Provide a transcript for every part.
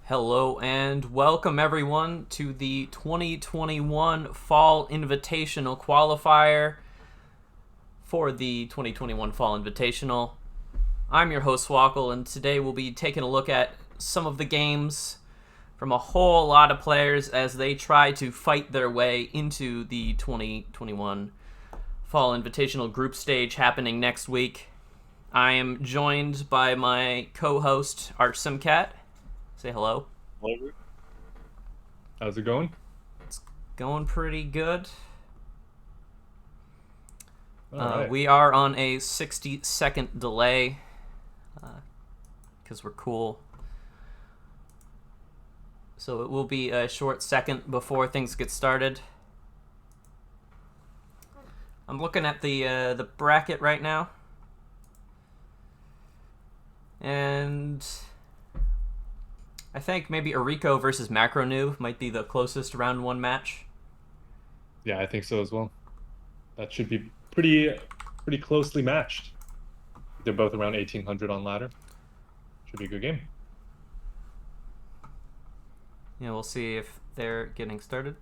Hello and welcome everyone to the 2021 Fall Invitational Qualifier for the 2021 Fall Invitational. I'm your host Swkoll, and today we'll be taking a look at some of the games from a whole lot of players as they try to fight their way into the 2021 Fall Invitational group stage happening next week. I am joined by my co-host archsimkat. Say hello. Hello. How's it going? It's going pretty good. All right. We are on a 60-second delay because we're cool. So it will be a short second before things get started. I'm looking at the bracket right now. And I think maybe Ariko versus Macro Noob might be the closest round one match. Yeah, I think so as well. That should be pretty closely matched. They're both around 1800 on ladder. Should be a good game. Yeah, we'll see if they're getting started.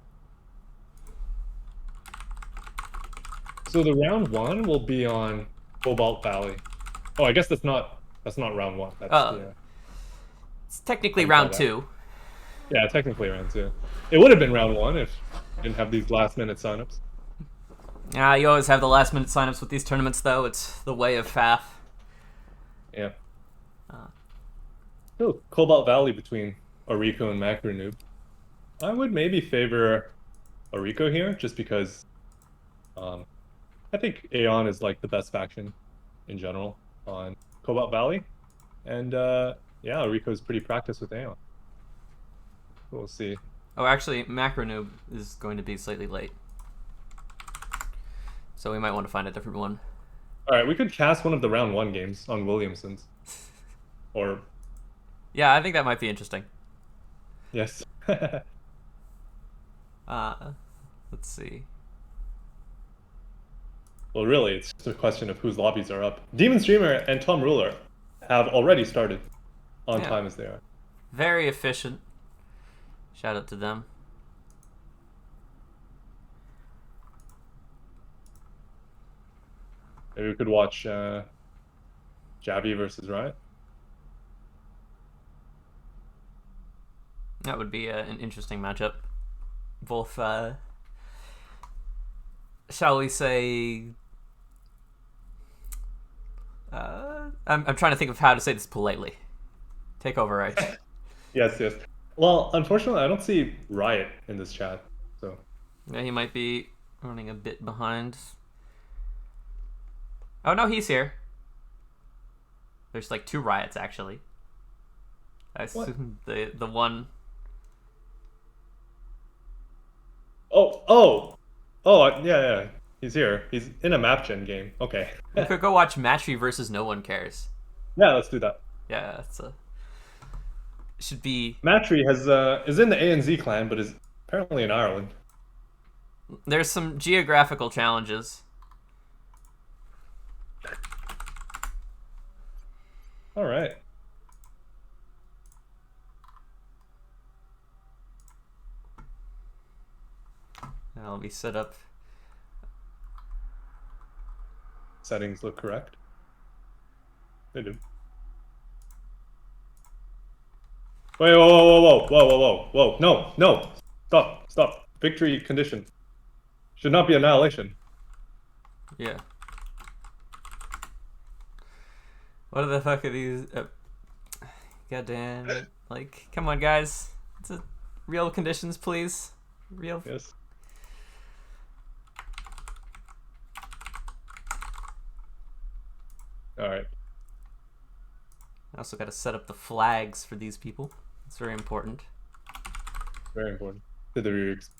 So the round one will be on Cobalt Valley. Oh, I guess that's not round one. That's It's technically round two. Yeah, technically round two. It would have been round one if you didn't have these last minute signups. You always have the last minute signups with these tournaments, though. It's the way of FAF. Yeah. So Cobalt Valley between Ariko and Macro Noob. I would maybe favor Ariko here, just because I think Aeon is like the best faction in general on Cobalt Valley, and yeah, Ariko is pretty practiced with Aeon. We'll see. Oh, actually, Macro Noob is going to be slightly late, so we might want to find a different one. All right, we could cast one of the round one games on Williamson's, or yeah, I think that might be interesting. yes. Let's see. Well, really, it's just a question of whose lobbies are up. Demon Streamer and Tom Ruler have already started on time as they are. Very efficient. Shout out to them. Maybe we could watch Javi versus Riot. That would be an interesting matchup. Both, shall we say... I'm trying to think of how to say this politely. Take over, right? Yes. Well, unfortunately, I don't see Riot in this chat, so... Yeah, he might be running a bit behind. Oh, no, he's here. There's like two Riots, actually. I assume the one... Oh, yeah. He's here. He's in a map gen game. Okay. We could go watch Matchy versus No One Cares. Yeah, let's do that. Yeah, should be... Matry is in the ANZ clan, but is apparently in Ireland. There's some geographical challenges. All right. Now let me set up. Settings look correct. They do. Wait, whoa. No. Stop. Victory condition. Should not be annihilation. Yeah. What the fuck are these? God damn it. Like, come on, guys. It's real conditions, please. Real. Yes. All right. I also got to set up the flags for these people. It's very important. Very important. To the rigs.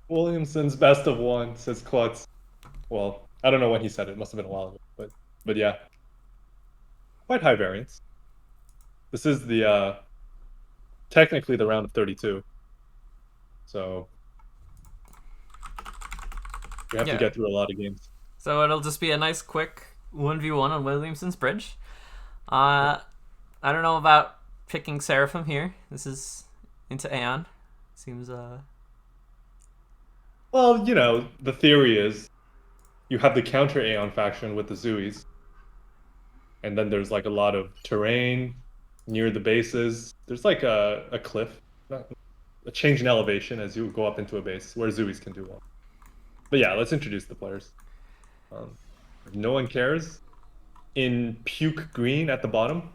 Williamson's best of one, says Klutz. Well, I don't know when he said it. It must have been a while ago, but yeah. Quite high variance. This is the technically the round of 32. So we have to get through a lot of games. So it'll just be a nice quick 1v1 on Williamson's Bridge. I don't know about picking Seraphim here. This is into Aeon. Seems Well, you know, the theory is you have the counter Aeon faction with the Zuis. And then there's like a lot of terrain near the bases. There's like a cliff, a change in elevation as you go up into a base where Zuis can do well. But yeah, let's introduce the players. If no one cares, in puke green at the bottom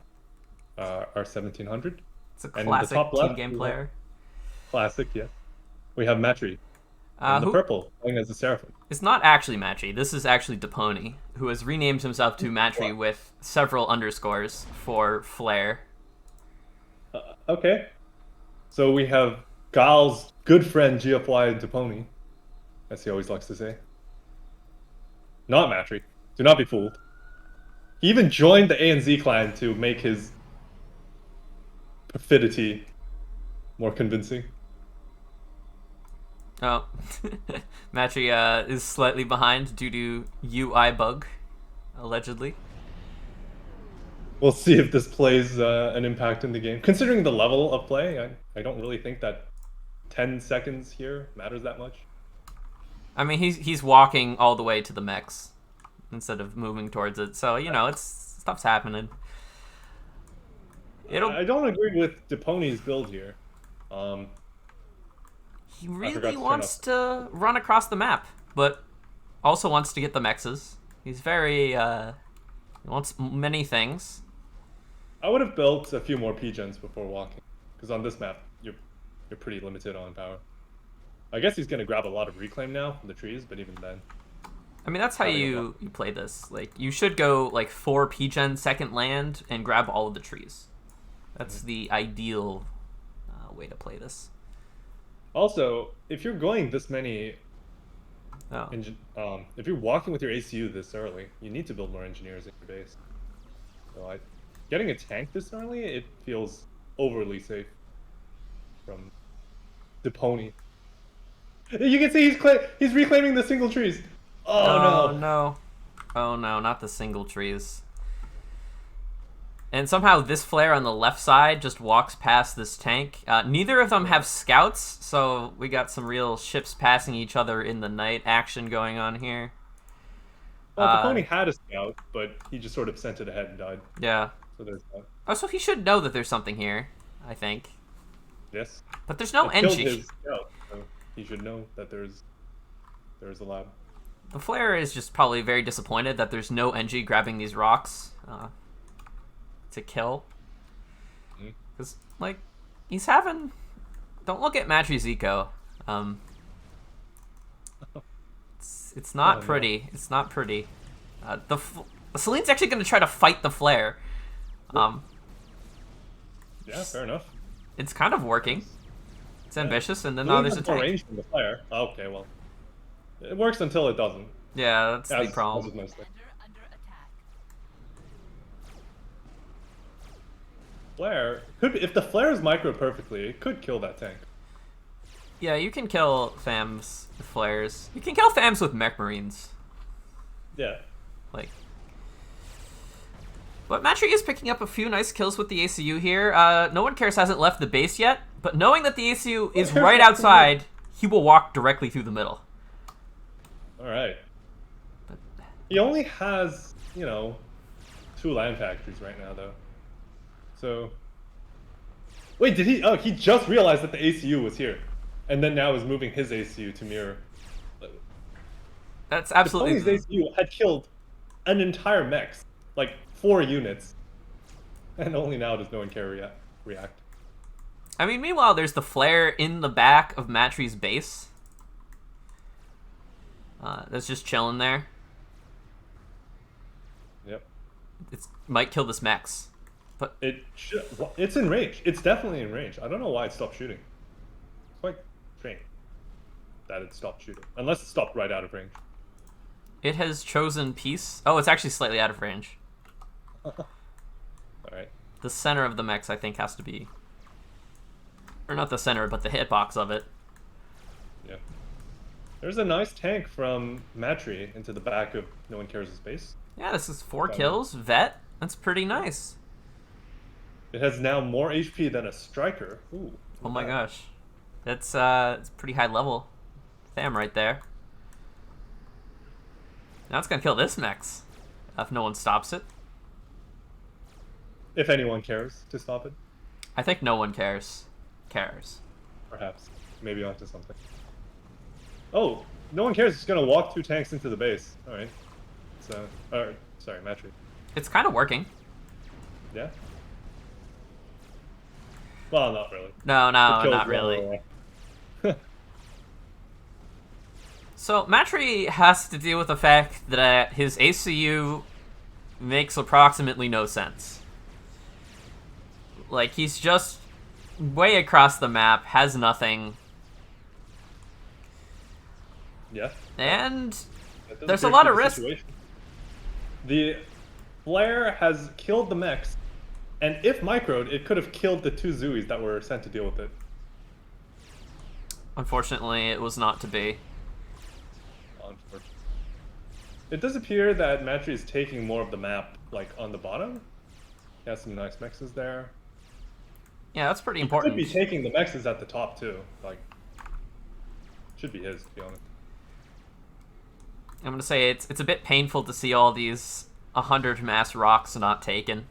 are 1700. it's a And in the classic top team left, game player. Classic, yes. We have Matri. In the purple, playing as a Seraphim. It's not actually Matri. This is actually Deponi, who has renamed himself to Matri with several underscores for flair. Okay. So we have Gal's good friend GFY Deponi, as he always likes to say. Not Matri. Do not be fooled. He even joined the ANZ clan to make his perfidity more convincing. Oh, Matri is slightly behind due to UI bug, allegedly. We'll see if this plays an impact in the game. Considering the level of play, I don't really think that 10 seconds here matters that much. I mean, he's walking all the way to the mechs instead of moving towards it, so you know, stuff's happening. I don't agree with Deponi's build here. He really wants to run across the map, but also wants to get the mexes. He's very he wants many things. I would have built a few more P-gens before walking, because on this map you're pretty limited on power. I guess he's gonna grab a lot of reclaim now from the trees, but even then. I mean, that's how you play this. Like, you should go like 4 P-gen second land and grab all of the trees. That's the ideal way to play this. Also, if you're going this many, if you're walking with your ACU this early, you need to build more engineers in your base. So getting a tank this early, it feels overly safe from Deponi. You can see he's reclaiming the single trees. Oh no! Oh no! Not the single trees. And somehow this flare on the left side just walks past this tank. Neither of them have scouts, so we got some real ships passing each other in the night action going on here. Well, Deponi had a scout, but he just sort of sent it ahead and died. Yeah. So there's that. Oh, so he should know that there's something here, I think. Yes. But there's no it killed NG. His scout, so he should know that there's a lab. The flare is just probably very disappointed that there's no NG grabbing these rocks to kill. Because, like, he's having... Don't look at Matri's eco. It's not pretty. No. It's not pretty. Celine's actually going to try to fight the flare. Yeah, fair enough. It's kind of working. It's ambitious, and then now there's a tank. Range from the flare. Oh, okay, well, it works until it doesn't. Yeah, that's the problem. Flare could, if the flare is micro perfectly, it could kill that tank. Yeah, you can kill FAMs with flares. You can kill FAMs with mech marines. Yeah. Like. But Matri is picking up a few nice kills with the ACU here. No One Cares hasn't left the base yet, but knowing that the ACU is right outside, he will walk directly through the middle. Alright. He only has, 2 land factories right now, though. So... Wait, did he... Oh, he just realized that the ACU was here. And then now is moving his ACU to mirror. That's absolutely... His ACU had killed an entire mech. Like, 4 units. And only now does No One Care react. I mean, meanwhile, there's the flare in the back of Matri's base. That's just chilling there. Yep. It might kill this mechs. But it's in range. It's definitely in range. I don't know why it stopped shooting. It's quite strange that it stopped shooting. Unless it stopped right out of range. It has chosen peace. Oh, it's actually slightly out of range. Alright. The center of the mechs, I think, has to be... Or not the center, but the hitbox of it. Yeah. There's a nice tank from Matri into the back of No One Cares' base. Yeah, this is 4 kills. Vet. That's pretty nice. It has now more HP than a striker. Ooh. Oh my gosh. That's it's pretty high level. Tham right there. Now it's gonna kill this Mex. If no one stops it. If anyone cares to stop it. I think no one cares. Perhaps. Maybe onto something. Oh, No One Cares is gonna walk 2 tanks into the base. Alright. So, sorry, Matri. It's kind of working. Yeah? Well, not really. No, not really. So, Matri has to deal with the fact that his ACU makes approximately no sense. Like, he's just way across the map, has nothing. Yeah. And there's a lot of risk. The flare has killed the mechs, and if microed, it could have killed the 2 Zuis that were sent to deal with it. Unfortunately, it was not to be. Unfortunately. It does appear that Matri is taking more of the map, like, on the bottom. He has some nice mexes there. Yeah, that's pretty important. He could be taking the mexes at the top, too. Like, should be his, to be honest. I'm gonna say it's a bit painful to see all these 100 mass rocks not taken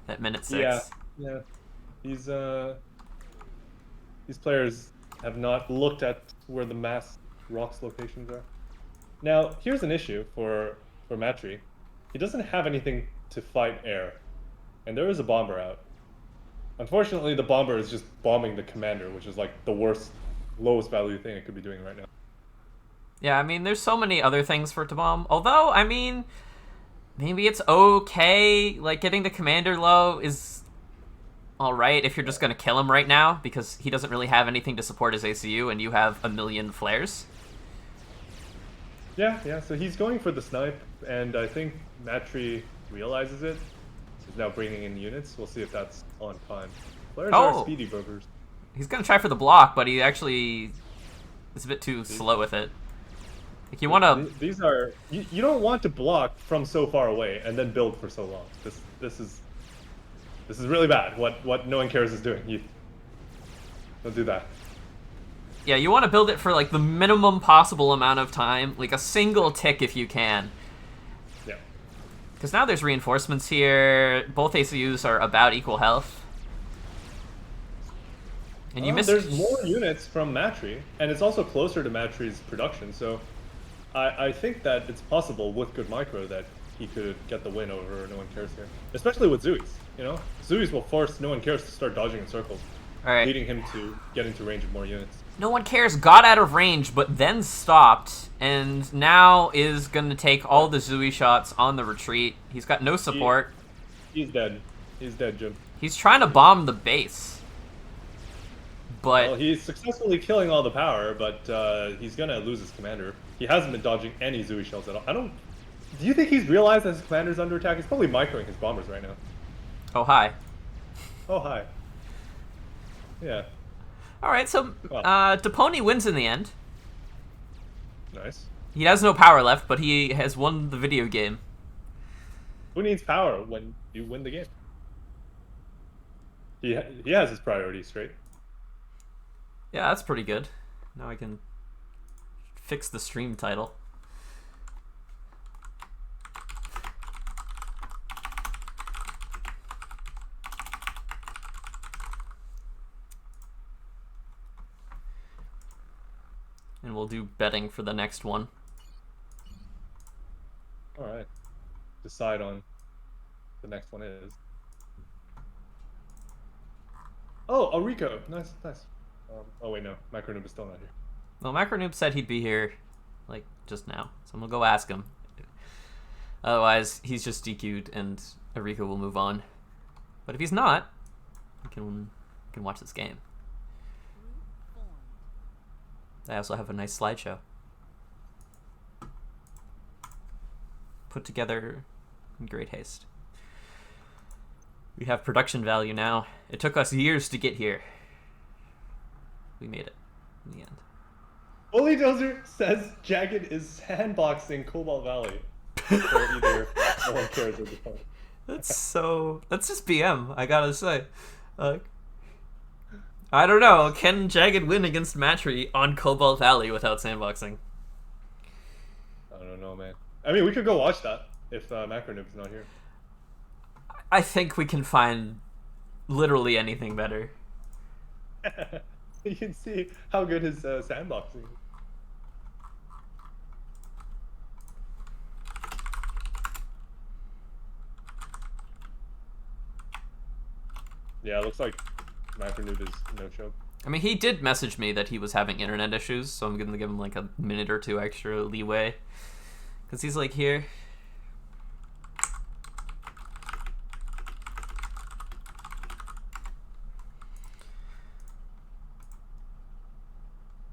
at minute 6. Yeah. These players have not looked at where the mass rocks locations are. Now, here's an issue for Matri. He doesn't have anything to fight air, and there is a bomber out. Unfortunately, the bomber is just bombing the commander, which is like the worst, lowest value thing it could be doing right now. Yeah, I mean, there's so many other things for it to bomb. Although, I mean, maybe it's okay. Like, getting the commander low is alright if you're just going to kill him right now, because he doesn't really have anything to support his ACU, and you have a million flares. Yeah, so he's going for the snipe, and I think Matri realizes it. He's now bringing in units. We'll see if that's on time. Flares are speedy burgers. He's going to try for the block, but he actually is a bit too slow with it. Like, you want to... These are... You don't want to block from so far away and then build for so long. This is really bad, what No One Cares is doing. Don't do that. Yeah, you want to build it for, like, the minimum possible amount of time. Like, a single tick if you can. Yeah. Because now there's reinforcements here. Both ACUs are about equal health. And you missed... There's more units from Matri, and it's also closer to Matri's production, so... I think that it's possible with good micro that he could get the win over No One Cares here. Especially with Zuis, you know? Zuis will force No One Cares to start dodging in circles, leading him to get into range of more units. No One Cares got out of range, but then stopped, and now is going to take all the Zui shots on the retreat. He's got no support. He's dead. He's dead, Jim. He's trying to bomb the base. But... Well, he's successfully killing all the power, but he's going to lose his commander. He hasn't been dodging any Zui shells at all. Do you think he's realized that his commander's under attack? He's probably microing his bombers right now. Oh, hi. Oh, hi. Yeah. Alright, so Deponi wins in the end. Nice. He has no power left, but he has won the video game. Who needs power when you win the game? He has his priorities straight. Yeah, that's pretty good. Now I can fix the stream title. And we'll do betting for the next one. Alright. Decide on the next one is. Oh, Rico. Nice. Oh wait, no. Micronoob is still not here. Well, Macronoob said he'd be here, like, just now. So I'm gonna go ask him. Otherwise, he's just DQ'd and Erika will move on. But if he's not, we can watch this game. I also have a nice slideshow. Put together in great haste. We have production value now. It took us years to get here. we made it in the end. Bulldozer says Jagged is sandboxing Cobalt Valley for either no one cares or the opponent. That's just BM, I gotta say. I don't know. Can Jagged win against Matry on Cobalt Valley without sandboxing? I don't know, man. I mean, we could go watch that if Macronoob's not here. I think we can find literally anything better. You can see how good his sandboxing is. Yeah, it looks like Macronoob is no-show. I mean, he did message me that he was having internet issues, so I'm going to give him like a minute or two extra leeway. Because he's like here.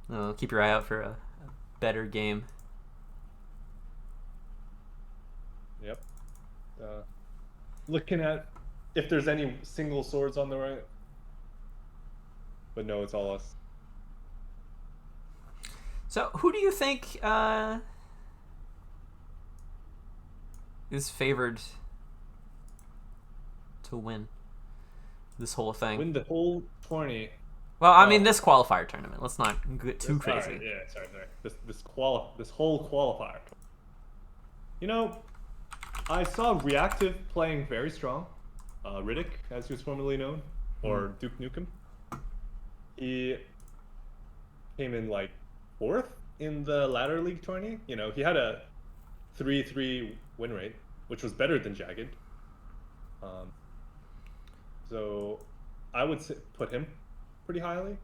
Oh, keep your eye out for a better game. Yep. Looking at if there's any single swords on the right. But no, it's all us. So, who do you think is favored to win this whole thing? Win the whole tourney. Well, I mean, this qualifier tournament. Let's not get too crazy. Right, yeah, sorry. This whole qualifier. You know, I saw Reactive playing very strong. Riddick, as he was formerly known, or Duke Nukem. He came in like 4th in the ladder league tourney. You know, he had a 3-3 win rate, which was better than Jagged. So I would put him pretty highly.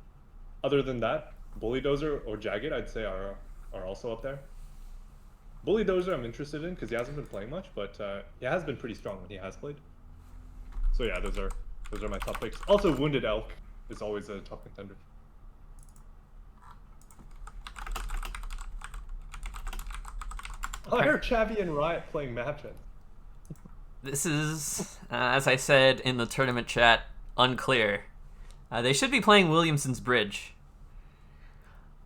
Other than that, Bulldozer or Jagged, I'd say are also up there. Bulldozer I'm interested in because he hasn't been playing much, but he has been pretty strong when he has played. So yeah, those are my top picks. Also, Wounded Elk is always a top contender. I heard Chavi and Riot playing Mapchen. This is, as I said in the tournament chat, unclear. They should be playing Williamson's Bridge.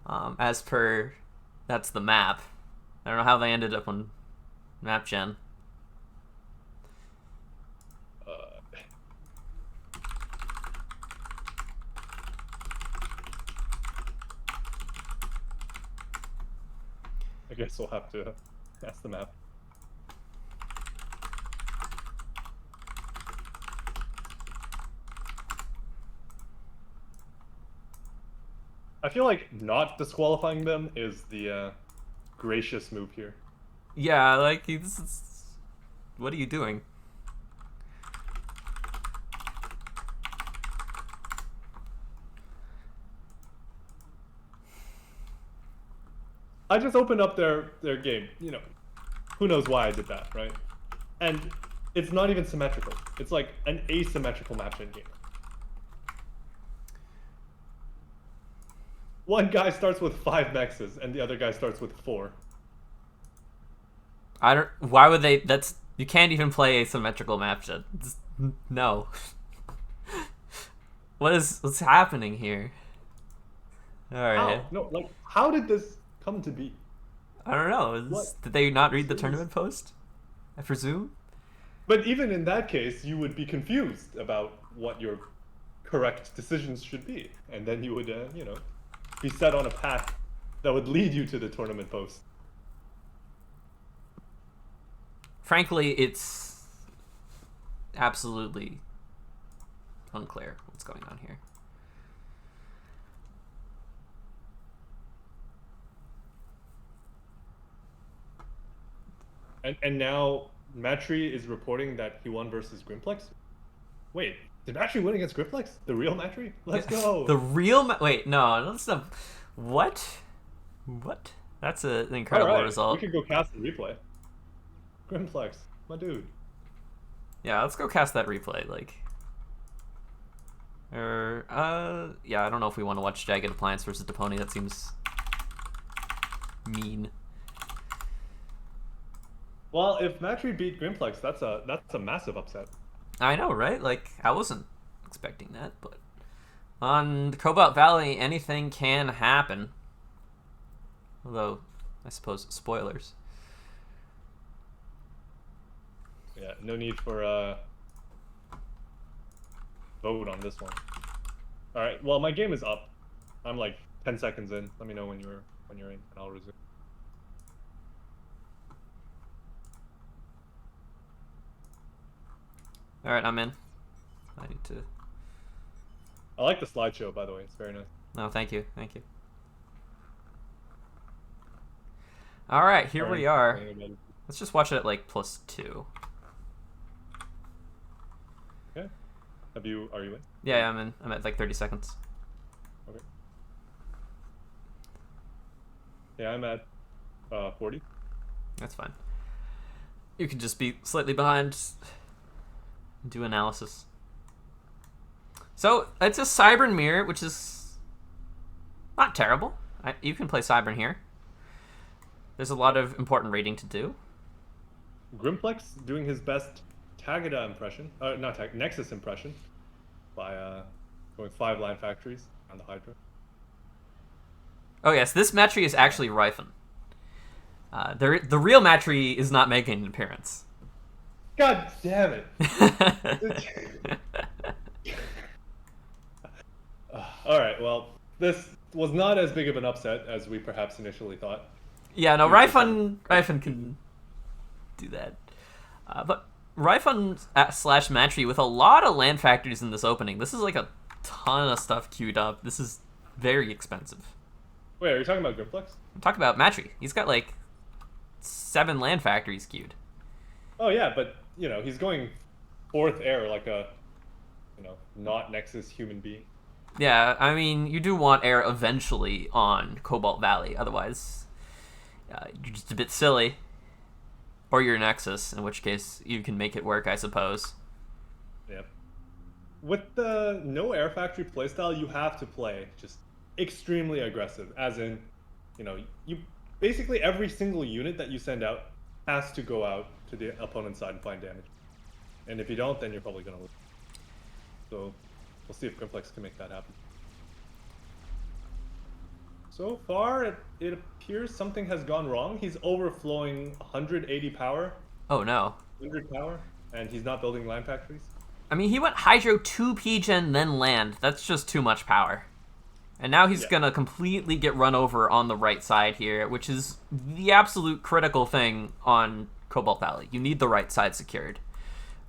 As per, that's the map. I don't know how they ended up on Map Gen. I guess we'll have to ask the map. I feel like not disqualifying them is the gracious move here. Yeah, like, what are you doing? I just opened up their game, you know. Who knows why I did that, right? And it's not even symmetrical. It's like an asymmetrical match-in game. One guy starts with 5 mexes and the other guy starts with 4. Why would they? You can't even play asymmetrical match. No. What's happening here? All right. How? No, like, how did this come to be? I don't know. Did they not read the tournament post? I presume. But even in that case, you would be confused about what your correct decisions should be, and then you would, you know, be set on a path that would lead you to the tournament post. Frankly, it's absolutely unclear what's going on here. And now Matry is reporting that he won versus Grimplex. Wait, did Matry win against Grimplex? The real Matry? Let's go. The real wait, no, that's the what? What? That's an incredible result. We could go cast the replay. Grimplex, my dude. Yeah, let's go cast that replay. Like, yeah, I don't know if we want to watch Jagged Appliance versus Depony. That seems mean. Well, if Matry beat Grimplex, that's a massive upset. I know, right? Like, I wasn't expecting that, but On Cobalt Valley, anything can happen. Although, I suppose, spoilers. Yeah, no need for vote on this one. All right. Well, my game is up. I'm like 10 seconds in. Let me know when you're in, and I'll resume. All right, I'm in. I need to. I like the slideshow, by the way. It's very nice. No, thank you, thank you. All right, here we are. Let's just watch it at like +2. Okay. Are you in? Yeah, I'm in. I'm at like 30 seconds. Okay. Yeah, I'm at 40. That's fine. You can just be slightly behind. Do analysis. So it's a Cybern mirror, which is not terrible. You can play Cybern here. There's a lot of important raiding to do. Grimplex doing his best Tagada impression, Nexus impression, by going 5 line factories on the Hydra. Oh yes, this Matry is actually Ryphon. The real Matry is not making an appearance. God damn it! All right, well, this was not as big of an upset as we perhaps initially thought. Yeah, no, Ryphon can do that. But Ryphon slash Matry with a lot of land factories in this opening. This is like a ton of stuff queued up. This is very expensive. Wait, are you talking about Grimplex? I'm talking about Matry. He's got like 7 land factories queued. Oh yeah, but you know he's going 4th air like a not Nexus human being. Yeah, I mean you do want air eventually on Cobalt Valley, otherwise you're just a bit silly. Or you're Nexus, in which case you can make it work, I suppose. Yep. With the no air factory playstyle, you have to play just extremely aggressive. As in, you basically every single unit that you send out has to go out to the opponent's side and find damage. And if you don't, then you're probably going to lose. So we'll see if Grimplex can make that happen. So far, it appears something has gone wrong. He's overflowing 180 power. Oh no. 100 power, and he's not building land factories. I mean, he went Hydro 2 P-Gen, then land. That's just too much power. And now he's gonna completely get run over on the right side here, which is the absolute critical thing on Cobalt Valley. You need the right side secured.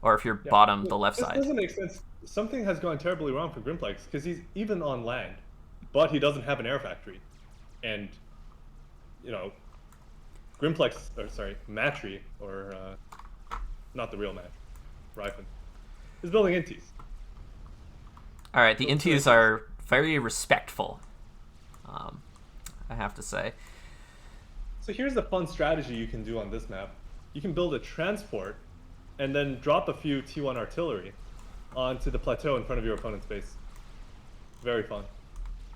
Or if you're bottom, the left side. This doesn't make sense. Something has gone terribly wrong for Grimplex, because he's even on land, but he doesn't have an air factory. And, Matry, or not the real Matry, Ryphon, is building Inties. Alright, the Inties are very respectful, I have to say. So here's a fun strategy you can do on this map. You can build a transport and then drop a few T1 artillery onto the plateau in front of your opponent's base. Very fun.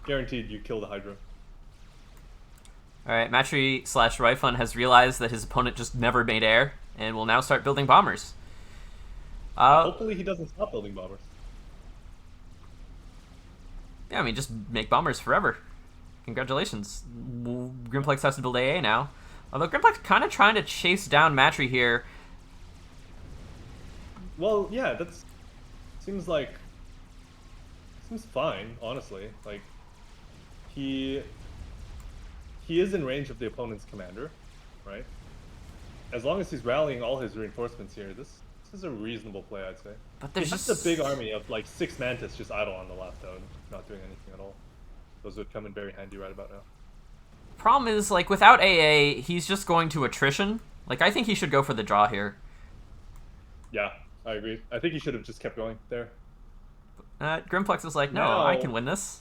Guaranteed you kill the Hydra. Alright, Matry slash Ryphon has realized that his opponent just never made air, and will now start building bombers. Hopefully he doesn't stop building bombers. Yeah, I mean, just make bombers forever. Congratulations. Grimplex has to build AA now. Although Grimplex kind of trying to chase down Matry here. Well, yeah, seems fine, honestly. Like, he is in range of the opponent's commander, right? As long as he's rallying all his reinforcements here, this is a reasonable play, I'd say. But there's just a big army of like 6 Mantis just idle on the left out, not doing anything at all. Those would come in very handy right about now. Problem is, like, without AA, he's just going to attrition. Like, I think he should go for the draw here. Yeah, I agree. I think he should have just kept going there. Grimplex is like, no, I can win this.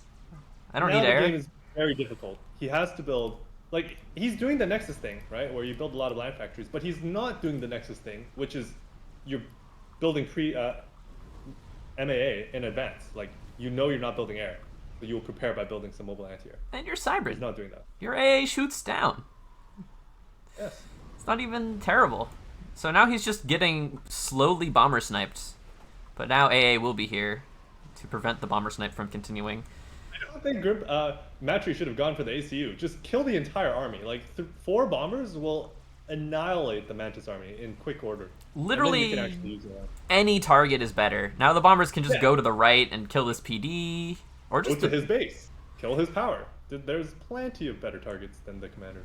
I don't need air. The game is very difficult. He has to build, like, he's doing the Nexus thing, right? Where you build a lot of land factories, but he's not doing the Nexus thing, which is you're building MAA in advance. Like, you're not building air, but you will prepare by building some mobile anti-air. And you're Cybrid. He's not doing that. Your AA shoots down. Yes. It's not even terrible. So now he's just getting slowly bomber sniped. But now AA will be here to prevent the Bomber Snipe from continuing. I don't think Matri should have gone for the ACU. Just kill the entire army. Like 4 bombers will annihilate the Mantis army in quick order. Literally, and then you can actually use it. Any target is better. Now the bombers can just go to the right and kill this PD, or just go to his base, kill his power. There's plenty of better targets than the commander.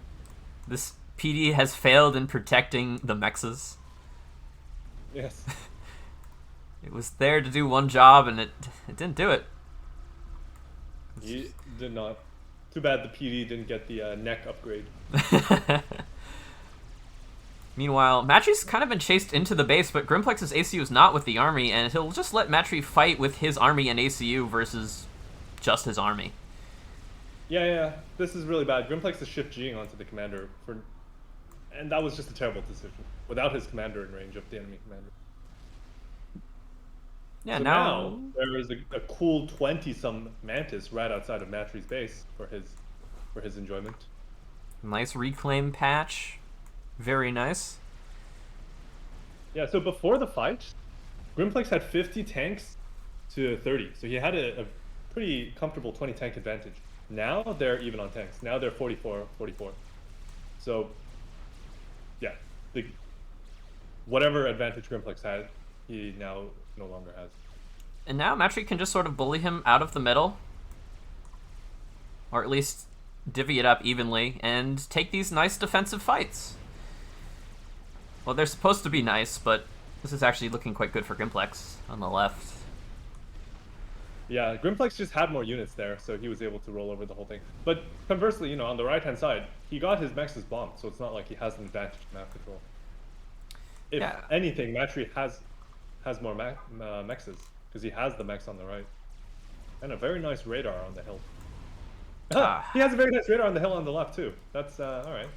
This PD has failed in protecting the mexes. Yes. It was there to do one job, and it didn't do it. He did not. Too bad the PD didn't get the neck upgrade. Meanwhile, Matri's kind of been chased into the base, but Grimplex's ACU is not with the army, and he'll just let Matri fight with his army and ACU versus just his army. Yeah. This is really bad. Grimplex is shift G'ing onto the commander, and that was just a terrible decision. Without his commander in range of the enemy commander. Yeah, so now there is a cool 20-some Mantis right outside of Matri's base for his enjoyment. Nice reclaim patch. Very nice. Yeah, so before the fight, Grimplex had 50 tanks to 30. So he had a pretty comfortable 20 tank advantage. Now they're even on tanks. Now they're 44. So, yeah, whatever advantage Grimplex had, he now no longer has. And now Matri can just sort of bully him out of the middle. Or at least divvy it up evenly and take these nice defensive fights. Well, they're supposed to be nice, but this is actually looking quite good for Grimplex on the left. Yeah, Grimplex just had more units there, so he was able to roll over the whole thing. But conversely, on the right-hand side, he got his mexes bombed, so it's not like he has an advantage in map control. If anything, Matri has more mexes, because he has the mex on the right. And a very nice radar on the hill. He has a very nice radar on the hill on the left, too. That's, alright.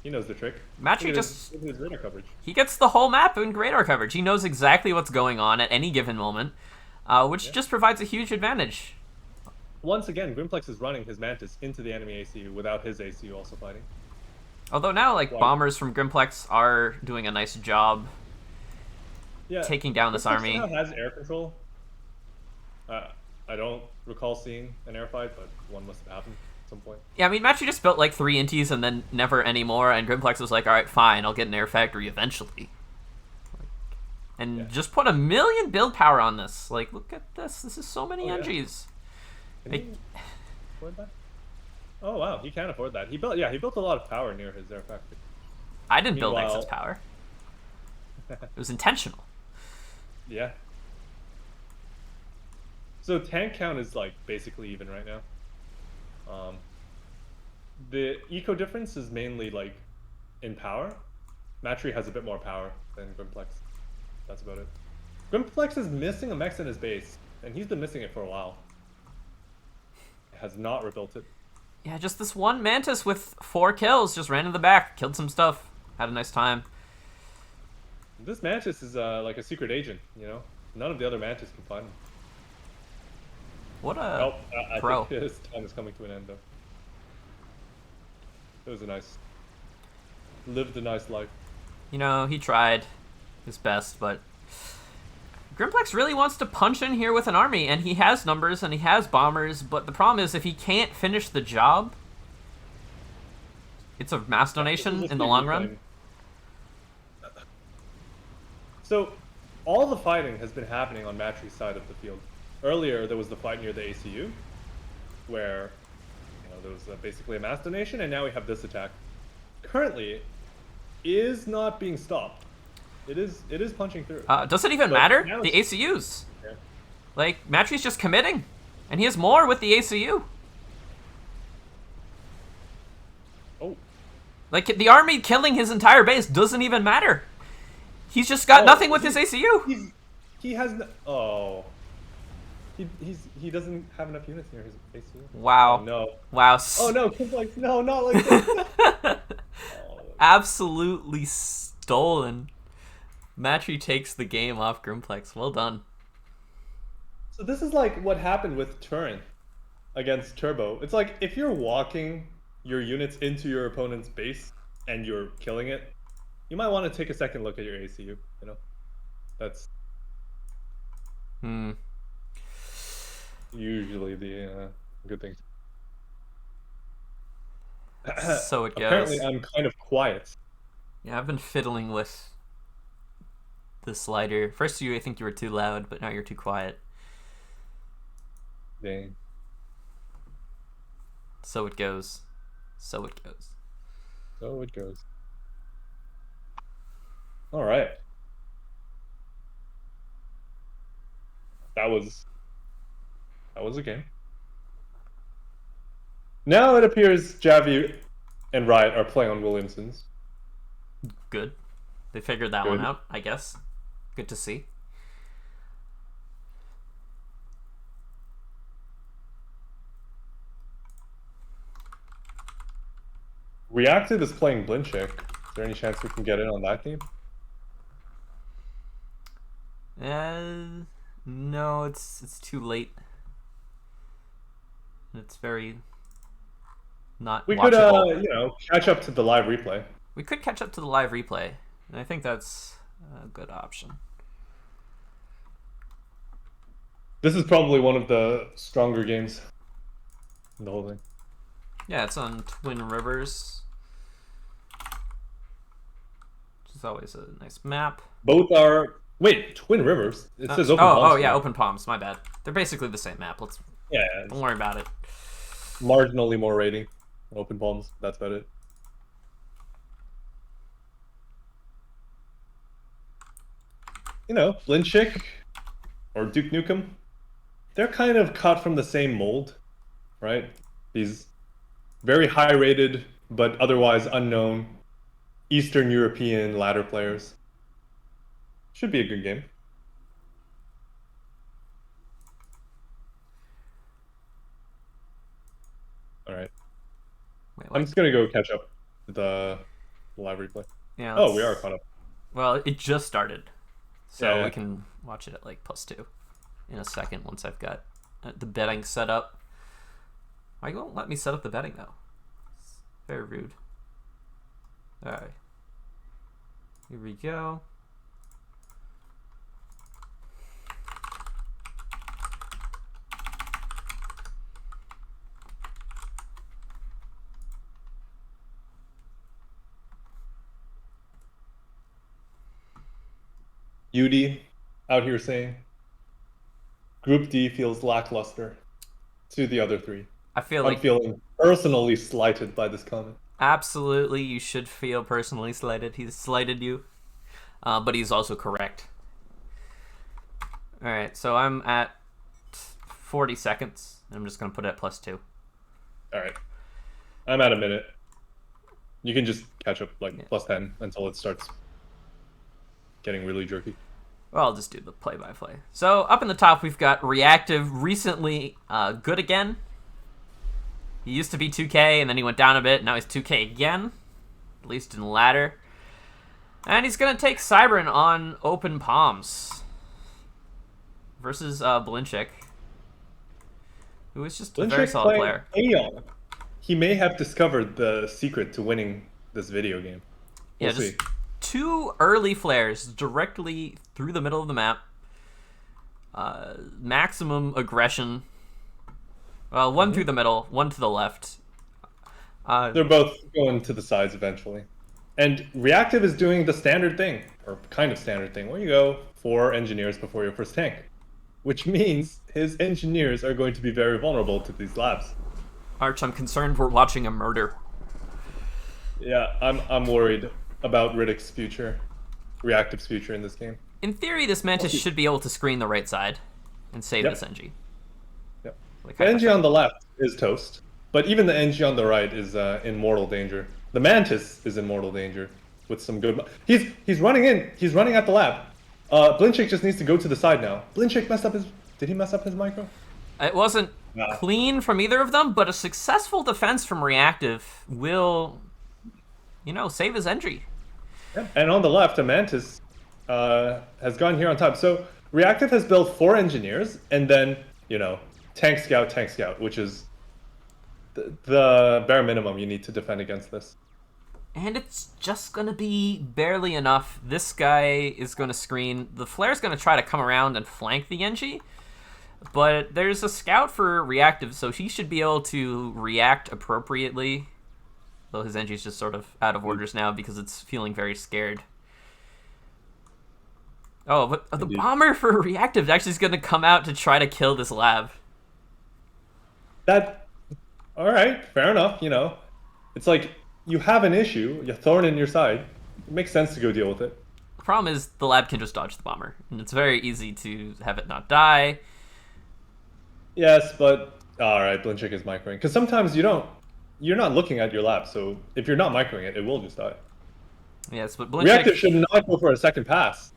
He knows the trick. Matri just... his radar coverage. He gets the whole map in radar coverage. He knows exactly what's going on at any given moment, which just provides a huge advantage. Once again, Grimplex is running his Mantis into the enemy ACU without his ACU also fighting. Although now, bombers from Grimplex are doing a nice job taking down this army. Now has air control. I don't recall seeing an air fight, but one must have happened at some point. Yeah, I mean, Matri just built like 3 inties and then never anymore, and Grimplex was like, alright, fine, I'll get an air factory eventually. And just put 1 million build power on this. Like, look at this. This is so many NGs. Can he afford that? Oh wow, he can afford that. He built a lot of power near his air factory. I didn't build excess power. It was intentional. Yeah. So tank count is like basically even right now. The eco difference is mainly like in power. Matri has a bit more power than Grimplex. That's about it. Grimplex is missing a mex in his base, and he's been missing it for a while. Has not rebuilt it. Yeah, just this one Mantis with 4 kills just ran in the back, killed some stuff, had a nice time. This Mantis is like a secret agent, None of the other Mantis can find him. What a pro. I think his time is coming to an end, though. It was lived a nice life. He tried his best, but Grimplex really wants to punch in here with an army, and he has numbers and he has bombers, but the problem is if he can't finish the job, it's a mass donation in the long run. So all the fighting has been happening on Matri's side of the field. Earlier, there was the fight near the ACU, where there was basically a mass donation, and now we have this attack. Currently, is not being stopped. It is punching through. Does it even matter? The ACUs. Yeah. Like, Matri's just committing, and he has more with the ACU. Oh. Like, the army killing his entire base doesn't even matter. He's just got nothing with his ACU. He has he doesn't have enough units near his ACU. Wow. Oh, no. Wow. Oh no, Grimplex, no, not like this. Absolutely stolen. Matri takes the game off Grimplex. Well done. So this is like what happened with Turin against Turbo. It's like if you're walking your units into your opponent's base and you're killing it, you might want to take a second look at your ACU, That's... usually the good thing. So it Apparently, goes. I'm kind of quiet. Yeah, I've been fiddling with the slider. First, I think you were too loud, but now you're too quiet. Dang. So it goes. So it goes. So it goes. All right. That was a game. Now it appears Javi and Riot are playing on Williamson's. Good. They figured that one Good. out, I guess. Good to see. Reactive is playing Blinchick. Is there any chance we can get in on that game? No, it's too late. It's very not We could, watchable. catch up to the live replay. We could catch up to the live replay, and I think that's a good option. This is probably one of the stronger games in the whole thing. Yeah, it's on Twin Rivers, which is always a nice map. Both are... Wait, Twin Rivers? It says Open Palms. Oh yeah, Open Palms. My bad. They're basically the same map. Yeah, Don't worry about it. marginally more rating. Open Palms, that's about it. Blinchick or Duke Nukem, they're kind of cut from the same mold, right? These very high rated, but otherwise unknown Eastern European ladder players. Should be a good game. All right. Wait, I'm just going to go catch up with the live replay. Yeah. Oh, we are caught up. Well, it just started. So Yeah. we can watch it at like +2 in a second once I've got the betting set up. Why you won't let me set up the betting though? It's very rude. Alright. Here we go. UD out here saying Group D feels lackluster to the other three. I feel I'm like feeling personally slighted by this comment. absolutely you should feel personally slighted. He's slighted you. But he's also correct. Alright, so I'm at 40 seconds. I'm just going to put it at +2. All right. I'm at a minute. You can just catch up like Yeah. +10 until it starts getting really jerky. Well, I'll just do the play-by-play. So up in the top, we've got Reactive, recently good again. He used to be 2K, and then he went down a bit. Now he's 2K again, at least in the ladder. And he's going to take Cybran on Open Palms versus Blinchick, who is just a very solid player. Aeon. He may have discovered the secret to winning this video game. We'll see. Just 2 early flares directly through the middle of the map. Maximum aggression. Well, one through the middle, one to the left. They're both going to the sides eventually. And Reactive is doing the standard thing, or kind of standard thing, where you go 4 engineers before your first tank. Which means his engineers are going to be very vulnerable to these labs. Arch, I'm concerned we're watching a murder. Yeah, I'm worried about Riddick's future, Reactive's future in this game. In theory, this Mantis should be able to screen the right side and save Yep. this NG. Yep. Like The NG on the left is toast, but even the NG on the right is in mortal danger. The Mantis is in mortal danger with some good... He's running in. He's running at the lab. Blinchick just needs to go to the side now. Blinchick messed up his... Did he mess up his micro? It wasn't Nah. clean from either of them, but a successful defense from Reactive will, save his NG. Yep. And on the left, a Mantis has gone here on top. So Reactive has built 4 engineers, and then, tank scout, which is the bare minimum you need to defend against this. And it's just going to be barely enough. This guy is going to screen. The Flare's going to try to come around and flank the NG. But there's a scout for reactive, so he should be able to react appropriately. Though his engine's just sort of out of orders now because it's feeling very scared. Oh, but the bomber for reactive actually is going to come out to try to kill this lab. All right, fair enough. You know, it's like you have an issue, you thorn in your side. It makes sense to go deal with it. The problem is the lab can just dodge the bomber, and it's very easy to have it not die. Yes, but all right, Blinchik is microing because sometimes you're not looking at your lab. So if you're not microing it, it will just die. Yes, but Blinchik, reactive should not go for a second pass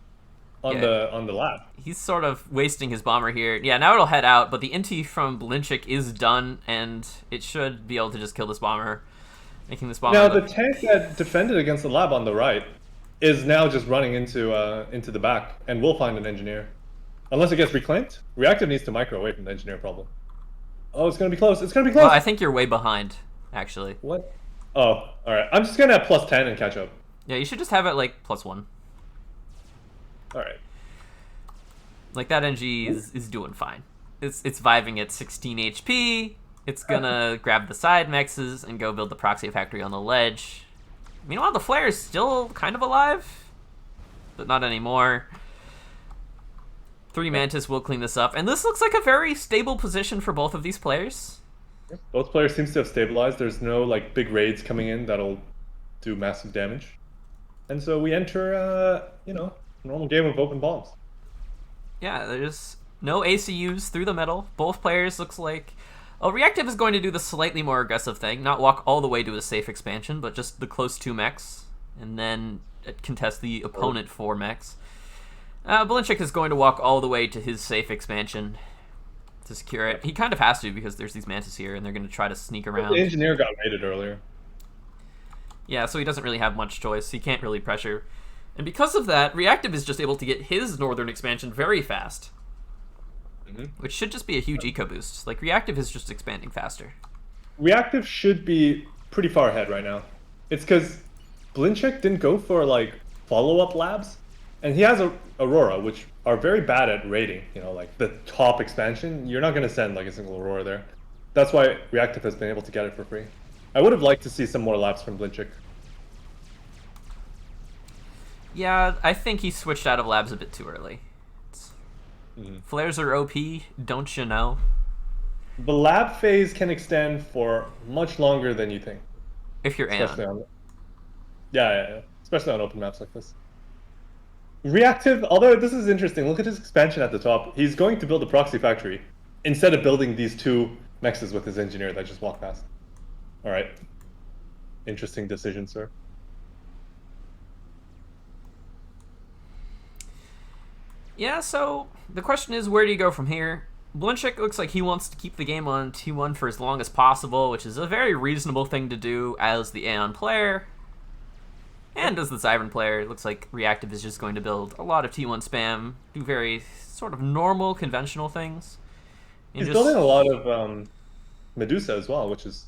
on the lab. He's sort of wasting his bomber here. Yeah, now it'll head out, but the inti from Blinchik is done, and it should be able to just kill this bomber, making this bomber. Now the tank that defended against the lab on the right is now just running into the back, and will find an engineer, unless it gets reclaimed. Reactive needs to micro away from the engineer problem. Oh, it's gonna be close. It's gonna be close. Well, I think you're way behind, actually. What? Oh, all right. I'm just gonna have +10 and catch up. Yeah, you should just have it like +1. All right. Like that NG is doing fine. It's vibing at 16 HP. It's gonna grab the side mexes and go build the proxy factory on the ledge. Meanwhile, the flare is still kind of alive, but not anymore. 3 Mantis will clean this up, and this looks like a very stable position for both of these players. Both players seems to have stabilized. There's no like big raids coming in that'll do massive damage, and so we enter you know, a normal game of open bombs. Yeah, there's no ACUs through the middle. Both players looks like... Well, Reactive is going to do the slightly more aggressive thing, not walk all the way to a safe expansion, but just the close 2 mechs, and then contest the opponent 4 mechs. Blinchik is going to walk all the way to his safe expansion to secure it. He kind of has to because there's these Mantis here, and they're going to try to sneak around. The engineer got raided earlier. Yeah, so he doesn't really have much choice. He can't really pressure. And because of that, Reactive is just able to get his northern expansion very fast. Which should just be a huge eco boost. Like, Reactive is just expanding faster. Reactive should be pretty far ahead right now. It's because Blinchik didn't go for, like, follow-up labs. And he has Aurora, which are very bad at raiding. You know, like, the top expansion, you're not going to send, like, a single Aurora there. That's why Reactive has been able to get it for free. I would have liked to see some more labs from Blinchik. Yeah, I think he switched out of labs a bit too early. Flares are OP, don't you know? The lab phase can extend for much longer than you think. If you're Aeon. Yeah. Especially on open maps like this. Reactive, although this is interesting, look at his expansion at the top. He's going to build a proxy factory instead of building these 2 mexes with his engineer that just walked past. All right. Interesting decision, sir. Yeah, so the question is, where do you go from here? Blinchik looks like he wants to keep the game on T1 for as long as possible, which is a very reasonable thing to do as the Aeon player. And as the Zyvern player, it looks like Reactive is just going to build a lot of T1 spam, do very sort of normal, conventional things. He's building a lot of Medusa as well, which is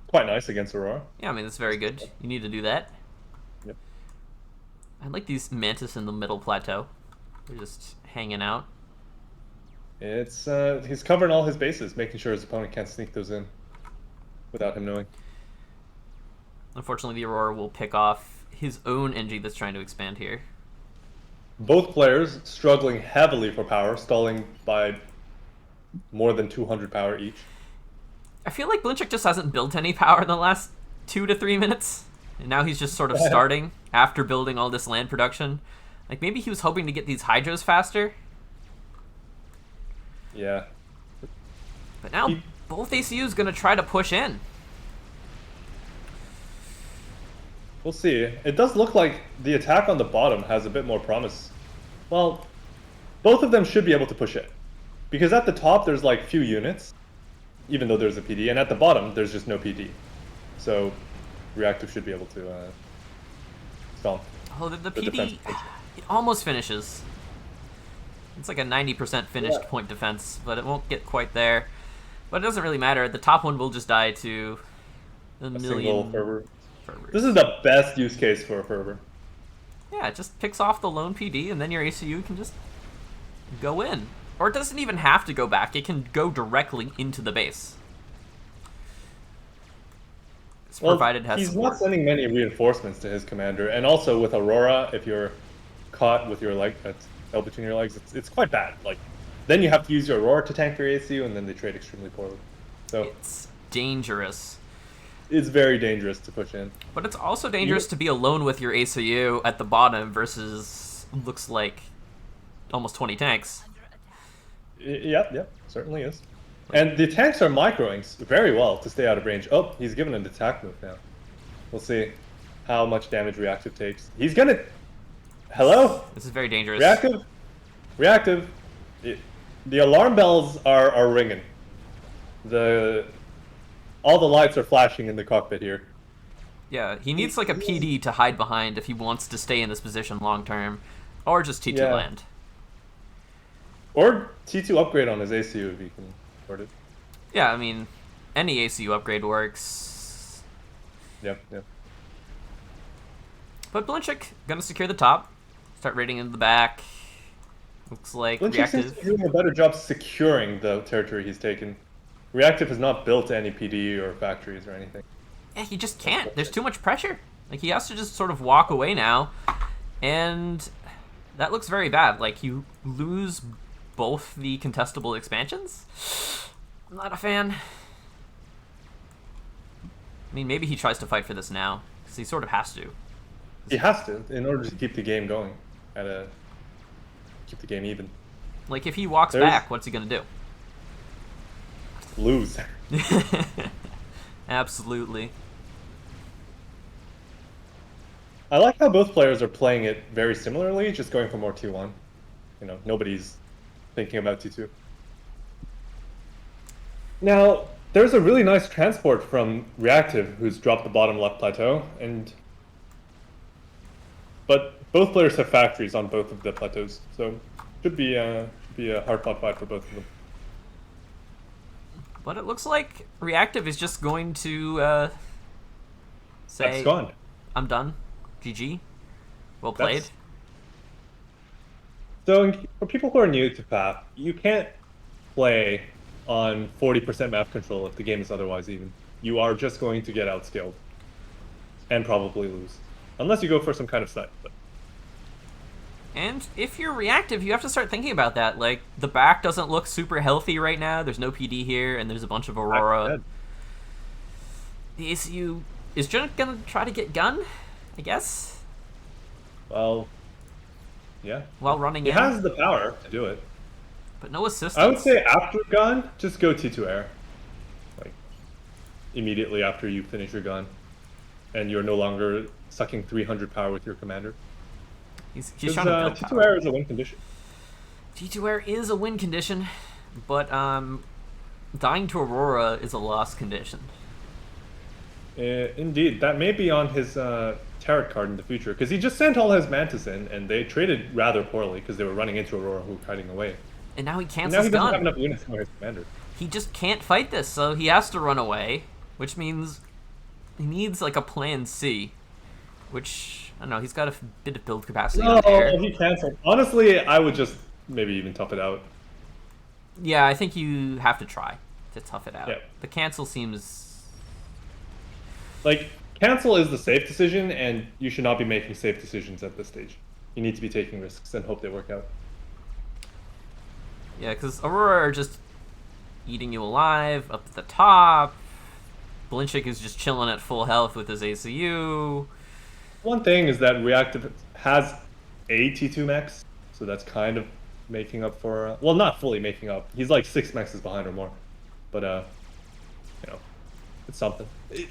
quite nice against Aurora. Yeah, I mean, that's very good. You need to do that. Yep. I like these Mantis in the middle plateau. They're just hanging out. It's he's covering all his bases, making sure his opponent can't sneak those in without him knowing. Unfortunately, the Aurora will pick off his own NG that's trying to expand here. Both players struggling heavily for power, stalling by more than 200 power each. I feel like Blinchik just hasn't built any power in the last 2 to 3 minutes. And now he's just sort of starting after building all this land production. Like, maybe he was hoping to get these hydros faster. Yeah. But now both ACU's going to try to push in. We'll see. It does look like the attack on the bottom has a bit more promise. Well, both of them should be able to push it. Because at the top, there's like few units, even though there's a PD, and at the bottom, there's just no PD. So, Reactive should be able to stomp. Oh, the PD, it almost finishes. It's like a 90% finished point defense, but it won't get quite there. But it doesn't really matter. The top one will just die to a million fervor. fervors. This is the best use case for a fervor. Yeah, it just picks off the lone PD, and then your ACU can just go in. Or it doesn't even have to go back. It can go directly into the base. It's provided it has he's support. not sending many reinforcements to his commander, and also with Aurora, if you're caught with your leg that's held between your legs, it's quite bad. Like, then you have to use your Aurora to tank your ACU, and then they trade extremely poorly. So It's dangerous. it's very dangerous to push in. But it's also dangerous to be alone with your ACU at the bottom versus looks like almost 20 tanks. Yep, certainly is. And the tanks are microing very well to stay out of range. Oh, he's given an attack move now. We'll see how much damage Reactive takes. He's gonna... Hello? This is very dangerous. Reactive. The alarm bells are ringing. All the lights are flashing in the cockpit here. Yeah, he needs like a PD to hide behind if he wants to stay in this position long term. Or just T2 land. Or T2 upgrade on his ACU if he can afford it. Yeah, I mean, any ACU upgrade works. Yep. But Blinchik gonna secure the top. Start raiding into the back. Looks like Blinchik seems to be doing a better job securing the territory he's taken. Reactive has not built any PD or factories or anything. Yeah, he just can't. There's too much pressure. Like, he has to just sort of walk away now. And that looks very bad. Like, you lose both the contestable expansions? I'm not a fan. I mean, maybe he tries to fight for this now, because he sort of has to. He has to, in order to keep the game going. Keep the game even. Like, if he walks back, what's he gonna do? Lose. Absolutely. I like how both players are playing it very similarly, just going for more T1. You know, nobody's thinking about T2. Now, there's a really nice transport from Reactive, who's dropped the bottom left plateau, but both players have factories on both of the plateaus, so should be a hard-fought fight for both of them. But it looks like Reactive is just going to say, Abscond. I'm done. GG. Well played. So for people who are new to FAF, you can't play on 40% map control if the game is otherwise even. You are just going to get outscaled and probably lose. Unless you go for some kind of set. But... And if you're Reactive, you have to start thinking about that. Like, the back doesn't look super healthy right now. There's no PD here, and there's a bunch of Aurora. The ACU is just gonna try to get gun, I guess? Well, yeah. While running it in. It has the power to do it. But no assistance. I would say after gun, just go T2 air. Like, immediately after you finish your gun. And you're no longer sucking 300 power with your commander. He's trying to build T2 power. air is a win condition. T2 air is a win condition, but dying to Aurora is a loss condition. Indeed, that may be on his tarot card in the future, because he just sent all his Mantis in, and they traded rather poorly because they were running into Aurora, who were hiding away. And now he cancels gun. Now he doesn't gun. have enough units for his commander. He just can't fight this, so he has to run away, which means he needs like a plan C, which, I don't know, he's got a bit of build capacity on there. He canceled. Honestly, I would just maybe even tough it out. Yeah, I think you have to try to tough it out. Yeah. The cancel seems... Like, cancel is the safe decision, and you should not be making safe decisions at this stage. You need to be taking risks and hope they work out. Yeah, because Aurora are just eating you alive up at the top. Blinchik is just chilling at full health with his ACU. One thing is that Reactive has a T2 max, so that's kind of making up for... well, not fully making up. He's like 6 maxes behind or more. But, you know, it's something.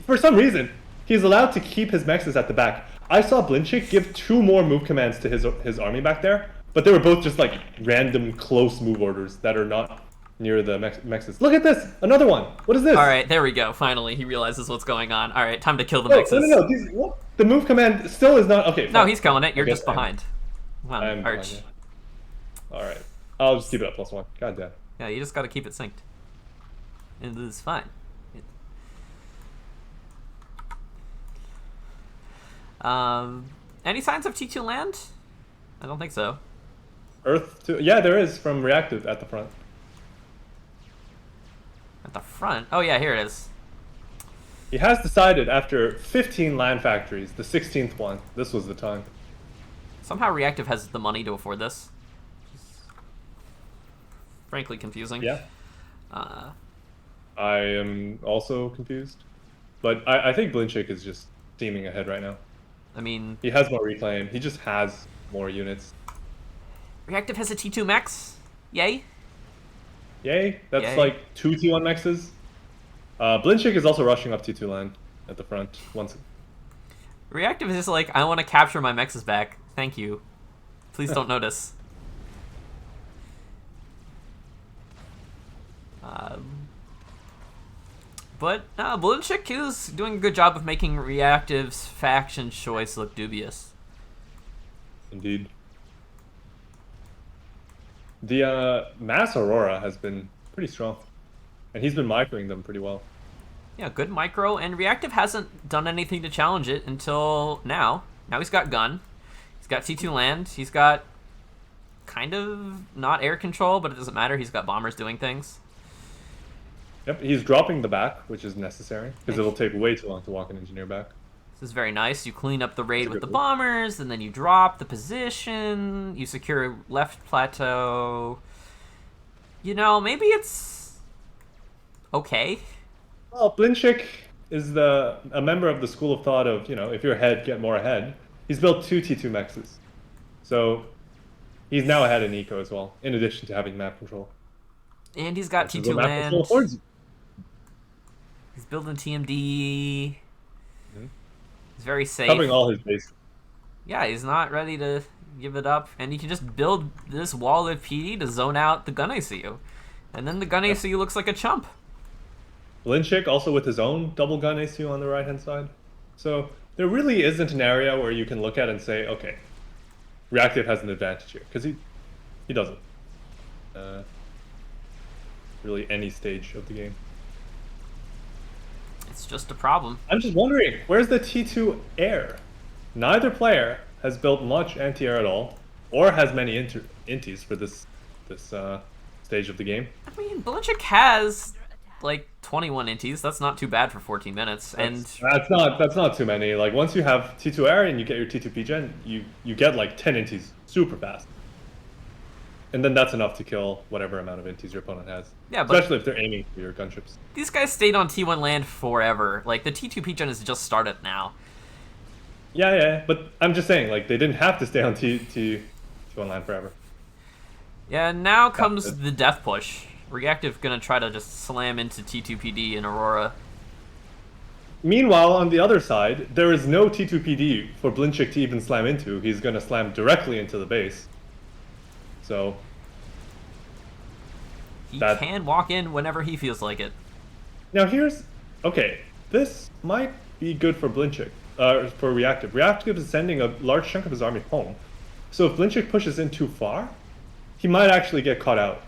For some reason, he's allowed to keep his maxes at the back. I saw Blinchik give 2 more move commands to his army back there, but they were both just like random close move orders that are not near the mexes. Look at this! Another one! What is this? Alright, there we go. Finally, he realizes what's going on. Alright, time to kill the mexes. No. The move command still is not... okay, fine. No, he's killing it. You're just behind. Wow, I'm Arch. behind, yeah. Alright. I'll just keep it at +1. God damn. Yeah, you just gotta keep it synced. And this is fine. Any signs of T2 land? I don't think so. Earth to... Yeah, there is from Reactive at the front. At the front? Oh yeah, here it is. He has decided after 15 land factories, the 16th one, this was the time. Somehow Reactive has the money to afford this. Frankly confusing. Yeah. I am also confused. But I think Blinchik is just steaming ahead right now. I mean... He has more reclaim. He just has more units. Reactive has a T2 max. Yay. Yay. That's Yay. like 2 T1 maxes. Blinchik is also rushing up T2 land at the front. Once. Reactive is just like, I want to capture my mexes back. Thank you. Please don't notice. But Blinchik is doing a good job of making Reactive's faction choice look dubious. Indeed. The Mass Aurora has been pretty strong. And he's been microing them pretty well. Yeah, good micro, and Reactive hasn't done anything to challenge it until now. Now he's got gun. He's got T2 land. He's got kind of not air control, but it doesn't matter. He's got bombers doing things. Yep, he's dropping the back, which is necessary, because it'll take way too long to walk an engineer back. This is very nice. You clean up the raid That's a with the good move. bombers, and then you drop the position. You secure left plateau. You know, maybe it's okay. Well, Blinchik is a member of the school of thought of, if you're ahead, get more ahead. He's built 2 T2 mexes. So he's now ahead in eco as well, in addition to having map control. And he's got This is T2 what map land. control affords you. He's building TMD. Mhm. He's very safe. Covering all his base. Yeah, he's not ready to give it up. And you can just build this wall of PD to zone out the gun ICU. And then the gun ICU looks like a chump. Blinchik also with his own double gun ACU on the right hand side. So there really isn't an area where you can look at and say, okay, Reactive has an advantage here, because he doesn't. Really any stage of the game. It's just a problem. I'm just wondering, where's the T2 air? Neither player has built much anti-air at all, or has many inties for this stage of the game. I mean, Belichick has like 21 inties. That's not too bad for 14 minutes. That's not too many. Like once you have T2 air and you get your T2 PGen, you get like 10 inties super fast. And then that's enough to kill whatever amount of inties your opponent has. Yeah, but especially if they're aiming for your gunships. these guys stayed on T1 land forever. Like the T2 PGen has just started now. Yeah, but I'm just saying, like they didn't have to stay on T1 land forever. Yeah, now comes the death push. Reactive gonna try to just slam into T2PD and Aurora. Meanwhile, on the other side, there is no T2PD for Blinchik to even slam into. He's gonna slam directly into the base. So He can walk in whenever he feels like it. now okay, this might be good for Blinchik, for Reactive. Reactive is sending a large chunk of his army home. So if Blinchik pushes in too far, he might actually get caught out.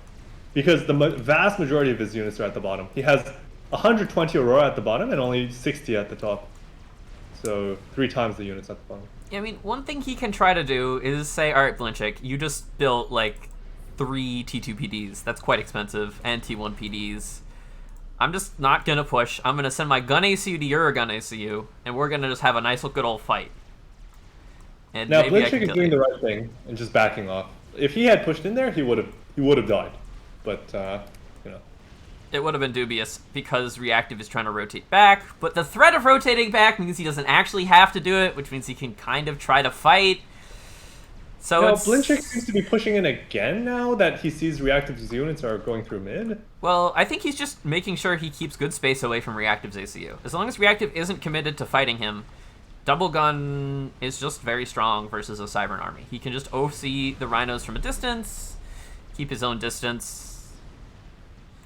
Because the vast majority of his units are at the bottom. He has 120 Aurora at the bottom and only 60 at the top. So 3 times the units at the bottom. I mean, one thing he can try to do is say, alright, Blinchik, you just built like 3 T2 PDs. That's quite expensive. And T1 PDs. I'm just not gonna push. I'm gonna send my gun ACU to your gun ACU, and we're gonna just have a nice good old fight. And Now maybe Blinchik is doing the right thing and just backing off. If he had pushed in there, he would have died. But it would have been dubious because Reactive is trying to rotate back, but the threat of rotating back means he doesn't actually have to do it, which means he can kind of try to fight. So now Blinchik seems to be pushing in again now that he sees Reactive's units are going through mid. Well, I think he's just making sure he keeps good space away from Reactive's ACU. As long as Reactive isn't committed to fighting him, Double Gun is just very strong versus a Cybern army. He can just OC the Rhinos from a distance, keep his own distance.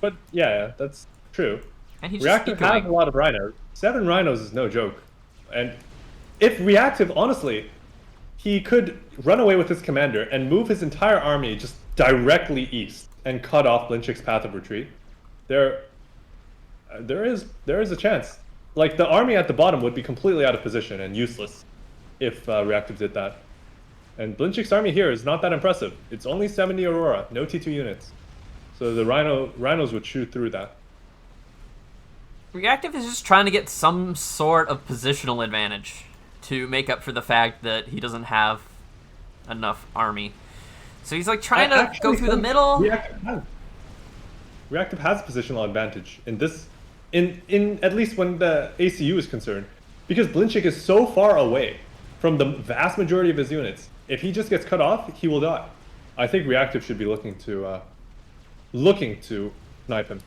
But yeah, that's true. And he Reactive just has a lot of Rhinos. 7 Rhinos is no joke. And if Reactive, honestly, he could run away with his commander and move his entire army just directly east and cut off Blinchik's path of retreat. There is a chance. Like the army at the bottom would be completely out of position and useless if Reactive did that. And Blinchik's army here is not that impressive. It's only 70 Aurora, no T2 units. So the rhinos would shoot through that. Reactive is just trying to get some sort of positional advantage to make up for the fact that he doesn't have enough army. So he's like trying to go through the middle. Reactive has positional advantage in this, in at least when the ACU is concerned, because Blinchik is so far away from the vast majority of his units. If he just gets cut off, he will die. I think Reactive should be looking to snipe him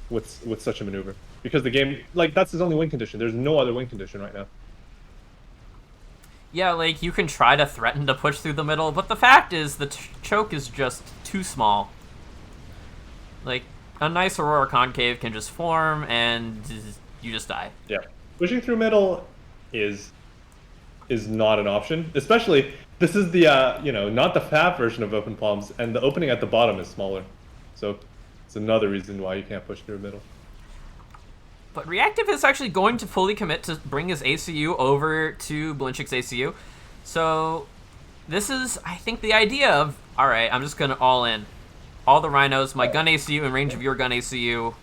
with such a maneuver, because the game, like, that's his only win condition. There's no other win condition right now. Yeah, like, you can try to threaten to push through the middle, but the fact is the choke is just too small. Like, a nice Aurora Concave can just form, and you just die. Yeah. Pushing through middle is not an option. Especially, this is the, not the FAF version of Open Palms, and the opening at the bottom is smaller. So, it's another reason why you can't push through middle. But Reactive is actually going to fully commit to bring his ACU over to Blinchik's ACU. So this is, I think, the idea of, all right, I'm just going to all in. All the rhinos, my gun ACU in range of your gun ACU.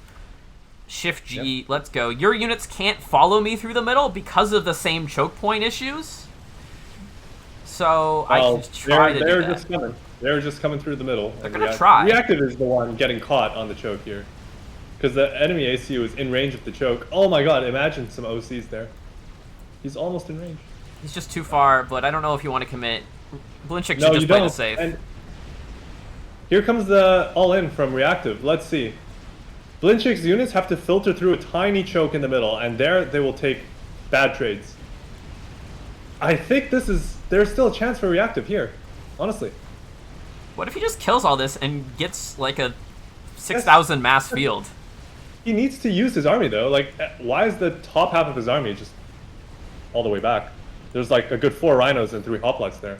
Shift G, yep. Let's go. Your units can't follow me through the middle because of the same choke point issues. So I can try to do that. They're just coming through the middle. They're going to try. Reactive is the one getting caught on the choke here. Because the enemy ACU is in range of the choke. Oh my god, imagine some OCs there. He's almost in range. He's just too far, but I don't know if you want to commit. Blinchik should just play the safe. And here comes the all-in from Reactive. Let's see. Blinchik's units have to filter through a tiny choke in the middle, and there they will take bad trades. I think there's still a chance for Reactive here, honestly. What if he just kills all this and gets like a 6,000 mass field? He needs to use his army though. Like, why is the top half of his army just all the way back? There's like a good 4 rhinos and 3 hoplites there.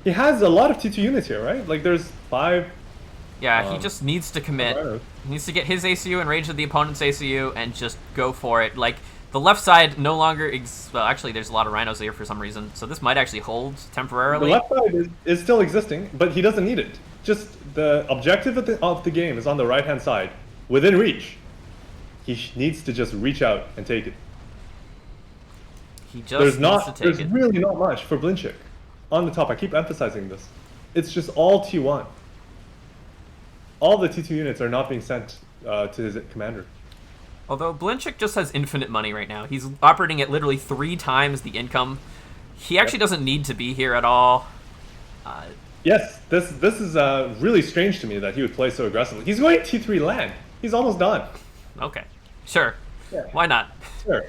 He has a lot of T2 units here, right? Like, there's 5. Yeah, he just needs to commit. He needs to get his ACU in range of the opponent's ACU and just go for it. Like, the left side no longer well, actually, there's a lot of rhinos here for some reason, so this might actually hold temporarily. The left side is still existing, but he doesn't need it. Just the objective of the game is on the right-hand side, within reach. He needs to just reach out and take it. He just needs to take it. There's really not much for Blinchik on the top. I keep emphasizing this. It's just all T1. All the T2 units are not being sent to his commander. Although Blinchik just has infinite money right now. He's operating at literally 3 times the income. He actually doesn't need to be here at all. Yes, this is really strange to me that he would play so aggressively. He's going T3 land. He's almost done. Okay, sure. Yeah. Why not? Sure.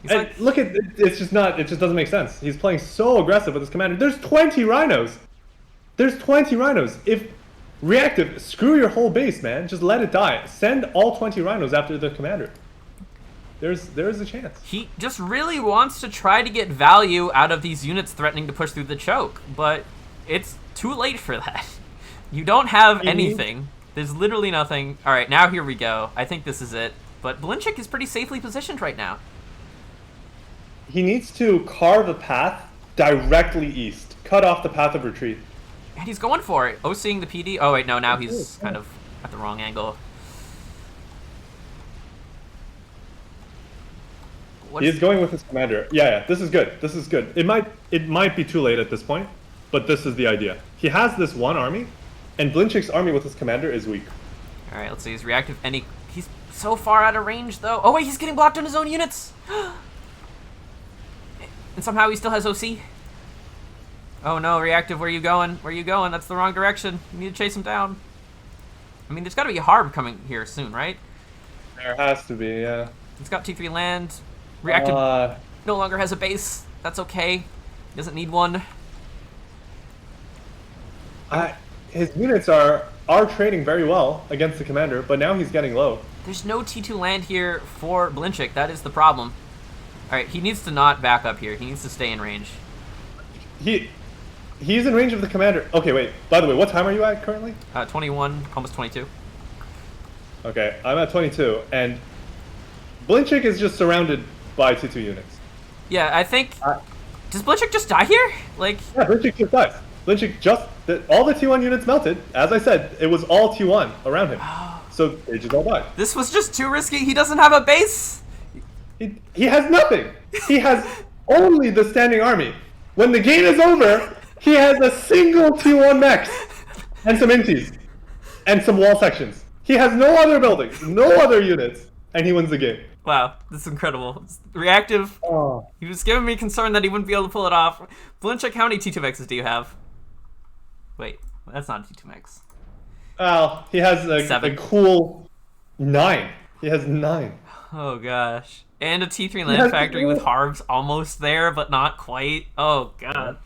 And look at it, it just doesn't make sense. He's playing so aggressive with his commander. There's 20 rhinos. There's 20 rhinos. If Reactive, screw your whole base, man. Just let it die. Send all 20 rhinos after the commander. There's a chance. He just really wants to try to get value out of these units threatening to push through the choke, but it's too late for that. You don't have anything. There's literally nothing. All right, now here we go. I think this is it. But Blinchik is pretty safely positioned right now. He needs to carve a path directly east. Cut off the path of retreat. And he's going for it. OCing the PD. Oh, wait, no, now he's kind of at the wrong angle. He is going with his commander. Yeah, this is good. This is good. It might be too late at this point, but this is the idea. He has this one army, and Blinchik's army with his commander is weak. All right, let's see. He's reactive. He's so far out of range, though. Oh, wait, he's getting blocked on his own units. And somehow he still has OC. Oh no, Reactive, where are you going? Where are you going? That's the wrong direction. You need to chase him down. I mean, there's got to be a Harb coming here soon, right? There has to be, yeah. He's got T3 land. Reactive no longer has a base. That's okay. He doesn't need one. His units are trading very well against the commander, but now he's getting low. There's no T2 land here for Blinchik. That is the problem. All right, he needs to not back up here. He needs to stay in range. He's in range of the commander. Okay, wait. By the way, what time are you at currently? 21, almost 22. Okay, I'm at 22, and Blinchik is just surrounded by T2 units. Yeah, I think Does Blinchik just die here? Like, Yeah, Blinchik just dies. Blinchik all the T1 units melted. As I said, it was all T1 around him. So they just all died. this was just too risky. He doesn't have a base. He has nothing. He has only the standing army. When the game is over, he has a single T1 mechs and some inties and some wall sections. He has no other buildings, no other units, and he wins the game. Wow, this is incredible. Reactive. Oh. He was giving me concern that he wouldn't be able to pull it off. Blinchik, how many T2 mexes do you have? Wait, that's not a T2 mex. Well, he has a cool 9. He has 9. Oh gosh. And a T3 land factory with Harvs almost there, but not quite. Oh god.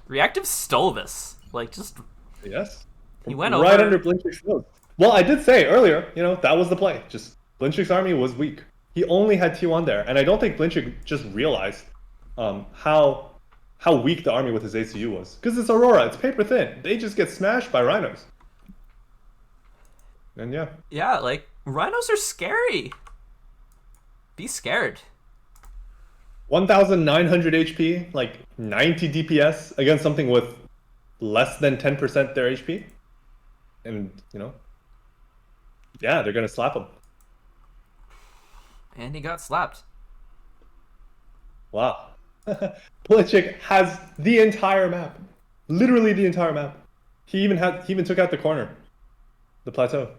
Reactive stole this. Like, just... Yes. He went right over... under Blinchik's nose. Well, I did say earlier, that was the play. Just Blinchik's army was weak. He only had T1 there, and I don't think Blinchik just realized how weak the army with his ACU was. Because it's Aurora, it's paper thin. They just get smashed by rhinos. And yeah. Yeah, like, rhinos are scary. Be scared. 1,900 HP, like 90 DPS against something with less than 10% their HP. And, yeah, they're going to slap him. And he got slapped. Wow. Blinchik has the entire map. Literally the entire map. He even took out the corner. The plateau.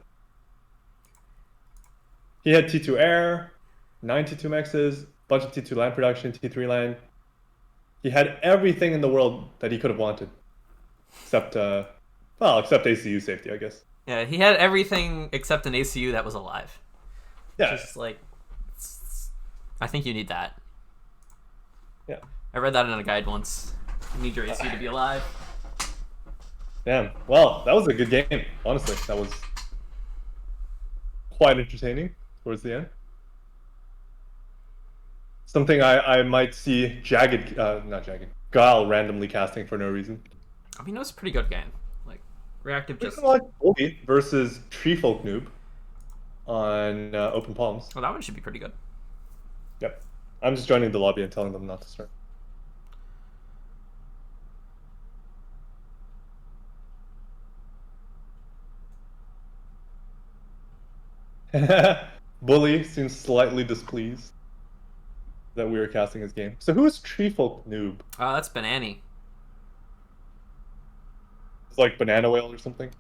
He had T2 air, 9 T2 mexes, bunch of T2 land production, T3 land. He had everything in the world that he could have wanted. Except ACU safety, I guess. Yeah, he had everything except an ACU that was alive. Yeah. Just like... I think you need that. Yeah. I read that in a guide once. You need your ACU to be alive. Damn. Well, that was a good game. Honestly, that was quite entertaining towards the end. Something I might see Gal randomly casting for no reason. I mean, it was a pretty good game. Like, Reactive just... Like VoD versus Treefolk Noob on Open Palms. Well, that one should be pretty good. Yep. I'm just joining the lobby and telling them not to start. Bully seems slightly displeased that we were casting his game. So who is Treefolk Noob? That's Banani. It's like Banana Whale or something?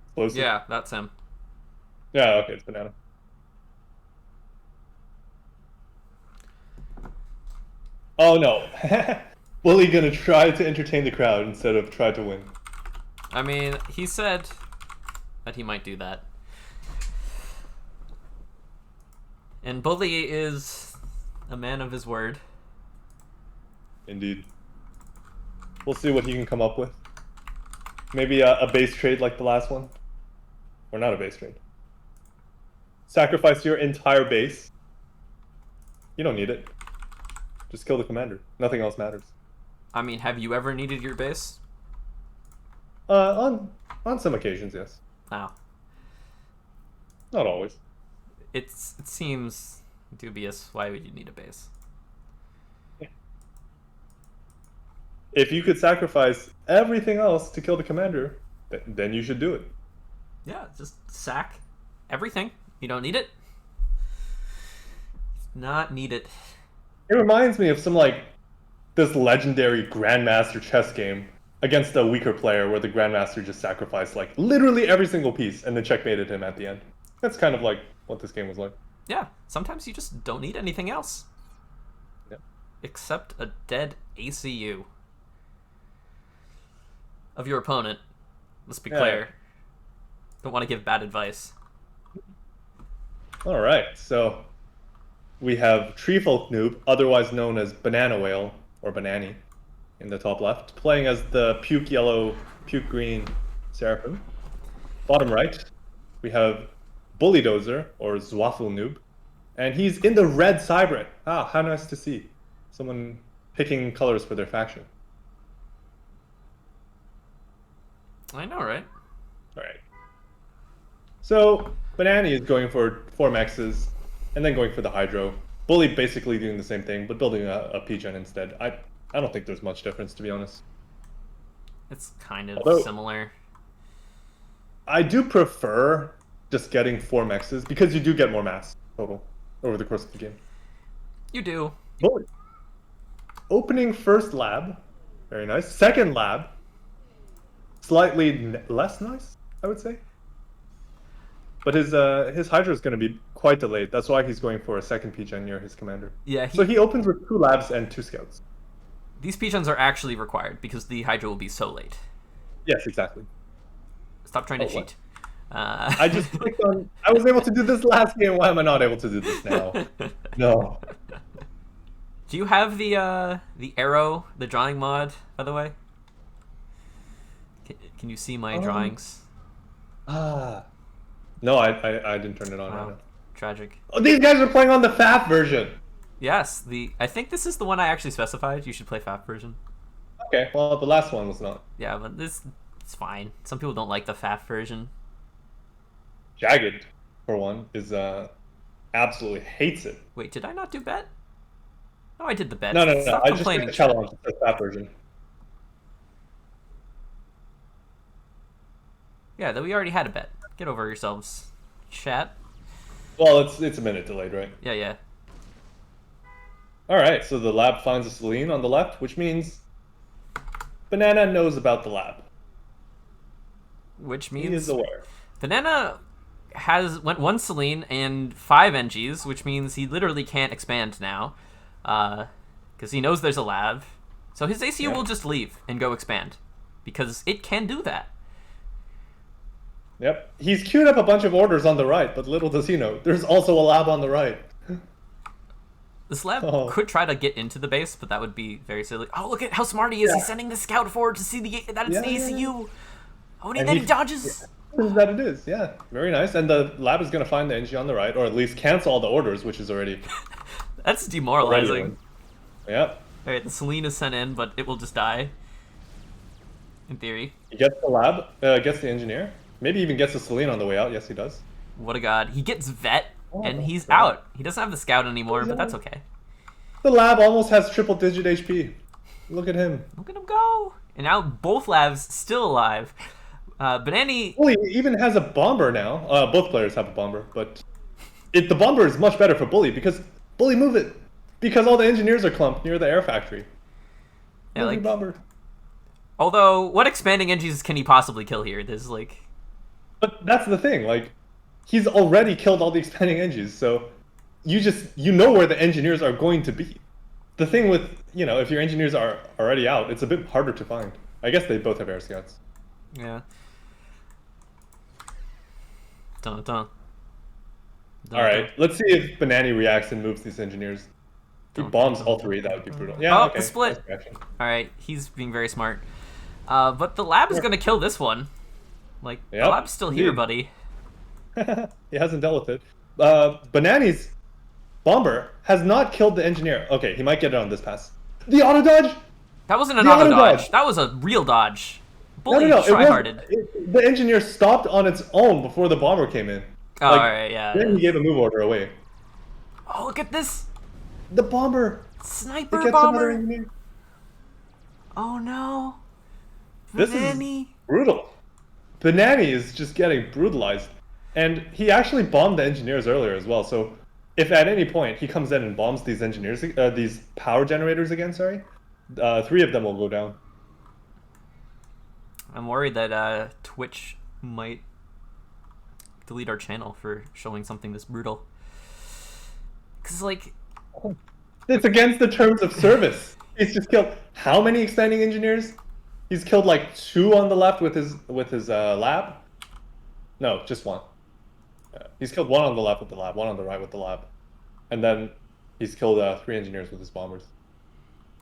Explosive? Yeah, that's him. Yeah, okay, it's Banana. Oh no. Bully gonna try to entertain the crowd instead of try to win. I mean, he said that he might do that. And Bully is a man of his word. Indeed. We'll see what he can come up with. Maybe a base trade like the last one. Or not a base trade. Sacrifice your entire base. You don't need it. Just kill the commander. Nothing else matters. I mean, have you ever needed your base? On some occasions, yes. No. Not always. It seems dubious. Why would you need a base? If you could sacrifice everything else to kill the commander, then you should do it. Yeah, just sack everything. You don't need it. Not need it. It reminds me of this legendary Grandmaster chess game against a weaker player where the Grandmaster just sacrificed literally every single piece and then checkmated him at the end. That's kind of like what this game was like. Yeah, sometimes you just don't need anything else. Yeah. Except a dead ACU of your opponent. Let's be clear. Don't want to give bad advice. Alright, so we have Treefolk Noob, otherwise known as Banana Whale, or Banani, in the top left, playing as the puke yellow, puke green Seraphim. Bottom right, we have Bullydozer, or Zwaffle Noob, and he's in the red Cybrid. Ah, how nice to see. Someone picking colors for their faction. I know, right? Alright. So, Banani is going for 4 mexes, and then going for the Hydro. Bully basically doing the same thing, but building a P-gen instead. I don't think there's much difference, to be honest. It's kind of Although, similar. I do prefer just getting 4 mexes because you do get more mass total over the course of the game. You do. Bully. Opening first lab, very nice. Second lab, slightly less nice, I would say. But his Hydra is going to be quite delayed. That's why he's going for a second P-gen near his commander. Yeah. So he opens with 2 labs and 2 scouts. These P-gens are actually required because the Hydra will be so late. Yes, exactly. Stop trying to cheat. I just clicked on. I was able to do this last game. Why am I not able to do this now? No. Do you have the arrow, the drawing mod, by the way? Can you see my drawings? No, I didn't turn it on right now. Tragic. Oh, these guys are playing on the FAF version. Yes, I think this is the one I actually specified. You should play FAF version. Okay, well, the last one was not. Yeah, but it's fine. Some people don't like the FAF version. Jagged, for one, is absolutely hates it. Wait, did I not do bet? No, I did the bet. No. Stop I just complaining. did the challenge, the FAF version. Yeah, that we already had a bet. Get over yourselves, chat. Well, it's a minute delayed, right? Yeah. All right, so the lab finds a Selene on the left, which means Banana knows about the lab. Which means He is aware. Banana went 1 Selene and 5 NGs, which means he literally can't expand now, because he knows there's a lab. So his ACU will just leave and go expand, because it can do that. Yep. He's queued up a bunch of orders on the right, but little does he know, there's also a lab on the right. This lab could try to get into the base, but that would be very silly. Oh, look at how smart he is. He's sending the scout forward to see that it's the ACU. Oh, and then he dodges. That it is, yeah. Very nice. And the lab is going to find the NG on the right, or at least cancel all the orders, which is already... That's demoralizing. Yep. Alright, the Selene is sent in, but it will just die. In theory. He gets the lab, gets the engineer. Maybe even gets the Selene on the way out. Yes, he does. What a god. He gets vet, and he's out. He doesn't have the scout anymore, but that's okay. The lab almost has triple-digit HP. Look at him. Look at him go. And now both labs still alive. Banani... Well, he even has a bomber now. Both players have a bomber, but the bomber is much better for Bully, because Bully move it. Because all the engineers are clumped near the air factory. Yeah, like... bomber. Although, what expanding engines can he possibly kill here? There's like... But that's the thing, like, he's already killed all the expanding engines, so you know where the engineers are going to be. The thing with, if your engineers are already out, it's a bit harder to find. I guess they both have air scouts. Yeah. Dun. Alright, let's see if Banani reacts and moves these engineers. If he bombs all 3, that would be brutal. Yeah, okay. The split. Alright, he's being very smart. But the lab is going to kill this one. Like, the lab's still here, buddy. He hasn't dealt with it. Banani's bomber has not killed the engineer. Okay, he might get it on this pass. The auto dodge? That wasn't an auto dodge. That was a real dodge. Bully tryharded. The engineer stopped on its own before the bomber came in. Oh, alright, yeah. Then he gave a move order away. Oh, look at this. The bomber. Sniper bomber. Oh, no. This is brutal. Banani is just getting brutalized. And he actually bombed the engineers earlier as well, so if at any point he comes in and bombs these engineers, these power generators again, 3 of them will go down. I'm worried that Twitch might delete our channel for showing something this brutal. Because, like... It's against the terms of service. He's just killed how many expanding engineers? He's killed like 2 on the left with his lab. No, just 1. He's killed 1 on the left with the lab, 1 on the right with the lab, and then he's killed 3 engineers with his bombers.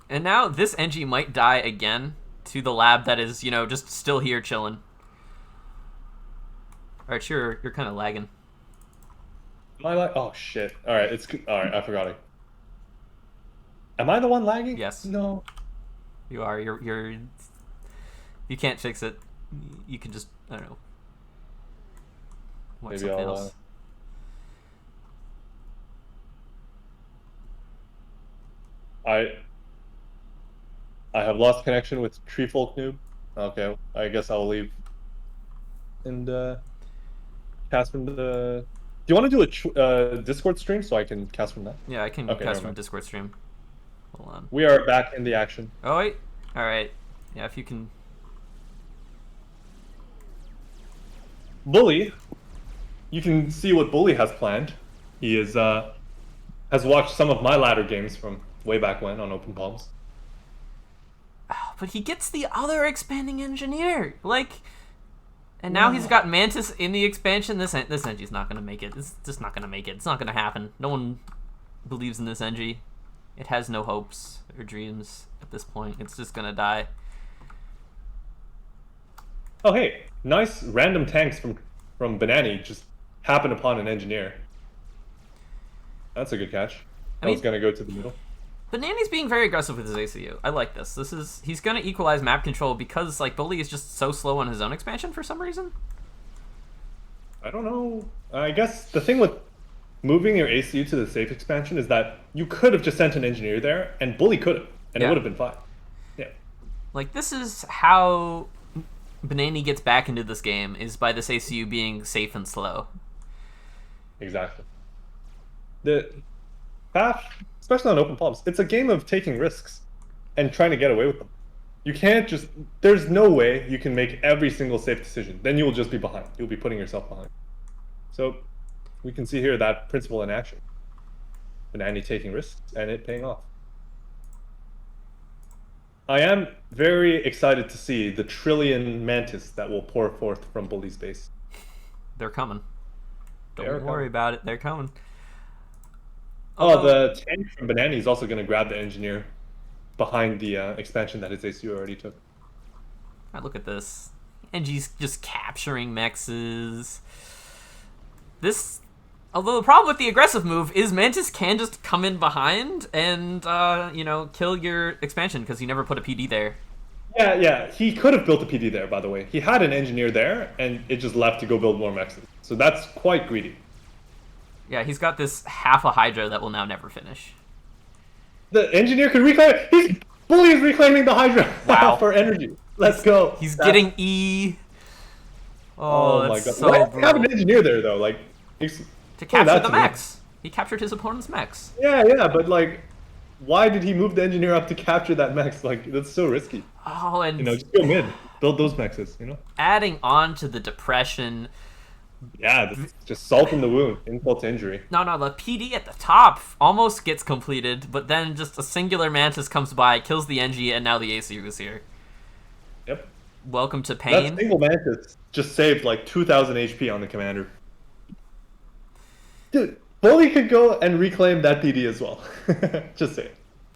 And now this NG might die again to the lab that is, just still here chilling. All right, you're kind of lagging. Am I like? Oh shit! All right, all right. I forgot it. Am I the one lagging? Yes. No. You are. You're. You can't fix it. You can just, I don't know. Maybe I'll. I I have lost connection with Treefolk Noob. Okay, I guess I'll leave and cast from the. Do you want to do a Discord stream so I can cast from that? Yeah, I can Okay, cast never from mind. Discord stream. Hold on. We are back in the action. Oh wait. All right. Yeah, if you can. Bully, you can see what Bully has planned. He has watched some of my ladder games from way back when on Open Palms. But he gets the other expanding engineer. Like, and now he's got Mantis in the expansion. This Engi's not gonna make it. It's just not gonna make it. It's not gonna happen. No one believes in this Engi. It has no hopes or dreams at this point. It's just gonna die. Oh hey, nice random tanks from Banani just happen upon an engineer. That's a good catch. I was gonna go to the middle. Banani's being very aggressive with his ACU. I like this. He's gonna equalize map control because like Bully is just so slow on his own expansion for some reason. I don't know. I guess the thing with moving your ACU to the safe expansion is that you could have just sent an engineer there, and Bully could have, and it would have been fine. Yeah. Like this is how Banani gets back into this game is by this ACU being safe and slow. Exactly. The path, especially on Open Palms, it's a game of taking risks and trying to get away with them. You can't just. There's no way you can make every single safe decision. Then you will just be behind. You'll be putting yourself behind. So we can see here that principle in action. Banani taking risks and it paying off. I am very excited to see the trillion mantis that will pour forth from Bully's base. They're coming. Don't worry about it. They're coming. Oh, the tank from Banani is also going to grab the engineer behind the expansion that his ACU already took. Alright, look at this. Engi's just capturing mexes. This, although the problem with the aggressive move is Mantis can just come in behind and, kill your expansion because you never put a PD there. Yeah, he could have built a PD there, by the way. He had an engineer there, and it just left to go build more mexes. So that's quite greedy. Yeah, he's got this half a Hydra that will now never finish. The engineer could reclaim it. Bully is reclaiming the Hydra for energy. Let's go. He's getting E. Oh my god. So why does he have an engineer there, though? Like, to capture the mechs. He captured his opponent's mechs. Yeah, but like, why did he move the engineer up to capture that mechs? Like, that's so risky. Oh, and just go mid, build those mexes. Adding on to the depression. Yeah, just salt in the wound, insult to injury. No, the PD at the top almost gets completed, but then just a singular Mantis comes by, kills the NG, and now the ACU is here. Yep. Welcome to pain. That single Mantis just saved like 2,000 HP on the commander. Dude, Bully could go and reclaim that PD as well. Just say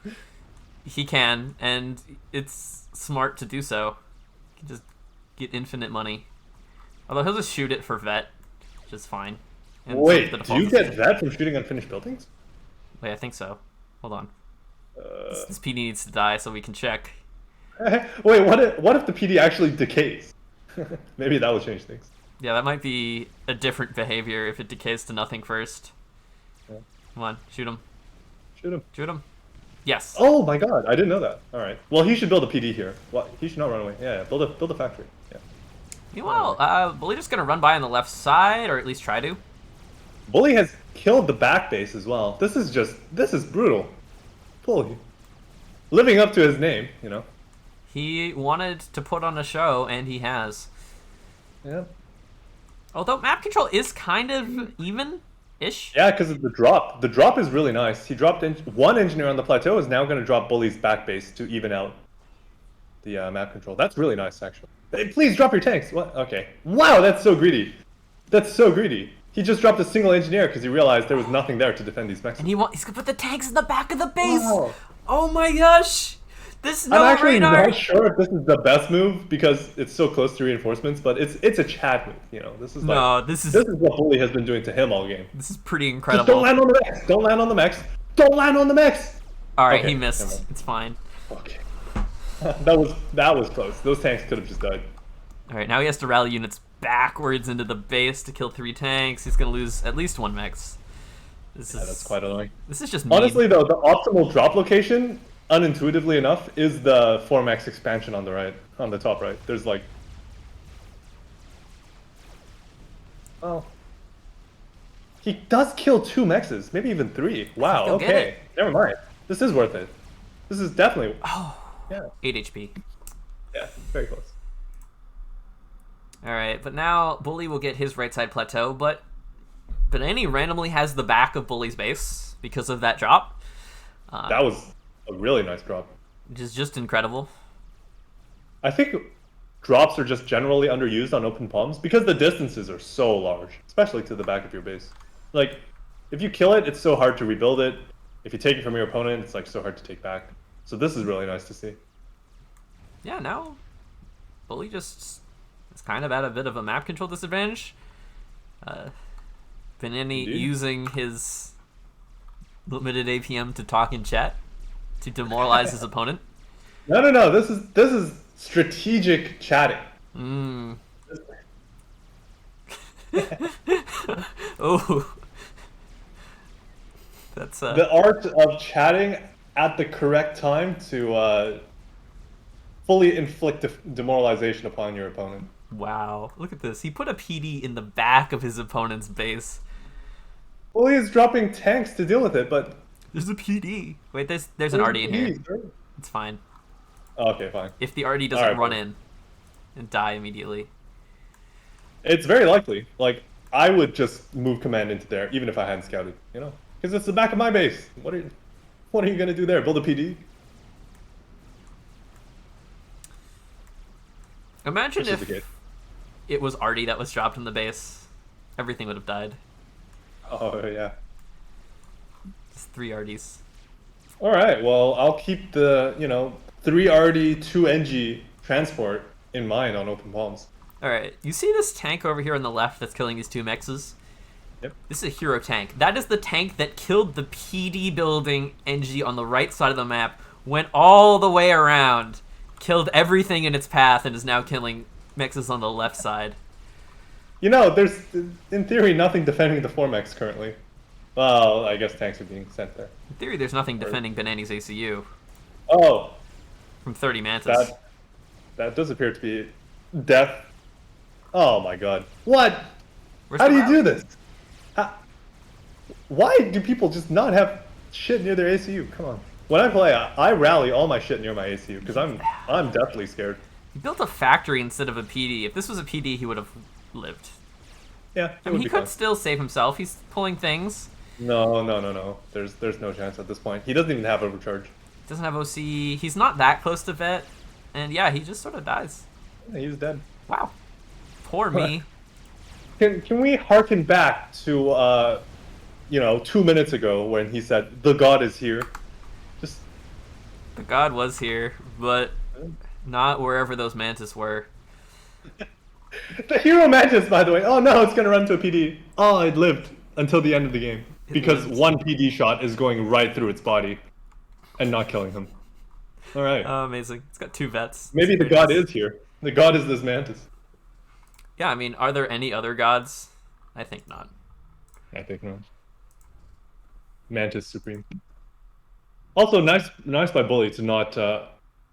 it. He can, and it's smart to do so. He can just get infinite money. Although he'll just shoot it for vet, which is fine. And wait, do you get vet from shooting unfinished buildings? Wait, I think so. Hold on. This PD needs to die so we can check. Wait, what if the PD actually decays? Maybe that will change things. Yeah, that might be a different behavior if it decays to nothing first. Yeah. Come on, shoot him. Shoot him. Yes. Oh my god, I didn't know that. All right. Well, he should build a PD here. What? He should not run away. Yeah, build a factory. Yeah. Meanwhile, Bully just gonna run by on the left side, or at least try to. Bully has killed the back base as well. This is brutal. Bully. Living up to his name, He wanted to put on a show, and he has. Yeah. Although map control is kind of even-ish. Yeah, because of the drop. The drop is really nice. He dropped one engineer on the plateau is now going to drop Bully's back base to even out the map control. That's really nice, actually. Hey, please drop your tanks. What? Okay. Wow, that's so greedy. That's so greedy. He just dropped a single engineer because he realized there was nothing there to defend these mechs. And he's gonna put the tanks in the back of the base. Wow. Oh my gosh. I'm actually not sure if this is the best move because it's so close to reinforcements, but it's a Chad move. This is this is what Bully has been doing to him all game. This is pretty incredible. Just don't land on the mechs. Don't land on the mechs. Don't land on the mechs. All right, he missed. It's fine. Okay. that was close. Those tanks could have just died. All right, now he has to rally units backwards into the base to kill 3 tanks. He's gonna lose at least 1 mex. This Yeah, that's is quite annoying. this is just mean. Honestly, though, the optimal drop location, unintuitively enough, is the 4max expansion on the right, on the top right. There's like, oh, he does kill 2 mexes, maybe even 3. Wow. He'll get Okay, it. never mind. This is worth it. This is definitely. Oh, Yeah. 8 HP. Yeah. Very close. All right, but now Bully will get his right side plateau, but Banani randomly has the back of Bully's base because of that drop. That was a really nice drop. Which is just incredible. I think drops are just generally underused on open palms because the distances are so large, especially to the back of your base. Like, if you kill it, it's so hard to rebuild it. If you take it from your opponent, it's like so hard to take back. So this is really nice to see. Yeah, now Bully just is kind of at a bit of a map control disadvantage. Banani using his limited APM to talk in chat to demoralize his opponent. No. This is strategic chatting. Oh, that's the art of chatting at the correct time to fully inflict demoralization upon your opponent. wow. Look at this. He put a PD in the back of his opponent's base. Well, he is dropping tanks to deal with it, but There's a PD. Wait, there's an RD in here. It's fine. Okay, fine. If the RD doesn't run in and die immediately. It's very likely. Like, I would just move command into there, even if I hadn't scouted, you know? Because it's the back of my base. What are you going to do there? Build a PD? Imagine if it was RD that was dropped in the base. Everything would have died. Oh, yeah. Just 3 RDs. All right, well, I'll keep the, 3 RD, 2 NG transport in mind on open palms. Alright, you see this tank over here on the left that's killing these 2 mexes? Yep. This is a hero tank. That is the tank that killed the PD building NG on the right side of the map, went all the way around, killed everything in its path, and is now killing mexes on the left side. There's, in theory, nothing defending the 4max currently. Well, I guess tanks are being sent there. In theory, there's nothing defending Banani's ACU. Oh. From 30 Mantis. That does appear to be death. Oh my god. What? Where's How do you do this? Why do people just not have shit near their ACU? Come on. When I play, I rally all my shit near my ACU because I'm deathly scared. He built a factory instead of a PD. If this was a PD, he would have lived. Yeah, I mean, he could still save himself. He's pulling things. No. There's no chance at this point. He doesn't even have overcharge. Doesn't have OC. He's not that close to vet. And yeah, he just sort of dies. Yeah, he's dead. Wow. Poor me. Can we harken back to 2 minutes ago when he said the god is here? Just the god was here, but not wherever those mantis were. The hero mantis, by the way. Oh no, it's gonna run to a PD. Oh, it lived until the end of the game because one PD shot is going right through its body and not killing him. All right. Oh, amazing. It's got 2 vets. Maybe the god is here. The god is this mantis. Yeah, I mean, are there any other gods? I think not. I think not. Mantis supreme. Also, nice by Bully to not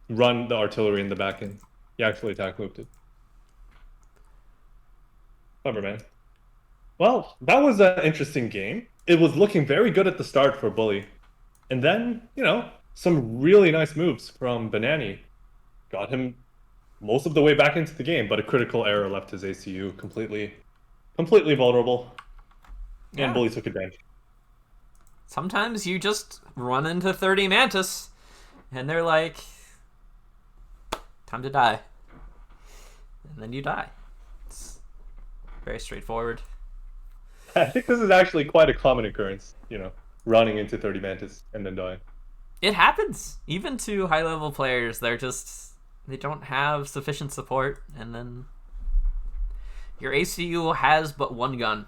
run the artillery in the back end. He actually attack looped it. Clever, man. Well, that was an interesting game. It was looking very good at the start for Bully. And then, some really nice moves from Banani. Got him most of the way back into the game, but a critical error left his ACU completely vulnerable. Yeah. And Bully took advantage. Sometimes you just run into 30 Mantis, and they're like, time to die. And then you die. It's very straightforward. I think this is actually quite a common occurrence, running into 30 Mantis and then dying. It happens. Even to high-level players, they don't have sufficient support, and then your ACU has but 1 gun.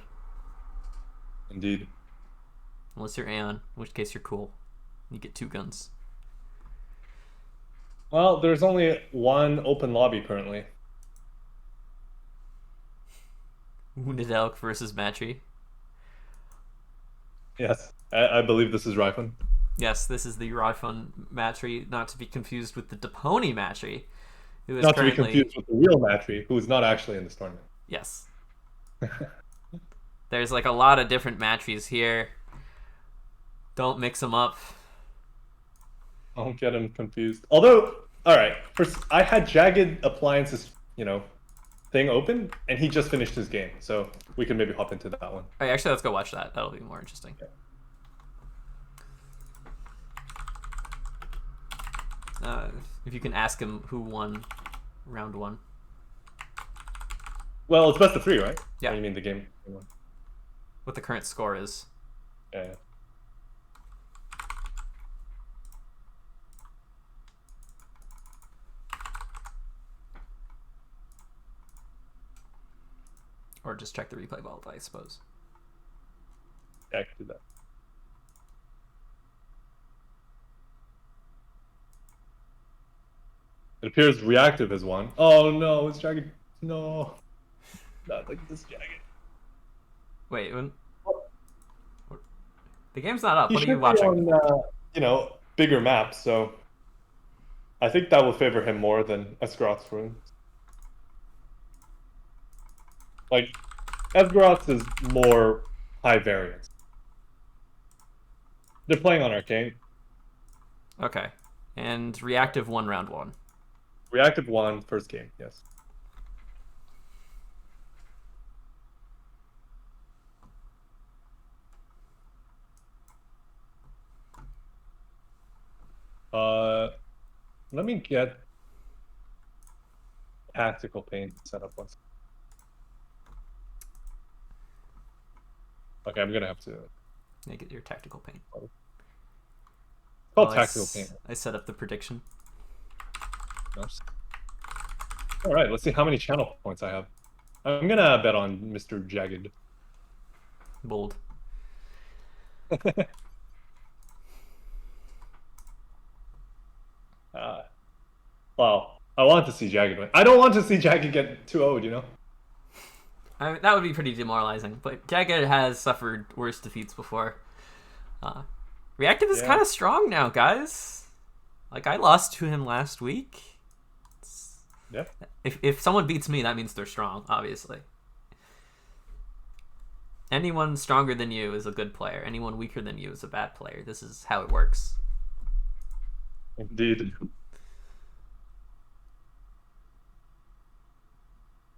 Indeed. Unless you're Aeon, in which case you're cool. You get 2 guns. Well, there's only 1 open lobby currently. Wounded Elk versus Matry. Yes, I believe this is Ryfun. Yes, this is the Ryfun Matry, not to be confused with the Deponi Matry, who is Not to be currently... confused with the real Matry, who is not actually in this tournament. Yes. There's like a lot of different Matrys here. Don't mix them up. Don't get him confused. Although, all right, first I had Jagged Appliances, thing open, and he just finished his game, so we can maybe hop into that one. Hey, actually, let's go watch that. That'll be more interesting. Yeah. If you can ask him who won round 1. Well, it's best of 3, right? Yeah. Or you mean the game? What the current score is. Yeah. Or just check the replay vault, I suppose. Yeah, I can do that. It appears reactive has won. Oh no, it's Jagged. No. Not like this Jagged. Wait, the game's not up. He What are you should be watching? on, bigger maps, so I think that will favor him more than Esgaroth's runes. Like, Esgaroth's is more high variance. They're playing on Arcane. Okay. And reactive won round 1. Reactive won first game, yes. Let me get tactical paint set up once. Okay, I'm gonna have to Make it your tactical paint. it's called Well, tactical paint. I set up the prediction. Nice. All right, let's see how many channel points I have. I'm gonna bet on Mr. Jagged. Bold. Well, I want to see Jagged win. I don't want to see Jagged get 2-0'd, I mean, that would be pretty demoralizing, but Jagged has suffered worse defeats before. Reactive is kind of strong now, guys. Like, I lost to him last week. Yeah. If someone beats me, that means they're strong, obviously. Anyone stronger than you is a good player. Anyone weaker than you is a bad player. This is how it works. Indeed.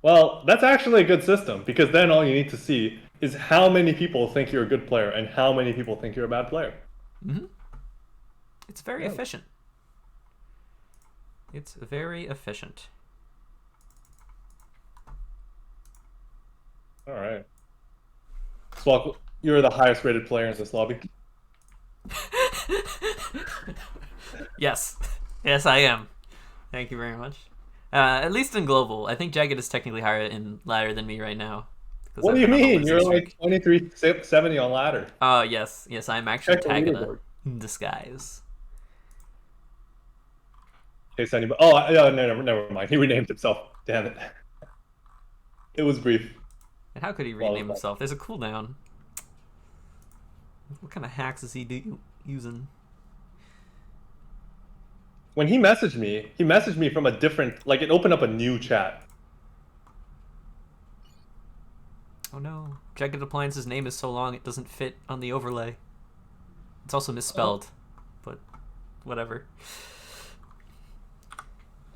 Well, that's actually a good system, because then all you need to see is how many people think you're a good player and how many people think you're a bad player. Mm-hmm. It's very efficient. It's very efficient. All right. Swkoll, you're the highest rated player in this lobby. Yes. Yes, I am. Thank you very much. At least in global. I think Jagged is technically higher in ladder than me right now. What do you mean? You're like 2370 on ladder. Oh, yes. Yes, I'm actually Check the Tagada leaderboard. in disguise. In case anybody... Oh, no, never mind. He renamed himself. Damn it. It was brief. And how could he rename himself? There's a cooldown. What kind of hacks is he using? When he messaged me from a different... Like, it opened up a new chat. Oh no. Jagged Appliance's name is so long it doesn't fit on the overlay. It's also misspelled. But whatever.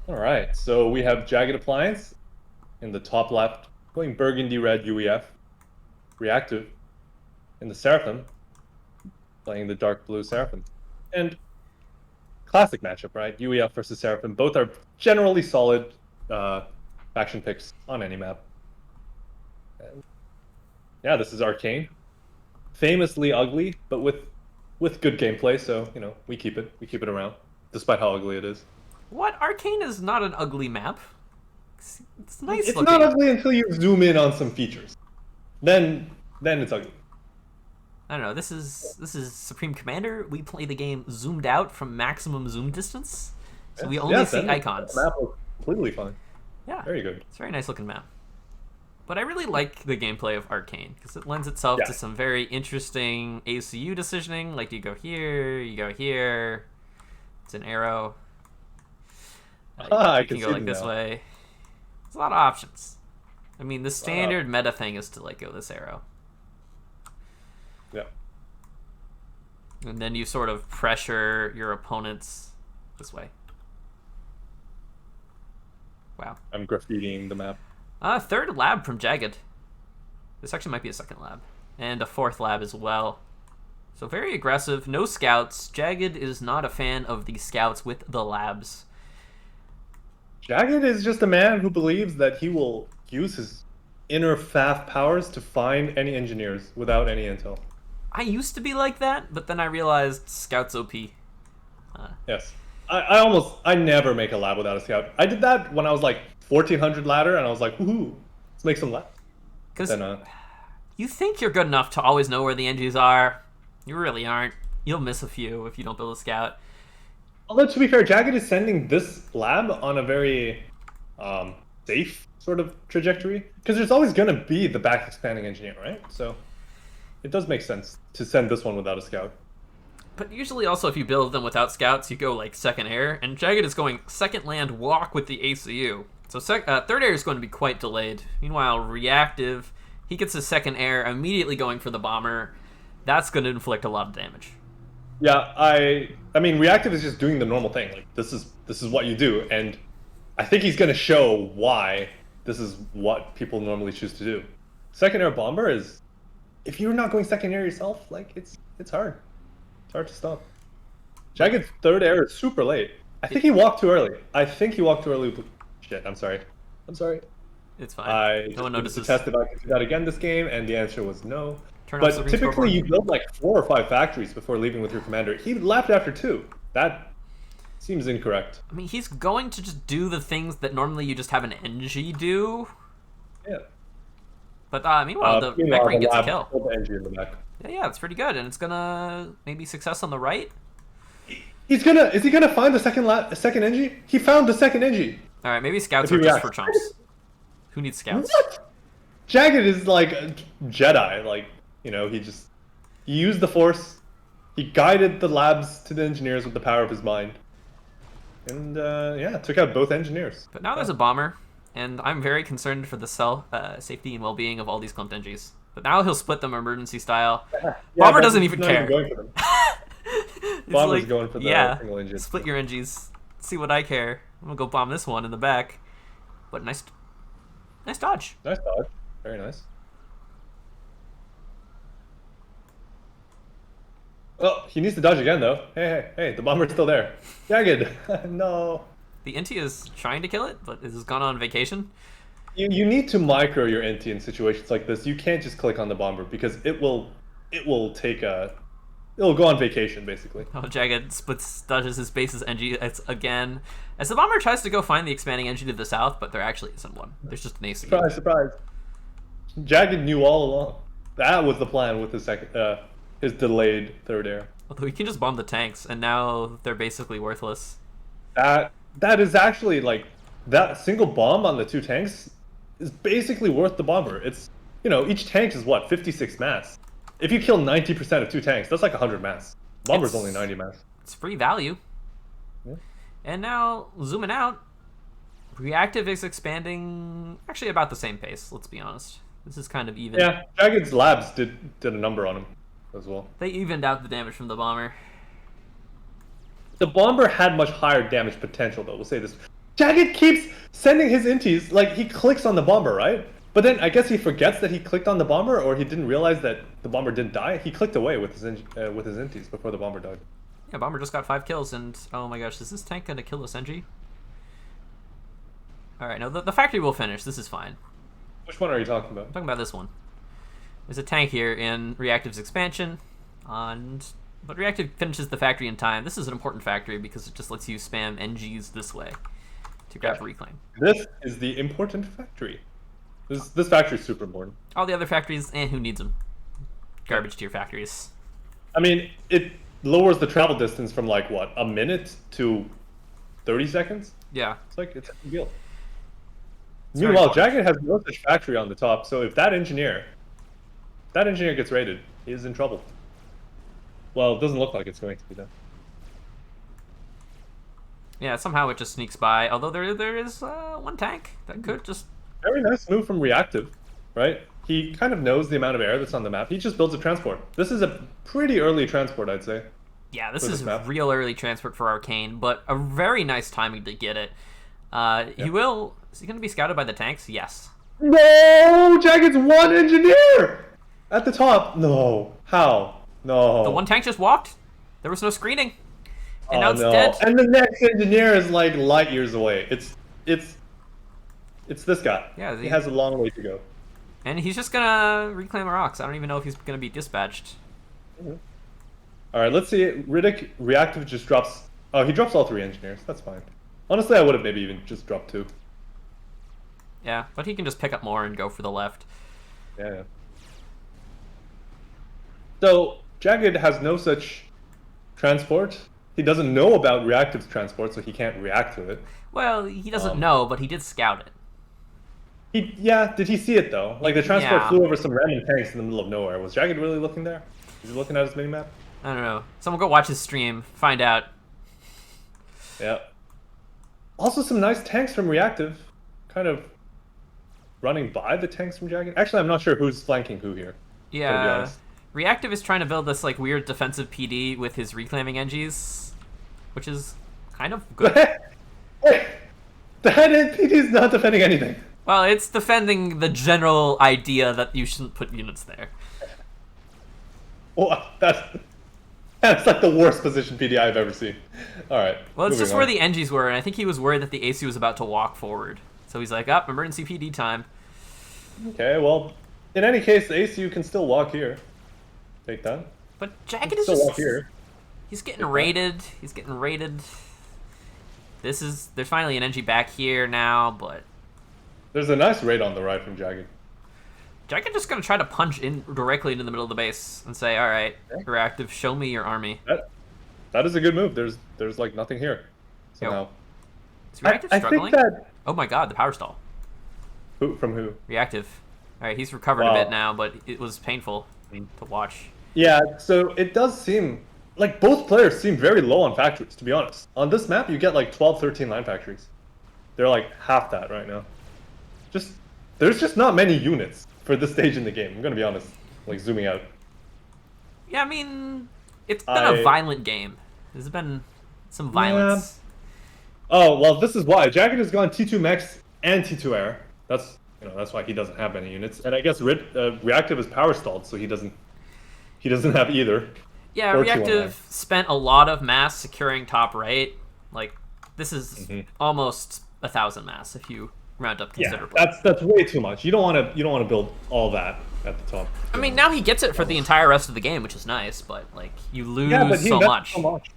Alright, so we have Jagged Appliance in the top left, playing Burgundy Red UEF. Reactive in the Seraphim, playing the dark blue Seraphim. And classic matchup, right? UEF versus Seraphim. Both are generally solid faction picks on any map. And yeah, this is Arcane. Famously ugly, but with good gameplay, so, we keep it around, despite how ugly it is. What? Arcane is not an ugly map. It's nice It's looking. not ugly until you zoom in on some features. Then it's ugly. I don't know. This is Supreme Commander. We play the game zoomed out from maximum zoom distance, so we only see icons. The map looks completely fine. Yeah, Very good. it's a very nice looking map. But I really like the gameplay of Arcane because it lends itself Yeah. to some very interesting ACU decisioning. Like you go here, you go here. It's an arrow. I You can can go see like them this now. way. There's a lot of options. I mean, the standard meta thing is to like go this arrow. Yeah. And then you sort of pressure your opponents this way. Wow. I'm graffitiing the map. Third lab from Jagged. This actually might be a second lab. And a fourth lab as well. So very aggressive. No scouts. Jagged is not a fan of the scouts with the labs. Jagged is just a man who believes that he will use his inner FAF powers to find any engineers without any intel. I used to be like that, but then I realized scouts OP. Yes. I never make a lab without a scout. I did that when I was like 1400 ladder, and I was like, woohoo, let's make some labs. Because Then, you think you're good enough to always know where the NGs are. You really aren't. You'll miss a few if you don't build a scout. although to be fair, Jagged is sending this lab on a very safe sort of trajectory, because there's always going to be the back expanding engineer, right? So it does make sense to send this one without a scout. But usually also if you build them without scouts, you go like second air, and Jagged is going second land walk with the ACU. So third air is going to be quite delayed. Meanwhile, reactive, he gets his second air, immediately going for the bomber. That's going to inflict a lot of damage. Yeah, I mean, reactive is just doing the normal thing. Like this is what you do, and I think he's going to show why this is what people normally choose to do. Second air bomber is, if you're not going second air yourself, like it's hard. It's hard to stop. Jagged's third air is super late. I think he walked too early. Shit, I'm sorry. It's fine. I No one just notices. test if I could do that again this game, and the answer was no. Turn off the But green typically scoreboard. you build like 4 or 5 factories before leaving with your commander. He left after 2. That seems incorrect. I mean, he's going to just do the things that normally you just have an NG do. Yeah. But meanwhile, the Mech gets a kill. The NG in the back. Yeah, it's pretty good, and it's gonna maybe success on the right. Is he gonna find the second NG? He found the second NG. All right, maybe scouts If are he just for reacts. chumps. Who needs scouts? What? Jagged is like a Jedi. Like, you know, he used the Force. He guided the labs to the engineers with the power of his mind. And yeah, took out both engineers. But now there's a bomber, and I'm very concerned for the safety and well-being of all these clumped NGs. But now he'll split them emergency style. Yeah, Bomber but doesn't he's even not care. going for them. It's Bomber's going for the single engine. split your NGs. See what I care. I'm gonna go bomb this one in the back. But nice dodge. Nice dodge. Very nice. Oh, he needs to dodge again, though. Hey, the bomber's still there. Jagged. No. The Inti is trying to kill it, but it has gone on vacation. You need to micro your NT in situations like this. You can't just click on the bomber because it will it'll go on vacation, basically. Oh, Jagged dodges his base's NG again. As the bomber tries to go find the expanding NG to the south, but there actually isn't one. There's just an AC. Surprise, surprise. Jagged knew all along. That was the plan with his delayed third air. Although he can just bomb the tanks, and now they're basically worthless. That is actually like that single bomb on the 2 tanks is basically worth the bomber. It's, you know, each tank is what, 56 mass. If you kill 90% of 2 tanks, that's like 100 mass. Bomber's only 90 mass. It's free value. Yeah. And now zooming out, reactive is expanding actually about the same pace. Let's be honest. This is kind of even. Yeah, Jagged's labs did a number on him as well. They evened out the damage from the bomber. The bomber had much higher damage potential, though. We'll say this. Jagged keeps sending his inties, like he clicks on the bomber, right? But then I guess he forgets that he clicked on the bomber, or he didn't realize that the bomber didn't die. He clicked away with his inties before the bomber died. Yeah, bomber just got 5 kills, and oh my gosh, is this tank gonna kill this NG? All right, no, the factory will finish. This is fine. Which one are you talking about? I'm talking about this one. There's a tank here in Reactive's expansion, but Reactive finishes the factory in time. This is an important factory because it just lets you spam NGs this way to grab reclaim. This is the important factory. This factory is super important. All the other factories, who needs them? Garbage tier factories. I mean, it lowers the travel distance from like what, a minute to 30 seconds? Yeah. It's a big deal. It's very Meanwhile, important. Jagged has no such factory on the top, so if that engineer gets raided, he is in trouble. Well, it doesn't look like it's going to be done. Yeah, somehow it just sneaks by. Although there is one tank that could just... Very nice move from Reactive, right? He kind of knows the amount of air that's on the map. He just builds a transport. This is a pretty early transport, I'd say. Yeah, this for is map. real early transport for Arcane, but a very nice timing to get it. He will... Is he going to be scouted by the tanks? Yes. No! Jagged's one engineer! At the top. No. How? No. The one tank just walked. There was no screening. And now it's no. dead. And the next engineer is like light years away. It's this guy. Yeah, he has a long way to go. And he's just gonna reclaim rocks. I don't even know if he's gonna be dispatched. All right, let's see. Riddick Reactive just drops. Oh, he drops all 3 engineers. That's fine. Honestly, I would have maybe even just dropped 2. Yeah, but he can just pick up more and go for the left. Yeah. So Jagged has no such transport. He doesn't know about Reactive's transport, so he can't react to it. Well, he doesn't know, but he did scout it. Did he see it though? Like the transport Yeah. flew over some random tanks in the middle of nowhere. Was Jagged really looking there? Is he looking at his minimap? I don't know. Someone go watch his stream, find out. Yeah. Also some nice tanks from Reactive. Kind of running by the tanks from Jagged. Actually, I'm not sure who's flanking who here. To be Yeah. honest. Reactive is trying to build this like weird defensive PD with his reclaiming NGs, which is kind of good. The head NPD is not defending anything. Well, it's defending the general idea that you shouldn't put units there. Oh, that's like the worst position PD I've ever seen. All right. Well, it's moving just on. where the NGs were, and I think he was worried that the AC was about to walk forward. So he's like, up, emergency PD time. Okay, well, in any case, the ACU can still walk here. Take that. But Jagged is Still just... walk here. He's getting raided. He's getting raided. There's finally an NG back here now, but... There's a nice raid on the right from Jagged. Jagged just gonna try to punch in directly into the middle of the base and say, all right, Reactive, show me your army. That is a good move. There's like nothing here. Somehow. Is Reactive struggling? think that... Oh my god, the power stall. From who? Reactive. All right, he's recovered a bit now, but it was painful to watch. Yeah, so it does seem like both players seem very low on factories, to be honest. On this map, you get like 12, 13 line factories. They're like half that right now. There's just not many units for this stage in the game. I'm gonna be honest. Like zooming out. Yeah, I mean, it's been a violent game. There's been some violence. Oh well, this is why Jagged has gone T2 Max and T2 Air. That's why he doesn't have any units. And I guess Reactive is power stalled, so he doesn't have either. Yeah, Or Reactive spent a lot of mass securing top right. Like, this is almost 1,000 mass if you round up considerably. Yeah, that's way too much. You don't want to build all that at the top. I mean, now he gets it for the entire rest of the game, which is nice, but like you lose he so invests much. so much.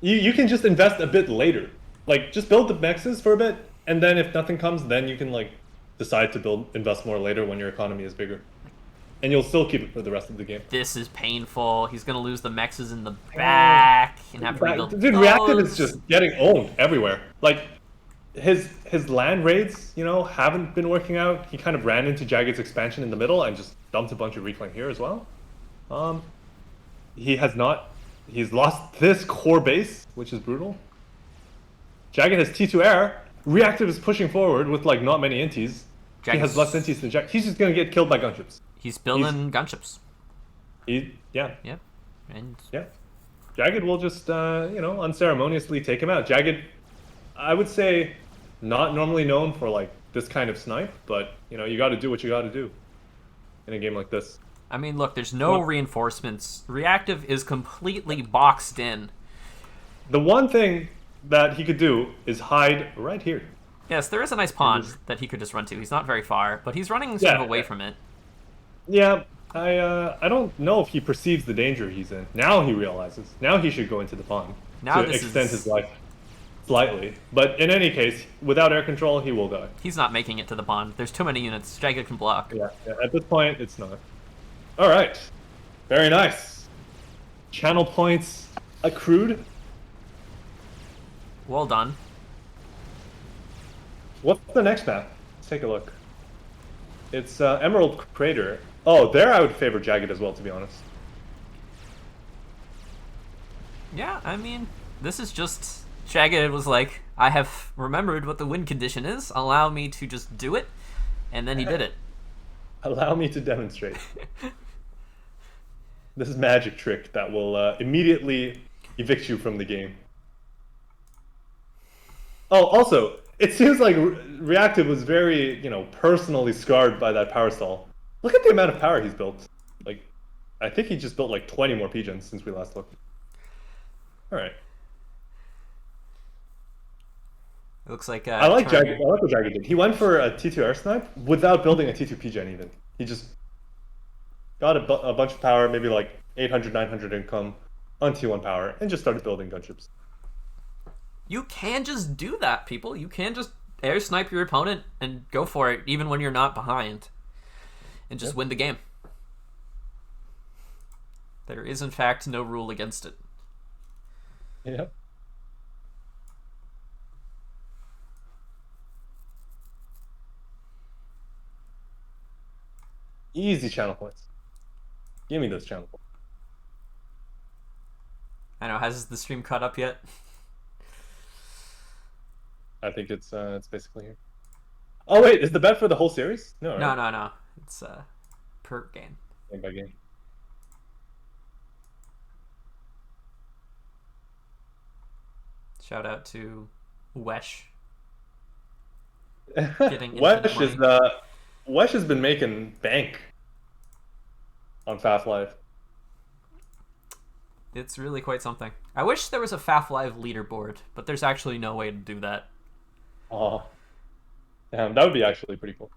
You can just invest a bit later. Like just build the mexes for a bit, and then if nothing comes, then you can like decide to invest more later when your economy is bigger. And you'll still keep it for the rest of the game. This is painful. He's gonna lose the mexes in the back and have to rebuild. Dude, Reactive is just getting owned everywhere. Like his land raids, haven't been working out. He kind of ran into Jagged's expansion in the middle and just dumped a bunch of reclaim here as well. He's lost this core base, which is brutal. Jagged has T2 Air. Reactive is pushing forward with like not many inties. He has less inties than Jagged. He's just gonna get killed by gunships. He's building gunships. Yeah. And Jagged will just unceremoniously take him out. Jagged, I would say, not normally known for like this kind of snipe, but you got to do what you got to do in a game like this. I mean, look, there's no reinforcements. Reactive is completely boxed in. The one thing that he could do is hide right here. Yes, there is a nice pond that he could just run to. He's not very far, but he's running sort of away from it. Yeah, I don't know if he perceives the danger he's in. Now he realizes. Now he should go into the pond to extend his life slightly. But in any case, without air control, he will die. He's not making it to the pond. There's too many units. Jagged can block. Yeah, at this point, it's not. All right. Very nice. Channel points accrued. Well done. What's the next map? take a look. It's Emerald Crater. Oh, there I would favor Jagged as well, to be honest. Yeah, I mean, this is just... Jagged was like, I have remembered what the win condition is. Allow me to just do it. And then he did it. Allow me to demonstrate. This is magic trick that will immediately evict you from the game. Oh, also, it seems like Reactive was very, personally scarred by that power stall. Look at the amount of power he's built. Like, I think he just built like 20 more pigeons since we last looked. All right. It looks like I like Jagged. I like what Jagged did. He went for a T2 air snipe without building a T2 PGen even. He just got a bunch of power, maybe like 800, 900 income on T1 power, and just started building gunships. You can just do that, people. You can just air snipe your opponent and go for it, even when you're not behind, and just win the game. There is, in fact, no rule against it. Yep. Easy channel points. Give me those channel points. I know. Has the stream caught up yet? I think it's basically here. Oh wait, is the bet for the whole series? No, right? No. It's per game. Game by game. Shout out to Wesh. Wesh has been making bank on FAFLive. It's really quite something. I wish there was a FAFLive leaderboard, but there's actually no way to do that. Oh, damn, that would be actually pretty cool.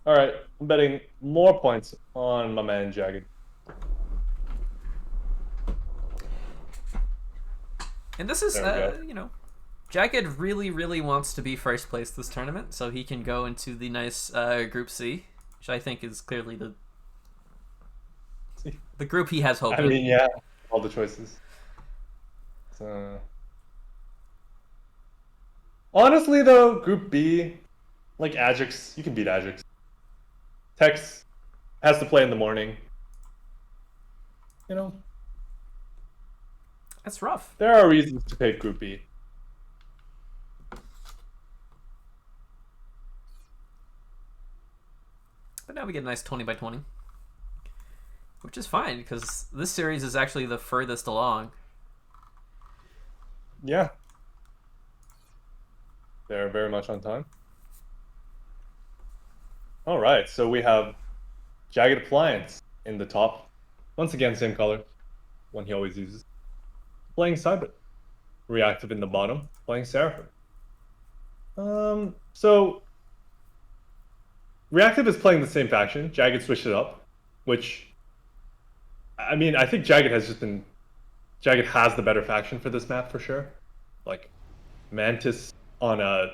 All right, I'm betting more points on my man Jagged. And this is, Jagged really wants to be first place this tournament, so he can go into the nice Group C, which I think is clearly the group he has hope in. I mean, yeah, all the choices. So... Honestly, though, Group B, like Ajax, you can beat Ajax. Tex has to play in the morning. That's rough. There are reasons to take Group B. But now we get a nice 20 by 20. Which is fine, because this series is actually the furthest along. Yeah. They're very much on time. All right, so we have Jagged Appliance in the top. Once again, same color, one he always uses. Playing Cybrid. Reactive in the bottom, playing Seraphim. So Reactive is playing the same faction. Jagged switched it up, which, I mean, I think Jagged has the better faction for this map for sure. Like, Mantis on a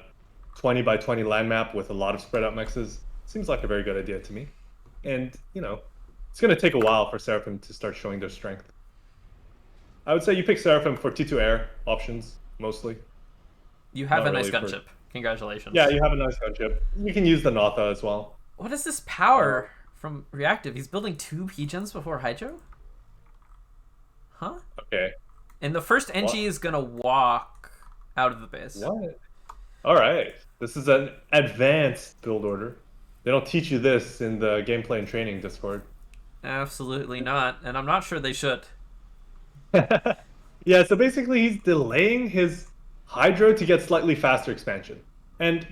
20 by 20 land map with a lot of spread out mexes seems like a very good idea to me. And, it's going to take a while for Seraphim to start showing their strength. I would say you pick Seraphim for T2 air options, mostly. You have a nice gunship. Congratulations. Yeah, you have a nice gunship. You can use the Natha as well. What is this power from Reactive? He's building 2 Pigeons before Hydro? Huh? Okay. And the first NG is going to walk out of the base. What? All right. This is an advanced build order. They don't teach you this in the gameplay and training Discord. Absolutely not. And I'm not sure they should. Yeah, so basically he's delaying his Hydro to get slightly faster expansion. And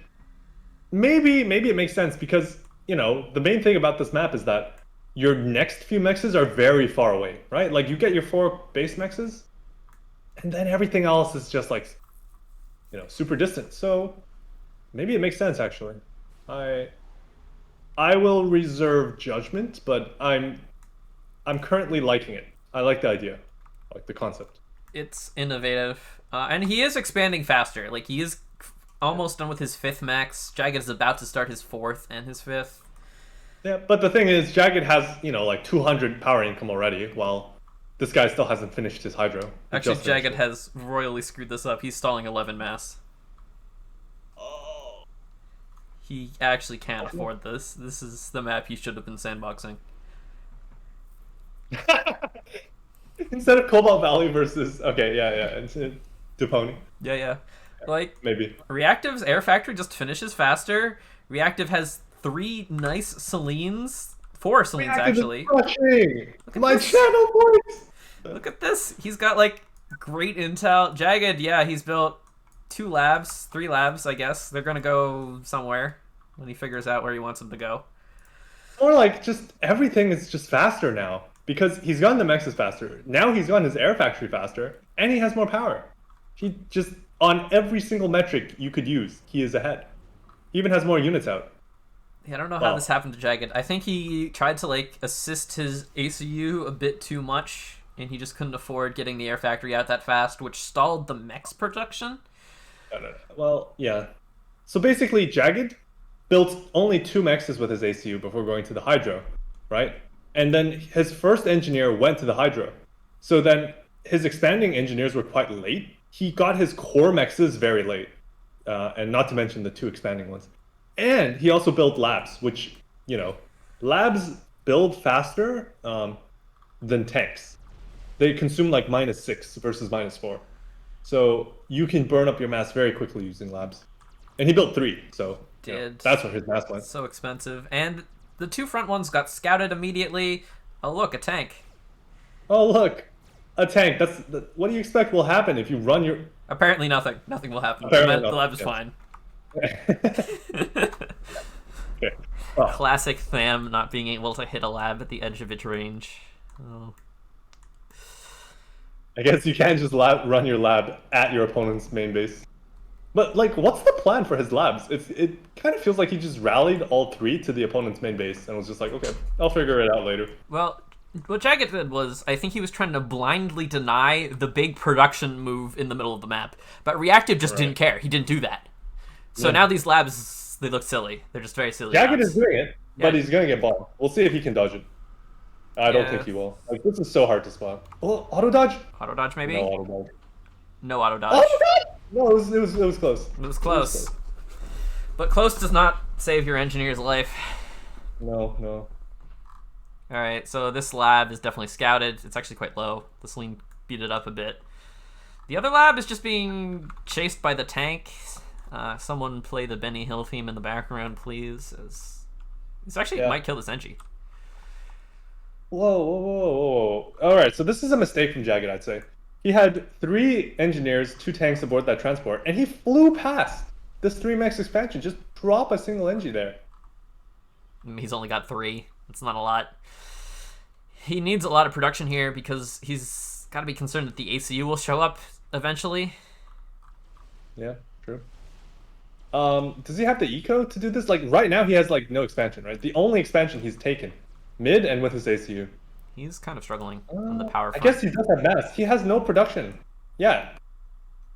maybe it makes sense because, the main thing about this map is that your next few mexes are very far away, right? Like, you get your 4 base mexes, and then everything else is just like, super distant. So maybe it makes sense, actually. I will reserve judgment, but I'm currently liking it. I like the idea, like the concept. It's innovative, and he is expanding faster. Like, he is almost done with his 5th max. Jagged is about to start his 4th and his 5th. Yeah, but the thing is, Jagged has, like 200 power income already, while this guy still hasn't finished his Hydro. Actually, Jagged has royally screwed this up. He's stalling 11 mass. Oh. He actually can't afford this. This is the map he should have been sandboxing. Instead of Cobalt Valley versus Duponi. Yeah. Like, Maybe. Reactive's Air Factory just finishes faster. Reactive has 3 nice Selines. 4 Selines, actually. My channel points! Look at this. He's got, like, great intel. Jagged, yeah, he's built 3 labs, I guess. They're gonna go somewhere when he figures out where he wants them to go. Or, like, just everything is just faster now. Because he's gotten the mexes faster. Now he's gotten his Air Factory faster. And he has more power. He just, on every single metric you could use, he is ahead. He even has more units out. Yeah, I don't know how this happened to Jagged. I think he tried to, like, assist his ACU a bit too much, and he just couldn't afford getting the Air Factory out that fast, which stalled the mex production. No. Well, yeah. So basically, Jagged built only 2 mexes with his ACU before going to the Hydro, right? And then his first engineer went to the Hydro. So then his expanding engineers were quite late. He got his core mexes very late, and not to mention the 2 expanding ones. And he also built labs, which, labs build faster than tanks. They consume like -6 versus -4. So you can burn up your mass very quickly using labs. And he built 3, so that's where his mass went. So expensive. And the 2 front ones got scouted immediately. Oh, look, a tank. Oh, look, a tank. What do you expect will happen if you run your... Apparently nothing. Nothing will happen. Apparently the lab is fine. Okay. Classic Tham not being able to hit a lab at the edge of its range. Oh. I guess you can't just run your lab at your opponent's main base. But, like, what's the plan for his labs? It kind of feels like he just rallied all 3 to the opponent's main base and was just like, okay, I'll figure it out later. Well, what Jagged did was, I think he was trying to blindly deny the big production move in the middle of the map. But Reactive just didn't care. He didn't do that. So now these labs, they look silly. They're just very silly. Jagged is doing it, but he's going to get bombed. We'll see if he can dodge it. I don't think he will. Like, this is so hard to spot. Oh, auto dodge? Auto dodge, maybe? No auto dodge. No auto dodge. Auto dodge? No, it was close. It was close. But close does not save your engineer's life. No. Alright, so this lab is definitely scouted. It's actually quite low. The Celine beat it up a bit. The other lab is just being chased by the tank. Someone play the Benny Hill theme in the background, please. This actually might kill this Engie. Whoa. Alright, so this is a mistake from Jagged, I'd say. He had 3 engineers, 2 tanks aboard that transport, and he flew past this 3-mex expansion. Just drop a single Engie there. He's only got 3. It's not a lot. He needs a lot of production here because he's got to be concerned that the ACU will show up eventually. Yeah, true. Does he have the eco to do this? Like, right now he has, like, no expansion, right? The only expansion he's taken, mid and with his ACU. He's kind of struggling on the power front. I guess he does have mass. He has no production. Yeah.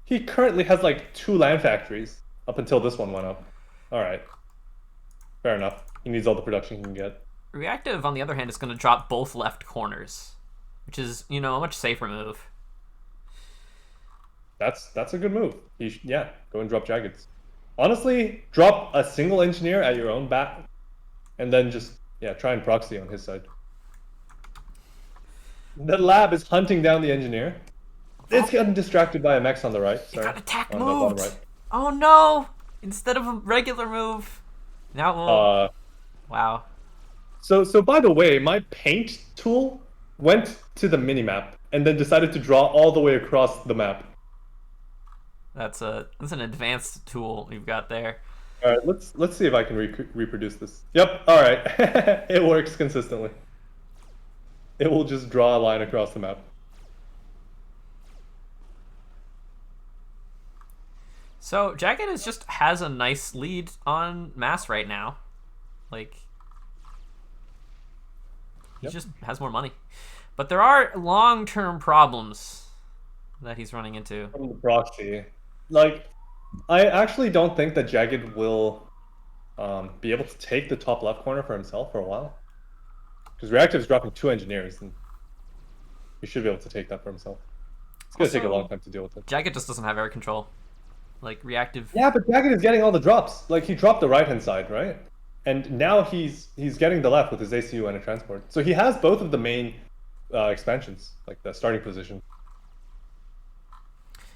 He currently has, like, 2 land factories up until this one went up. Alright. Fair enough. He needs all the production he can get. Reactive, on the other hand, is going to drop both left corners, which is, a much safer move. That's a good move. Go and drop Jaggeds. Honestly, drop a single engineer at your own back, and then just, try and proxy on his side. The lab is hunting down the engineer. It's getting distracted by a mex on the right. It got attack moved! Right. Oh no! Instead of a regular move. Now wow. So by the way, my paint tool went to the minimap and then decided to draw all the way across the map. That's an advanced tool you've got there. All right, let's see if I can reproduce this. Yep. All right, it works consistently. It will just draw a line across the map. So Jagged has a nice lead on mass right now. Like, he just has more money. But there are long-term problems that he's running into. From the proxy. Like, I actually don't think that Jagged will be able to take the top left corner for himself for a while. Because Reactive's dropping 2 engineers, and he should be able to take that for himself. It's going to take a long time to deal with it. Jagged just doesn't have air control. Like reactive. Yeah, but Jagged is getting all the drops. Like he dropped the right hand side, right? And now he's getting the left with his ACU and a transport. So he has both of the main expansions, like the starting position.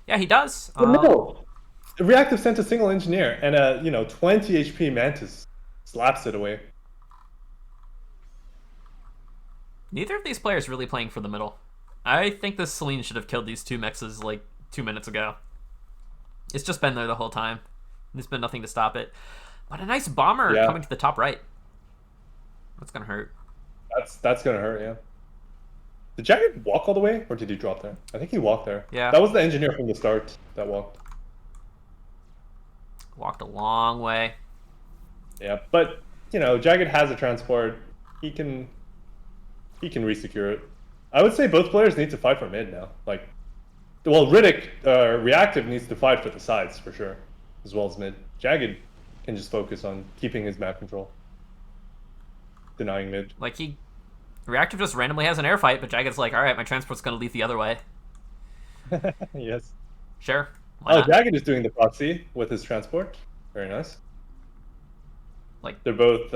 Yeah, he does. The middle. Reactive sent a single engineer and a 20 HP Mantis slaps it away. Neither of these players really playing for the middle. I think this Celine should have killed these two mexes like 2 minutes ago. It's just been there the whole time. There's been nothing to stop it. But a nice bomber coming to the top right. That's gonna hurt. That's gonna hurt, yeah. Did Jagged walk all the way, or did he drop there? I think he walked there. Yeah. That was the engineer from the start that walked. Walked a long way. Yeah, but Jagged has a transport. He can resecure it. I would say both players need to fight for mid now. Like, well, Riddick, Reactive needs to fight for the sides for sure, as well as mid. Jagged can just focus on keeping his map control, denying mid. Like Reactive just randomly has an air fight, but Jagged's like, all right, my transport's gonna lead the other way. Yes. Sure. Why not? Jagged is doing the proxy with his transport. Very nice. Like they're both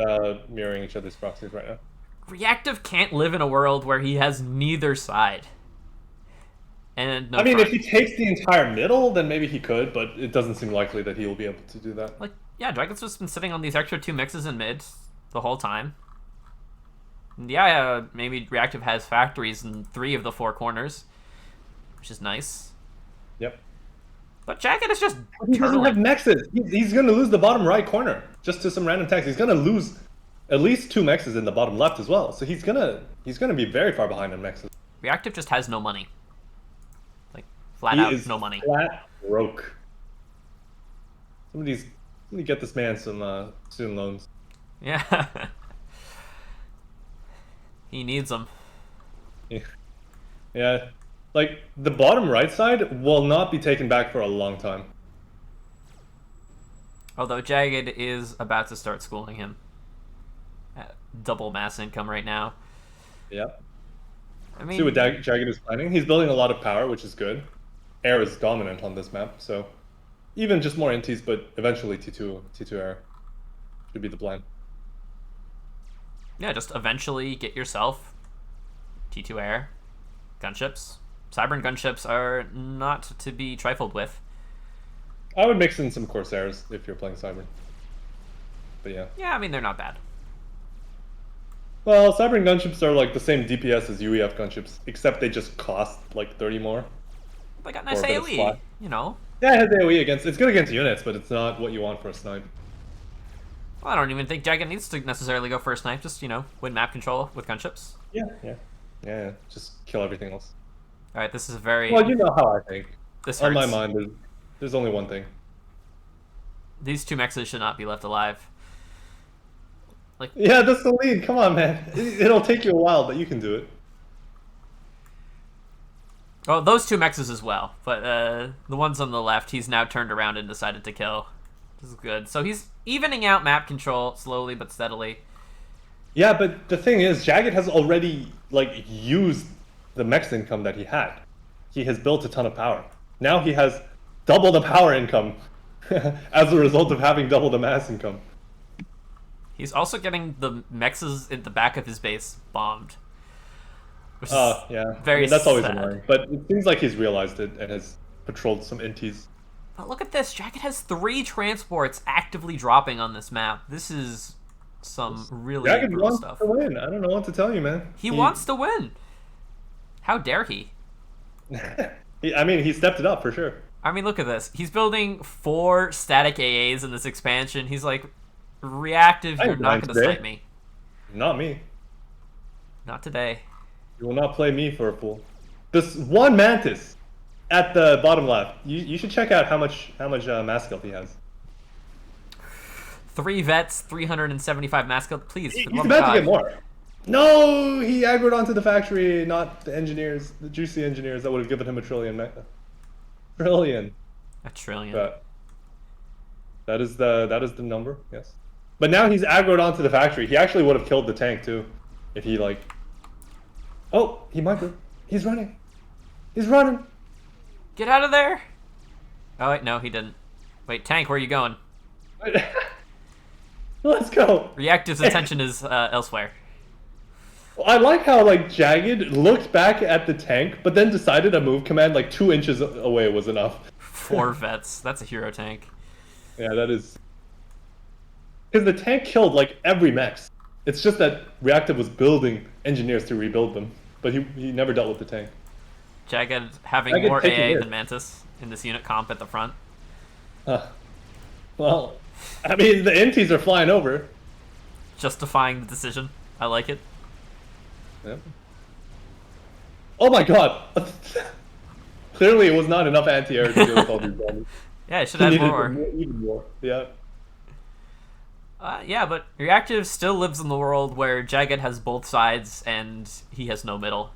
mirroring each other's proxies right now. Reactive can't live in a world where he has neither side. And no if front. he takes the entire middle, then maybe he could, but it doesn't seem likely that he will be able to do that. Like, yeah, Jagged's just been sitting on these extra 2 mixes in mid the whole time. And yeah, maybe Reactive has factories in 3 of the 4 corners, which is nice. Yep. But Jagged is just he doesn't have mexes. He's going to lose the bottom right corner just to some random tanks. He's going to lose at least 2 mexes in the bottom left as well. So he's gonna be very far behind on mexes. Reactive just has no money. Like flat out no money. Flat broke. Somebody get this man some student loans. Yeah. He needs them. Yeah. Like, the bottom right side will not be taken back for a long time. Although Jagged is about to start schooling him. At double mass income right now. Yeah. I mean, see what Jagged is planning. He's building a lot of power, which is good. Air is dominant on this map, so even just more intis, but eventually T2 air should be the plan. Yeah, just eventually get yourself T2 air, gunships. Cybern gunships are not to be trifled with. I would mix in some Corsairs if you're playing Cybern. But yeah. Yeah, I mean, they're not bad. Well, Cybern gunships are like the same DPS as UEF gunships, except they just cost like 30 more. They got nice AoE, you know. Yeah, it has AoE against. It's good against units, but it's not what you want for a snipe. Well, I don't even think Jagged needs to necessarily go for a snipe. Just win map control with gunships. Yeah. Just kill everything else. All right, this is a very. Well, you know how I think. This on hurts. my mind, there's only one thing. These 2 mexes should not be left alive. Like. Yeah, that's the lead. Come on, man. It'll take you a while, but you can do it. Oh, those 2 mexes as well, but the ones on the left, he's now turned around and decided to kill. This is good. So he's evening out map control slowly but steadily. Yeah, but the thing is, Jagged has already used the mex income that he had. He has built a ton of power. Now he has double the power income as a result of having double the mass income. He's also getting the mexes at the back of his base bombed. Which is yeah. Very that's always sad. annoying. But it seems like he's realized it and has patrolled some intis. But look at this. Jagged has 3 transports actively dropping on this map. This is some really Jagged brutal wants stuff. to win. I don't know what to tell you, man. He wants to win. How dare he? He stepped it up for sure. I mean, look at this. He's building 4 static AAs in this expansion. He's like, Reactive, you're not going to snipe me. Not me. Not today. You will not play me for a fool. This one Mantis at the bottom left. You should check out how much mass skill he has. 3 vets, 375 mass skill. Please, He's about to get more. No, he aggroed onto the factory, not the engineers, the juicy engineers that would have given him a trillion. Trillion. A trillion. But that is the number, yes. But now he's aggroed onto the factory. He actually would have killed the tank too, if he Oh, he might be. He's running. He's running. Get out of there. Oh wait, no, he didn't. Wait, tank, where are you going? Let's go. Reactive's attention is elsewhere. I like how like Jagged looked back at the tank, but then decided a move command like 2 inches away was enough. 4 vets. That's a hero tank. Yeah, that is. Because the tank killed like every mech. It's just that Reactive was building engineers to rebuild them, but he never dealt with the tank. Jagged having Jagged more taking AA hit. than Mantis in this unit comp at the front. Well, I mean the inties are flying over. Justifying the decision. I like it. Yep. Oh my god! Clearly, it was not enough anti-air to deal with all these bombs. Yeah, it should He have needed more. even more. Yeah. Yeah, but Reactive still lives in the world where Jagged has both sides and he has no middle.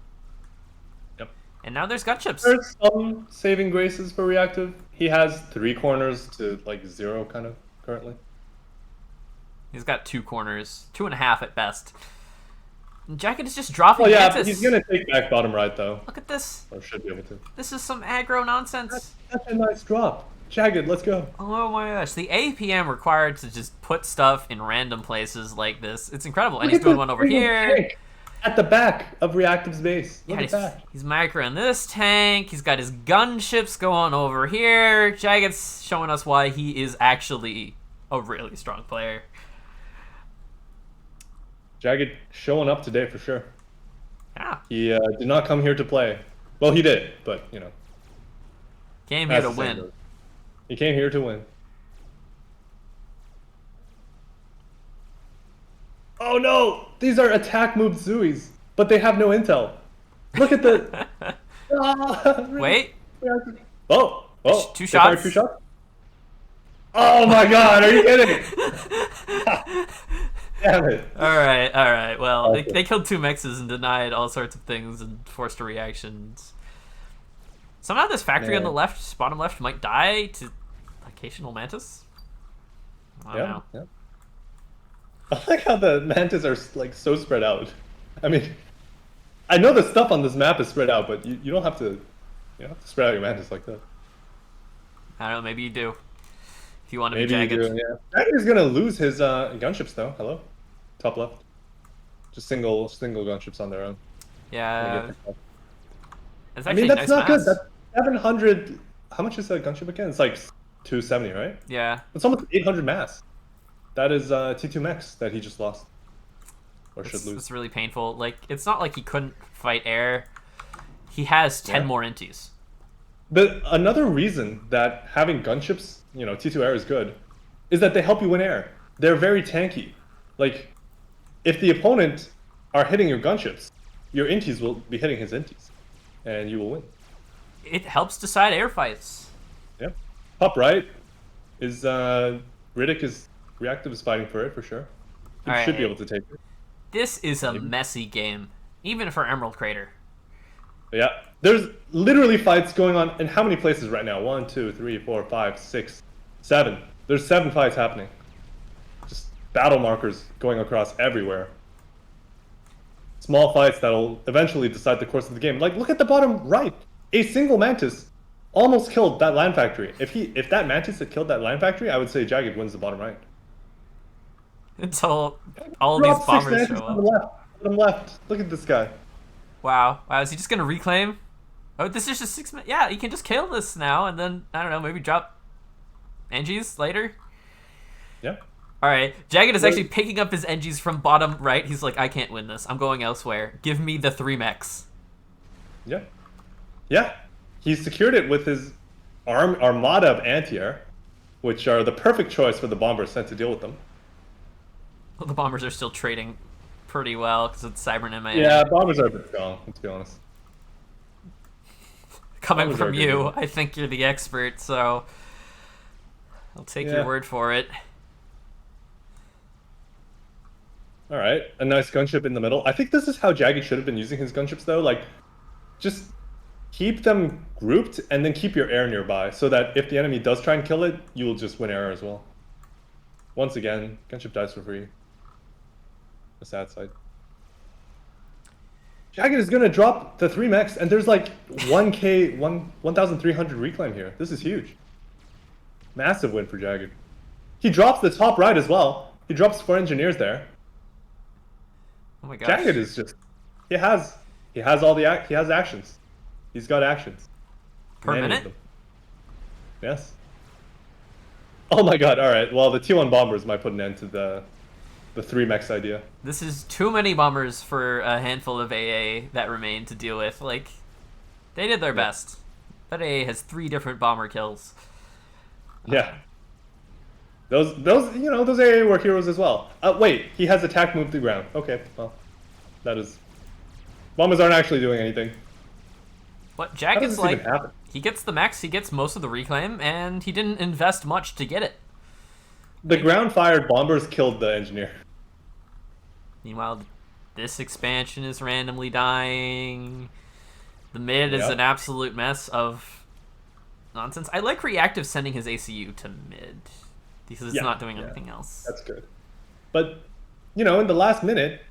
Yep. And now there's gunships. There's some saving graces for Reactive. He has 3 corners to like 0 kind of currently. He's got 2 corners, 2.5 at best. And Jagged is just dropping Well, yeah, Mantis. he's gonna take back bottom right though, Look at this. or should be able to. This is some aggro nonsense. That's a nice drop. Jagged, let's go. Oh my gosh, the APM required to just put stuff in random places like this. It's incredible. And Look he's at doing the one over single here. tank at the back of Reactive's base. Look Yeah, at that. he's microing this tank. He's got his gunships going over here. Jagged's showing us why he is actually a really strong player. Jagged showing up today for sure. Yeah, He did not come here to play. Well, he did, but you know. came here that's to the same win. goes. He came here to win. Oh no! These are attack move Zuis, but they have no intel. Look at the. Wait, Oh! Oh! Two they fired shots? 2 shots? Oh my god, are you kidding? Damn it. all right. Well, Okay. they killed 2 mexes and denied all sorts of things and forced a reactions. Somehow this factory on Man. the left, bottom left, might die to occasional mantis. I don't know. Yeah. I like how the mantis are like so spread out. I mean, I know the stuff on this map is spread out, but you don't have to, you don't have to spread out your mantis like that. I don't know. Maybe you do. If you want to Maybe be you Jagged. do, yeah. Jagged is gonna lose his gunships though. Hello, top left. Just single gunships on their own. Yeah. It's I actually mean, that's nice not mass. good. That's 700. How much is a gunship again? It's like 270, right? Yeah. It's almost 800 mass. That is T2 mechs that he just lost. Or should lose. It's really painful. Like, it's not like he couldn't fight air. He has 10 Yeah. more inties. Another reason that having gunships, you know, T2 air is good, is that they help you win air. They're very tanky. Like, if the opponent are hitting your gunships, your inties will be hitting his inties, and you will win. It helps decide air fights. Yeah. Top right is Riddick is Reactive is fighting for it for sure. He All should be right. able to take it. This is a messy game, even for Emerald Crater. But yeah, there's literally fights going on in how many places right now? 1, 2, 3, 4, 5, 6, 7. There's 7 fights happening. Just battle markers going across everywhere. Small fights that'll eventually decide the course of the game. Like, look at the bottom right. A single mantis almost killed that land factory. If that mantis had killed that land factory, I would say Jagged wins the bottom right. Until all Drop these 6 bombers mantis show on the up. left. Bottom left. Look at this guy. Wow. Wow, is he just going to reclaim? Oh, this is just 6 minutes. Yeah, you can just kill this now, and then, I don't know, maybe drop Angies later? Yeah. Alright, Jagged is actually picking up his Engies from bottom right. He's like, I can't win this. I'm going elsewhere. Give me the 3 mechs. Yeah. Yeah. He secured it with his armada of anti-air, which are the perfect choice for the bombers sent to deal with them. Well, the bombers are still trading pretty well because it's Cyber and MA. Yeah, bombers are a bit strong, let's be honest. Coming bombers are from good. you, I think you're the expert, so I'll take Yeah. your word for it. Alright, a nice gunship in the middle. I think this is how Jagged should have been using his gunships though. Like, just keep them grouped and then keep your air nearby so that if the enemy does try and kill it, you will just win air as well. Once again, gunship dies for free. The sad side. Jagged is gonna drop the 3 mechs and there's like 1,300 reclaim here. This is huge. Massive win for Jagged. He drops the top right as well. He drops 4 engineers there. Oh my gosh. Jagged is just he has all the he has actions. He's got actions. Per Many of minute? them. Yes. Oh my god, alright. Well, the T1 bombers might put an end to the 3 mechs idea. This is too many bombers for a handful of AA that remain to deal with. Like, they did their best. That AA has 3 different bomber kills. Yeah. Those AA were heroes as well. Wait, he has attack move to ground. Okay, well, that is. Bombers aren't actually doing anything. What How does Jagged's this like, even happen? he gets the mechs, he gets most of the reclaim, and he didn't invest much to get it. The ground fired bombers killed the engineer. Meanwhile, this expansion is randomly dying. The mid is Yep. an absolute mess of nonsense. I like Reactive sending his ACU to mid because it's not doing anything else. That's good. But, in the last minute,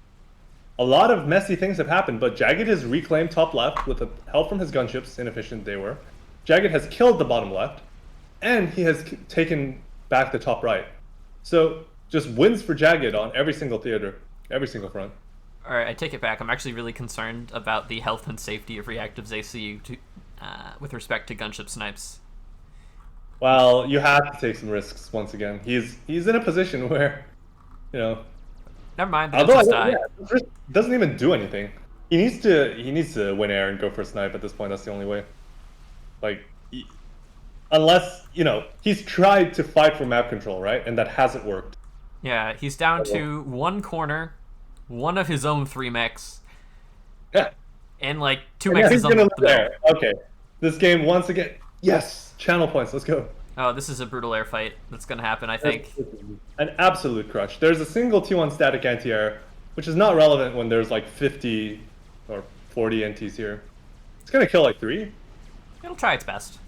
a lot of messy things have happened, but Jagged has reclaimed top left with the help from his gunships, inefficient they were. Jagged has killed the bottom left, and he has taken back the top right. So, just wins for Jagged on every single theater, every single front. Alright, I take it back. I'm actually really concerned about the health and safety of Reactive's ACU with respect to gunship snipes. Well, you have to take some risks once again. He's in a position where, Never mind, the although gunships die. this risk doesn't even do anything. He needs to win air and go for a snipe at this point. That's the only way. Like, unless he's tried to fight for map control, right, and that hasn't worked. Yeah, he's down to one corner, one of his own 3 mechs, Yeah. and like 2 Yeah, mechs he's is on gonna the live there. Okay. This game once again. Yes, channel points. Let's go. Oh, this is a brutal air fight that's gonna happen, I think. An absolute crush. There's a single T1 static anti-air, which is not relevant when there's like 50 or 40 NTs here. It's gonna kill like 3. It'll try its best.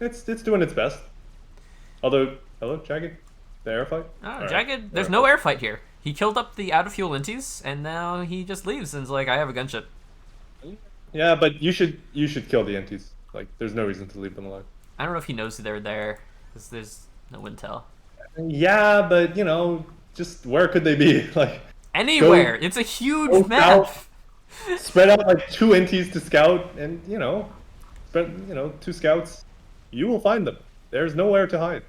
It's doing its best. Although, hello, Jagged? The air fight? Oh, All right. Jagged, there's no air fight here. He killed up the out of fuel inties, and now he just leaves and is like, I have a gunship. Yeah, but you should kill the NTs. Like, there's no reason to leave them alive. I don't know if he knows they're there, because there's no intel. Yeah, but just where could they be? Like, Anywhere! It's a huge go map! spread out like 2 NTs to scout, and spread 2 scouts. You will find them. There's nowhere to hide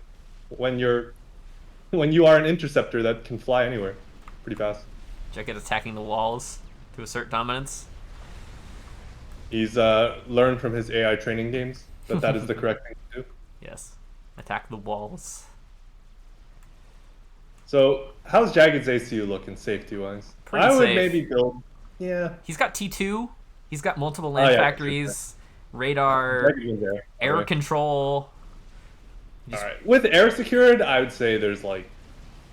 when you are an interceptor that can fly anywhere, pretty fast. Jagged attacking the walls to assert dominance. He's learned from his AI training games that is the correct thing to do. Yes. Attack the walls. So, how's Jagged's ACU looking safety-wise? Pretty I would safe. maybe build. Yeah. He's got T2. He's got multiple land yeah, factories, radar, Jagged was there. air Okay. control. All right. With air secured, I would say there's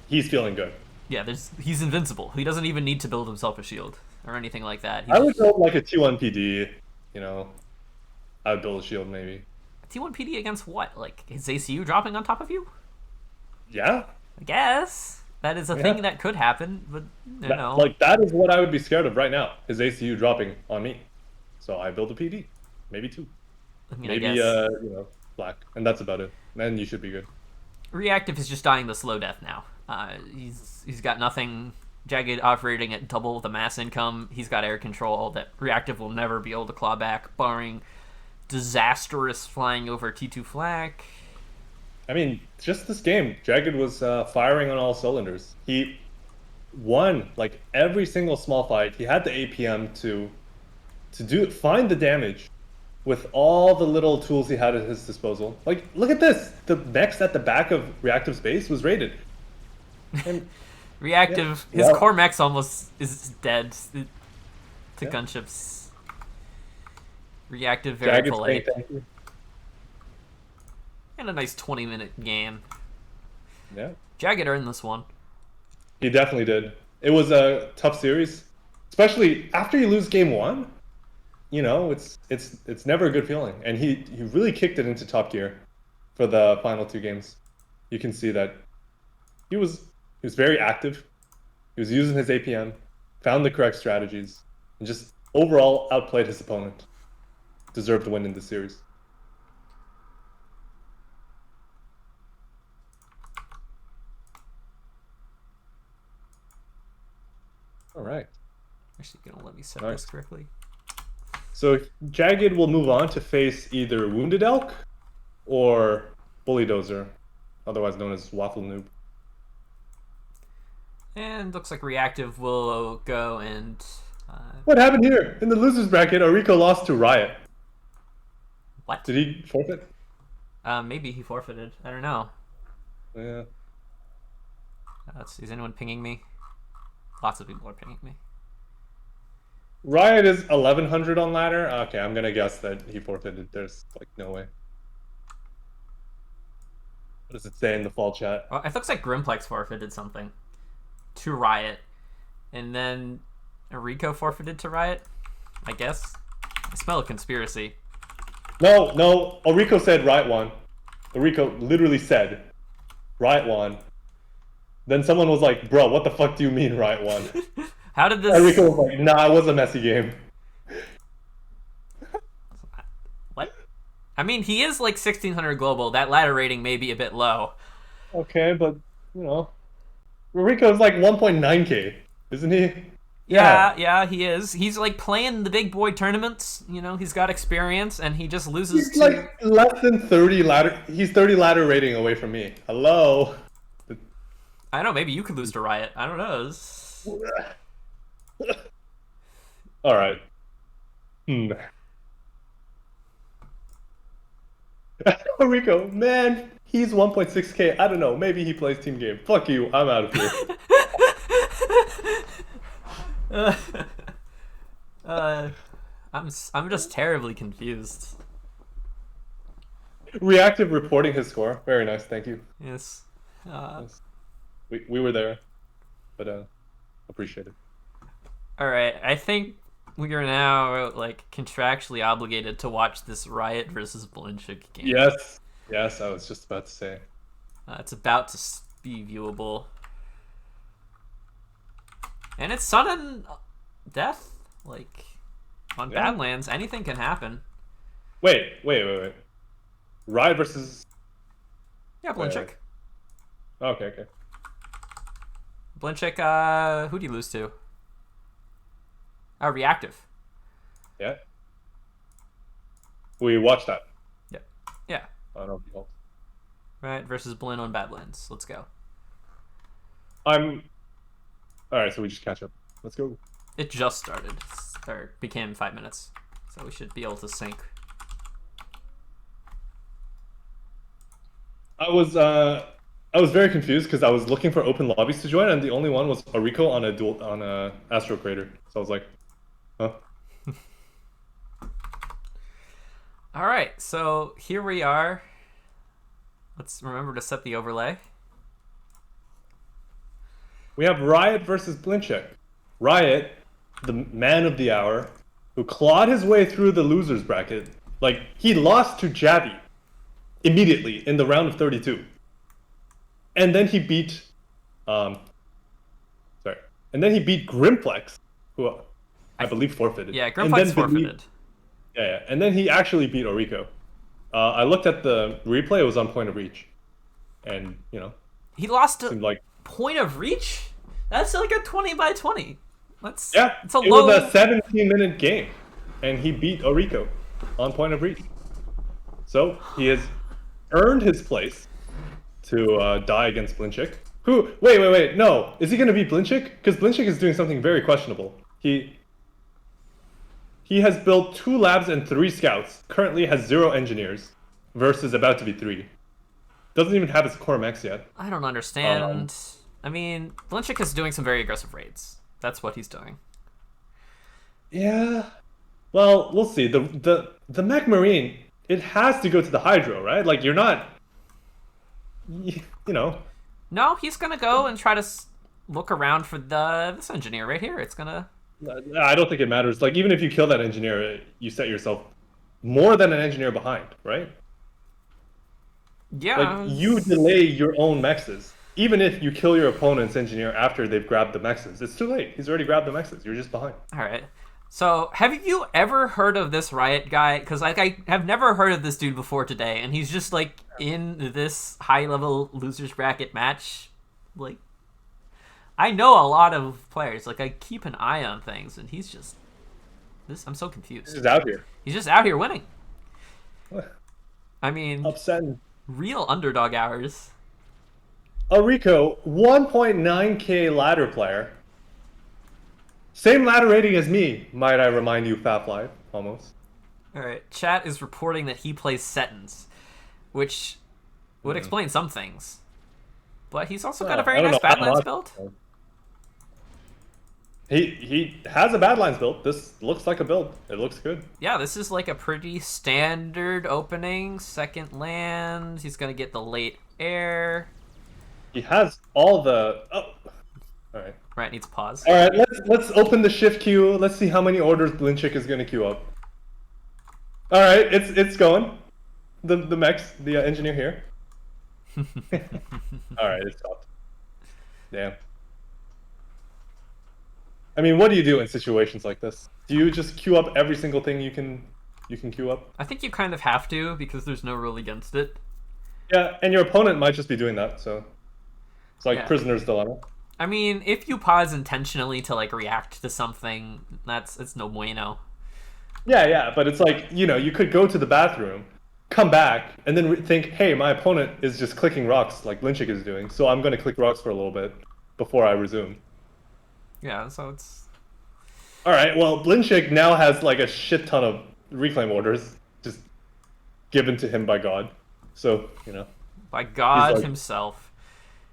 he's feeling good. Yeah, he's invincible. He doesn't even need to build himself a shield or anything like that. I would build like a T1 PD. I would build a shield maybe. T1 PD against what? Like his ACU dropping on top of you? Yeah. I guess that is a thing that could happen, but that is what I would be scared of right now. His ACU dropping on me. So I build a PD, maybe 2, I mean, maybe I guess black, and that's about it. Then you should be good. Reactive is just dying the slow death now. He's got nothing. Jagged operating at double the mass income. He's got air control that Reactive will never be able to claw back, barring disastrous flying over T2 flak. I mean, just this game, Jagged was firing on all cylinders. He won like every single small fight. He had the APM to find the damage with all the little tools he had at his disposal. Like, look at this. The mechs at the back of Reactive's base was raided. And Reactive, yeah. his core mechs almost is dead to gunships. Reactive, very Jagged's polite. saying thank you. And a nice 20-minute game. Yeah. Jagged earned this one. He definitely did. It was a tough series, especially after you lose game 1. It's never a good feeling, and he really kicked it into top gear for the final 2 games. You can see that he was very active. He was using his APM, found the correct strategies, and just overall outplayed his opponent. Deserved to win in this series. Actually, gonna let me set Nice. this correctly. So Jagged will move on to face either Wounded Elk or Bulldozer, otherwise known as Waffle Noob. And looks like Reactive will go and... What happened here? In the losers bracket, Orico lost to Riot. what? Did he forfeit? Maybe he forfeited. I don't know. Yeah. Is anyone pinging me? Lots of people are pinging me. Riot is 1100 on ladder. Okay, I'm gonna guess that he forfeited. There's like no way. What does it say in the fall chat? Well, it looks like Grimplex forfeited something to Riot, and then Rico forfeited to Riot. I guess. I smell a conspiracy. No. Orico said Riot won. Orico literally said Riot won. Then someone was like, "Bro, what the fuck do you mean Riot won?" How did this? Orico was like, "Nah, it was a messy game." What? I mean, he is like 1600 global. That ladder rating may be a bit low. Okay, but you know, Orico's like 1.9k, isn't he? Yeah, he is. He's like playing the big boy tournaments. You know, he's got experience, and he just loses He's like less than 30 ladder. He's 30 ladder rating away from me. Hello. I don't know. Maybe you could lose to Riot. I don't know. All right. Rico, man, he's 1.6k. I don't know. Maybe he plays team game. Fuck you. I'm out of here. I'm just terribly confused. Reactive reporting his score. Very nice. Thank you. Yes. Yes. We were there, but appreciate it. All right. I think we are now like contractually obligated to watch this Riot versus Blinchik game. Yes. I was just about to say. It's about to be viewable, and it's sudden death. Like on Badlands, anything can happen. Wait. Riot versus. Yeah, Blinchik. Okay. Blinchik, who'd he lose to? Reactive. Yeah. We watched that. Yeah. I don't know if you helped. Right, versus Blinn on Badlands. Let's go. Alright, so we just catch up. Let's go. It just started. Or became 5 minutes. So we should be able to sync. I was very confused because I was looking for open lobbies to join, and the only one was Orico on a Astro Crater. So I was like, huh? All right, so here we are. Let's remember to set the overlay. We have Riot versus Blinchik. Riot, the man of the hour, who clawed his way through the losers bracket. Like, he lost to Javi immediately in the round of 32. And then he beat Grimplex, who I believe forfeited. Yeah, Grimplex forfeited. Yeah. And then he actually beat Orico. I looked at the replay, it was on point of reach. And, you know. He lost to like point of reach? That's like a 20 by 20. It's a it low... was a 17-minute game. And he beat Orico on point of reach. So he has earned his place to die against Blinchik. Who? Wait. No. Is he going to beat Blinchik? Because Blinchik is doing something very questionable. He has built 2 labs and 3 scouts. Currently has 0 engineers. Versus about to be 3. Doesn't even have his core mechs yet. I don't understand. I mean, Blinchik is doing some very aggressive raids. That's what he's doing. Yeah. Well, we'll see. The Mech Marine, it has to go to the Hydro, right? Like, you're not... You know. No, he's gonna go and try to look around for this engineer right here. It's gonna... I don't think it matters. Like, even if you kill that engineer, you set yourself more than an engineer behind, right? Yeah. Like, you delay your own mexes. Even if you kill your opponent's engineer after they've grabbed the mexes, it's too late. He's already grabbed the mexes. You're just behind. All right. So, have you ever heard of this Riot guy? Because I have never heard of this dude before today, and he's just like in this high-level losers bracket match. Like, I know a lot of players. Like, I keep an eye on things, and he's just... I'm so confused. He's out here. He's just out here winning. I mean, Upsetting. real underdog hours. Rico, 1.9k ladder player. Same ladder rating as me, might I remind you, FAFLive, almost. Alright, chat is reporting that he plays Settins, which would explain some things. But he's also got a very nice Badlands build. He has a Badlands build. This looks like a build. It looks good. Yeah, this is like a pretty standard opening. Second land. He's going to get the late air. He has all the... Oh. All right. Right, needs a pause. All right, let's open the shift queue. Let's see how many orders Blinchik is going to queue up. All right, it's going. The engineer here. All right, it stopped. Damn. I mean, what do you do in situations like this? Do you just queue up every single thing you can queue up? I think you kind of have to, because there's no rule against it. Yeah, and your opponent might just be doing that, so it's like prisoner's dilemma. I mean, if you pause intentionally to like react to something, it's no bueno. Yeah, but it's like, you could go to the bathroom, come back, and then think, hey, my opponent is just clicking rocks like Blinchik is doing, so I'm going to click rocks for a little bit before I resume. Yeah, so it's... Alright, well, Blinchik now has like a shit ton of reclaim orders just given to him by God. So, by God himself.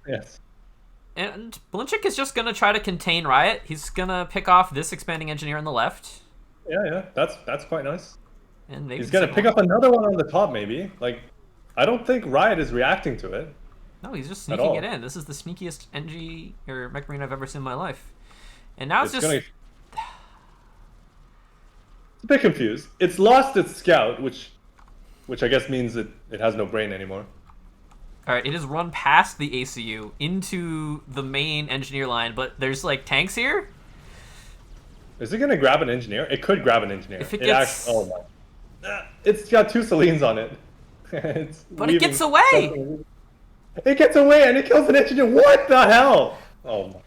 Yes. And Blinchik is just going to try to contain Riot. He's going to pick off this expanding engineer on the left. Yeah, that's quite nice. And maybe he's going to pick up another one on the top, maybe. Like, I don't think Riot is reacting to it. No, he's just sneaking it in. This is the sneakiest NG or mech marine I've ever seen in my life. And now it's just... It's a bit confused. It's lost its scout, which I guess means it has no brain anymore. Alright, it has run past the ACU into the main engineer line, but there's like tanks here? Is it going to grab an engineer? It could grab an engineer. If it gets... oh my. It's got 2 Selines on it. But it gets away! It gets away and it kills an engineer. What the hell? Oh my.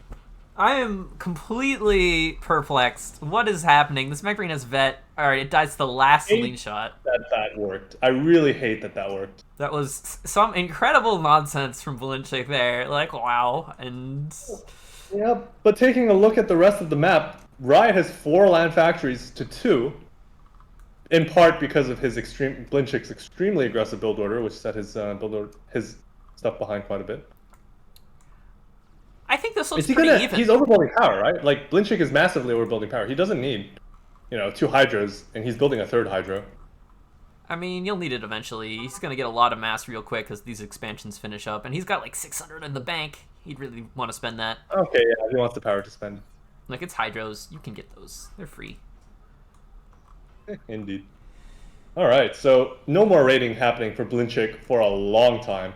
I am completely perplexed. What is happening? This mech marine has vet. Alright, it dies to the last Celine shot. That worked. I really hate that worked. That was some incredible nonsense from Blinchik there. Like, wow. And... Yeah, but taking a look at the rest of the map, Riot has 4 land factories to 2. In part because of his Blinchik's extremely aggressive build order, which set his his stuff behind quite a bit. I think this looks pretty even. He's overbuilding power, right? Like, Blinchik is massively overbuilding power. He doesn't need, 2 Hydras, and he's building a 3rd Hydra. I mean, you'll need it eventually. He's going to get a lot of mass real quick as these expansions finish up. And he's got, like, 600 in the bank. He'd really want to spend that. Okay, yeah, he wants the power to spend. Like, it's Hydros. You can get those. They're free. Indeed. Alright, so no more raiding happening for Blinchik for a long time.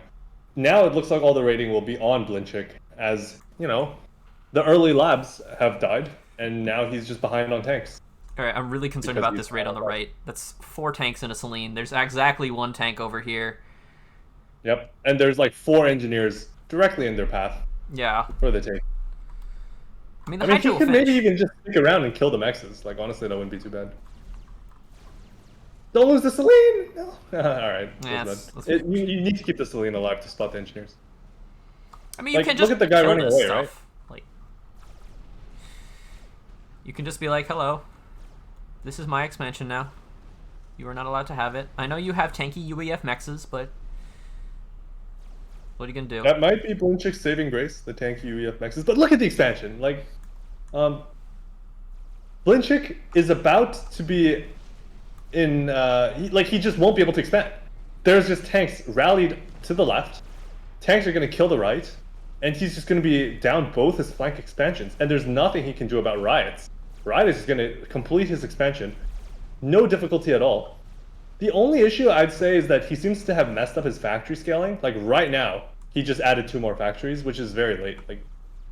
Now it looks like all the raiding will be on Blinchik, as, the early labs have died, and now he's just behind on tanks. Alright, I'm really concerned about this raid on the right. That's 4 tanks in a Celine. There's exactly 1 tank over here. Yep, and there's like 4 engineers directly in their path. Yeah. For the take. I mean, he could maybe even just stick around and kill the mexes. Like, honestly, that wouldn't be too bad. Don't lose the Celine! No. Alright. Yeah, you need to keep the Celine alive to spot the engineers. I mean, you can just look at the guy running away, stuff. Right? Like, you can just be like, hello, this is my expansion now. You are not allowed to have it. I know you have tanky UEF mexes, but what are you going to do? That might be Blinchik's saving grace, the tanky UEF mexes. But look at the expansion. Like, Blinchik is about to be in... he just won't be able to expand. There's just tanks rallied to the left. Tanks are going to kill the right. And he's just going to be down both his flank expansions. And there's nothing he can do about riots. Riot is just going to complete his expansion. No difficulty at all. The only issue I'd say is that he seems to have messed up his factory scaling. Like right now, he just added 2 more factories, which is very late. Like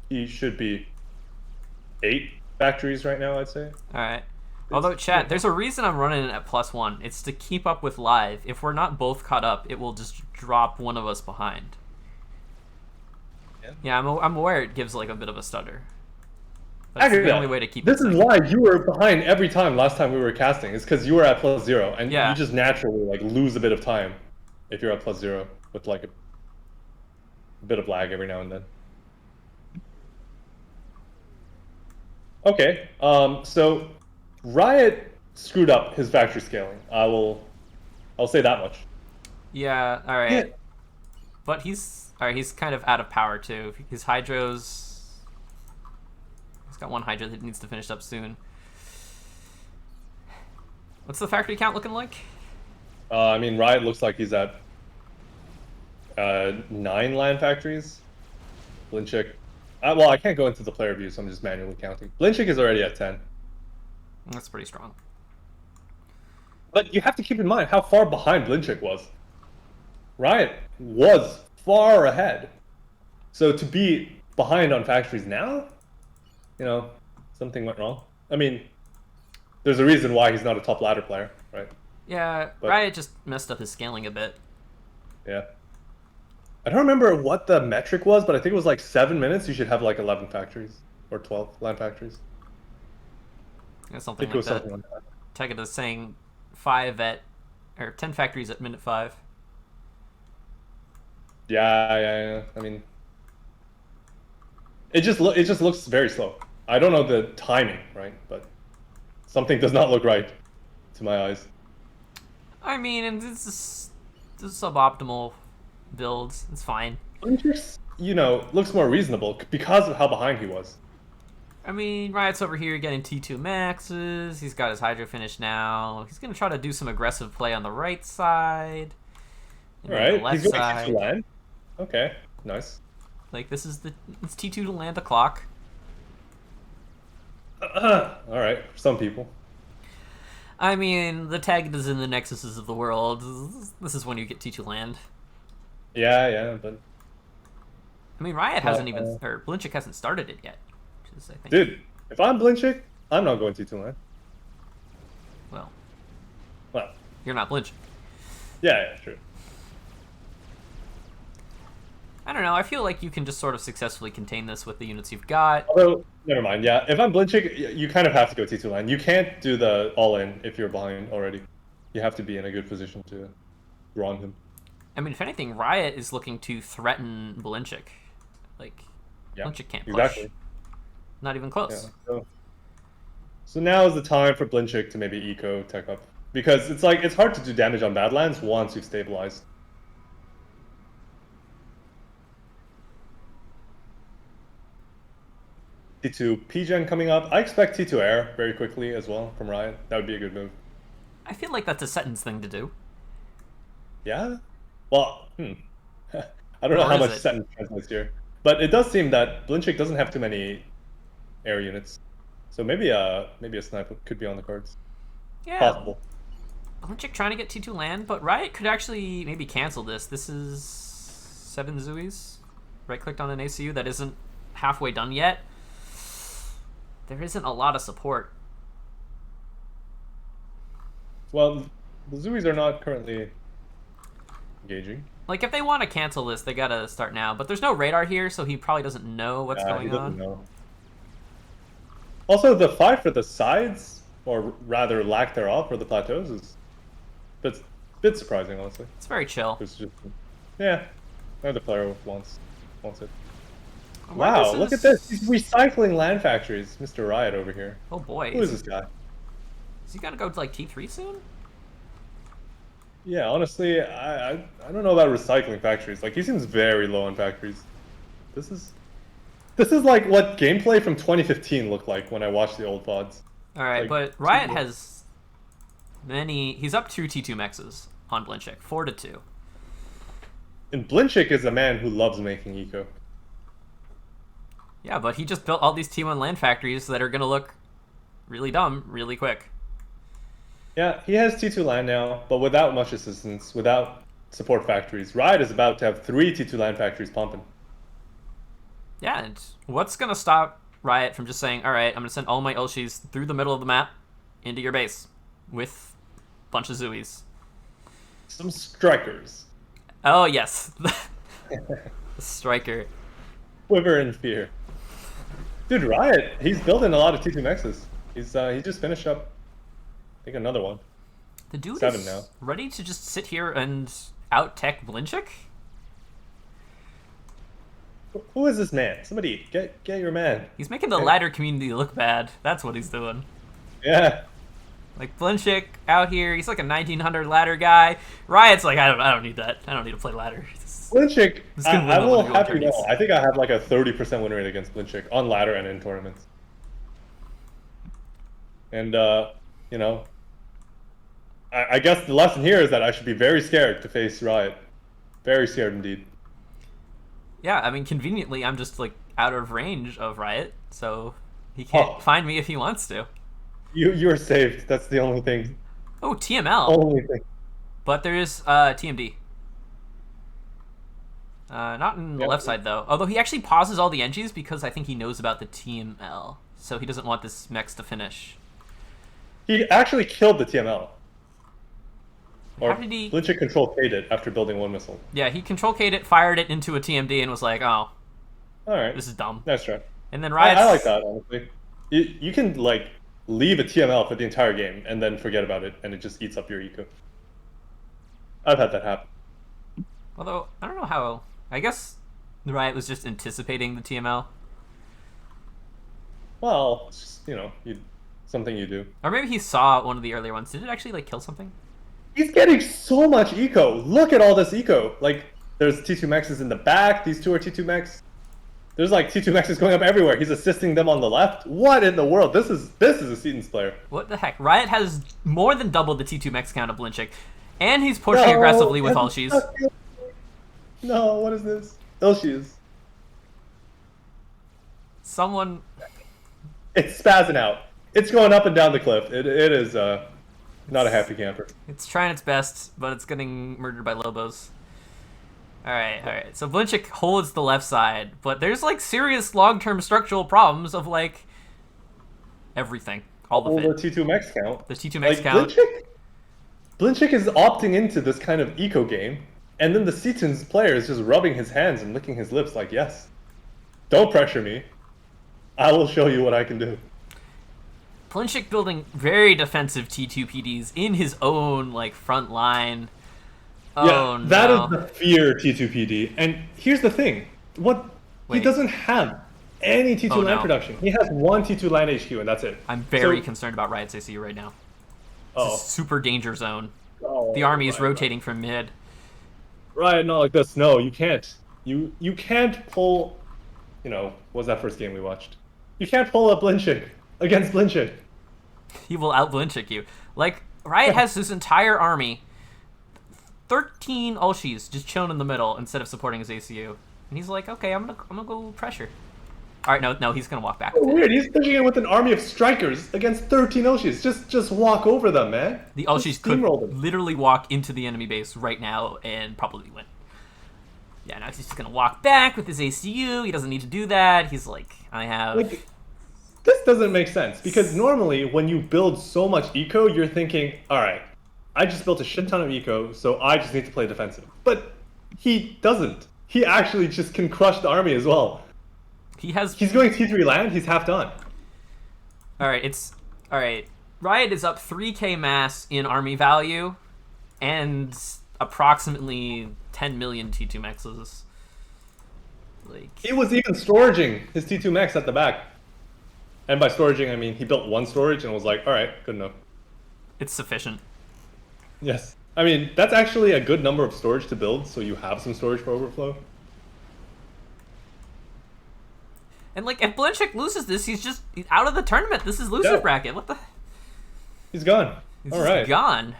he should be 8 factories right now, I'd say. Alright. Although, chat, there's a reason I'm running it at +1. It's to keep up with live. If we're not both caught up, it will just drop one of us behind. man. Yeah, I'm aware it gives like a bit of a stutter. But I it's agree the with only that. way to keep This it is synced. why you were behind every time last time we were casting. It's because you were at +0, and Yeah. you just naturally like lose a bit of time if you're at +0 with like a bit of lag every now and then. Okay, so Riot screwed up his factory scaling. I'll say that much. Yeah, Yeah. alright. But he's alright, he's kind of out of power too. His Hydros, he's got one Hydra that needs to finish up soon. What's the factory count looking like? I mean, Riot looks like he's at 9 land factories. Blinchik. Well, I can't go into the player view, so I'm just manually counting. Blinchik is already at 10. That's pretty strong. But you have to keep in mind how far behind Blinchik was. Riot was far ahead. So to be behind on factories now, something went wrong. I mean, there's a reason why he's not a top ladder player, right? Yeah, But, Riot just messed up his scaling a bit. yeah. I don't remember what the metric was, but I think it was like 7 minutes. You should have like 11 factories or 12 land factories. Yeah, I something think it like was that. something like that. Tegeta's saying 10 factories at minute 5. Yeah. I mean, it just looks very slow. I don't know the timing, right? But something does not look right to my eyes. I mean, and this is suboptimal builds. It's fine. Blinchik's, looks more reasonable because of how behind he was. I mean, Riot's over here getting T2 maxes. He's got his Hydro finish now. He's going to try to do some aggressive play on the right side. All right, the left he's going side. to land. Okay, nice. Like, it's T2 to land the clock. All right, for some people. I mean, the Tagetas and the Nexuses of the world. This is when you get T2 land. Yeah, but... I mean, Riot hasn't even... Or Blinchik hasn't started it yet. Which is, I think... Dude, if I'm Blinchik, I'm not going T2 land. Well, you're not Blinchik. Yeah, true. I don't know. I feel like you can just sort of successfully contain this with the units you've got. Although, never mind. Yeah, if I'm Blinchik, you kind of have to go T2 land. You can't do the all-in if you're behind already. You have to be in a good position to draw him. I mean, if anything, Riot is looking to threaten Blinchik. Like, yeah, Blinchik can't push. Exactly. Not even close. Yeah, so now is the time for Blinchik to maybe eco tech up. Because it's hard to do damage on Badlands once you've stabilized. T2 P-Gen coming up. I expect T2 Air very quickly as well from Riot. That would be a good move. I feel like that's a sentence thing to do. Yeah? Well, I don't know how much sentence translates here. But it does seem that Blinchik doesn't have too many air units. So maybe a sniper could be on the cards. Yeah. Possible. Blinchik trying to get T2 land, but Riot could actually maybe cancel this. This is 7 Zuis. Right-clicked on an ACU that isn't halfway done yet. There isn't a lot of support. Well, the Zuis are not currently engaging. Like, if they want to cancel this, they gotta start now. But there's no radar here, so he probably doesn't know what's going he doesn't on. know. Also, the fight for the sides, or rather lack thereof, for the plateaus is a bit surprising, honestly. It's very chill. It's just, yeah, another player wants it. Wow, look at this. He's recycling land factories. Mr. Riot over here. Oh boy. Who is this guy? Is he gonna go to like T3 soon? Yeah, honestly, I don't know about recycling factories. Like, he seems very low on factories. This is like what gameplay from 2015 looked like when I watched the old VoDs. Alright, Like, but Riot has many... He's up 2 T2 mexes on Blinchik. 4-2. And Blinchik is a man who loves making eco. Yeah, but he just built all these T1 land factories that are gonna look really dumb really quick. Yeah, he has T2 land now, but without much assistance, without support factories. Riot is about to have 3 T2 land factories pumping. Yeah, and what's gonna stop Riot from just saying, alright, I'm gonna send all my Ulshis through the middle of the map into your base with a bunch of Zuis? Some strikers. Oh, yes. The striker. Quiver in fear. Dude, Riot, he's building a lot of T2 Mexes. He just finished up, I think, another one. The dude 7 is now. ready to just sit here and out-tech Blinchik? Who is this man? Somebody, get your man. He's making the ladder community look bad. That's what he's doing. Yeah. Like, Blinchik out here, he's like a 1900 ladder guy. Riot's like, I don't need that. I don't need to play ladder. Blinchik, I will have you know, turnies. I think I have like a 30% win rate against Blinchik on ladder and in tournaments. And, you know, I guess the lesson here is that I should be very scared to face Riot. Very scared indeed. Yeah, I mean, conveniently, I'm just, like, out of range of Riot, so he can't find me if he wants to. You're saved. That's the only thing. Oh, TML. Only thing. But there is TMD. Not in the left side, though. Although he actually pauses all the NGs because I think he knows about the TML. So he doesn't want this Mex to finish. He actually killed the TML. Or How did he... Blinchik control K'd it after building one missile. Yeah, he control K'd it, fired it into a TMD, and was like, oh, alright. This is dumb. Nice try. And then Riot's... I like that, honestly. You can, like, leave a TML for the entire game and then forget about it, and it just eats up your eco. I've had that happen. Although, I don't know how... I guess the Riot was just anticipating the TML. Well, it's just, you know, something you do. Or maybe he saw one of the earlier ones. Did it actually, like, kill something? He's getting so much eco. Look at all this eco. Like, there's T2 Mexes in the back. These two are T2 Mex. There's like T2 Mexes going up everywhere. He's assisting them on the left. What in the world? This is a Seton's player. What the heck? Riot has more than doubled the T2 Mex count of Blinchik. And he's pushing aggressively with Ulshis. No, what is this? Ulshis. Someone... It's spazzing out. It's going up and down the cliff. It is not a happy camper. It's trying its best, but it's getting murdered by Lobos. Alright. So Blinchik holds the left side, but there's like serious long-term structural problems of like everything. All of it. The T2 Mex count. The T2 Mex like, count. Blinchik is opting into this kind of eco game, and then the Seton's player is just rubbing his hands and licking his lips like, yes, don't pressure me. I will show you what I can do. Blinchik building very defensive T2 PDs in his own like front line. Oh, yeah, that no. is the fear T2 PD. And here's the thing: he doesn't have any T2 land production. He has one T2 land HQ, and that's it. I'm very concerned about Riot's ACU right now. It's a super danger zone. The army is rotating from mid. Riot, not like this. No, you can't. You can't pull. You know, what was that first game we watched? You can't pull a Blinchik against Blinchik. He will out-Blinchik you. Like, Riot has this entire army, 13 Ulshis just chilling in the middle instead of supporting his ACU. And he's like, okay, I'm gonna go pressure. Alright, no, he's gonna walk back. Oh, weird, he's pushing in with an army of strikers against 13 Ulshis. Just walk over them, man. The Ulshis could literally walk into the enemy base right now and probably win. Yeah, now he's just gonna walk back with his ACU. He doesn't need to do that. He's like, I have... Like, this doesn't make sense, because normally when you build so much eco, you're thinking, alright, I just built a shit ton of eco, so I just need to play defensive. But he doesn't. He actually just can crush the army as well. He's going T3 land, he's half done. Alright, Riot is up 3k mass in army value, and approximately 10 million T2 Mexes. Like, he was even storaging his T2 Mex at the back. And by storaging, I mean he built one storage and was like, alright, good enough. It's sufficient. Yes. I mean, that's actually a good number of storage to build, so you have some storage for overflow. And like, if Blinchik loses this, he's out of the tournament. This is loser bracket. What the? He's gone. All right. Gone.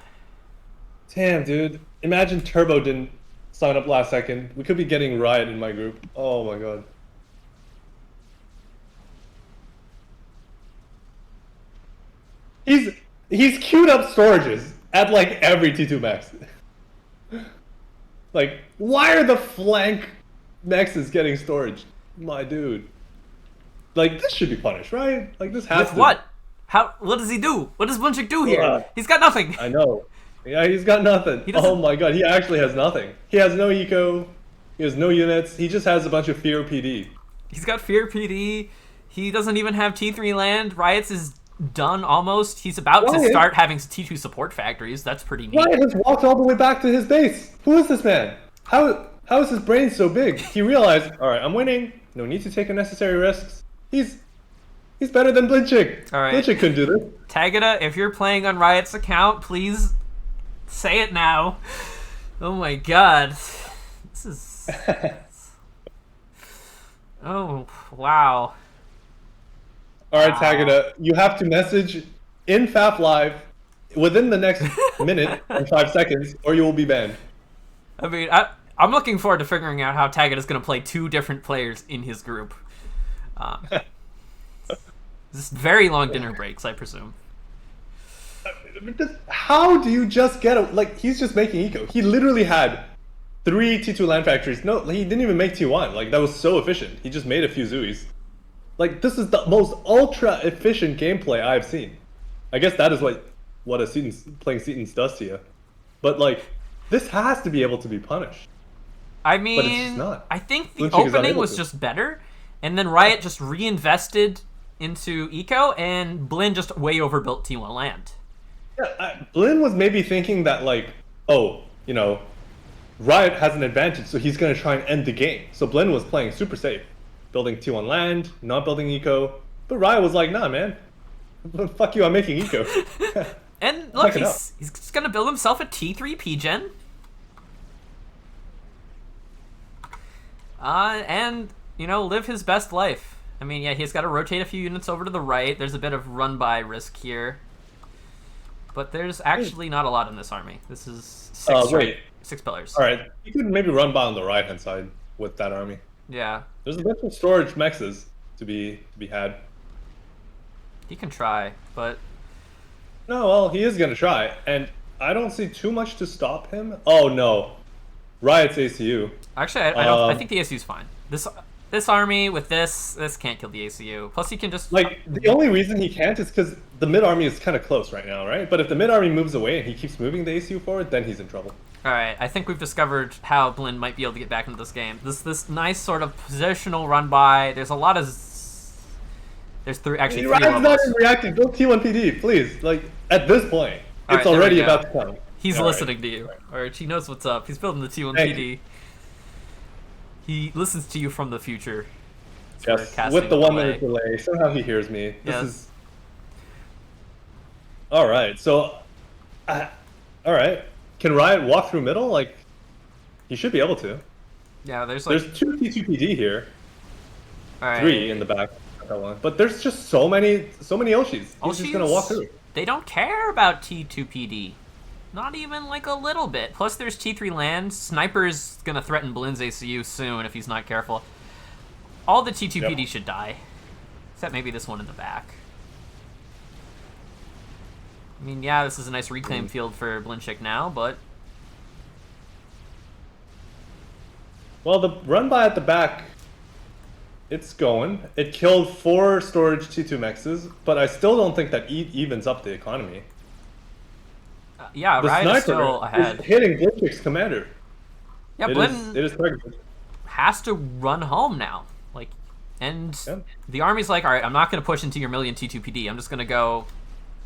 Damn, dude. Imagine Turbo didn't sign up last second. We could be getting Riot in my group. Oh my god. He's queued up storages at like every T2 Mex. Like, why are the flank Mexes getting storage? My dude. Like, this should be punished, right? Like, this has to. With what? What does he do? What does Blinchik do here? He's got nothing. I know. Yeah, he's got nothing. Oh my god, he actually has nothing. He has no eco. He has no units. He just has a bunch of fear PD. He's got Fear PD. He doesn't even have T3 land. Riot's is done almost. He's about to start having T2 support factories. That's pretty neat. Riot has walked all the way back to his base. Who is this man? How is his brain so big? He realized, all right, I'm winning. No need to take unnecessary risks. He's better than Blinchik. All right. Blinchik couldn't do this. Tagada, if you're playing on Riot's account, please say it now. Oh my god. This is... Oh, wow. All right, Tagada, you have to message in FAFLive within the next minute and 5 seconds, or you will be banned. I mean, I'm looking forward to figuring out how Tagada's going to play 2 different players in his group. This very long dinner breaks, I presume. How do you just get a... Like, he's just making eco. He literally had 3 T2 land factories. No, he didn't even make T1. Like, that was so efficient. He just made a few Zuis. Like, this is the most ultra efficient gameplay I've seen. I guess that is what a playing Setons does to you. But, like, this has to be able to be punished. I mean, but it's just not. I think the opening was just better, and then Riot just reinvested into eco, and Blinn just way overbuilt T1 land. Yeah, Blinn was maybe thinking that, like, oh, you know, Riot has an advantage, so he's going to try and end the game. So Blinn was playing super safe, building T1 land, not building eco. But Riot was like, nah, man, fuck you, I'm making eco. And look, he's just going to build himself a T3 P-Gen. And, you know, live his best life. I mean, yeah, he's got to rotate a few units over to the right. There's a bit of run-by risk here. But there's actually not a lot in this army. This is 6 pillars. All right, you could maybe run by on the right-hand side with that army. Yeah. There's a bunch of storage mexes to be had. He can try, but... No, well, he is going to try. And I don't see too much to stop him. Oh, no. Riot's ACU. Actually, I think the ACU's fine. This army with this can't kill the ACU. Plus, he can just... Like, the only reason he can't is because the mid army is kind of close right now, right? But if the mid army moves away and he keeps moving the ACU forward, then he's in trouble. Alright, I think we've discovered how Blinn might be able to get back into this game. This nice sort of positional run-by. There's a lot of... There's three levels. Riot's not even reacting. Build T1 PD, please. Like, at this point, it's already about to come. He's listening to you. Alright, he knows what's up. He's building the T1 PD. He listens to you from the future. Yes, with the 1 minute delay. Somehow he hears me. This is... Alright, so... Alright. Can Riot walk through middle? Like, he should be able to. Yeah, there's like... There's 2 T2 PD here. Alright. 3 in the back. But there's just so many Oshis. He's just gonna walk through. They don't care about T2 PD. Not even like a little bit. Plus there's T3 land. Sniper's gonna threaten Blinn's ACU soon if he's not careful. All the T2 PD should die. Except maybe this one in the back. I mean, yeah, this is a nice reclaim field for Blinchik now, but... Well, the run-by at the back, it's going. It killed 4 storage T2 mexes, but I still don't think that evens up the economy. Yeah, Riot is still ahead. Is hitting Blinchik's commander. Yeah, Blinn it is targeted. Has to run home now. Like, and the army's like, all right, I'm not going to push into your million T2 PD. I'm just going to go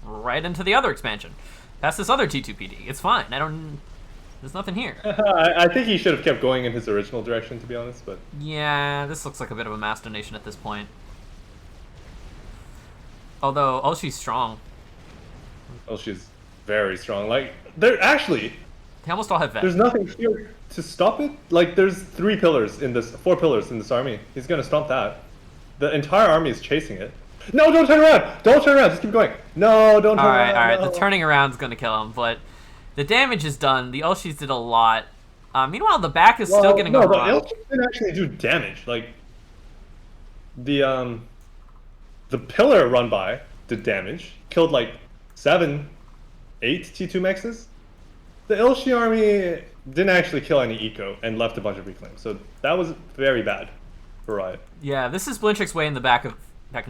right into the other expansion. Past this other T2 PD. It's fine. There's nothing here. I think he should have kept going in his original direction, to be honest, but... Yeah, this looks like a bit of a mass donation at this point. Although, she's strong. She's very strong. Like, they're actually... They almost all have vet. There's nothing here to stop it. Like, there's 4 pillars in this army. He's gonna stomp that. The entire army is chasing it. No, don't turn around! Don't turn around, just keep going. No, don't turn around. Alright, the turning around's gonna kill him, but the damage is done. The Ulshis did a lot. Meanwhile, the back is still getting overrun. No, the Ulshis didn't actually do damage. Like, the pillar run by did damage. Killed like 7, 8 T2 mexes. The Ilshi army didn't actually kill any eco and left a bunch of reclaims. So that was very bad for Riot. Yeah, this is Blinchik's way in the back into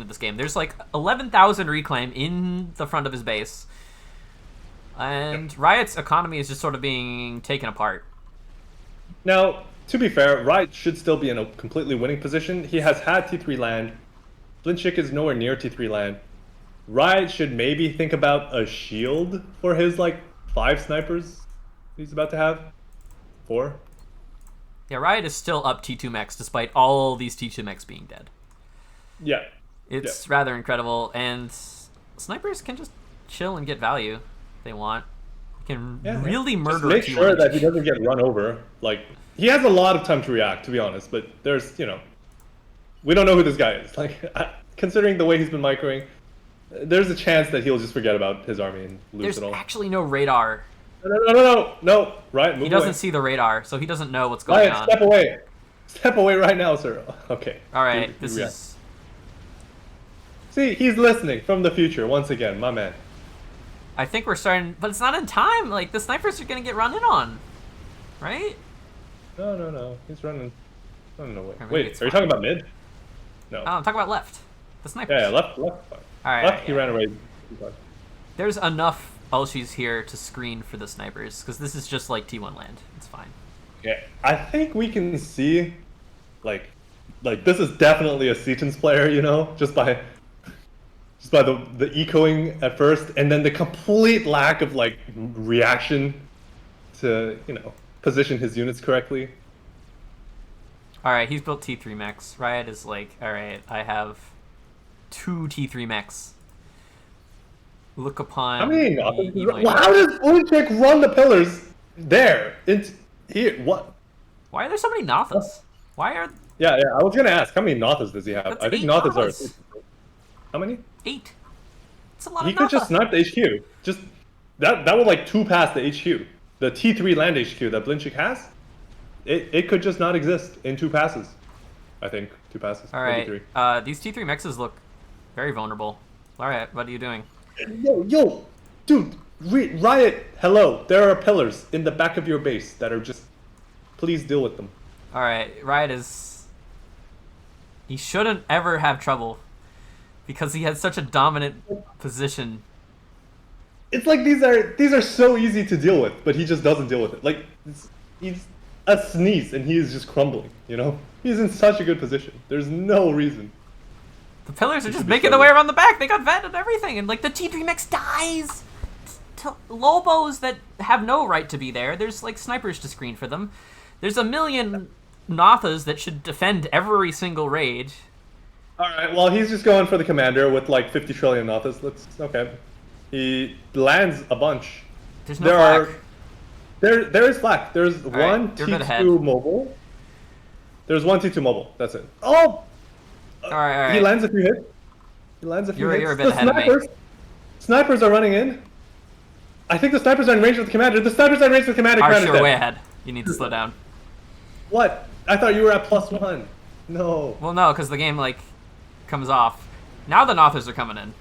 this game. There's like 11,000 reclaim in the front of his base. And Riot's economy is just sort of being taken apart. Now, to be fair, Riot should still be in a completely winning position. He has had T3 land. Blinchik is nowhere near T3 land. Riot should maybe think about a shield for his like 5 snipers he's about to have. 4. Yeah, Riot is still up T2 mechs despite all these T2 mechs being dead. Yeah. It's rather incredible, and snipers can just chill and get value if they want. He can really murder. Just make sure that he doesn't get run over. Like, he has a lot of time to react, to be honest, but there's, we don't know who this guy is. Like, considering the way he's been microing, there's a chance that he'll just forget about his army and lose it all. There's actually no radar. No. Right, move He doesn't away. see the radar, so he doesn't know what's going on. Step away. Step away right now, sir. Okay. All right, this is... See, he's listening from the future once again, my man. I think we're starting, but it's not in time. Like, the snipers are gonna get run in on, right? No. He's running away. Or maybe Wait, it's are you fine. talking about mid? No. Oh, I'm talking about left. The snipers. Yeah, left. Fine. All right. Left, he ran away. There's enough Ulshis here to screen for the snipers, because this is just like T1 land. It's fine. Yeah, I think we can see, like this is definitely a Setons player, just by the ecoing at first, and then the complete lack of like reaction to position his units correctly. All right, he's built T3 mechs. Riot is like, all right, I have 2 T3 mechs. Look upon. How does Blinchik run the pillars there? It's here. What? Why are there so many Nathas? Why are? Yeah. I was gonna ask, how many Nathas does he have? That's I think 8 Nathas Nathas. are. How many? 8. It's a lot He of could just Nathas. snipe the HQ. Just that would like 2 past the HQ. The T3 land HQ that Blinchik has, it could just not exist in 2 passes. I think 2 passes. All maybe right. 3. These T3 mexes look very vulnerable. All right, what are you doing? Yo, dude, Riot. Hello, there are pillars in the back of your base that are just. Please deal with them. All right, Riot is. He shouldn't ever have trouble, because he has such a dominant position. It's like these are so easy to deal with, but he just doesn't deal with it. Like he's a sneeze and he is just crumbling. He's in such a good position. There's no reason. The pillars are just making their way around the back. They got vet and everything, and like the T3 mech dies to Lobos that have no right to be there. There's like snipers to screen for them. There's a million Nathas that should defend every single raid. All right. Well, he's just going for the commander with like 50 trillion Nathas. Okay. He lands a bunch. There's no flak. There is flak. There's one T2 mobile. There's one T2 mobile. That's it. Oh. All right. He lands a few hits. hits. You're a bit ahead of me. Snipers are running in. I think the snipers are in range with the commander. The snipers are in range with the commander. You're way ahead. You need to slow down. What? I thought you were at +1. No. Well, no, because the game like comes off. Now the Nathas are coming in.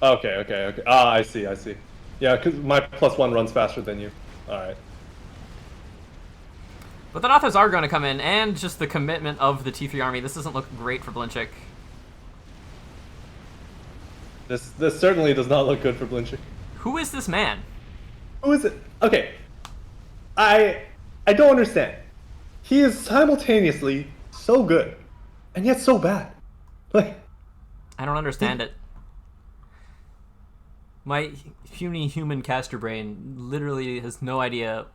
Okay. Ah, I see. Yeah, because my +1 runs faster than you. All right. But the Nathas are going to come in, and just the commitment of the T3 army. This doesn't look great for Blinchik. This certainly does not look good for Blinchik. Who is this man? Who is it? Okay. I don't understand. He is simultaneously so good, and yet so bad. Like, I don't understand it. My puny human caster brain literally has no idea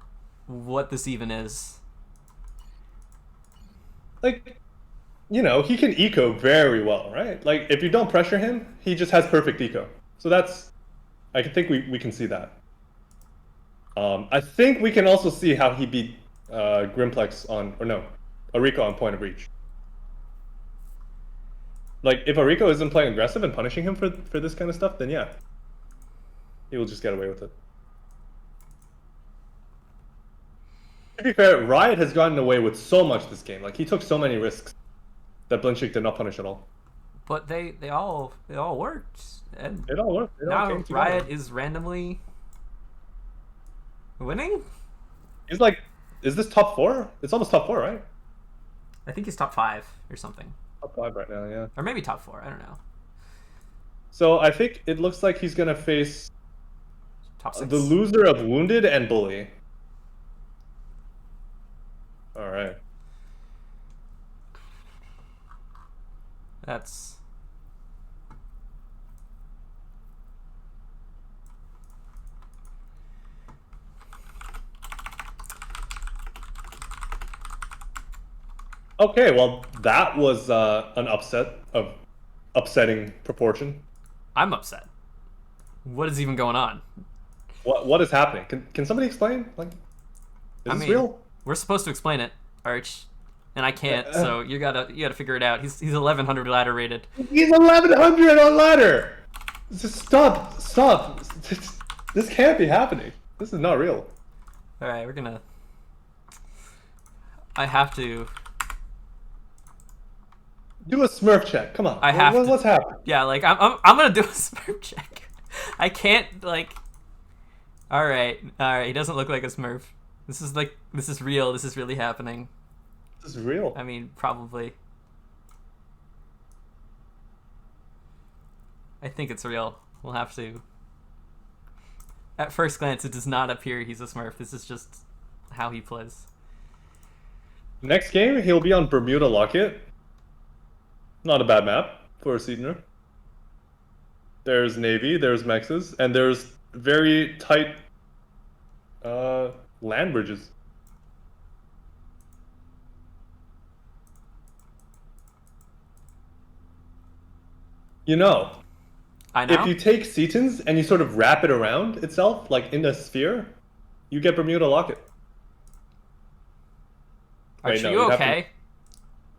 what this even is. Like, he can eco very well, right? Like, if you don't pressure him, he just has perfect eco. So I think we can see that. I think we can also see how he beat Grimplex Ariko on Point of Reach. Like, if Ariko isn't playing aggressive and punishing him for this kind of stuff, then yeah. He will just get away with it. To be fair, Riot has gotten away with so much this game. Like, he took so many risks that Blinchik did not punish at all. But they all worked. And it all worked. Now Riot is randomly winning? He's like, is this top 4? It's almost top 4, right? I think he's top 5 or something. Top 5 right now, yeah. Or maybe top 4, I don't know. So I think it looks like he's gonna face top 6. The loser of Wounded and Bully. All right. That's... Okay, well, that was an upset of upsetting proportion. I'm upset. What is even going on? What is happening? Can somebody explain? Like, is I this mean, real? we're supposed to explain it, Arch, and I can't. So you gotta figure it out. He's 1100 ladder rated. He's 1100 on ladder. Just stop. This can't be happening. This is not real. All right, we're gonna. I have to. Do a Smurf check. Come on. I have to. What's happening? Yeah, like I'm gonna do a Smurf check. I can't like. All right. He doesn't look like a Smurf. This is real. This is really happening. This is real. I mean, probably. I think it's real. We'll have to. At first glance, it does not appear he's a Smurf. This is just how he plays. Next game, he'll be on Bermuda Locket. Not a bad map for a Seasoner. There's Navy, there's Mexes, and there's very tight land bridges. You know, I know. if you take Setons and you sort of wrap it around itself, like in a sphere, you get Bermuda Locket. Are Wait, no, you you'd have okay?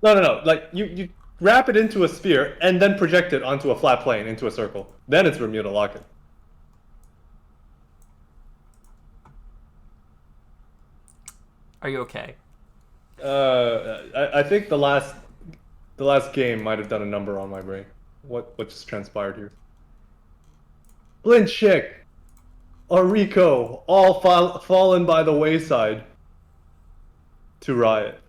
No. Like, you wrap it into a sphere and then project it onto a flat plane into a circle. Then it's Bermuda Locket. Are you okay? I think the last game might have done a number on my brain. What just transpired here? Blint Chick, Orico, all fallen by the wayside to Riot.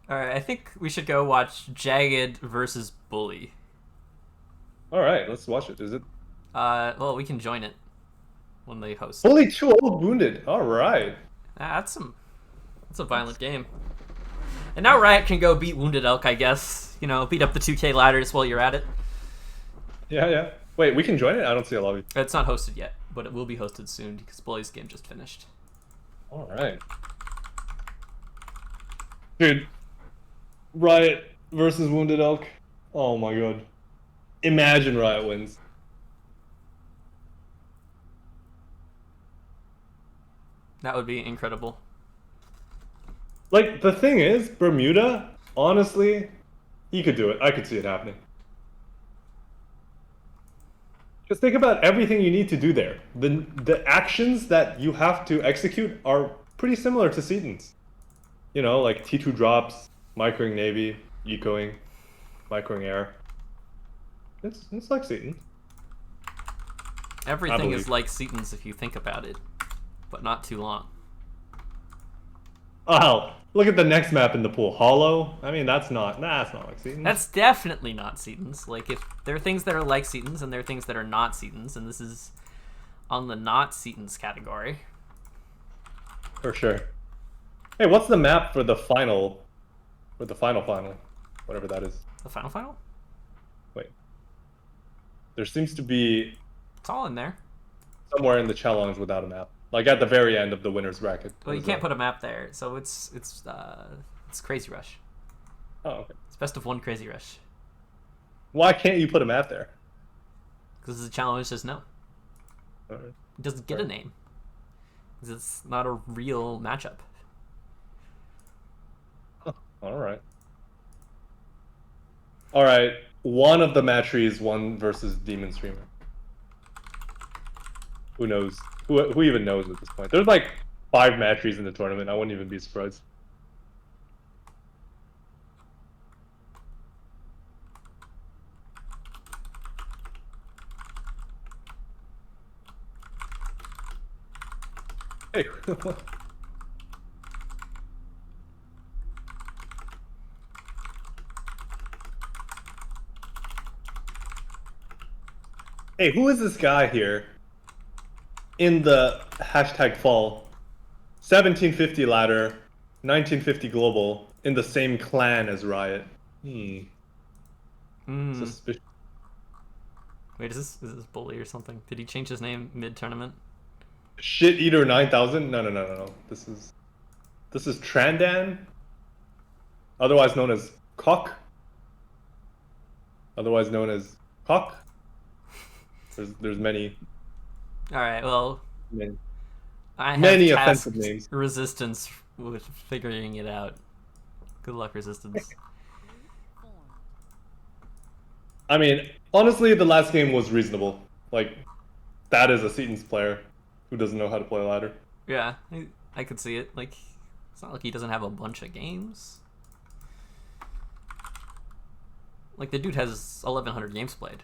Alright, I think we should go watch Jagged versus Bully. Alright, let's watch it. Is it? Well, we can join it when they host. Bully 2 wounded. Alright. That's a violent game. And now Riot can go beat Wounded Elk, I guess. You know, beat up the 2K ladders while you're at it. Yeah. Wait, we can join it? I don't see a lobby. It's not hosted yet, but it will be hosted soon because Bully's game just finished. Alright. Dude, Riot versus Wounded Elk. Oh my god. Imagine Riot wins. That would be incredible. Like, the thing is, Bermuda, honestly, he could do it. I could see it happening. Just think about everything you need to do there. The actions that you have to execute are pretty similar to Seaton's. You know, like T2 drops, microing Navy, ecoing, microing air. It's like Seaton. Everything is like Seaton's if you think about it, but not too long. Oh, look at the next map in the pool. Hollow? I mean, that's not like Seaton's. That's definitely not Seaton's. Like, if there are things that are like Seaton's and there are things that are not Seaton's, and this is on the not Seaton's category. For sure. Hey, what's the map for the final? For the final? Whatever that is. The final? Wait. There seems to be It's all in there. somewhere in the challenge without a map. Like at the very end of the winner's bracket. Well, you can't put a map there, so it's Crazy Rush. Oh, okay. It's best of one Crazy Rush. Why can't you put a map there? Because the challenge says no. Alright. It doesn't get a name. Because it's not a real matchup. Alright. Alright. One of the matches won versus Demon Streamer. Who knows? Who even knows at this point? There's like 5 matches in the tournament. I wouldn't even be surprised. Hey. Hey, who is this guy here? In the hashtag fall. 1750 ladder, 1950 global in the same clan as Riot. Suspicious. Wait, is this Bully or something? Did he change his name mid-tournament? Shit Eater 9000? No. This is Trandan, otherwise known as Cock. Otherwise known as Cock. There's many. All right, well, Many. I have Many tasked offensive names. Resistance with figuring it out. Good luck, Resistance. I mean, honestly, the last game was reasonable. Like, that is a Seaton's player who doesn't know how to play a ladder. Yeah, I could see it. Like, it's not like he doesn't have a bunch of games. Like, the dude has 1,100 games played.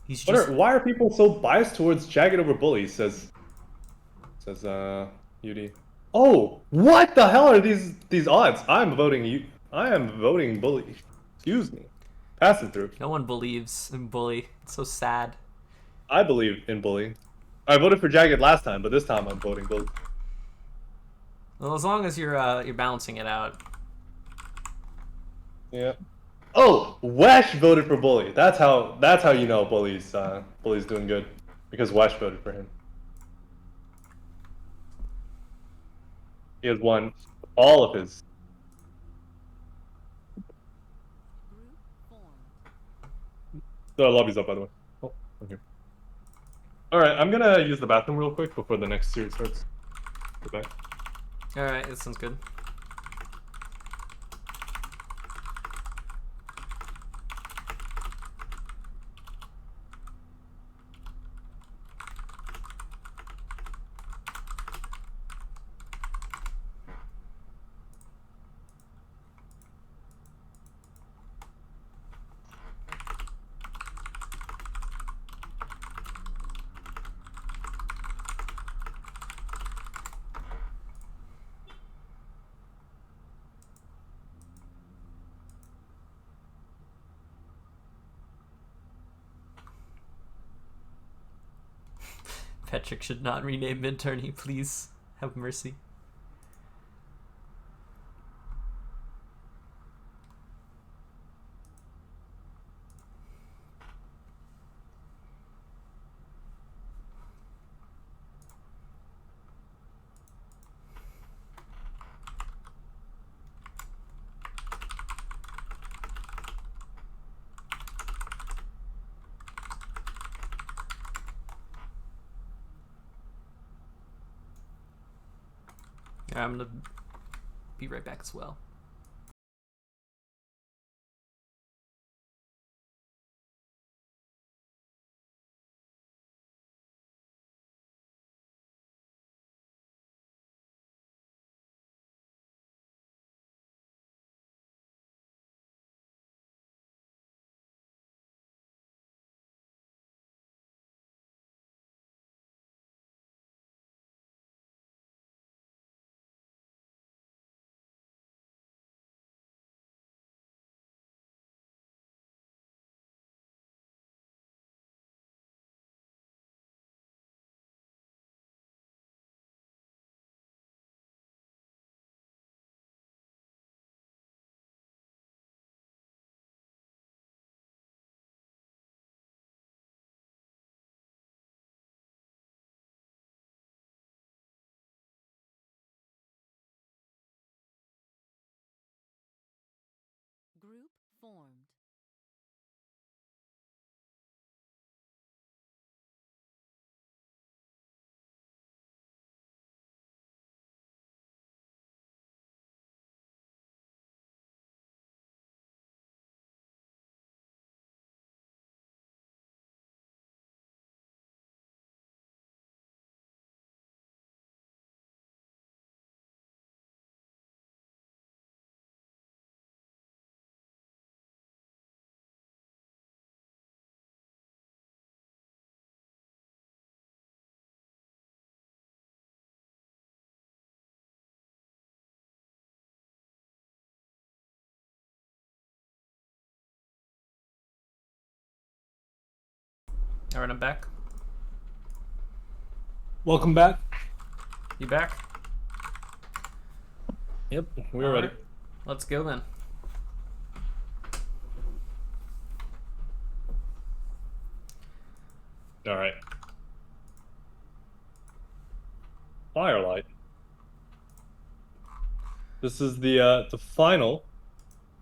He's just... Why are people so biased towards Jagged over Bully? Says Yudi. Oh, what the hell are these odds? I'm voting you. I am voting Bully. Excuse me. Pass it through. No one believes in Bully. It's so sad. I believe in Bully. I voted for Jagged last time, but this time I'm voting Bully. Well, as long as you're balancing it out. Yeah. Oh, Wesh voted for Bully. That's how you know Bully's doing good, because Wesh voted for him. He has won all of his. The lobby's up, by the way. Oh, I'm here. All right, I'm gonna use the bathroom real quick before the next series starts. Go back. All right, that sounds good. Patrick should not rename mid-tourney, please. Have mercy. I'm gonna be right back as well. Group formed. All right, I'm back. Welcome back. You back? Yep, we're ready. Alright, let's go then. All right. Firelight. This is the final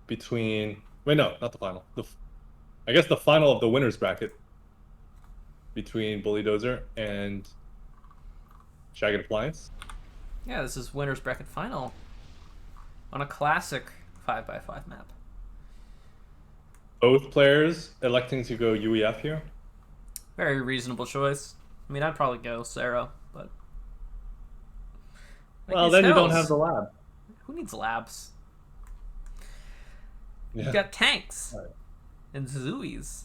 between. Wait, no, not the final. I guess the final of the winners bracket between Bully Dozer and Jagged Appliance. Yeah, this is winners bracket final on a classic 5x5 map. Both players electing to go UEF here. Very reasonable choice. I mean, I'd probably go Sarah, but Well, then you don't have the lab. Who needs labs? Yeah. You got tanks Right. and Zuis.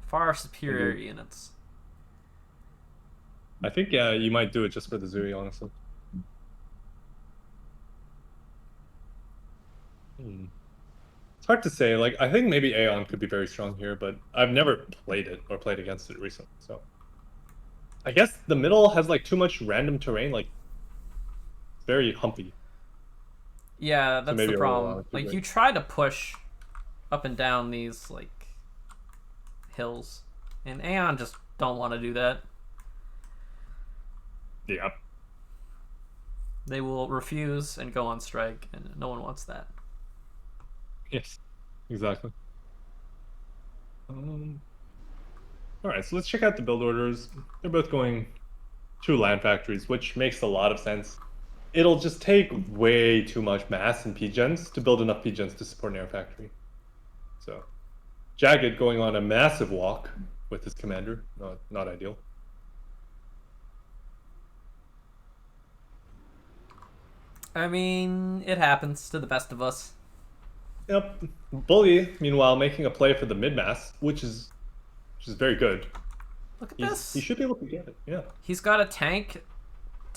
Far superior units. I think you might do it just for the Zui, honestly. It's hard to say. Like, I think maybe Aeon could be very strong here, but I've never played it or played against it recently. So I guess the middle has like too much random terrain. Like, it's very humpy. Yeah, that's the problem. maybe Like, you try to push up and down these like hills, and Aeon just don't want to do that. Yeah. They will refuse and go on strike, and no one wants that. Yes. Exactly. All right, so let's check out the build orders. They're both going to land factories, which makes a lot of sense. It'll just take way too much mass and P-gens to build enough P-gens to support an air factory. So, Jagged going on a massive walk with his commander, not ideal. I mean, it happens to the best of us. Yep. Bully, meanwhile, making a play for the mid-mass, which is very good. Look at this. He should be able to get it, yeah. He's got a tank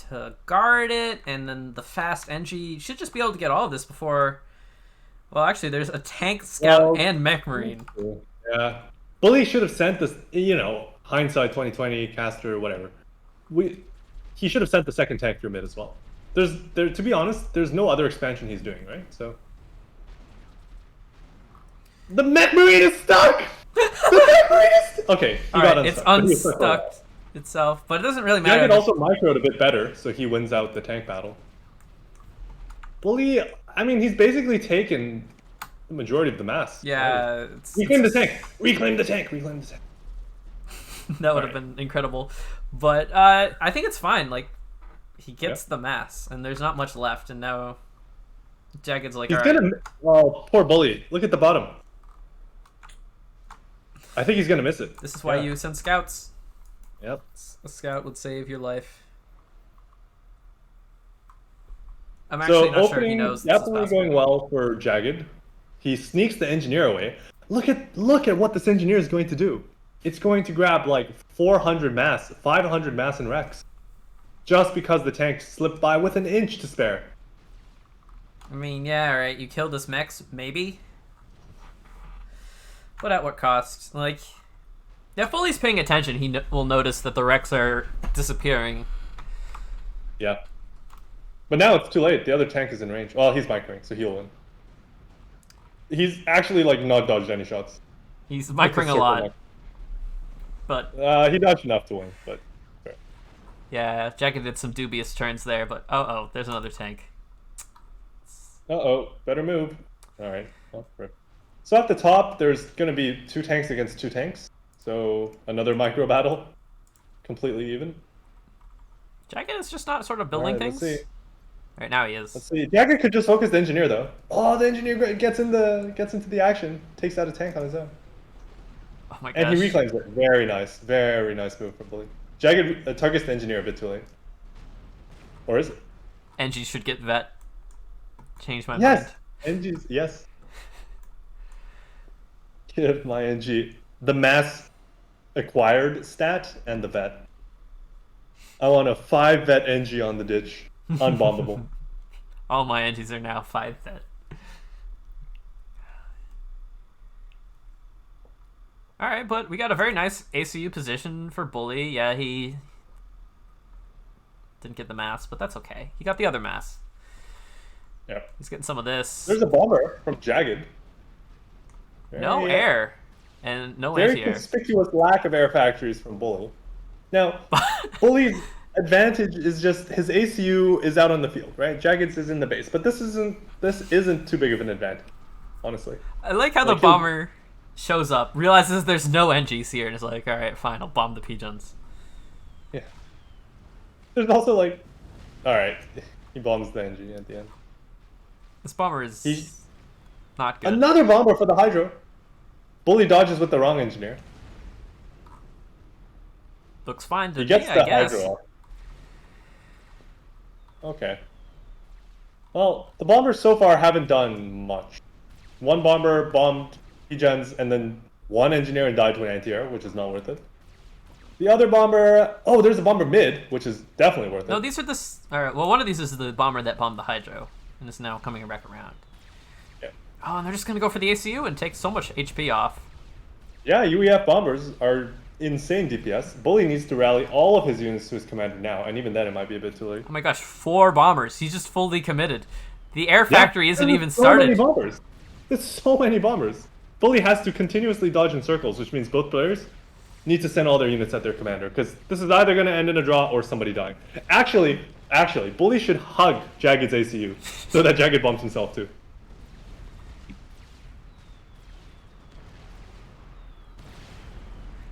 to guard it, and then the fast NG should just be able to get all of this before... Well, actually, there's a tank, scout, and mech marine. Yeah. Bully should have sent this, hindsight 2020, caster, whatever. He should have sent the second tank through mid as well. To be honest, there's no other expansion he's doing, right? So... The mech marine is stuck! The mech marine is stuck! Okay, he got unstuck. It's unstuck itself, but it doesn't really matter. Jagged also microed a bit better, so he wins out the tank battle. Bully, I mean, he's basically taken the majority of the mass. Yeah. Reclaim the tank! Reclaim the tank! Reclaim the tank! That would have been incredible. But I think it's fine. Like, he gets the mass, and there's not much left, and now Jagged's like, he's all right. gonna... Oh, poor Bully. Look at the bottom. I think he's gonna miss it. This is why you send scouts. Yep. A scout would save your life. I'm actually not sure he knows this is definitely going well for Jagged. He sneaks the engineer away. Look at what this engineer is going to do. It's going to grab like 400 mass, 500 mass and Rex, just because the tank slipped by with an inch to spare. I mean, yeah, right. You killed this mechs, maybe. But at what cost? Like, if Bully's paying attention, he will notice that the wrecks are disappearing. Yeah. But now it's too late. The other tank is in range. Well, he's microing, so he'll win. He's actually, like, not dodged any shots. He's microing a lot. But he dodged enough to win, but... Fair. Yeah, Jagged did some dubious turns there, but... Oh, there's another tank. Uh-oh. Better move. Alright. Well, so at the top, there's going to be 2 tanks against 2 tanks. So another micro battle. Completely even. Jagged is just not sort of building things. Let's see. Right now he is. Let's see. Jagged could just focus the engineer though. Oh, the engineer gets into the action. Takes out a tank on his own. Oh my gosh. And he reclaims it. Very nice move from Bully. Jagged targets the engineer a bit too late. Or is it? NG should get vet. Change my mind. Yes. NG's yes. Give my NG the mass acquired stat and the vet. I want a 5 vet NG on the ditch. Unbombable. All my NGs are now 5 vet. Alright, but we got a very nice ACU position for Bully. Yeah, he didn't get the mass, but that's okay. He got the other mass. Yeah. He's getting some of this. There's a bomber from Jagged. No air. And no Very anti-air. conspicuous lack of air factories from Bully. Now, Bully's advantage is just his ACU is out on the field, right? Jagged's is in the base, but this isn't too big of an advantage, honestly. I like how the bomber shows up, realizes there's no NGs here, and is like, all right, fine, I'll bomb the pigeons. Yeah. There's also like, all right, he bombs the NG at the end. This bomber is not good. Another bomber for the Hydro. Bully dodges with the wrong engineer. Looks fine to He gets me, the I guess. Hydro off. Okay. Well, the bombers so far haven't done much. One bomber bombed P-gens and then one engineer and died to an anti-air, which is not worth it. The other bomber... Oh, there's a bomber mid, which is definitely worth it. No, these are the... Alright, well, one of these is the bomber that bombed the Hydro, and is now coming back around. Yeah. Oh, and they're just going to go for the ACU and take so much HP off. Yeah, UEF bombers are insane DPS. Bully needs to rally all of his units to his commander now, and even then it might be a bit too late. Oh my gosh, 4 bombers. He's just fully committed. The air factory isn't even started. So many bombers. There's so many bombers. Bully has to continuously dodge in circles, which means both players need to send all their units at their commander, because this is either going to end in a draw or somebody dying. Actually, Bully should hug Jagged's ACU, so that Jagged bombs himself too.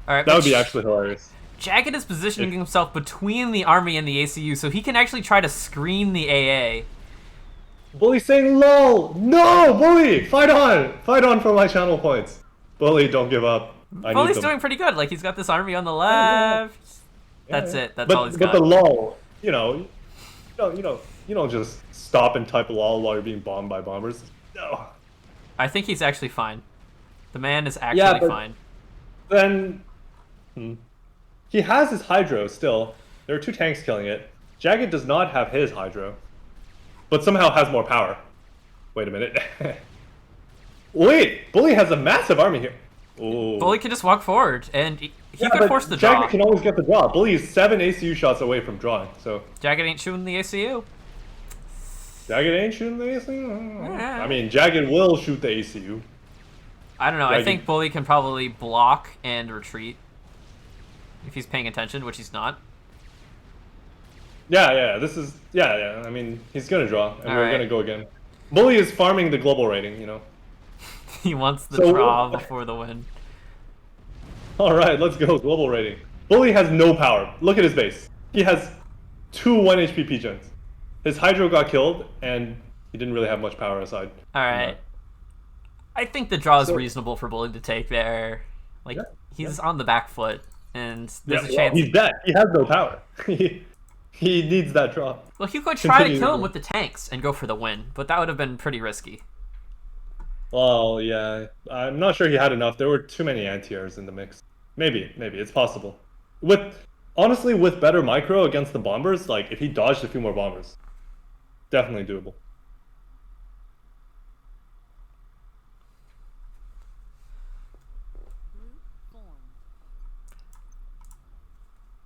Alright, that would be actually hilarious. Jagged is positioning himself between the army and the ACU, so he can actually try to screen the AA. Bully's saying, LOL! No, Bully! Fight on! Fight on for my channel points. Bully, don't give up. Bully's doing pretty good. Like, he's got this army on the left. That's it. That's all he's got. But the LOL, you don't just stop and type LOL while you're being bombed by bombers. No. I think he's actually fine. The man is actually fine. Then... He has his Hydro still. There are 2 tanks killing it. Jagged does not have his Hydro, but somehow has more power. Wait a minute. Wait! Bully has a massive army here. Ooh. Bully can just walk forward, and he could force the draw. Jagged can always get the draw. Bully is 7 ACU shots away from drawing, so... Jagged ain't shooting the ACU. Jagged ain't shooting the ACU? I mean, Jagged will shoot the ACU. I don't know. I think Bully can probably block and retreat. If he's paying attention, which he's not. Yeah, this is... Yeah, I mean, he's gonna draw, and we're gonna go again. Bully is farming the global rating, you know? He wants the draw before the win. Alright, let's go. Global rating. Bully has no power. Look at his base. He has 2 1 HP P-gens. His Hydro got killed, and he didn't really have much power aside. Alright. I think the draw is reasonable for Bully to take there. Like, he's on the back foot, and there's a chance... He's dead. He has no power. He needs that draw. Well, he could try to kill him with the tanks and go for the win, but that would have been pretty risky. Well, yeah. I'm not sure he had enough. There were too many anti-airs in the mix. Maybe. It's possible. Honestly, with better micro against the bombers, like, if he dodged a few more bombers, definitely doable.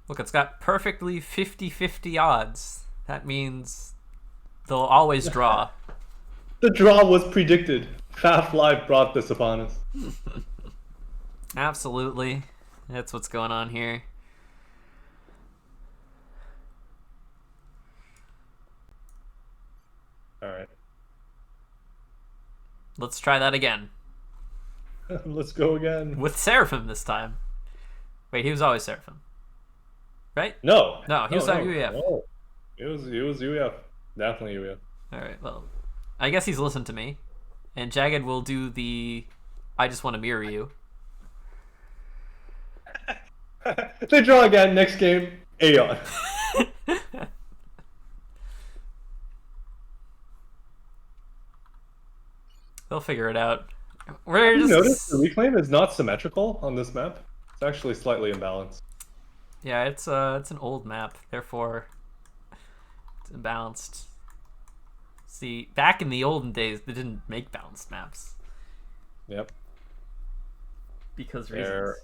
Look, it's got perfectly 50-50 odds. That means they'll always draw. The draw was predicted. FAFLive brought this upon us. Absolutely. That's what's going on here. Alright. Let's try that again. Let's go again. With Seraphim this time. Wait, he was always Seraphim. Right? No, he was on UEF. No. He was UEF. Definitely UEF. Alright, well, I guess he's listened to me. And Jagged will do the I just want to mirror you. They draw again next game. Aeon. They'll figure it out. Have you noticed the reclaim is not symmetrical on this map? It's actually slightly imbalanced. Yeah, it's an old map, therefore it's imbalanced. See, back in the olden days, they didn't make balanced maps. Yep. Because reasons.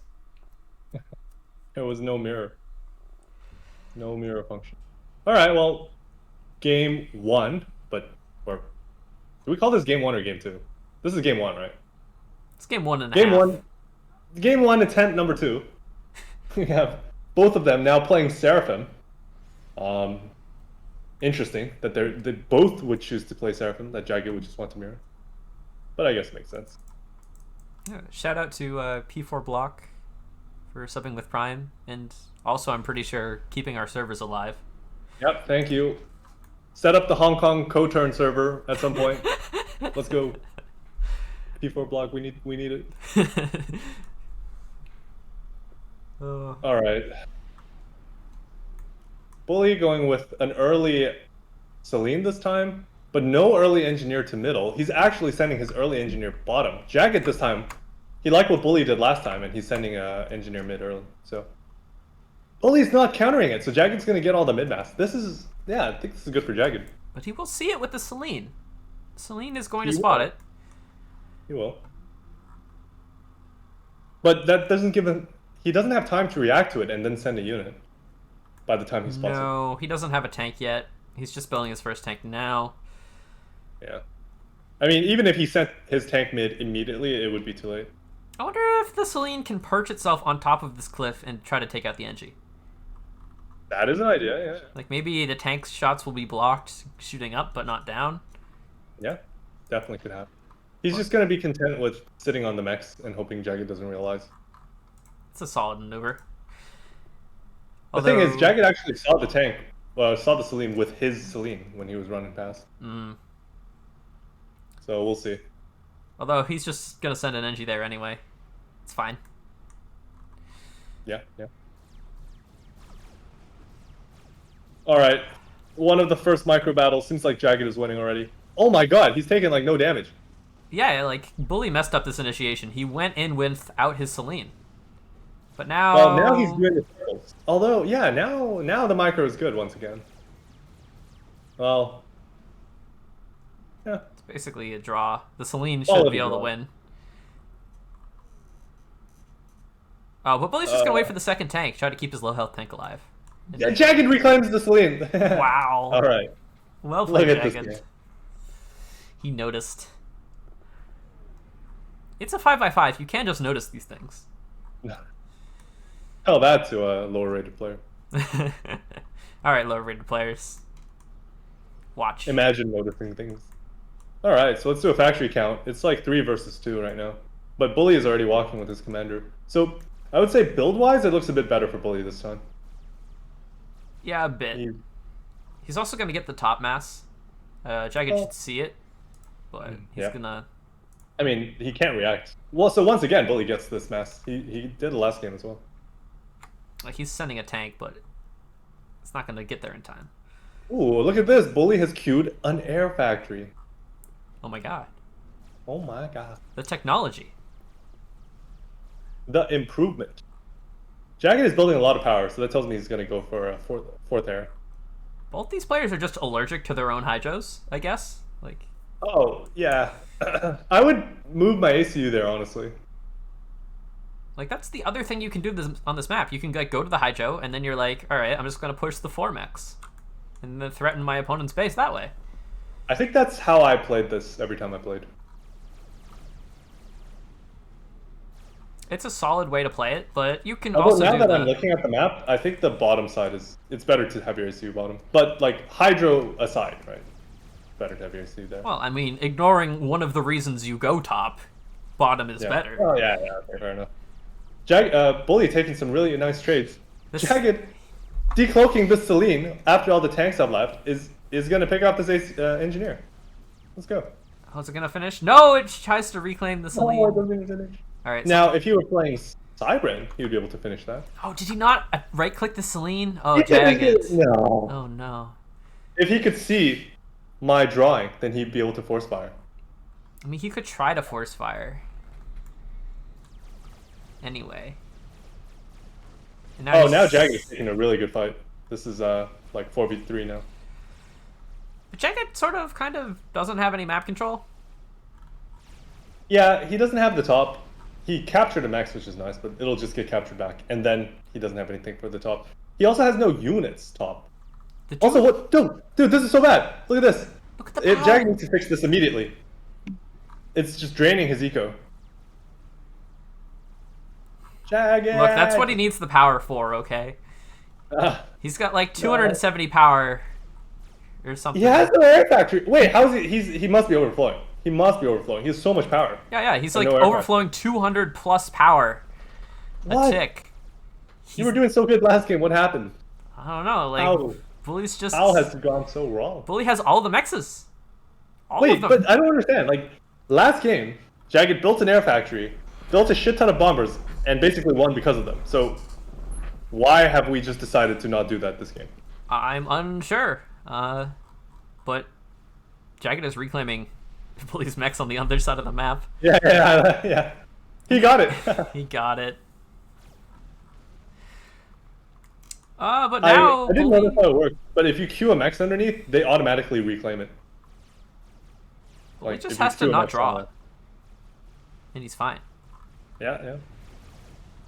There was no mirror. No mirror function. Alright, well, game 1, but we're Do we call this game 1 or game 2? This is game 1, right? It's game 1.5. Game 1. Game 1 attempt number 2. We have both of them now playing Seraphim. Interesting that they both would choose to play Seraphim, that Jagged would just want to mirror. But I guess it makes sense. Yeah, shout out to P4 Block for subbing with Prime, and also I'm pretty sure keeping our servers alive. Yep, thank you. Set up the Hong Kong co-turn server at some point. Let's go. P4 Block, we need it. All right. Bully going with an early Celine this time, but no early engineer to middle. He's actually sending his early engineer bottom. Jagged this time, he liked what Bully did last time, and he's sending engineer mid early. So Bully's not countering it, so Jagged's gonna get all the mid mass. This is, yeah, I think this is good for Jagged. But he will see it with the Celine. Celine is going to spot it. He will. But that doesn't give him. He doesn't have time to react to it and then send a unit. By the time he spots it. No, he doesn't have a tank yet. He's just building his first tank now. Yeah. I mean, even if he sent his tank mid immediately, it would be too late. I wonder if the Celine can perch itself on top of this cliff and try to take out the NG. That is an idea, yeah. Like, maybe the tank's shots will be blocked shooting up, but not down. Yeah, definitely could happen. He's just going to be content with sitting on the mechs and hoping Jagged doesn't realize. It's a solid maneuver. The thing is, Jagged actually saw the tank, saw the Celine with his Celine when he was running past. So we'll see. Although he's just going to send an NG there anyway. It's fine. Yeah, yeah. Alright. One of the first micro battles. Seems like Jagged is winning already. Oh my god, he's taking like no damage. Yeah, like, Bully messed up this initiation. He went in without his Celine. But now... Well, now he's doing the turtles. Although, yeah, now the micro is good once again. Well... Yeah. It's basically a draw. The Celine should be able to win. Oh, but Bully's just going to wait for the second tank. Try to keep his low health tank alive. Yeah, Jagged reclaims the Celine. Wow. Alright. Well played, Jagged. He noticed. It's a 5x5. You can't just notice these things. Tell that to a lower rated player. Alright, lower rated players. Watch. Imagine noticing things. Alright, so let's do a factory count. It's like 3 versus 2 right now. But Bully is already walking with his commander. So I would say build-wise, it looks a bit better for Bully this time. Yeah, a bit. He's also going to get the top mass. Jagged should see it. But he's going to... I mean, he can't react. Well, so once again, Bully gets this mass. He did the last game as well. Like, he's sending a tank, but it's not going to get there in time. Ooh, look at this. Bully has queued an air factory. Oh my god. Oh my god. The technology. The improvement. Jagged is building a lot of power, so that tells me he's going to go for a fourth air. Both these players are just allergic to their own hydros, I guess. Like. Oh, yeah. I would move my ACU there, honestly. Like, that's the other thing you can do on this map. You can, like, go to the hydro, and then you're like, alright, I'm just going to push the 4-mechs. And then threaten my opponent's base that way. I think that's how I played this every time I played. It's a solid way to play it, but you can also now that I'm looking at the map, I think the bottom side it's better to have your ACU bottom. But, like, hydro aside, right? Better to have your ACU there. Well, I mean, ignoring one of the reasons you go top, bottom is better. Oh, yeah, okay, fair enough. Bully taking some really nice trades. Jagged decloaking this Celine after all the tanks have left is going to pick up this engineer. Let's go. How's it going to finish? No, it tries to reclaim the Celine. No, it doesn't finish. All right. Now, if you were playing Cybran, you'd be able to finish that. Oh, did he not right-click the Celine? Oh, Jagged. No. Oh, no. If he could see my drawing, then he'd be able to force fire. I mean, he could try to force fire. Anyway. And now Jagged is taking a really good fight. This is like 4v3 now. But Jagged sort of, kind of, doesn't have any map control. Yeah, he doesn't have the top. He captured a max, which is nice, but it'll just get captured back. And then he doesn't have anything for the top. He also has no units top. Also, what? Dude, this is so bad. Look at this. Look at the power. Jagged needs to fix this immediately. It's just draining his eco. Jagged! Look, that's what he needs the power for, okay? He's got like 270 power or something. He has no air factory. Wait, how is he must be overflowing. He must be overflowing. He has so much power. Yeah, he's like overflowing 200 plus power a tick. You were doing so good last game. What happened? I don't know. Like, Bully's just... How has it gone so wrong? Bully has all the mexes. Wait, but I don't understand. Like, last game, Jagged built an air factory, built a shit ton of bombers, and basically won because of them. So, why have we just decided to not do that this game? I'm unsure. But Jagged is reclaiming Bully's mechs on the other side of the map. Yeah. He got it. He got it. But now... I didn't know that's how it works, but if you queue a mechs underneath, they automatically reclaim it. Well, he just has to not draw. And he's fine. Yeah.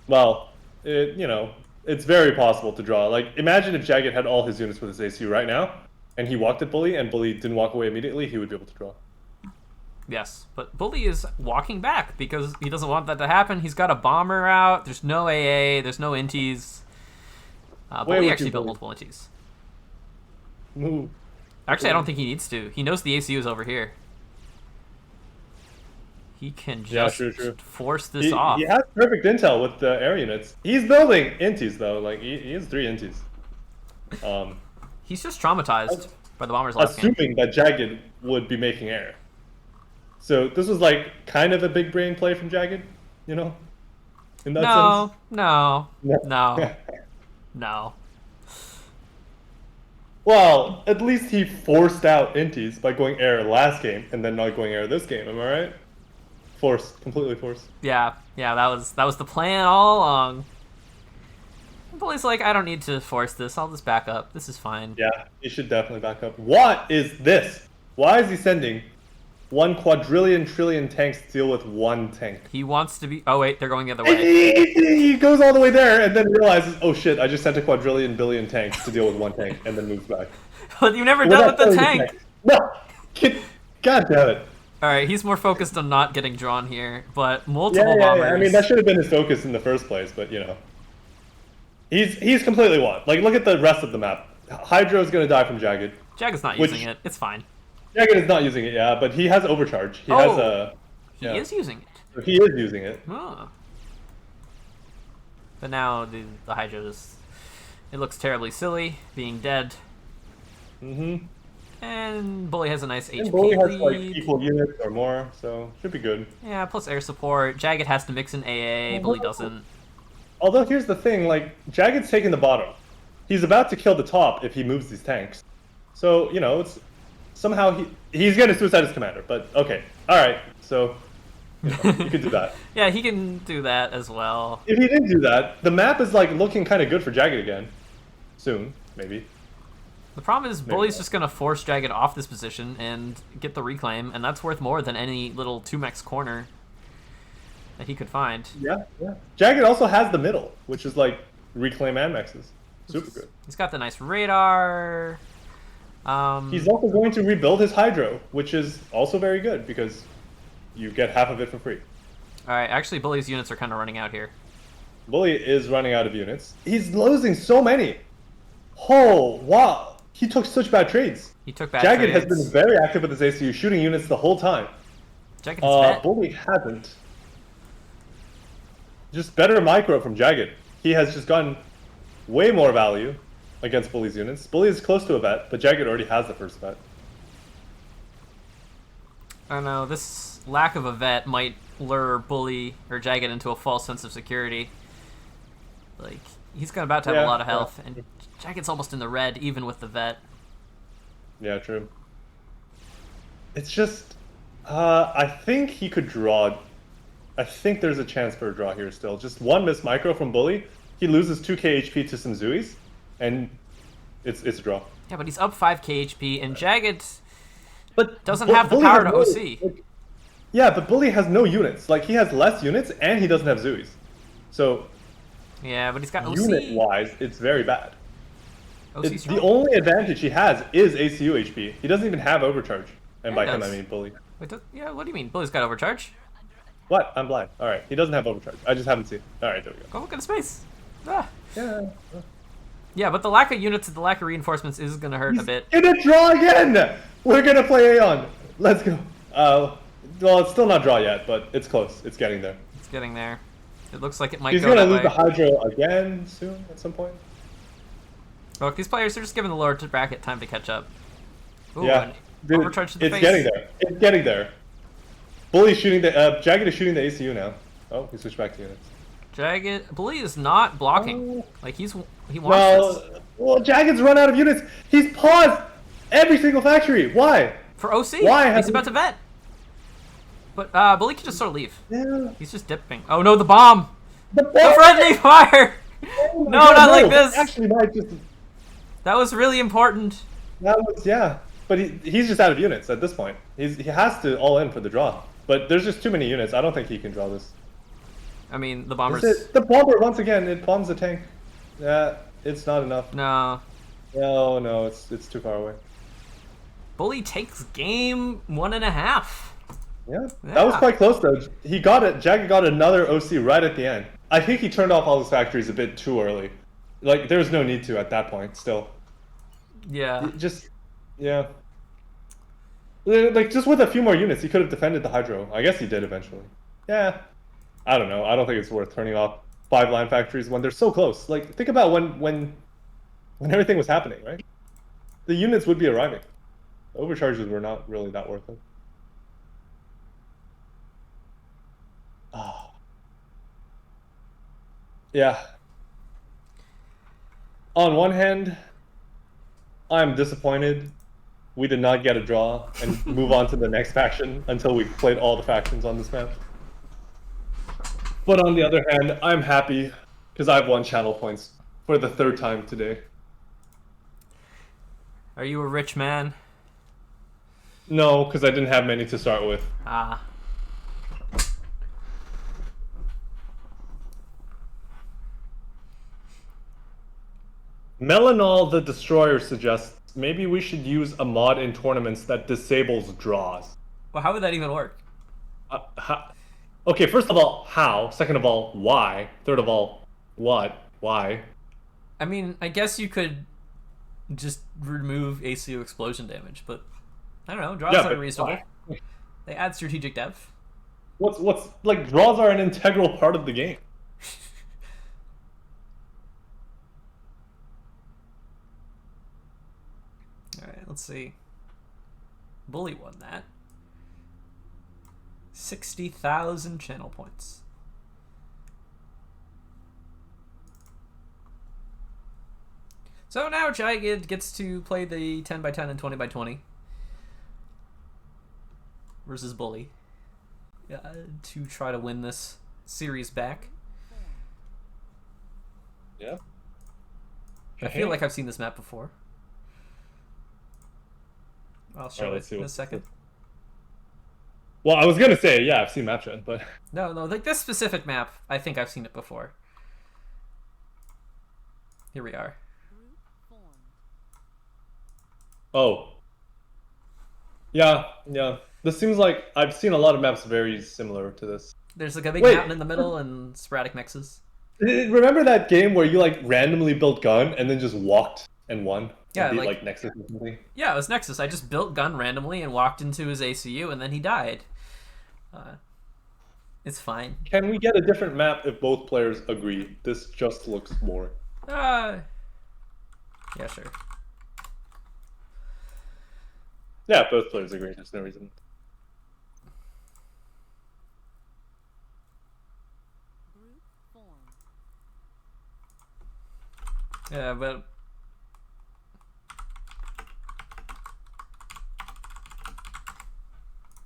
Well, it's very possible to draw. Like, imagine if Jagged had all his units with his ACU right now, and he walked at Bully, and Bully didn't walk away immediately, he would be able to draw. Yes, but Bully is walking back because he doesn't want that to happen. He's got a bomber out. There's no AA. There's no inties. Bully actually built multiple inties. Move. Actually, I don't think he needs to. He knows the ACU is over here. He can just force this off. He has perfect intel with the air units. He's building inties, though. Like, he has 3 inties. He's just traumatized by the bombers last game. Assuming that Jagged would be making air. So this was like kind of a big brain play from Jagged, in that sense. No. Well, at least he forced out inties by going air last game and then not going air this game. Am I right? Forced, completely forced. Yeah, that was the plan all along. Bully's like, I don't need to force this. I'll just back up. This is fine. Yeah, he should definitely back up. What is this? Why is he sending 1 quadrillion trillion tanks to deal with 1 tank? He wants to be... Oh, wait, they're going the other way. He goes all the way there and then realizes, oh shit, I just sent a quadrillion billion tanks to deal with 1 tank, and then moves back. But you've never dealt with the tank. No! God damn it. Alright, he's more focused on not getting drawn here, but multiple bombers... I mean, that should have been his focus in the first place, but, He's completely won. Like, look at the rest of the map. Hydro's gonna die from Jagged. Jagged's not using it. It's fine. Jagged is not using it, yeah, but he has overcharge. He is using it. So he is using it. Oh. But now the Hydra just... It looks terribly silly, being dead. Mm-hmm. And Bully has a nice HP Bully has, lead. like, equal units or more, so should be good. Yeah, plus air support. Jagged has to mix in AA, Bully doesn't. Although, here's the thing, like, Jagged's taking the bottom. He's about to kill the top if he moves these tanks. So, it's... Somehow he's gonna suicide his commander, but okay. Alright, so you could do that. Yeah, he can do that as well. If he didn't do that, the map is like looking kind of good for Jagged again. Soon, maybe. The problem is Bully's just gonna force Jagged off this position and get the reclaim, and that's worth more than any little 2-mex corner that he could find. Yeah. Jagged also has the middle, which is like reclaim and mexes. Super good. He's got the nice radar. He's also going to rebuild his Hydro, which is also very good because you get half of it for free. Alright, actually Bully's units are kind of running out here. Bully is running out of units. He's losing so many. Oh, wow. He took such bad trades. He took bad Jagged trades. has been very active with his ACU, shooting units the whole time. Jagged's bad. Bully hasn't. Just better micro from Jagged. He has just gotten way more value against Bully's units. Bully is close to a vet, but Jagged already has the first vet. I don't know, this lack of a vet might lure Bully or Jagged into a false sense of security. Like, he's about to have a lot of health, and Jagged's almost in the red, even with the vet. Yeah, true. It's just, I think he could draw. I think there's a chance for a draw here still. Just 1 miss micro from Bully. He loses 2k HP to some Zuis, and it's a draw. Yeah, but he's up 5k HP, and Jagged doesn't Bully have the power to no, OC. Like, yeah, but Bully has no units. Like, he has less units, and he doesn't have Zuis. So, yeah, but he's got OC. unit-wise, it's very bad. OC strong. The only advantage he has is ACU HP. He doesn't even have overcharge. And Yeah, by he him, does. I mean bully. Wait, yeah, what do you mean? Bully's got overcharge. What? I'm blind. All right, he doesn't have overcharge. I just haven't seen. All right, there we go. Go look at his face. Ah. Yeah. Yeah, but the lack of units and the lack of reinforcements is gonna hurt a bit. Gonna draw again. We're gonna play Aeon. Let's go. Well, it's still not draw yet, but it's close. It's getting there. It's getting there. It looks like it might He's go gonna that lose way. the Hydro again soon at some point. Look, these players are just giving the lower bracket time to catch up. Ooh, Yeah. Dude, overcharge to the it's face. getting there. It's getting there. Bully's shooting the Jagged is shooting the ACU now. Oh, he switched back to units. Jagged, Bully is not blocking. Like he wants this. Well, Jagged's run out of units. He's paused every single factory. Why? For OC. Why He's about to vet. But Bully can just sort of leave. Yeah. He's just dipping. Oh no, the bomb! The The friendly fire! Oh my No, God, not like this. Actually, might just. That was really important. That was but he's just out of units at this point. He has to all in for the draw. But there's just too many units. I don't think he can draw this. I mean, the bombers. The bomber once again. It bombs the tank. Yeah, it's not enough. No. No, it's too far away. Bully takes game 1.5. Yeah, that was quite close though. He got it. Jagged got another OC right at the end. I think he turned off all his factories a bit too early. Like there was no need to at that point. Still. Yeah. Yeah. Like just with a few more units, he could have defended the Hydro. I guess he did eventually. Yeah. I don't know. I don't think it's worth turning off 5 line factories when they're so close. Like think about when everything was happening, right? The units would be arriving. Overcharges were not really that worth it. Oh. Yeah. On one hand, I'm disappointed we did not get a draw and move on to the next faction until we played all the factions on this map. But on the other hand, I'm happy because I've won channel points for the 3rd time today. Are you a rich man? No, because I didn't have many to start with. Ah. Melanol the Destroyer suggests maybe we should use a mod in tournaments that disables draws. Well, how would that even work? Okay, first of all, how? Second of all, why? Third of all, what? Why? I mean, I guess you could just remove ACU explosion damage, but I don't know. Draws are reasonable. Why? They add strategic depth. What's like draws are an integral part of the game. Alright, let's see. Bully won that. 60,000 channel points. So now Jagged gets to play the 10x10 and 20x20 versus Bully to try to win this series back. Yeah. I feel like I've seen this map before. I'll show it in a second. Well, I was gonna say, yeah, I've seen Matcha, but No, like this specific map, I think I've seen it before. Here we are. oh, yeah. This seems like I've seen a lot of maps very similar to this. There's like a big mountain in the middle and sporadic mixes. Remember that game where you like randomly built gun and then just walked and won? Yeah, and beat, like Nexus or something. Yeah, it was Nexus. I just built gun randomly and walked into his ACU, and then he died. It's fine. Can we get a different map if both players agree? This just looks boring. Yeah, sure. Yeah, both players agree. There's no reason. Yeah, but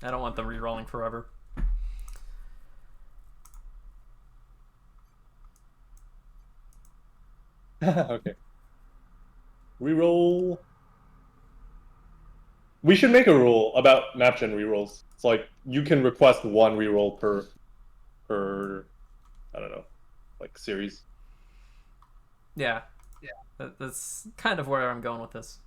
I don't want them re-rolling forever. Okay. Reroll. We should make a rule about map gen rerolls. It's like you can request 1 reroll per I don't know, like series. Yeah. That's kind of where I'm going with this.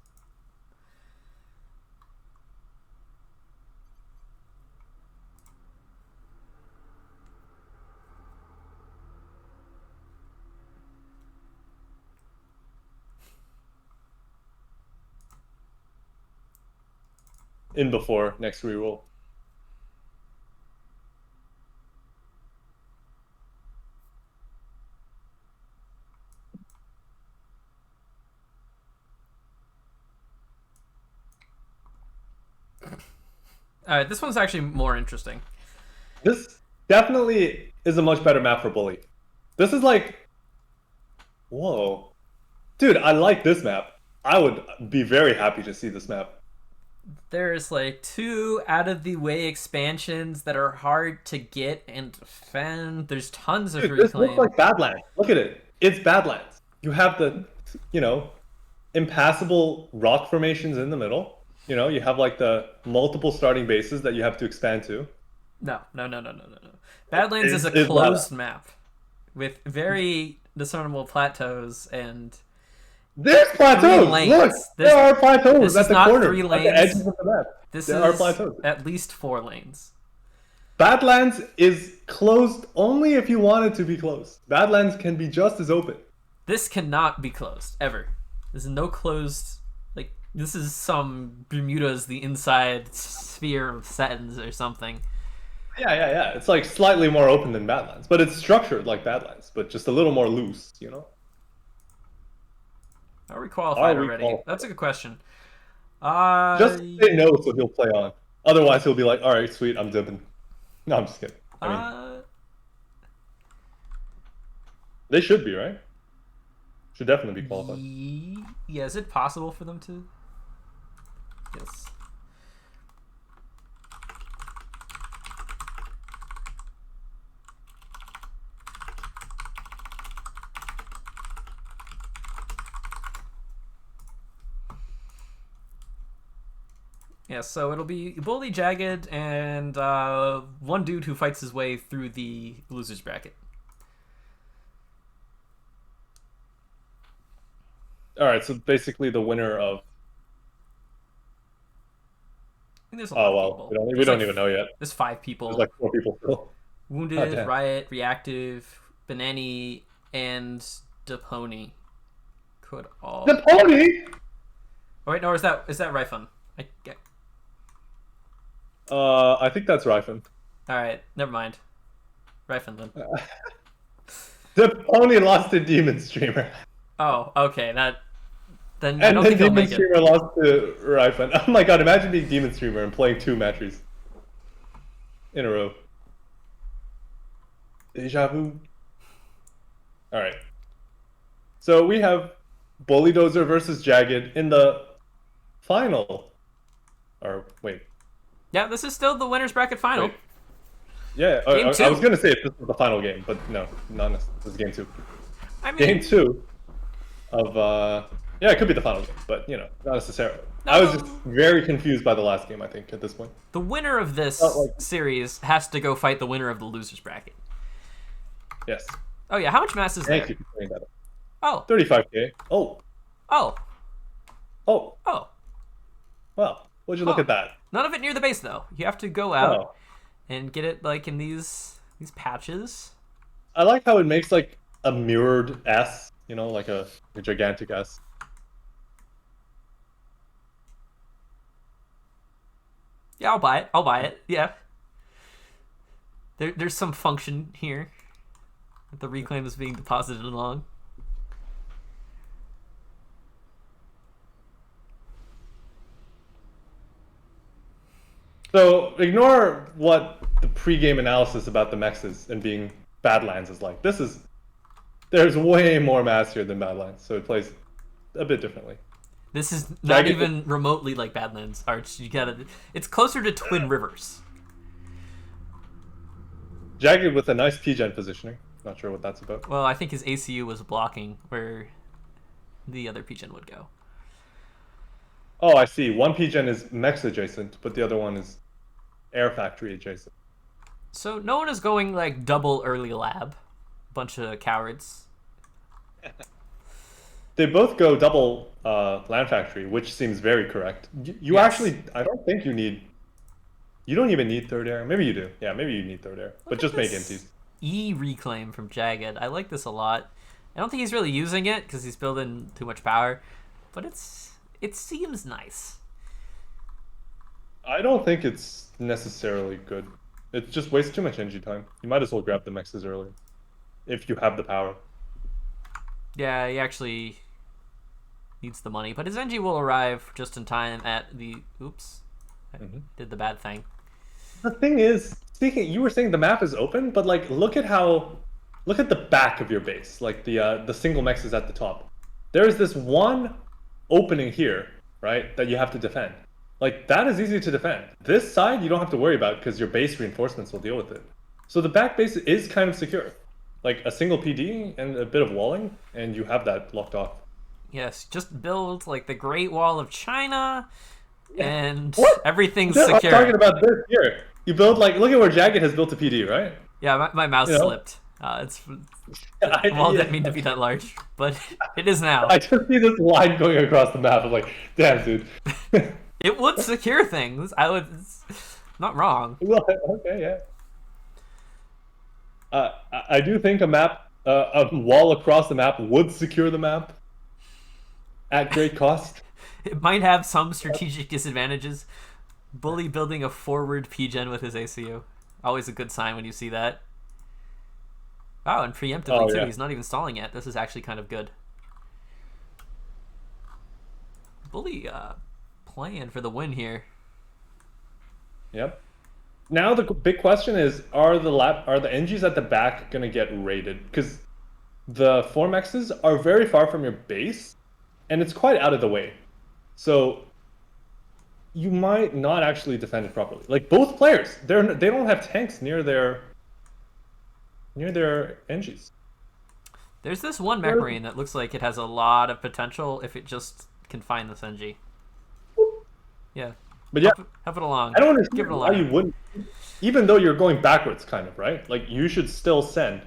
In before next reroll. All right, this one's actually more interesting. This definitely is a much better map for Bully. This is like, whoa. Dude, I like this map. I would be very happy to see this map. There's like 2 out of the way expansions that are hard to get and defend. There's tons of Dude, this looks reclaim. like Badlands. Look at it. It's Badlands. You have the, impassable rock formations in the middle. You have like the multiple starting bases that you have to expand to. No. Badlands is a closed map with very discernible plateaus and there's plateaus. Look, there are plateaus at the corner, 3 lanes. at the edges of the map. There are plateaus. At least 4 lanes. Badlands is closed only if you want it to be closed. Badlands can be just as open. This cannot be closed ever. There's no closed. Like, this is some Bermuda's the inside sphere of settings or something. Yeah. It's like slightly more open than Badlands, but it's structured like Badlands, but just a little more loose, Are we qualified already? Qualified? That's a good question. Just say no so he'll play on. Otherwise he'll be like, all right, sweet, I'm dipping. No, I'm just kidding. They should be, right? Should definitely be qualified. Yeah, is it possible for them to? Yes. Yeah, so it'll be Bully, Jagged, and one dude who fights his way through the losers bracket. All right, so basically the winner of. There's a lot of people. We don't even know yet. There's 5 people. There's like 4 people still. Wounded, Riot, Reactive, Banani, and Depony could all. Depony. Oh wait, no, is that Ryfun? I think that's Ryfun. All right, never mind. Ryfun then. Depony lost to Demon Streamer. Oh, okay. Then and I don't think he'll Demon make Streamer lost to Ryfun. Oh my god! Imagine being Demon Streamer and playing 2 matches in a row. Deja vu. All right. So we have Bulldozer versus Jagged in the final. Or wait. Yeah, this is still the winners bracket final. Wait. Yeah, I was gonna say if this was the final game, but no, not this is game 2. I mean, game 2 of yeah, it could be the final game, but not necessarily. No, I was just very confused by the last game. I think at this point, the winner of this series has to go fight the winner of the losers bracket. Yes. Oh yeah, how much mass is there? Thank you for saying that. Oh. 35k. Oh. Oh. Oh. Oh. Well, would you look at that? None of it near the base though. You have to go out and get it like in these patches. I like how it makes like a mirrored S, like a gigantic S. Yeah, I'll buy it. Yeah. There's some function here that the reclaim is being deposited along. So ignore what the pre-game analysis about the mechs is and being Badlands is like. There's way more mass here than Badlands, so it plays a bit differently. This is not even remotely like Badlands, Arch. It's closer to Twin Rivers. Jagged with a nice P-gen positioning. Not sure what that's about. Well, I think his ACU was blocking where the other P-gen would go. Oh, I see. One P-gen is mechs adjacent, but the other one is air factory adjacent. So no one is going like double early lab. Bunch of cowards. they both go double land factory, which seems very correct. You Yes. actually, I don't think you need. You don't even need third air. Maybe you do. Yeah, maybe you need third air, but just make empties. Reclaim from Jagged. I like this a lot. I don't think he's really using it because he's building too much power, but it seems nice. I don't think it's necessarily good. It just wastes too much energy time. You might as well grab the mexes early, if you have the power. Yeah, he actually needs the money, but his NG will arrive just in time at the. Oops, I did the bad thing. The thing is, you were saying the map is open, but like, look at the back of your base, like the single mex is at the top. There is this one opening here, right, that you have to defend. Like, that is easy to defend. This side you don't have to worry about because your base reinforcements will deal with it. So the back base is kind of secure. Like a single PD and a bit of walling, and you have that locked off. Yes, just build like the Great Wall of China, and What? everyth's I'm secure. talking about this here. You build like, look at where Jagged has built a PD, right? Yeah, my mouse slipped. It's wall didn't mean to be that large, but it is now. I just see this line going across the map. I'm like, damn, dude. It would secure things. Not wrong. Well, okay, yeah. I do think a wall across the map would secure the map at great cost. It might have some strategic disadvantages. Bully building a forward PGen with his ACU. Always a good sign when you see that. Wow, and preemptively too. Yeah. He's not even stalling yet. This is actually kind of good. Bully playing for the win here. Yep. Now the big question is: are the NGs at the back gonna get raided? Because the 4mexes are very far from your base, and it's quite out of the way. So you might not actually defend it properly. Like, both players, they don't have tanks near their NGs. There's this one mech marine that looks like it has a lot of potential if it just can find this NG. Yeah. But yeah, help it along. I don't understand Give it a why you wouldn't, even though you're going backwards, kind of, right? Like, you should still send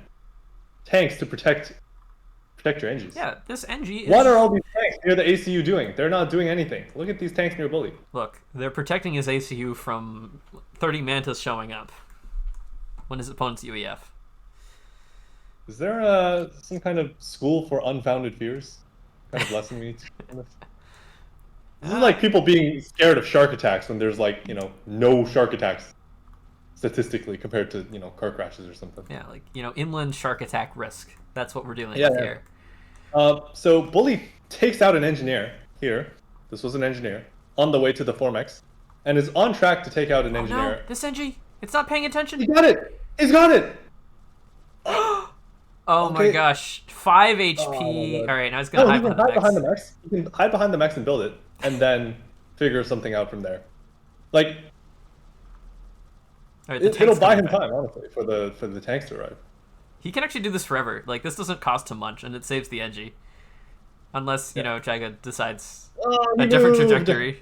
tanks to protect your NGs. Yeah, this NG is... What are all these tanks near the ACU doing? They're not doing anything. Look at these tanks near Bully. Look, they're protecting his ACU from 30 Mantas showing up when his opponent's UEF. Is there some kind of school for unfounded fears kind of lesson we need to on this? This is like people being scared of shark attacks when there's, like, no shark attacks statistically compared to, car crashes or something. Yeah, like, inland shark attack risk. That's what we're dealing with here. So Bully takes out an engineer here. This was an engineer on the way to the 4mex, and is on track to take out an engineer. No, this NG, it's not paying attention. He got it! He's got it! Oh my gosh, 5 HP. All right, now he's gonna hide behind the mechs. You can hide behind the mechs and build it, and then figure something out from there. Like, right, it'll buy him time, honestly, for the tanks to arrive. He can actually do this forever. Like, this doesn't cost him much, and it saves the NG. Unless, Jaga decides a different trajectory.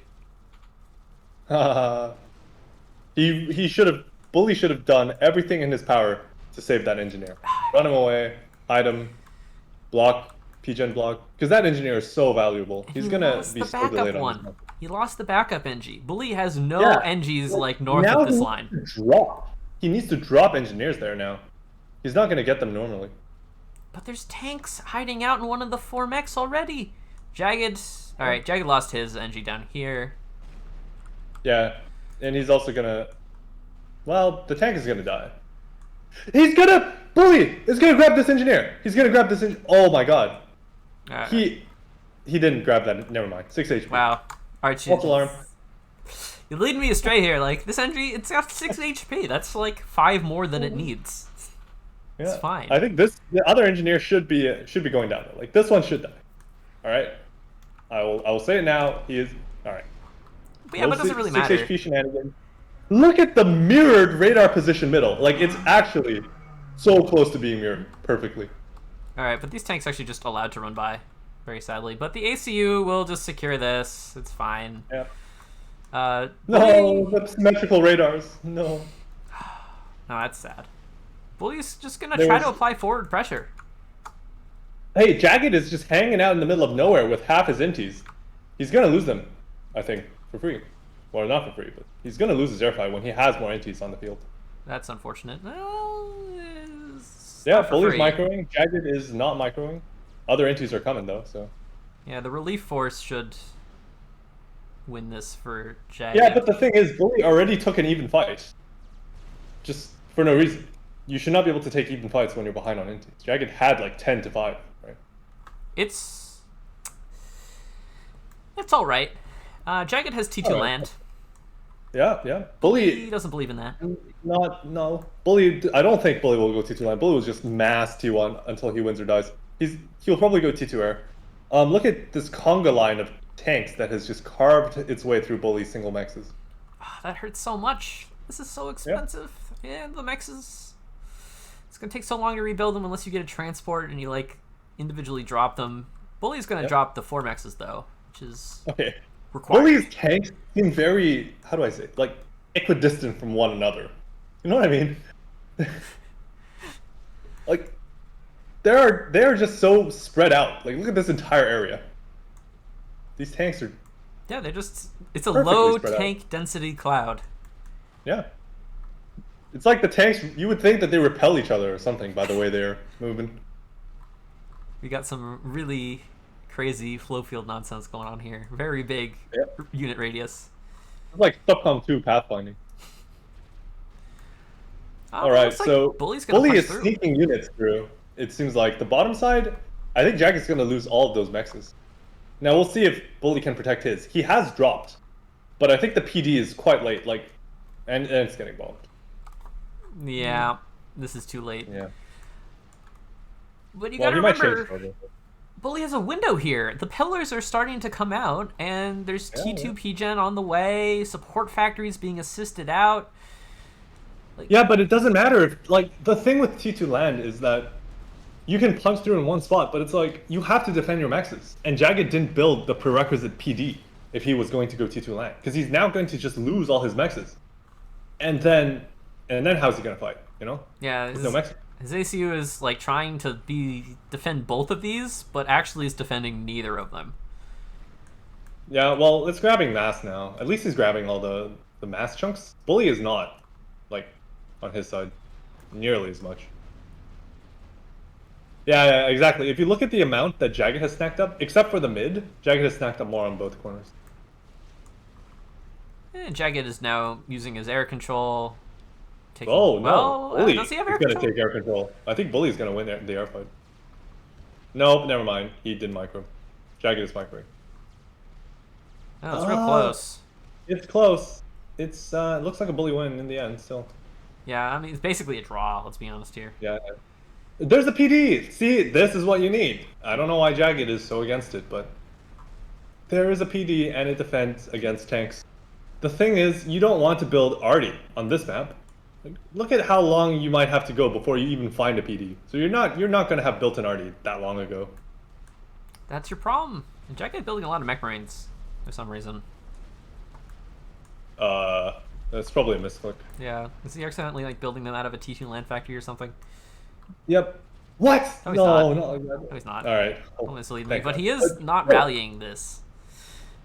He should have... Bully should have done everything in his power to save that engineer. Run him away, hide him, block, PGen block. Because that engineer is so valuable. He's going to be so delayed on his... He lost the backup NG. Bully has no NGs, like, north of this line. He needs to drop engineers there now. He's not going to get them normally. But there's tanks hiding out in one of the 4mechs already. Jagged... Alright, Jagged lost his NG down here. Yeah, and he's also going to... Well, the tank is going to die. He's going to... Bully is going to grab this engineer. He's going to grab this Oh my god. He didn't grab that. Never mind. 6 HP. Wow. Alright, false alarm. You're leading me astray here. Like, this NG, it's got 6 HP. That's like 5 more than it needs. Yeah. It's fine. I think the other engineer should be going down though. Like, this one should die. All right. I will say it now. He is all right. But yeah, but it doesn't really matter. 6 HP shenanigans. Look at the mirrored radar position middle. Like, it's actually so close to being mirrored perfectly. All right, but these tanks actually just allowed to run by, very sadly. But the ACU will just secure this. It's fine. Yeah. Bully... No, the symmetrical radars. No. No, that's sad. Bully's just gonna try to apply forward pressure. Hey, Jagged is just hanging out in the middle of nowhere with half his inties. He's gonna lose them, I think, for free. Well, not for free, but he's gonna lose his airfight when he has more inties on the field. That's unfortunate. Well, it's Yeah, not for Bully's free. microing. Jagged is not microing. Other inties are coming though, so. Yeah, the relief force should win this for Jagged. Yeah, but the thing is, Bully already took an even fight. Just for no reason. You should not be able to take even fights when you're behind on inties. Jagged had like 10 to 5, right? It's all right. Jagged has T2 All right. land. Yeah, yeah. He Bully, doesn't believe in that. no. Bully, I don't think Bully will go T2 line. Bully will just mass T1 until he wins or dies. He'll probably go T2 air. Look at this conga line of tanks that has just carved its way through Bully's single mexes. That hurts so much. This is so expensive. And the mexes, it's gonna take so long to rebuild them unless you get a transport and you like individually drop them. Bully's gonna drop the 4 mexes though, which is Okay. required. Bully's tanks seem very, how do I say, like equidistant from one another. You know what I mean? Like, they're just so spread out. Like, look at this entire area. These tanks are, Yeah, they're just, it's a Perfectly low spread out. tank density cloud. yeah. It's like the tanks, you would think that they repel each other or something by the way they're moving. We got some really crazy flow field nonsense going on here. Very big Yep. unit radius. It's like Subcom 2 pathfinding. Oh, Alright, looks like so Bully's gonna Bully push is through. sneaking units through. It seems like the bottom side, I think Jack is going to lose all of those mexes. Now we'll see if Bully can protect his. He has dropped, but I think the PD is quite late, like, and it's getting bombed. Yeah, this is too late. Yeah. But you Well, gotta he might change. remember, Probably. Bully has a window here. The pillars are starting to come out, and there's Yeah, T2 PGen on the way. Support factories being assisted out. Yeah, but it doesn't matter if, like, the thing with T2 land is that you can punch through in one spot, but it's like you have to defend your mexes. And Jagged didn't build the prerequisite PD if he was going to go T2 land, because he's now going to just lose all his mexes, and then how's he gonna fight? You know? Yeah, With no mexes. his ACU is like trying to defend both of these, but actually is defending neither of them. Yeah, well, it's grabbing mass now. At least he's grabbing all the mass chunks. Bully is not, like, on his side nearly as much. Yeah, exactly. If you look at the amount that Jagged has snacked up, except for the mid, Jagged has snacked up more on both corners. And Jagged is now using his air control. Taking, Oh, no. well, Bully does he have air is going to control? take air control. I think Bully's going to win the air fight. Nope, never mind. He did micro. Jagged is microing. Oh, it's real close. It's close. It's it looks like a Bully win in the end still. Yeah, I mean, it's basically a draw, let's be honest here. Yeah. There's a PD. See, this is what you need. I don't know why Jagged is so against it, but there is a PD and it defends against tanks. The thing is, you don't want to build Arty on this map. Like, look at how long you might have to go before you even find a PD. So you're not going to have built an Arty that long ago. That's your problem. And Jagged building a lot of mech marines for some reason. That's probably a misclick. Yeah, is he accidentally like building them out of a T2 land factory or something? Yep. What? No, he's No, not. not like that. No, he's not. All right. Don't mislead me, Thank but God. he is not Oh. rallying this.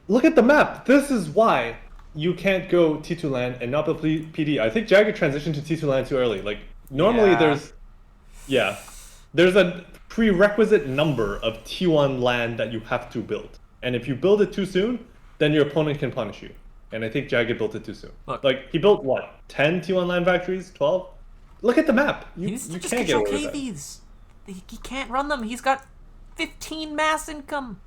Look at the map. This is why you can't go T2 land and not build PD. I think Jagged transitioned to T2 land too early. Like, normally Yeah. there's a prerequisite number of T1 land that you have to build. And if you build it too soon, then your opponent can punish you. And I think Jagged built it too soon. Look. Like, he built, what, 10 T1 land factories? 12? Look at the map. He You needs to just can't get control away with that. KVs. He can't run them. He's got 15 mass income.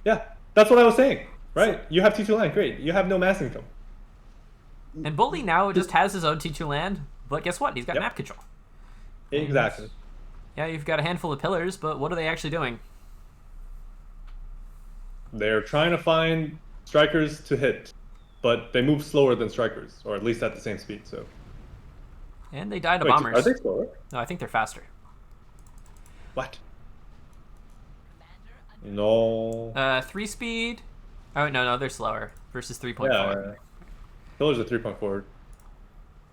Yeah, that's what I was saying. Right? You have T2 land, great. You have no mass income. And Bully now just has his own T2 land, but guess what? He's got Yep. map control. Exactly. Yeah, you've got a handful of pillars, but what are they actually doing? They're trying to find strikers to hit, but they move slower than strikers, or at least at the same speed. So, And they died to wait, bombers. are they slower? No, I think they're faster. What? No. 3 speed. Oh, no, they're slower. Versus 3.4. Yeah. Pillars are 3.4.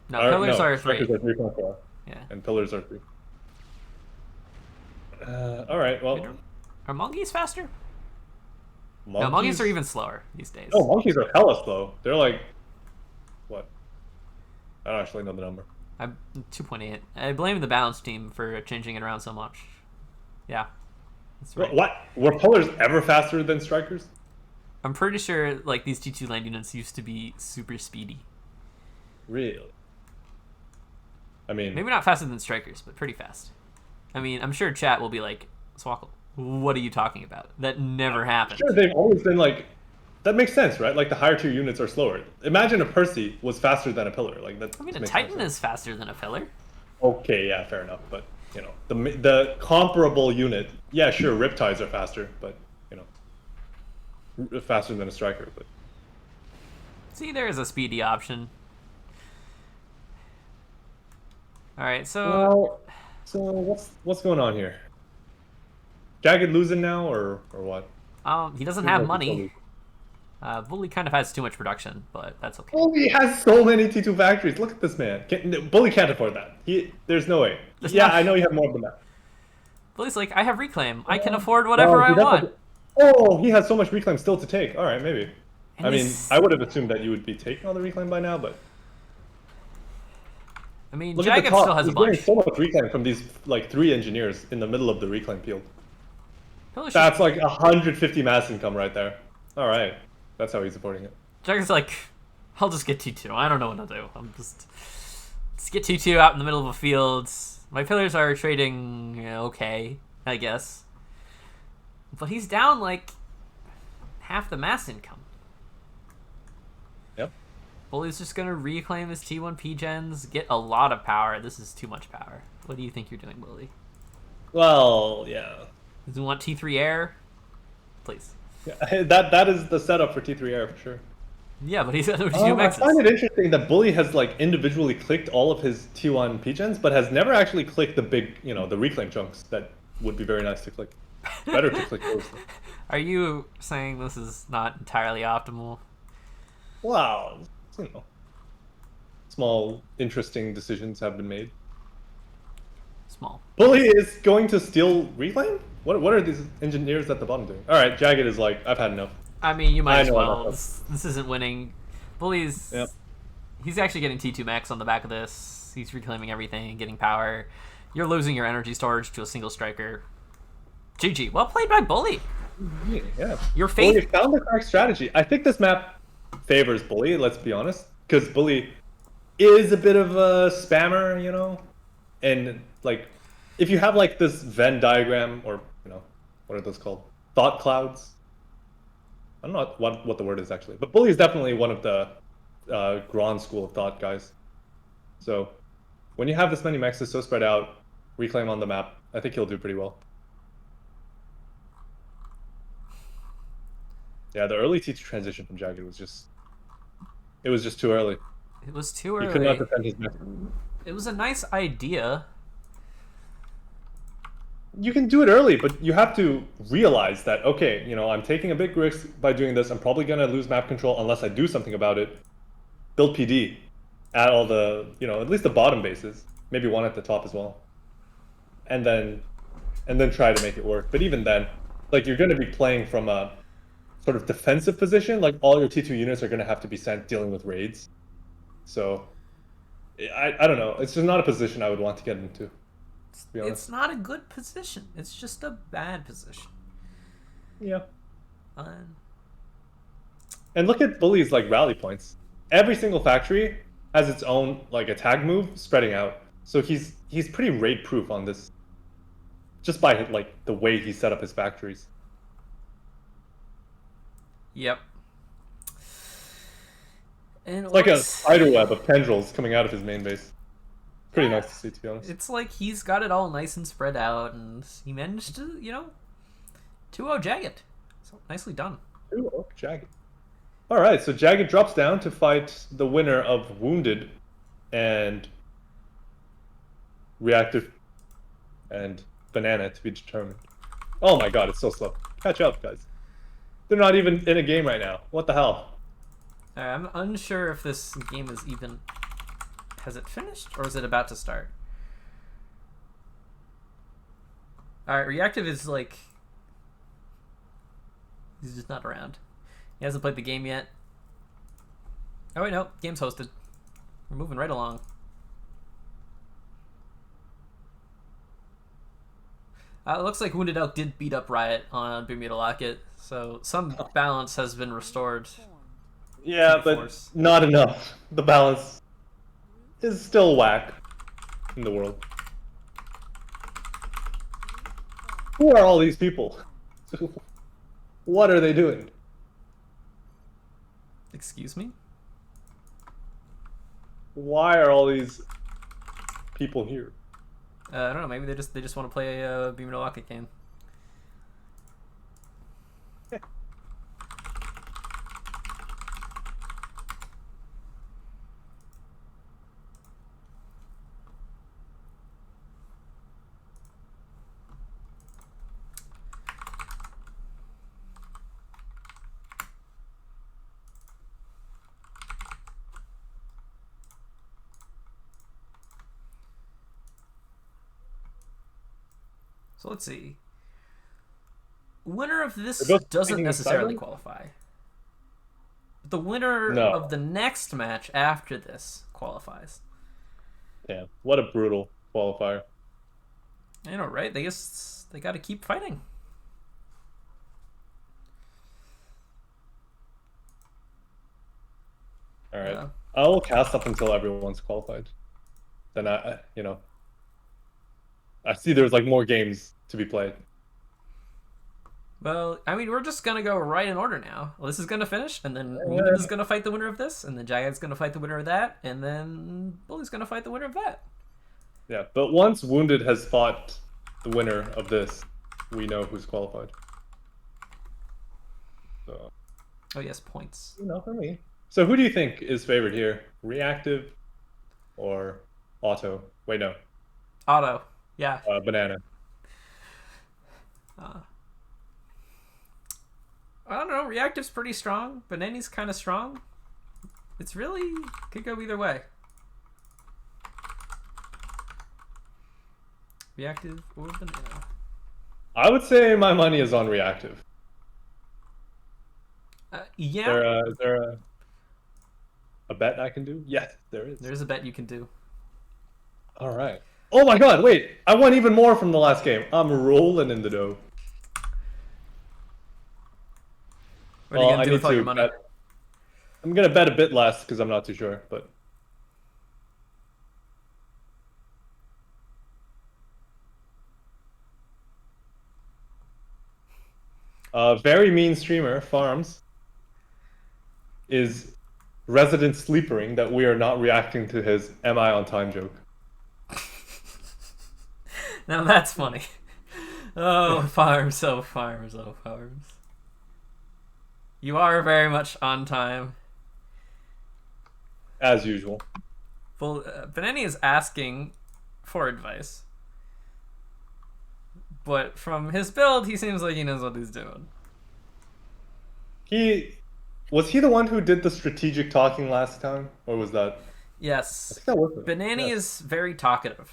No, pillars are 3. Strikers are 3.4, Yeah. and pillars are 3. All right. Well, Are monkeys faster? monkeys. No, monkeys are even slower these days. Oh, monkeys are hella slow. They're like, what? I don't actually know the number. I'm 2.8. I blame the balance team for changing it around so much. Yeah, that's right. What? Were pillars ever faster than strikers? I'm pretty sure like these T2 land units used to be super speedy. Really? I mean, Maybe not faster than strikers, but pretty fast. I mean, I'm sure chat will be like, Swkoll, what are you talking about? That never happened. sure, they've always been like, that makes sense, right? Like the higher tier units are slower. Imagine a Percy was faster than a pillar. Like that. I mean, a makes Titan no sense. is faster than a pillar. Okay, yeah, fair enough. But you know, the comparable unit, yeah, sure, Riptides are faster, but you know, faster than a striker. But See, there is a speedy option. All right, so what's going on here? Jagged losing now, or what? he doesn't have money. Bully kind of has too much production, but that's okay. Bully has so many T2 factories. Look at this man. Bully can't afford that. There's no way. I know you have more than that. Bully's like, I have reclaim. I can afford whatever I want. Oh, he has so much reclaim still to take. All right, maybe. And I mean, I would have assumed that you would be taking all the reclaim by now, but I mean, look Jagged at the top. still has a He's bunch. getting so much reclaim from these like 3 engineers in the middle of the reclaim field. That's That's like 150 mass income right there. All right, that's how he's supporting it. Jagged's like, I'll just get T2. I don't know what to do. I'm just get T2 out in the middle of a field. My pillars are trading okay, I guess. But he's down like half the mass income. Yep. Bully's just gonna reclaim his T1 P-gens, get a lot of power. This is too much power. What do you think you're doing, Bully? Well, yeah. Does he want T3 air? Please. Yeah, that is the setup for T3 air for sure. Yeah, but he's got T2 I mixes. find it interesting that Bully has like individually clicked all of his T1 P-gens, but has never actually clicked the big, the reclaim chunks that would be very nice to click. Better to click those. Are you saying this is not entirely optimal? Wow, small interesting decisions have been made. Small. Bully is going to steal reclaim? What are these engineers at the bottom doing? All right, Jagged is like, I've had enough. I mean, you might as well. This isn't winning. Bully's... Yep. He's actually getting T2 max on the back of this. He's reclaiming everything, getting power. You're losing your energy storage to a single striker. GG. Well played by Bully. Yeah. Your faith... Bully found the correct strategy. I think this map favors Bully, let's be honest. Because Bully is a bit of a spammer, And, like, if you have, like, this Venn diagram, or, what are those called? Thought clouds? I don't know what the word is, actually. But Bully is definitely one of the Grand school of thought guys. So, when you have this many mexes so spread out, reclaim on the map, I think he'll do pretty well. Yeah, the early T2 transition from Jagged was just... It was just too early. It was too early. He could not defend his map. It was a nice idea. You can do it early, but you have to realize that, okay, I'm taking a big risk by doing this. I'm probably going to lose map control unless I do something about it. Build PD. Add all the, at least the bottom bases. Maybe one at the top as well. And then try to make it work. But even then, like, you're going to be playing from a sort of defensive position. Like, all your T2 units are going to have to be sent dealing with raids. So, I don't know. It's just not a position I would want to get into. It's not a good position. It's just a bad position. Yeah. And look at Bully's like rally points. Every single factory has its own like attack move spreading out. So he's pretty raid proof on this. Just by like the way he set up his factories. Yep. And it's like a spider web of tendrils coming out of his main base. Pretty nice to see, to be honest. It's like he's got it all nice and spread out, and he managed to, 2-0 Jagged. So nicely done. 2-0 Jagged. All right, so Jagged drops down to fight the winner of Wounded and Reactive and Banana to be determined. Oh my god, it's so slow. Catch up, guys. They're not even in a game right now. What the hell? I'm unsure if this game is even... Has it finished, or is it about to start? All right, reactive is like he's just not around. He hasn't played the game yet. Oh wait, no, game's hosted. We're moving right along. It looks like Wounded Elk did beat up Riot on Bermuda Locket, so some balance has been restored. Yeah, but not enough. The balance is still whack in the world. Who are all these people? What are they doing? Excuse me? Why are all these people here? I don't know. Maybe they just want to play a Bermuda Locket game. So let's see. Winner of this doesn't necessarily qualify. The winner of the next match after this qualifies. Yeah, what a brutal qualifier. I know, right? They got to keep fighting. All right, yeah. I will cast up until everyone's qualified. Then I see there's like more games to be played. Well, I mean, we're just gonna go right in order now. Well, this is gonna finish, and then Wounded is gonna fight the winner of this, and then Jagad's gonna fight the winner of that, and then Bully's gonna fight the winner of that. Yeah, but once Wounded has fought the winner of this, we know who's qualified. So. Oh yes, points. Not for me. So who do you think is favored here? Reactive or auto? Wait, no. Auto. Yeah. Banana. I don't know. Reactive's pretty strong. Banana's kind of strong. It's really could go either way. Reactive or banana. I would say my money is on reactive. Yeah. Is there a bet I can do? Yes, there is. There's a bet you can do. All right. Oh my god, wait. I won even more from the last game. I'm rolling in the dough. What are you going to do with all your money? I'm going to bet a bit less because I'm not too sure, but... very mean streamer, Farms, is resident sleepering that we are not reacting to his "Am I on time" joke. Now that's funny. Oh, Farms, oh, Farms, oh, Farms. You are very much on time. As usual. Well, Beneni is asking for advice. But from his build, he seems like he knows what he's doing. Was he the one who did the strategic talking last time? Or was that... Yes. I think that was it. Beneni is very talkative.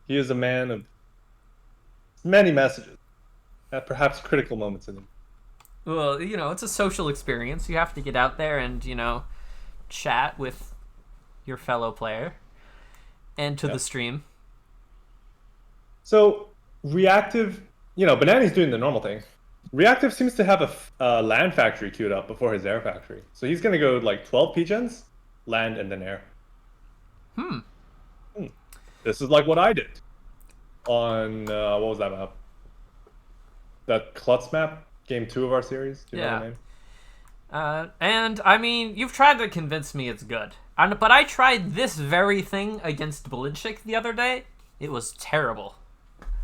He is a man of many messages. At perhaps critical moments in them. Well, you know, it's a social experience. You have to get out there and, you know, chat with your fellow player. And to the stream. So, Reactive, you know, Banana's doing the normal thing. Reactive seems to have a land factory queued up before his air factory. So he's going to go like 12 P-gens, land, and then air. This is like what I did on, what was that map? That Klutz map? Game 2 of our series? Do you know the name? And, I mean, you've tried to convince me it's good. But I tried this very thing against Balinchik the other day. It was terrible.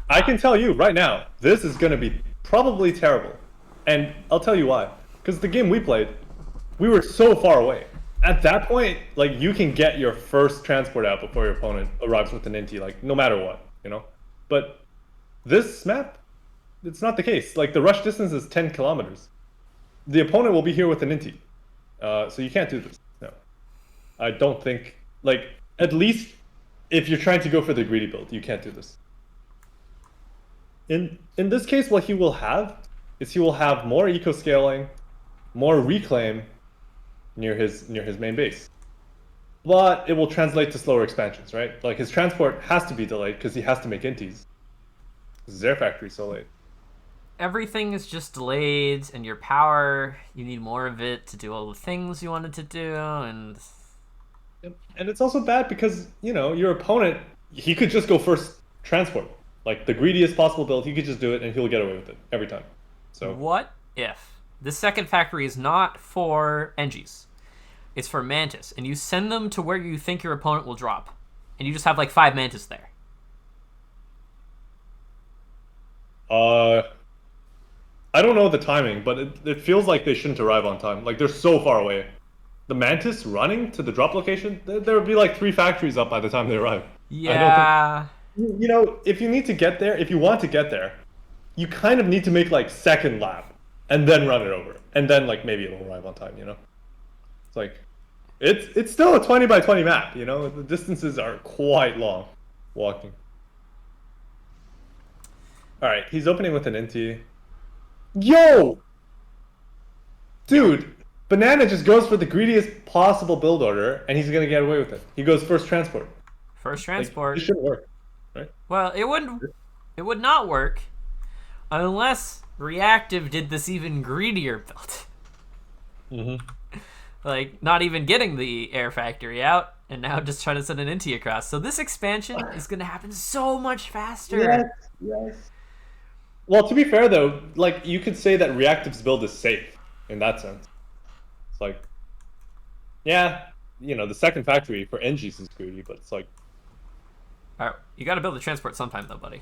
I can tell you right now, this is going to be probably terrible. And I'll tell you why. Because the game we played, we were so far away. At that point, like, you can get your first transport out before your opponent arrives with an inti, like, no matter what, you know? But this map, it's not the case. Like, the rush distance is 10 kilometers. The opponent will be here with an inti. So you can't do this. No. I don't think, like, at least if you're trying to go for the greedy build, you can't do this. in this case, what he will have is he will have more eco scaling, more reclaim near his main base. But it will translate to slower expansions, right? Like his transport has to be delayed because he has to make inties. His air factory so late. Everything is just delayed, and your power, you need more of it to do all the things you wanted to do, and And it's also bad because, you know, your opponent, he could just go first transport. Like the greediest possible build, he could just do it and he'll get away with it every time. So what if the second factory is not for Engies? It's for Mantis, and you send them to where you think your opponent will drop, and you just have like 5 Mantis there. I don't know the timing, but it feels like they shouldn't arrive on time. Like they're so far away. The Mantis running to the drop location, there would be like 3 factories up by the time they arrive. I don't Yeah. think, you know, if you need to get there, if you want to get there, you kind of need to make like second lap and then run it over. And then like maybe it'll arrive on time, you know? It's like it's still a 20 by 20 map, you know? The distances are quite long walking. All right, he's opening with an NT. Yo! Dude, Banana just goes for the greediest possible build order, and he's gonna get away with it. He goes first transport. First Like, transport. this shouldn't work, right? Well, it would not work unless Reactive did this even greedier build. Mm-hmm. Like, not even getting the air factory out, and now just trying to send an Inti across. So this expansion is going to happen so much faster. Yes, yes. Well, to be fair though, like you could say that Reactive's build is safe in that sense. It's like, yeah, you know, the second factory for NGs is greedy, but it's like, All right, you got to build the transport sometime, though, buddy.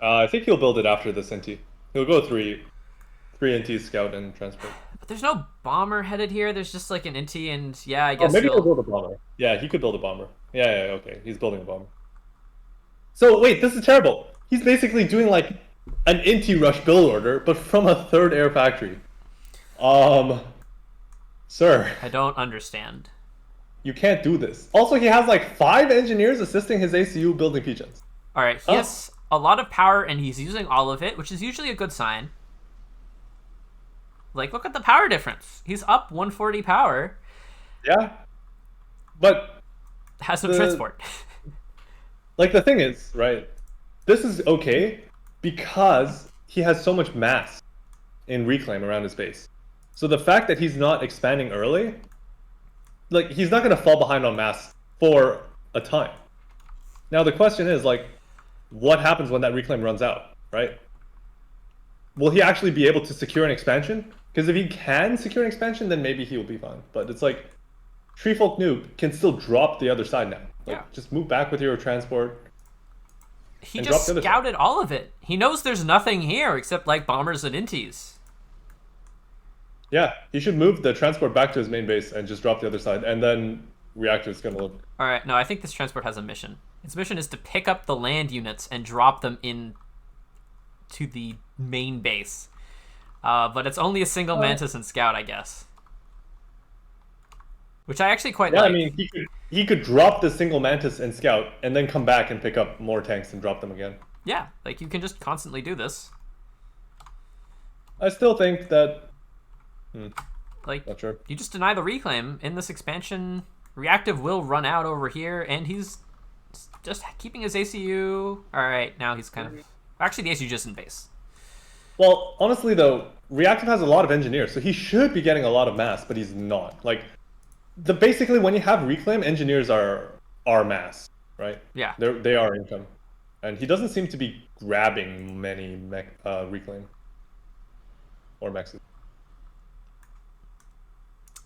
I think he'll build it after this NT. He'll go three NT scout and transport. But there's no bomber headed here. There's just like an Inti, and yeah, I Oh, guess maybe he'll he'll... build a bomber. Yeah, he could build a bomber. Yeah, okay. He's building a bomber. So wait, this is terrible. He's basically doing like an Inti rush build order, but from a third air factory. Sir, I don't understand. you can't do this. Also, he has like 5 engineers assisting his ACU building P-gens. All right, he has a lot of power, and he's using all of it, which is usually a good sign. Like, look at the power difference. He's up 140 power. Yeah, but Has no transport. like the thing is, right? This is okay because he has so much mass in reclaim around his base. So the fact that he's not expanding early, like he's not going to fall behind on mass for a time. Now the question is like, what happens when that reclaim runs out, right? Will he actually be able to secure an expansion? Because if he can secure an expansion, then maybe he will be fine. But it's like, Treefolk Noob can still drop the other side now. Like, Yeah. just move back with your transport. He and just drop the other scouted all of it. He knows there's nothing here except like bombers and Intis. Yeah, he should move the transport back to his main base and just drop the other side, and then Reactive's gonna look. All right, no, I think this transport has a mission. Its mission is to pick up the land units and drop them in to the main base. But it's only a single Mantis and Scout, I guess. Which I actually quite Yeah, like. I mean, he could drop the single Mantis and Scout, and then come back and pick up more tanks and drop them again. Yeah, like you can just constantly do this. I still think that. Like, Not sure. you just deny the reclaim. In this expansion, Reactive will run out over here, and he's just keeping his ACU. All right, now he's kind of... Actually, the ACU just in base. Well, honestly though, Reactive has a lot of engineers, so he should be getting a lot of mass, but he's not. Like, basically when you have reclaim, engineers are mass, right? Yeah. They are income, and he doesn't seem to be grabbing many reclaim or mexes.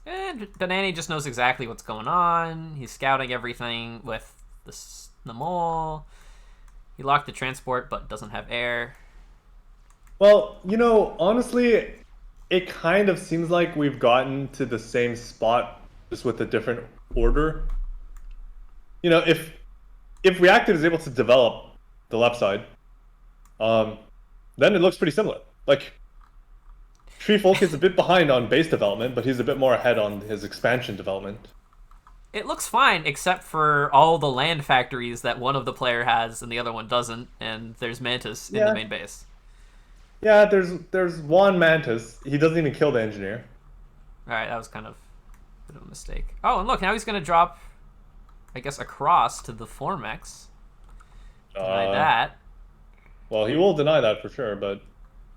And Banani just knows exactly what's going on. He's scouting everything with the mole. He locked the transport, but doesn't have air. Well, you know, honestly, it kind of seems like we've gotten to the same spot, just with a different order. You know, if Reactive is able to develop the left side, then it looks pretty similar. Like, Treefolk is a bit behind on base development, but he's a bit more ahead on his expansion development. It looks fine, except for all the land factories that one of the player has and the other one doesn't, and there's Mantis in the Yeah. main base. Yeah, there's one Mantis. He doesn't even kill the engineer. Alright, that was kind of a bit of a mistake. Oh, and look, now he's going to drop, I guess, across to the Formex. Deny that. Well, he will deny that for sure, but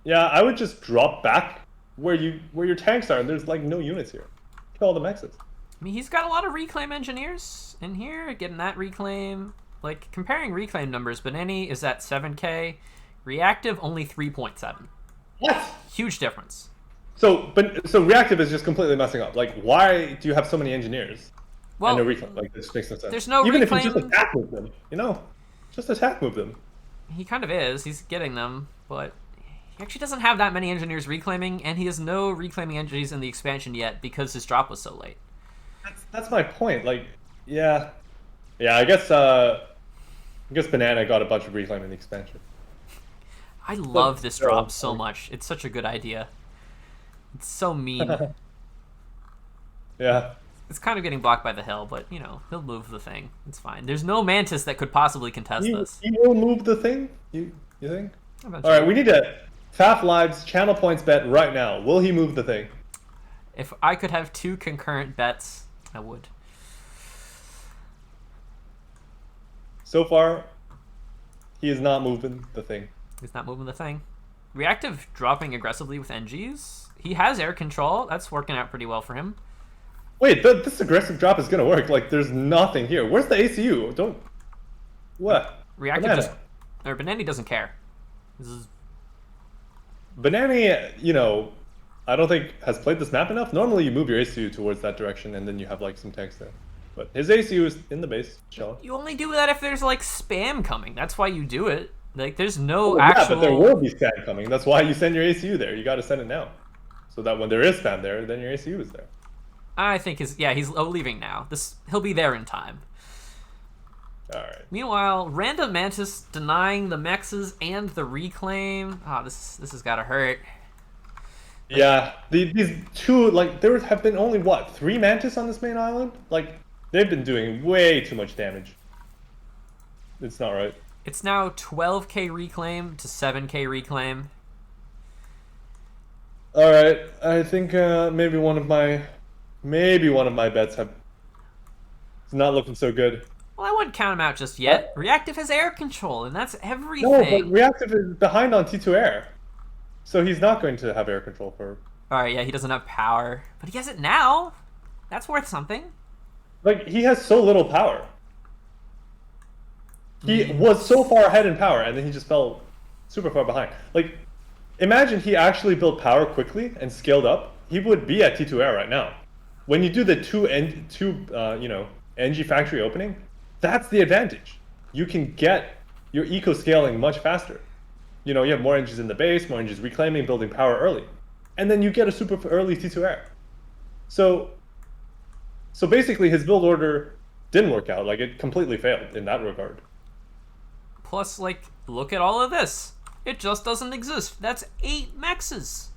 yeah, I would just drop back where your tanks are, and there's like no units here. Kill all the mexes. I mean, he's got a lot of reclaim engineers in here, getting that reclaim. Like, comparing reclaim numbers, Beneni is at 7k, reactive only 3.7. What? Huge difference. So reactive is just completely messing up. Like, why do you have so many engineers? Well, and no reclaim? Like, this makes no sense. there's no Even reclaim. if you just attack move them, just attack move them. He kind of is. He's getting them, but he actually doesn't have that many engineers reclaiming, and he has no reclaiming engineers in the expansion yet because his drop was so late. That's my point. Like, yeah. I guess Banana got a bunch of reclaim in the expansion. I love this drop so much. It's such a good idea. It's so mean. Yeah. It's kind of getting blocked by the hill, but, he'll move the thing. It's fine. There's no Mantis that could possibly contest this. He will move the thing? You think? Eventually. All right, we need to FAFLive's channel points bet right now. Will he move the thing? If I could have 2 concurrent bets, I would. So far, he is not moving the thing. He's not moving the thing. Reactive dropping aggressively with NGs. He has air control. That's working out pretty well for him. Wait, this aggressive drop is gonna work. Like, there's nothing here. Where's the ACU? What? Reactive Beneni doesn't care. This is... Banani, I don't think has played this map enough. Normally, you move your ACU towards that direction, and then you have like some tanks there. But his ACU is in the base, chilling. You only do that if there's like spam coming. That's why you do it. Like, there's no actual... Yeah, but there will be spam coming. That's why you send your ACU there. You got to send it now, so that when there is spam there, then your ACU is there. I think he's leaving now. He'll be there in time. All right. Meanwhile, Random Mantis denying the mexes and the reclaim. This has got to hurt. Yeah, these two, like, there have been only, 3 Mantis on this main island? Like, they've been doing way too much damage. It's not right. It's now 12k reclaim to 7k reclaim. All right, I think maybe one of my bets it's not looking so good. Well, I wouldn't count him out just yet. Reactive has air control, and that's everything. No, but Reactive is behind on T2 air. So he's not going to have air control for... Alright, yeah, he doesn't have power. But he has it now. That's worth something. Like, he has so little power. He was so far ahead in power, and then he just fell super far behind. Like, imagine he actually built power quickly and scaled up. He would be at T2 air right now. When you do the two NG factory opening, that's the advantage. You can get your eco scaling much faster. You have more engines in the base, more engines reclaiming, building power early. And then you get a super early T2 air. So basically his build order didn't work out. Like, it completely failed in that regard. Plus, like, look at all of this. It just doesn't exist. That's 8 mexes.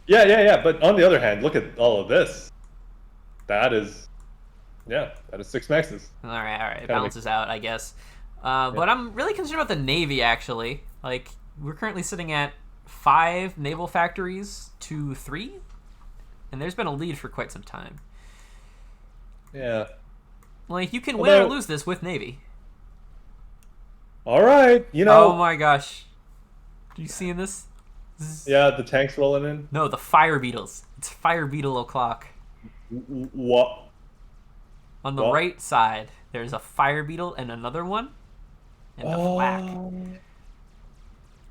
Yeah. But on the other hand, look at all of this. That is 6 mexes. All right. It balances out, I guess. But I'm really concerned about the Navy, actually. Like, we're currently sitting at 5 naval factories to 3. And there's been a lead for quite some time. Yeah. Like, you can win or lose this with Navy. All right, Oh my gosh. Are you seeing this? Yeah, the tanks rolling in. No, the fire beetles. It's fire beetle o'clock. What? On the right side, there's a fire beetle and another one. And a flak.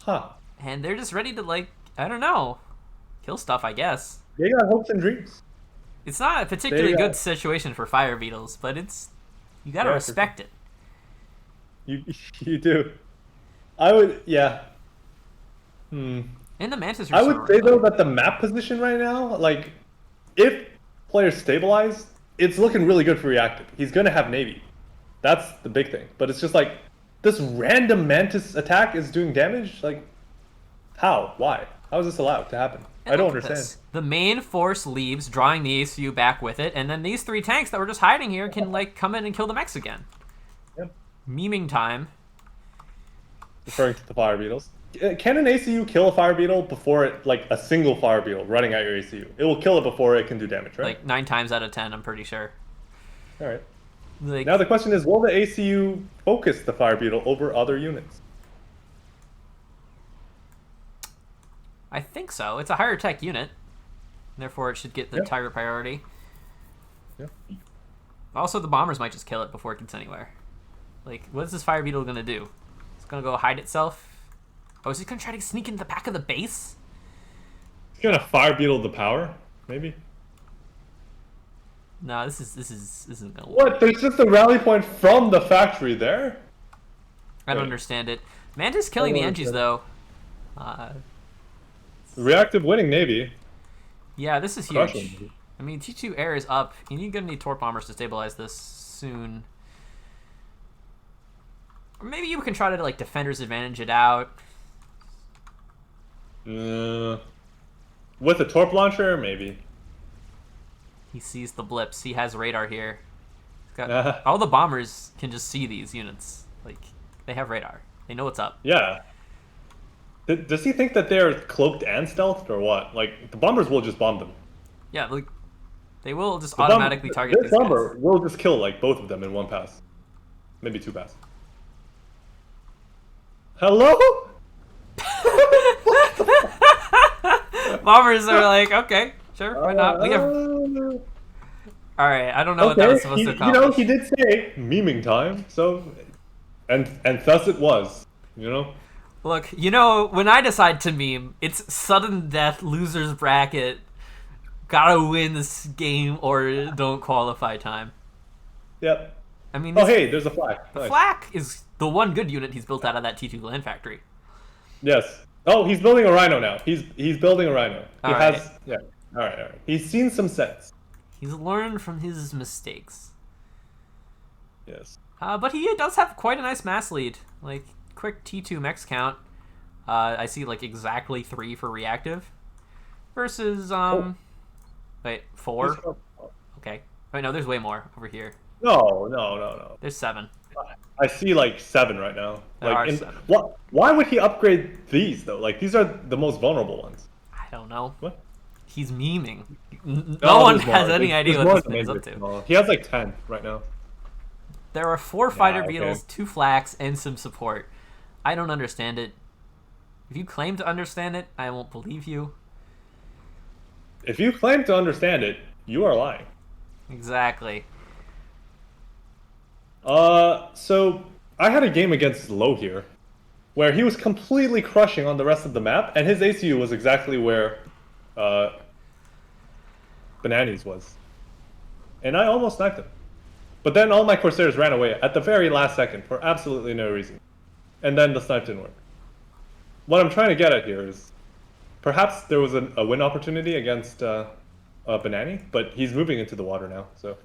Huh. And they're just ready to, like, I don't know, kill stuff, I guess. They got hopes and dreams. It's not a particularly good situation for fire beetles, but you gotta respect it. You do. I would, yeah. And the Mantis. I would say though that the map position right now, like, if players stabilize, it's looking really good for Reactive. He's gonna have Navy. That's the big thing. But it's just like this random Mantis attack is doing damage. Like, how? Why? How is this allowed to happen? And I don't look at understand. this. The main force leaves, drawing the ACU back with it, and then these 3 tanks that were just hiding here can like come in and kill the mechs again. Yep. Memeing time. Referring to the fire beetles. Can an ACU kill a fire beetle before it, like a single fire beetle running at your ACU? It will kill it before it can do damage, right? Like 9 times out of 10, I'm pretty sure. All right. Like, Now the question is, will the ACU focus the fire beetle over other units? I think so. It's a higher tech unit. Therefore, it should get the Yep. target priority. Yep. Also, the bombers might just kill it before it gets anywhere. Like, what is this fire beetle gonna do? It's gonna go hide itself? Oh, is it gonna try to sneak into the back of the base? It's gonna fire beetle the power, maybe. No, this isn't gonna work. What? There's just a rally point from the factory there. I don't Wait. understand it. Mantis killing the Engies though. Reactive winning Navy. Yeah, this is huge. Crushing. I mean, T2 air is up. You're gonna need torp bombers to stabilize this soon. Or maybe you can try to like defender's advantage it out. With a torp launcher, maybe. He sees the blips. He has radar here. He's got, all the bombers can just see these units. Like, they have radar. They know what's up. Yeah. Does he think that they're cloaked and stealthed, or what? Like, the bombers will just bomb them. Yeah, like, they will just automatically target this these bomber guys. will just kill, like, both of them in one pass. Maybe 2 passes. Hello? Bombers are like, okay, sure, why not? We have... Alright, I don't know what that was supposed to accomplish. You know, he did say memeing time, so... And thus it was, you know? Look, you know, when I decide to meme, it's sudden death, loser's bracket, gotta win this game or don't qualify time. Yep. I mean, Oh, hey, there's a flak. the Nice. flak is the one good unit he's built out of that T2 land factory. Yes. Oh, he's building a rhino now. He's building a rhino. He All has... right. Yeah. Alright. He's seen some sets. He's learned from his mistakes. Yes. But he does have quite a nice mass lead. Like, quick T2 mechs count. I see, like, exactly 3 for reactive. Versus, wait, 4? Okay. Wait, no, there's way more over here. No. There's 7. I see like 7 right now. There Like, are 7. why would he upgrade these though? Like, these are the most vulnerable ones. I don't know. What? He's memeing. No one there's more. has any There's idea more what this than thing's up maybe to. small. He has like 10 right now. There are 4 fighter okay. beetles, 2 flaks, and some support. I don't understand it. If you claim to understand it, I won't believe you. If you claim to understand it, you are lying. Exactly. So I had a game against Low here, where he was completely crushing on the rest of the map, and his ACU was exactly where Bananas was. And I almost sniped him. But then all my Corsairs ran away at the very last second for absolutely no reason. And then the snipe didn't work. What I'm trying to get at here is, perhaps there was a win opportunity against Banani, but he's moving into the water now, so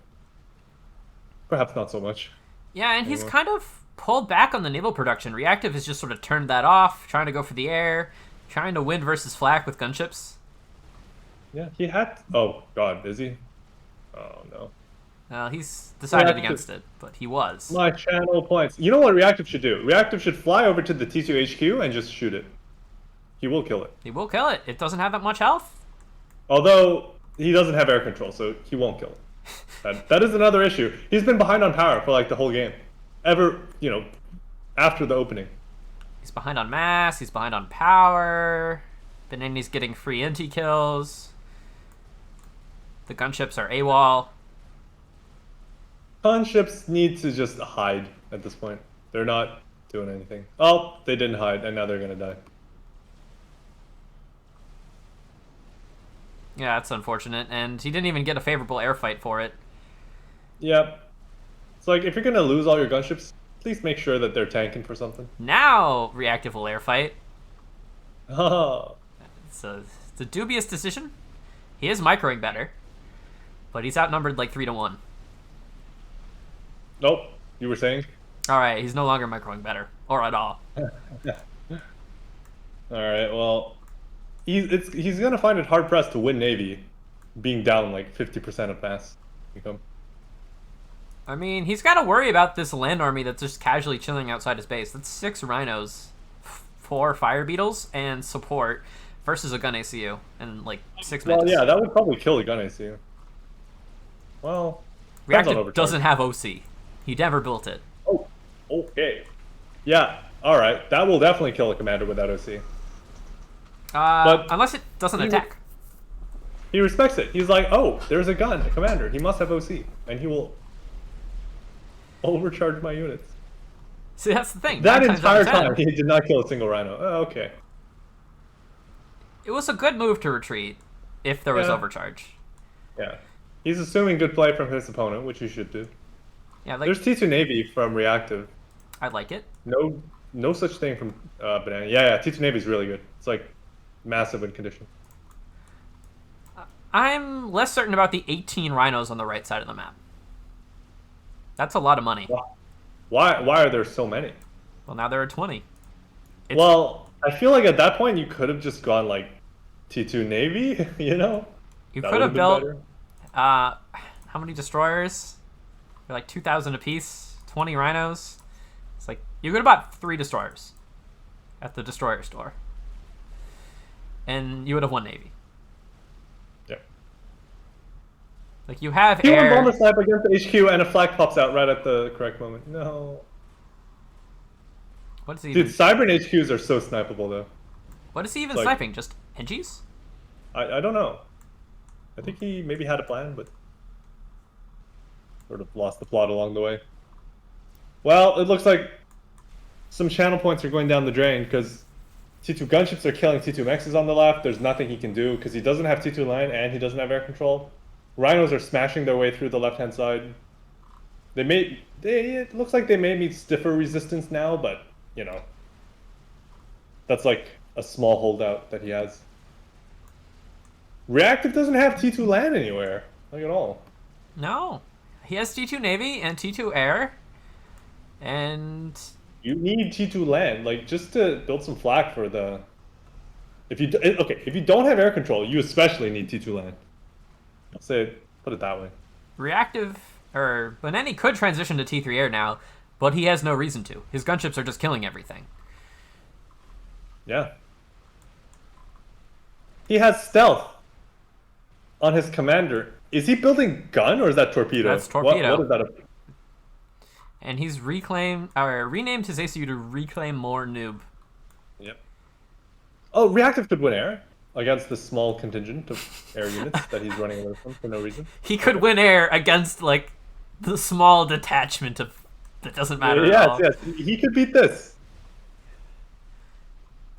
perhaps not so much. Yeah, and he's kind of pulled back on the naval production. Reactive has just sort of turned that off, trying to go for the air, trying to win versus flak with gunships. Yeah, he had... Oh, God, is he? Oh, no. He's decided Reactive. against it, but he was. My channel points. You know what Reactive should do? Reactive should fly over to the T2 HQ and just shoot it. He will kill it. He will kill it. It doesn't have that much health. Although, he doesn't have air control, so he won't kill it. That is another issue. He's been behind on power for like the whole game. After the opening. He's behind on mass, he's behind on power. Benini's getting free NT kills. The gunships are AWOL. Gunships need to just hide at this point. They're not doing anything. Oh, they didn't hide, and now they're gonna die. Yeah, that's unfortunate. And he didn't even get a favorable air fight for it. Yep. It's like, if you're gonna lose all your gunships, please make sure that they're tanking for something. Now, reactive will air fight. Oh. It's a dubious decision. He is microing better, but he's outnumbered like 3-1. Nope. You were saying? Alright, he's no longer microing better. Or at all. Alright, well... he's gonna find it hard pressed to win Navy, being down like 50% of mass income. I mean, he's got to worry about this land army that's just casually chilling outside his base. That's 6 rhinos, 4 fire beetles, and support versus a gun ACU and like 6 Well, mantis. yeah, that would probably kill the gun ACU. Well, depends on Reactive overcharge. doesn't have OC. He never built it. Oh, okay. Yeah, all right. That will definitely kill a commander without OC. But Unless it doesn't attack. He respects it. He's like, oh, there's a gun, a commander. He must have OC, and he will overcharge my units. See, that's the thing. That 9 times out entire of 10, time, he did not kill a single rhino. Oh, okay. it was a good move to retreat if there was Yeah. overcharge. Yeah. He's assuming good play from his opponent, which he should do. Yeah, like There's T2 Navy from Reactive. I like it. No such thing from Banana. Yeah, T2 Navy is really good. It's like massive win condition. I'm less certain about the 18 rhinos on the right side of the map. That's a lot of money. Why are there so many? Well, now there are 20. Well, I feel like at that point you could have just gone like T2 Navy, you know? You That could have would've been built better. how many destroyers? They're like 2,000 apiece, 20 rhinos. It's like you could have bought 3 destroyers at the destroyer store, and you would have won Navy. Yeah. Like you have He won air. bomber snipe against the HQ and a flag pops out right at the correct moment. No. What is he Dude, even? Cybern HQs are so snipeable though. What is he even like- sniping? Just Hengies? I don't know. I think he maybe had a plan, but sort of lost the plot along the way. Well, it looks like some channel points are going down the drain because T2 gunships are killing T2 mexes on the left. There's nothing he can do because he doesn't have T2 line and he doesn't have air control. Rhinos are smashing their way through the left-hand side. It looks like they may meet stiffer resistance now, but you know, that's like a small holdout that he has. Reactive doesn't have T2 land anywhere, like at all. No, he has T2 Navy and T2 Air, and You need T2 land, like just to build some flak for the. If you don't have air control, you especially need T2 land. I'll say, put it that way. Reactive or Beneni could transition to T3 Air now, but he has no reason to. His gunships are just killing everything. Yeah. He has stealth on his commander. Is he building gun or is that torpedo? That's torpedo. What is that? And he's renamed his ACU to Reclaim More Noob. Yep. Oh, Reactive could win air against the small contingent of air units that he's running away from for no reason. He could win air against like the small detachment of that doesn't matter at all. Yes, he could beat this.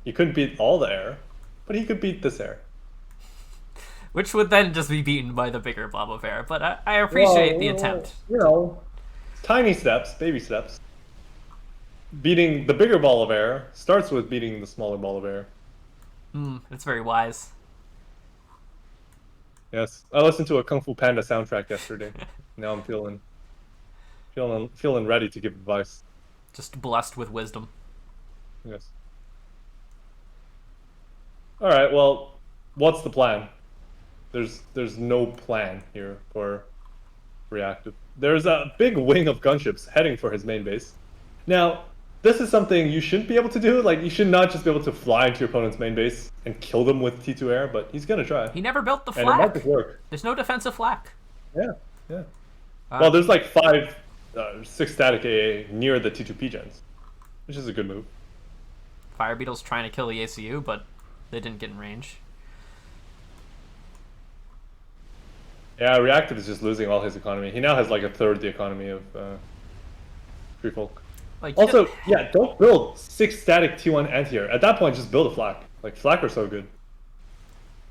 He couldn't beat all the air, but he could beat this air. Which would then just be beaten by the bigger blob of air. But I appreciate the attempt. You know, tiny steps, baby steps. Beating the bigger ball of air starts with beating the smaller ball of air. That's very wise. Yes, I listened to a Kung Fu Panda soundtrack yesterday. Now I'm feeling ready to give advice. Just blessed with wisdom. Yes. All right. Well, what's the plan? There's no plan here for Reactive. There's a big wing of gunships heading for his main base. Now, this is something you shouldn't be able to do. Like, you should not just be able to fly into your opponent's main base and kill them with T2 air, but he's gonna try. He never built the And it might flak. just work. There's no defensive flak. Yeah. Well, there's like 6 static AA near the T2 gens, which is a good move. Fire Beetle's trying to kill the ACU, but they didn't get in range. Yeah, Reactive is just losing all his economy. He now has like a third the economy of Free Folk. Like Also, yeah, don't build 6 static T1 anti-air. At that point, just build a flak. Like, flak are so good.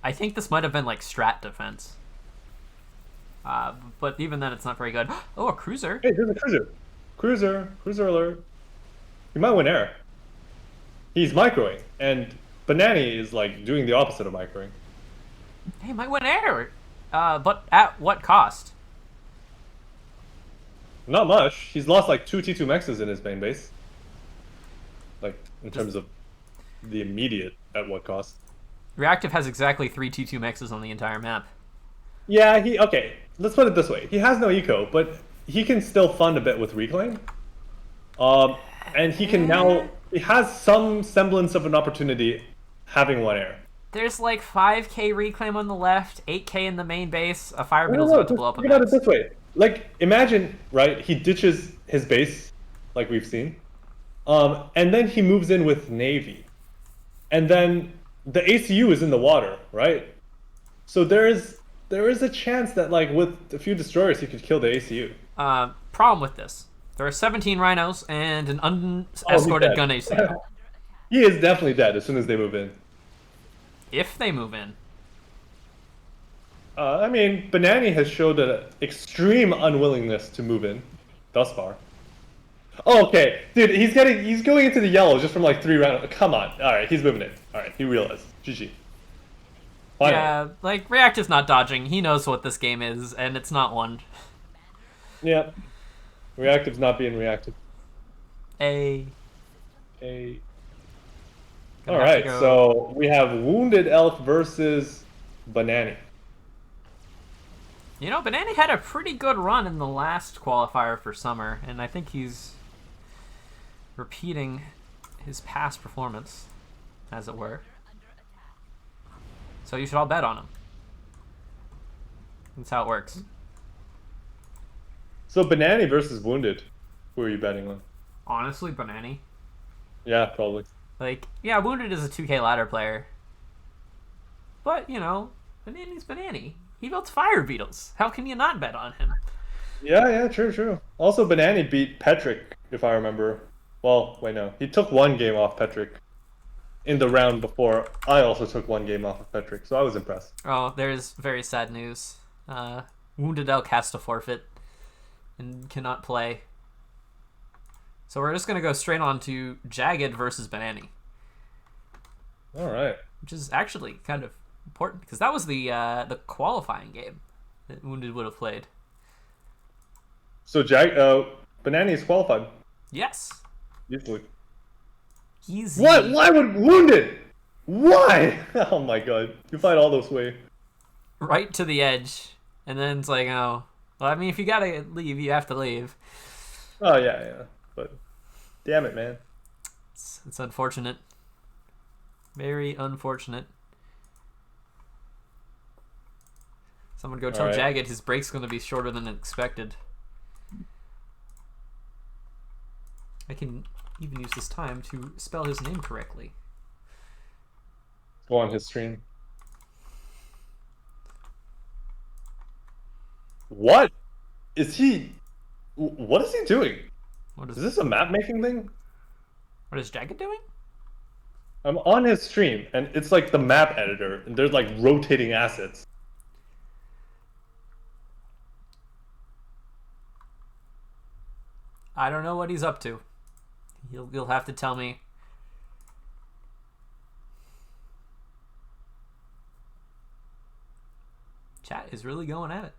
I think this might have been like strat defense. But even then, it's not very good. Oh, a cruiser. Hey, there's a cruiser. Cruiser alert. He might win air. He's microing, and Banani is like doing the opposite of microing. Hey, might win air. But at what cost? Not much. He's lost like 2 T2 mexes in his main base. Like, in terms of the immediate at what cost. Reactive has exactly 3 T2 mixes on the entire map. Yeah, okay. Let's put it this way: he has no eco, but he can still fund a bit with reclaim. And he has some semblance of an opportunity having one air. There's like 5k reclaim on the left, 8k in the main base. A fire No, beetle's no, about to just blow up a think about it max. this way. Like, imagine, right? He ditches his base, like we've seen, and then he moves in with Navy, and then the ACU is in the water, right? So there is a chance that like with a few destroyers he could kill the ACU. Problem with this. There are 17 rhinos and an Oh, he's unescorted dead. gun ACU. He is definitely dead as soon as they move in. If they move in. I mean, Banani has showed an extreme unwillingness to move in thus far. Oh, okay, dude, he's going into the yellow just from like 3 rounds. Come on, all right, he's moving in. All right, he realized. GG. Finally. Yeah, like, Reactive's not dodging. He knows what this game is, and it's not one. Yeah. Reactive's not being reactive. A. All right, so we have Wounded Elk versus Banani. You know, Banani had a pretty good run in the last qualifier for summer, and I think he's repeating his past performance, as it were. So you should all bet on him. That's how it works. So Banani versus Wounded. Who are you betting on? Honestly, Banani. Yeah, probably. Like, yeah, Wounded is a 2k ladder player. But, you know, Banani's Banani. He builds fire beetles. How can you not bet on him? Yeah, true. Also, Banani beat Petrick, if I remember. Well, wait, no. He took 1 game off Petrick in the round before. I also took 1 game off of Petrick, so I was impressed. Oh, there's very sad news. Wounded Elk has to forfeit and cannot play. So we're just going to go straight on to Jagged versus Banani. All right. Which is actually kind of important, because that was the qualifying game that Wounded would have played. So Banani is qualified. Yes. Easily. Easy. What? Why would Wounded? Why? Oh my god. You fight all those way. Right to the edge. And then it's like, oh. Well, I mean, if you gotta leave, you have to leave. Oh, yeah. But damn it, man. It's unfortunate. Very unfortunate. Someone go tell Jagged his break's going to be shorter than expected. I can even use this time to spell his name correctly. Go on his stream. What is he? What is he doing? Is this a map making thing? What is Jagged doing? I'm on his stream, and it's like the map editor, and there's like rotating assets. I don't know what he's up to. You'll have to tell me. Chat is really going at it.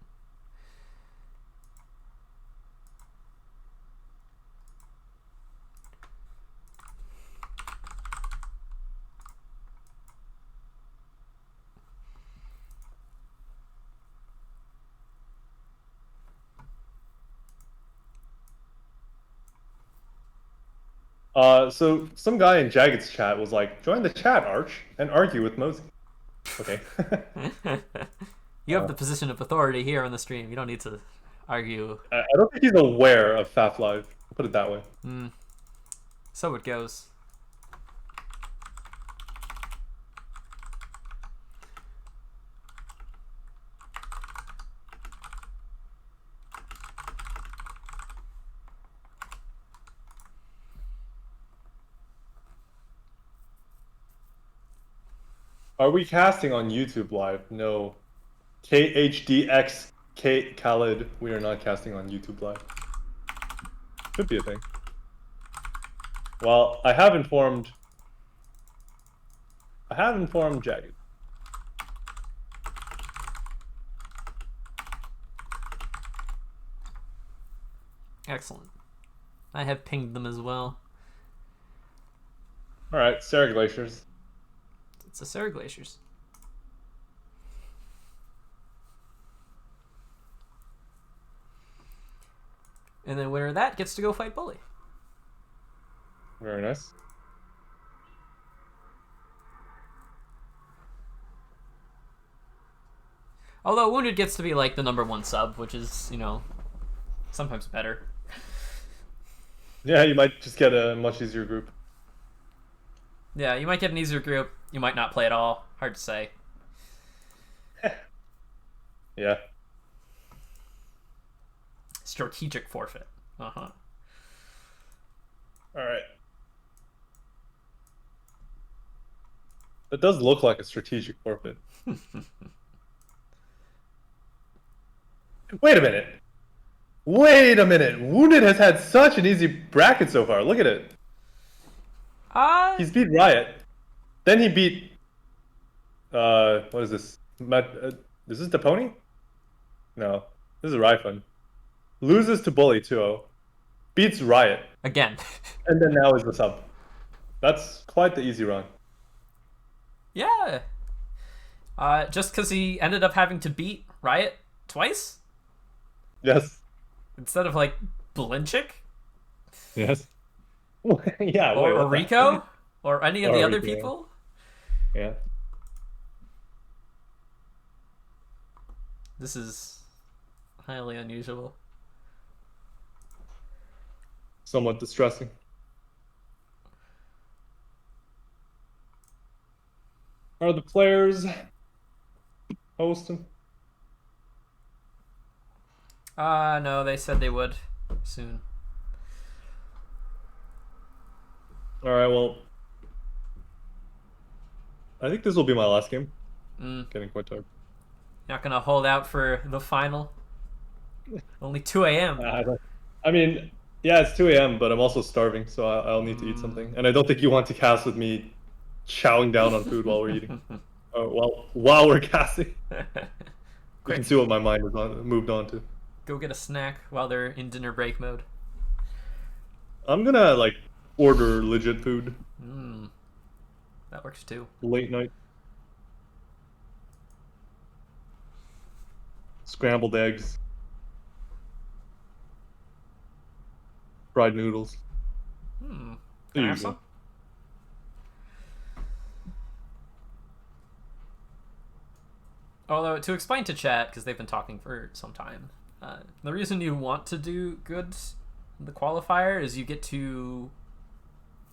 So some guy in Jagged's chat was like, "Join the chat, Arch, and argue with Mosey." Okay. You have the position of authority here on the stream. You don't need to argue. I don't think he's aware of FAFLive. Put it that way. So it goes. Are we casting on YouTube Live? No. KHDX Khaled. We are not casting on YouTube Live. Could be a thing. Well, I have informed Jagged. Excellent. I have pinged them as well. All right, Sarah Glaciers. It's the Sarah Glaciers. And then winner of that gets to go fight Bully. Very nice. Although Wounded gets to be like the #1 sub, which is, you know, sometimes better. Yeah, you might just get a much easier group. Yeah, you might get an easier group. You might not play at all. Hard to say. Yeah. Strategic forfeit. Uh-huh. All right. It does look like a strategic forfeit. Wait a minute. Wait a minute. Wounded has had such an easy bracket so far. Look at it. He's beat Riot. Then he beat... what is this? Is this the Pony? No. This is Ryfun. Loses to Bully 2-0. Beats Riot. Again. And then now is the sub. That's quite the easy run. Yeah. Just because he ended up having to beat Riot twice? Yes. Instead of, like, Blinchik? Yes. Yeah. Or Rico? Or any of the other Rico, people? Yeah. This is highly unusual. Somewhat distressing. Are the players hosting? No, they said they would soon. Alright, well... I think this will be my last game. Getting quite tired. Not gonna hold out for the final? Only 2 a.m. I mean, yeah, it's 2 a.m., but I'm also starving, so I'll need to eat something. And I don't think you want to cast with me chowing down on food while we're eating. While we're casting. You can see what my mind was moved on to. Go get a snack while they're in dinner break mode. I'm gonna, like, order legit food. That works too. Late night. Scrambled eggs. Fried noodles. Can I have some? Although, to explain to chat, because they've been talking for some time, the reason you want to do good in the qualifier is you get to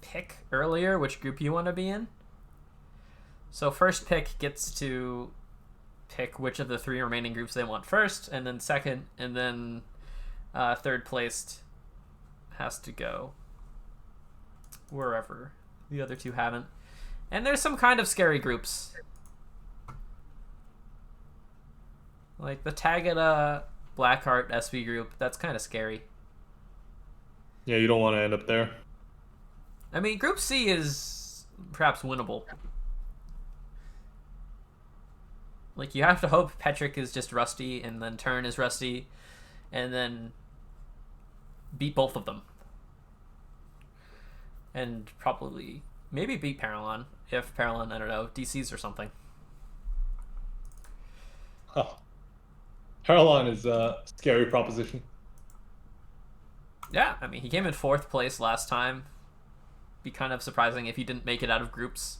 pick earlier which group you want to be in. So first pick gets to pick which of the 3 remaining groups they want first, and then second, and then third placed has to go wherever the other 2 haven't. And there's some kind of scary groups. Like the Tagada Blackheart SV group, that's kind of scary. Yeah, you don't want to end up there. I mean, Group C is perhaps winnable. Like, you have to hope Petrick is just rusty, and then Turn is rusty, and then beat both of them. And probably, maybe beat Paralon, if Paralon, I don't know, DCs or something. Oh. Paralon is a scary proposition. Yeah, I mean, he came in 4th place last time. Be kind of surprising if he didn't make it out of groups.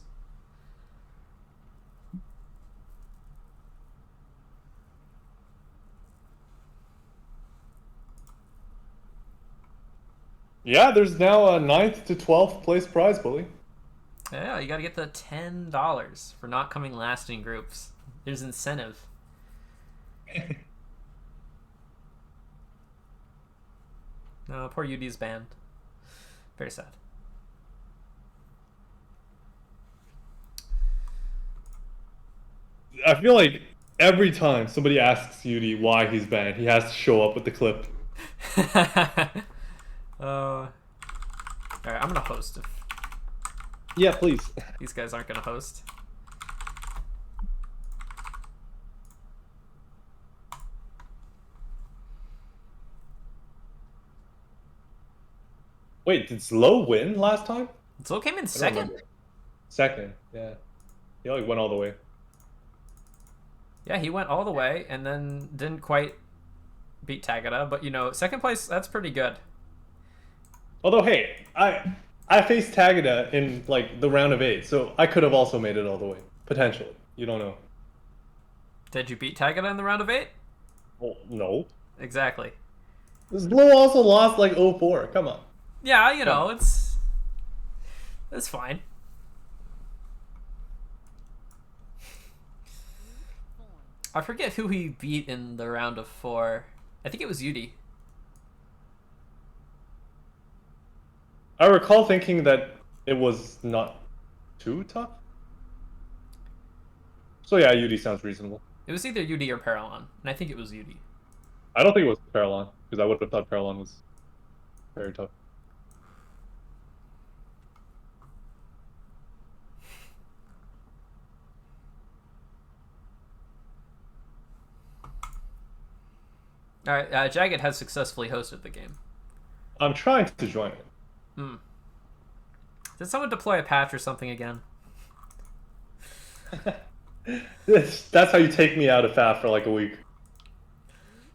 Yeah, there's now a 9th to 12th place prize, Bully. Yeah, you gotta get the $10 for not coming last in groups. There's incentive. No, poor UD's banned. Very sad. I feel like every time somebody asks UD why he's banned, he has to show up with the clip. Alright, I'm gonna host if Yeah, please. these guys aren't gonna host. Wait, did Slow win last time? Slow came in I don't 2nd? remember. 2nd, yeah. He like went all the way. Yeah, he went all the way and then didn't quite beat Tagada, but you know, second place, that's pretty good. Although, hey, I faced Tagada in like the round of 8, so I could have also made it all the way potentially. You don't know. Did you beat Tagada in the round of 8? Well, no. Exactly. Zlo also lost like 0-4. Come on. Yeah, you know, it's fine. I forget who he beat in the round of 4. I think it was Yudi. I recall thinking that it was not too tough. So yeah, UD sounds reasonable. It was either Yudi or Paralon, and I think it was Yudi. I don't think it was Paralon, because I would have thought Paralon was very tough. Alright, Jagged has successfully hosted the game. I'm trying to join it. Did someone deploy a patch or something again? That's how you take me out of FAF for like a week.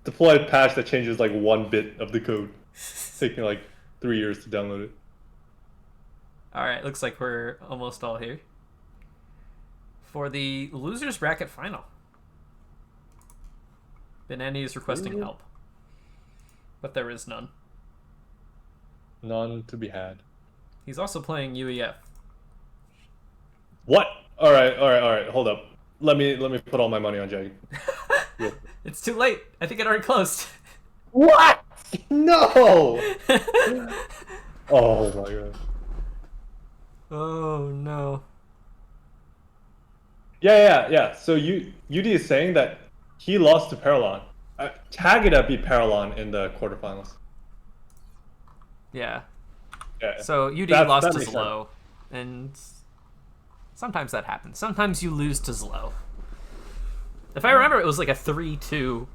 Deploy a patch that changes like 1 bit of the code. It's taking like 3 years to download it. Alright, looks like we're almost all here. For the losers bracket final. Benani is requesting help. But there is none. None to be had. He's also playing UEF. What? All right. Hold up. Let me put all my money on Jagged. Yeah. It's too late. I think it already closed. What? No! Oh my god. Oh no. Yeah. So UD is saying that he lost to Paralon. Tagada beat Paralon in the quarterfinals. Yeah. Yeah. So UD lost to Zlo, and sometimes that happens. Sometimes you lose to Zlo. If I remember, it was like a 3-2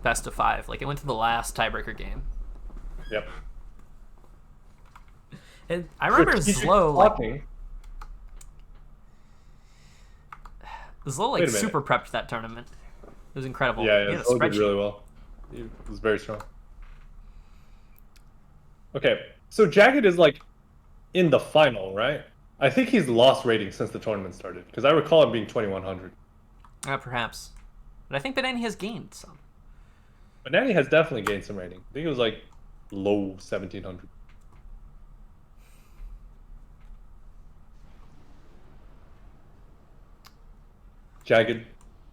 best of 5. Like, it went to the last tiebreaker game. Yep. And I remember Zlo, like... Zlo, like, super prepped that tournament. It was incredible. Yeah, Zlo did really well. He was very strong. Okay, so Jagged is, like, in the final, right? I think he's lost ratings since the tournament started, because I recall him being 2100. Perhaps. But I think Benani has gained some. Benani has definitely gained some rating. I think it was, like, low 1700. Jagged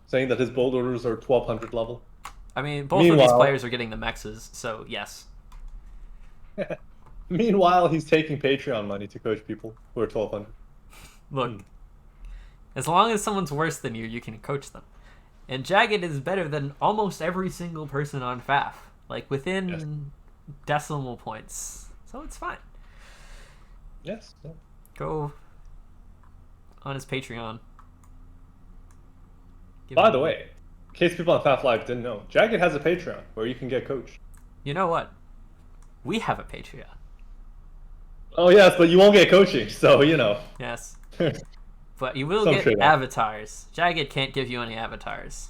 saying that his bold orders are 1200 level. I mean, both of these players are getting the mexes, so yes. Meanwhile, he's taking Patreon money to coach people who are 1200. Look, as long as someone's worse than you, you can coach them. And Jagged is better than almost every single person on FAF. Like, within decimal points. So it's fine. Yes. Yeah. Go on his Patreon. By the way, in case people on FAFLive didn't know, Jagged has a Patreon where you can get coached. You know what? We have a Patreon. Oh yes, but you won't get coaching, so you know. Yes. But you will get avatars. Jagged can't give you any avatars.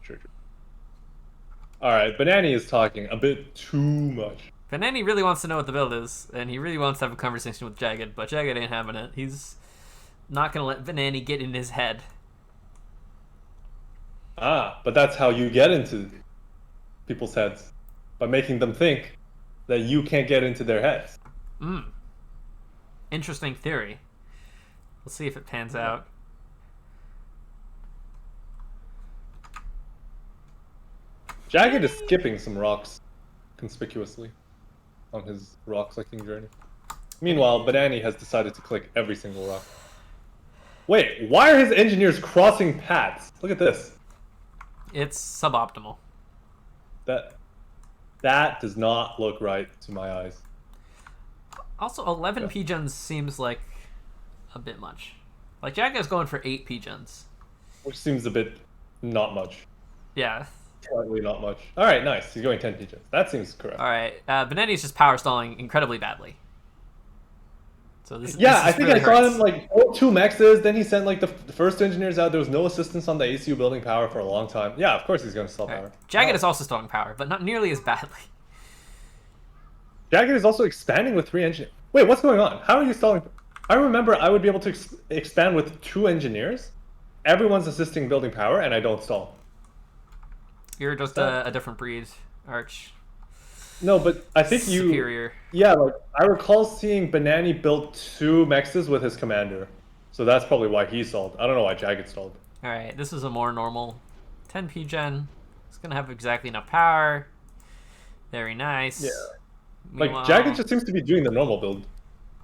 True. Alright, Benani is talking a bit too much. Benani really wants to know what the build is, and he really wants to have a conversation with Jagged, but Jagged ain't having it. He's not going to let Benani get in his head. But that's how you get into people's heads. By making them think that you can't get into their heads. Interesting theory. We'll see if it pans out. Jagged is skipping some rocks conspicuously on his rock clicking journey. Meanwhile, Benani has decided to click every single rock. Wait, why are his engineers crossing paths? Look at this. It's suboptimal. That does not look right to my eyes. Also, 11 P-gens seems like a bit much. Like, Jagged is going for 8 P-gens. Which seems a bit not much. Yeah. Slightly not much. Alright, nice. He's going 10 P-gens. That seems correct. Alright, Benani's just power stalling incredibly badly. So this Yeah, I this think really I saw hurts. him like hold 2 mexes, then he sent like the first engineers out. There was no assistance on the ACU building power for a long time. Yeah, of course he's going to stall All right. power. Jagged Wow. is also stalling power, but not nearly as badly. Jagged is also expanding with 3 engineers. Wait, what's going on? How are you stalling? I remember I would be able to expand with 2 engineers. Everyone's assisting building power, and I don't stall. You're What's just that? a different breed, Arch. No, but I think you. Superior. Yeah, like I recall seeing Banani build 2 mexes with his commander. So that's probably why he stalled. I don't know why Jagged stalled. All right, this is a more normal 10p gen. It's gonna have exactly enough power. Very nice. Yeah. Like Meanwhile, Jagged just seems to be doing the normal build.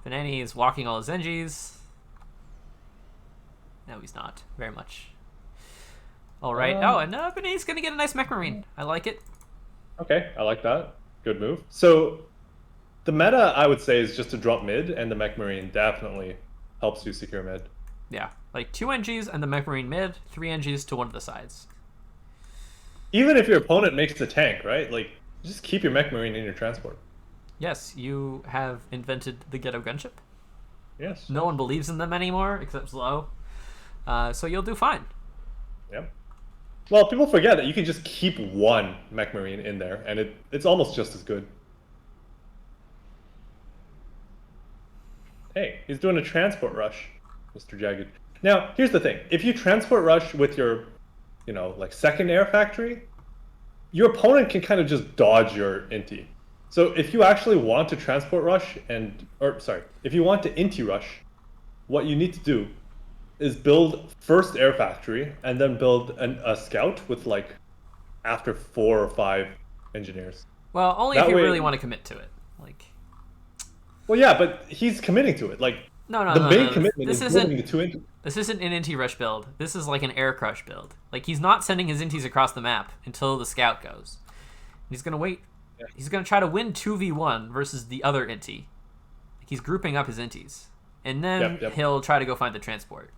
Fanani is walking all his Engies. No, he's not. Very much. All right. Oh, and Fanani's gonna get a nice mech marine. I like it. Okay, I like that. Good move. So the meta I would say is just to drop mid, and the mech marine definitely helps you secure mid. Yeah, like 2 Engies and the mech marine mid, 3 Engies to one of the sides. Even if your opponent makes the tank, right? Like just keep your mech marine in your transport. Yes, you have invented the ghetto gunship. Yes. No one believes in them anymore except Slow. So you'll do fine. Yep. Well, people forget that you can just keep 1 mech marine in there, and it's almost just as good. Hey, he's doing a transport rush, Mr. Jagged. Now, here's the thing. If you transport rush with your, like second air factory, your opponent can kind of just dodge your inti. So if you actually want to transport rush if you want to inti rush, what you need to do is build first air factory and then build a scout with like after 4 or 5 engineers. Well, only That if you way- really want to commit to it. Like, Well, yeah, but he's committing to it. Like no, the main no. commitment This is isn't. building the 2 inti. This isn't an Inti Rush build. This is like an Air Crush build. Like, he's not sending his Intis across the map until the scout goes. He's gonna wait. Yeah. He's gonna try to win 2v1 versus the other Inti. Like, he's grouping up his Intis. And then Yep. he'll try to go find the transport.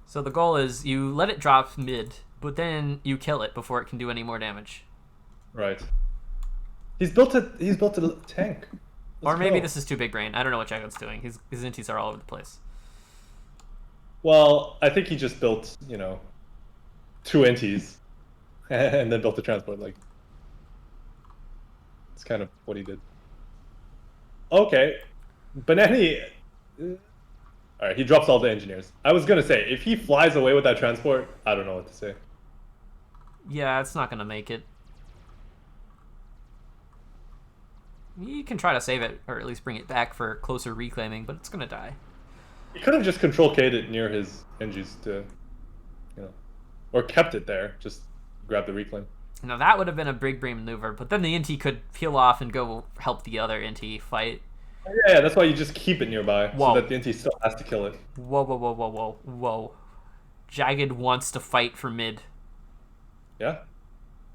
So the goal is you let it drop mid, but then you kill it before it can do any more damage. Right. He's built a tank. Or Let's maybe go. this is too big brain. I don't know what Jagod's doing. His Intis are all over the place. Well, I think he just built, 2 intis and then built the transport. Like, it's kind of what he did. Okay, Banani. All right, he drops all the engineers. I was gonna say if he flies away with that transport, I don't know what to say. Yeah, it's not gonna make it. You can try to save it, or at least bring it back for closer reclaiming, but it's gonna die. He could have just control K'd it near his engies to, or kept it there. Just grab the reclaim. Now that would have been a big brain maneuver, but then the Inti could peel off and go help the other Inti fight. Yeah, that's why you just keep it nearby Whoa. so that the Inti still has to kill it. Whoa. Jagged wants to fight for mid. Yeah,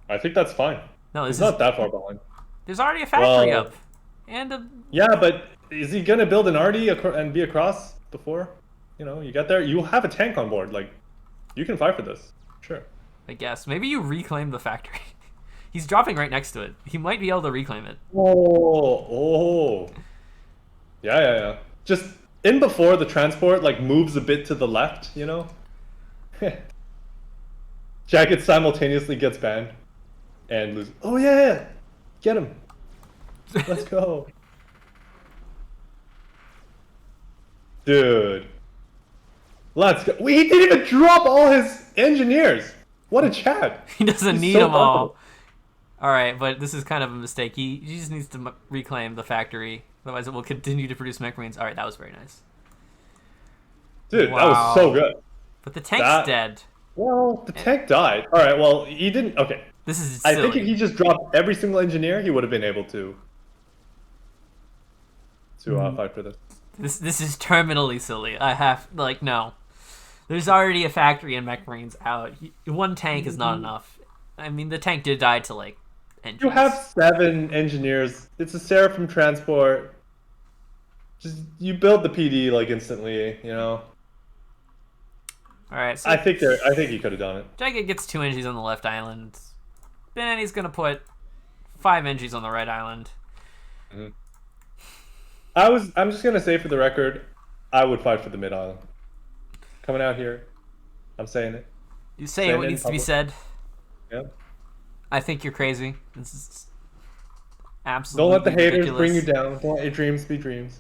I think that's fine. No, He's this is not that far behind. there's already a factory Well- up. And a Yeah, but is he gonna build an RD and be across before? You get there. You have a tank on board. Like, you can fight for this. Sure. I guess. Maybe you reclaim the factory. He's dropping right next to it. He might be able to reclaim it. Oh. Yeah. Just in before the transport like moves a bit to the left. Jacket simultaneously gets banned and loses. Oh yeah. Get him. Let's go. Dude. Let's go. He didn't even drop all his engineers. What a chat. He doesn't He's need so them all. powerful. Alright, but this is kind of a mistake. He just needs to reclaim the factory. Otherwise, it will continue to produce mech marines. Alright, that was very nice. Dude, Wow. that was so good. But the tank's That- dead. Well, the tank died. All right, well, he didn't. Okay. This is I silly. think if he just dropped every single engineer, he would have been able to fight for this. This is terminally silly. I have no. There's already a factory and mech marines out. One tank is not enough. I mean, the tank did die to engines. You have 7 engineers. It's a Seraphim transport. Just you build the PD instantly. All right, so I think he could have done it. Jagged gets 2 Engies on the left island. Benany's gonna put 5 Engies on the right island. Mhm. I'm just gonna say for the record, I would fight for the mid island. Coming out here, I'm saying it. You saying what it in needs to be public. said. Yeah. I think you're crazy. This is Don't absolutely let the haters ridiculous. bring you down. Don't let your dreams be dreams.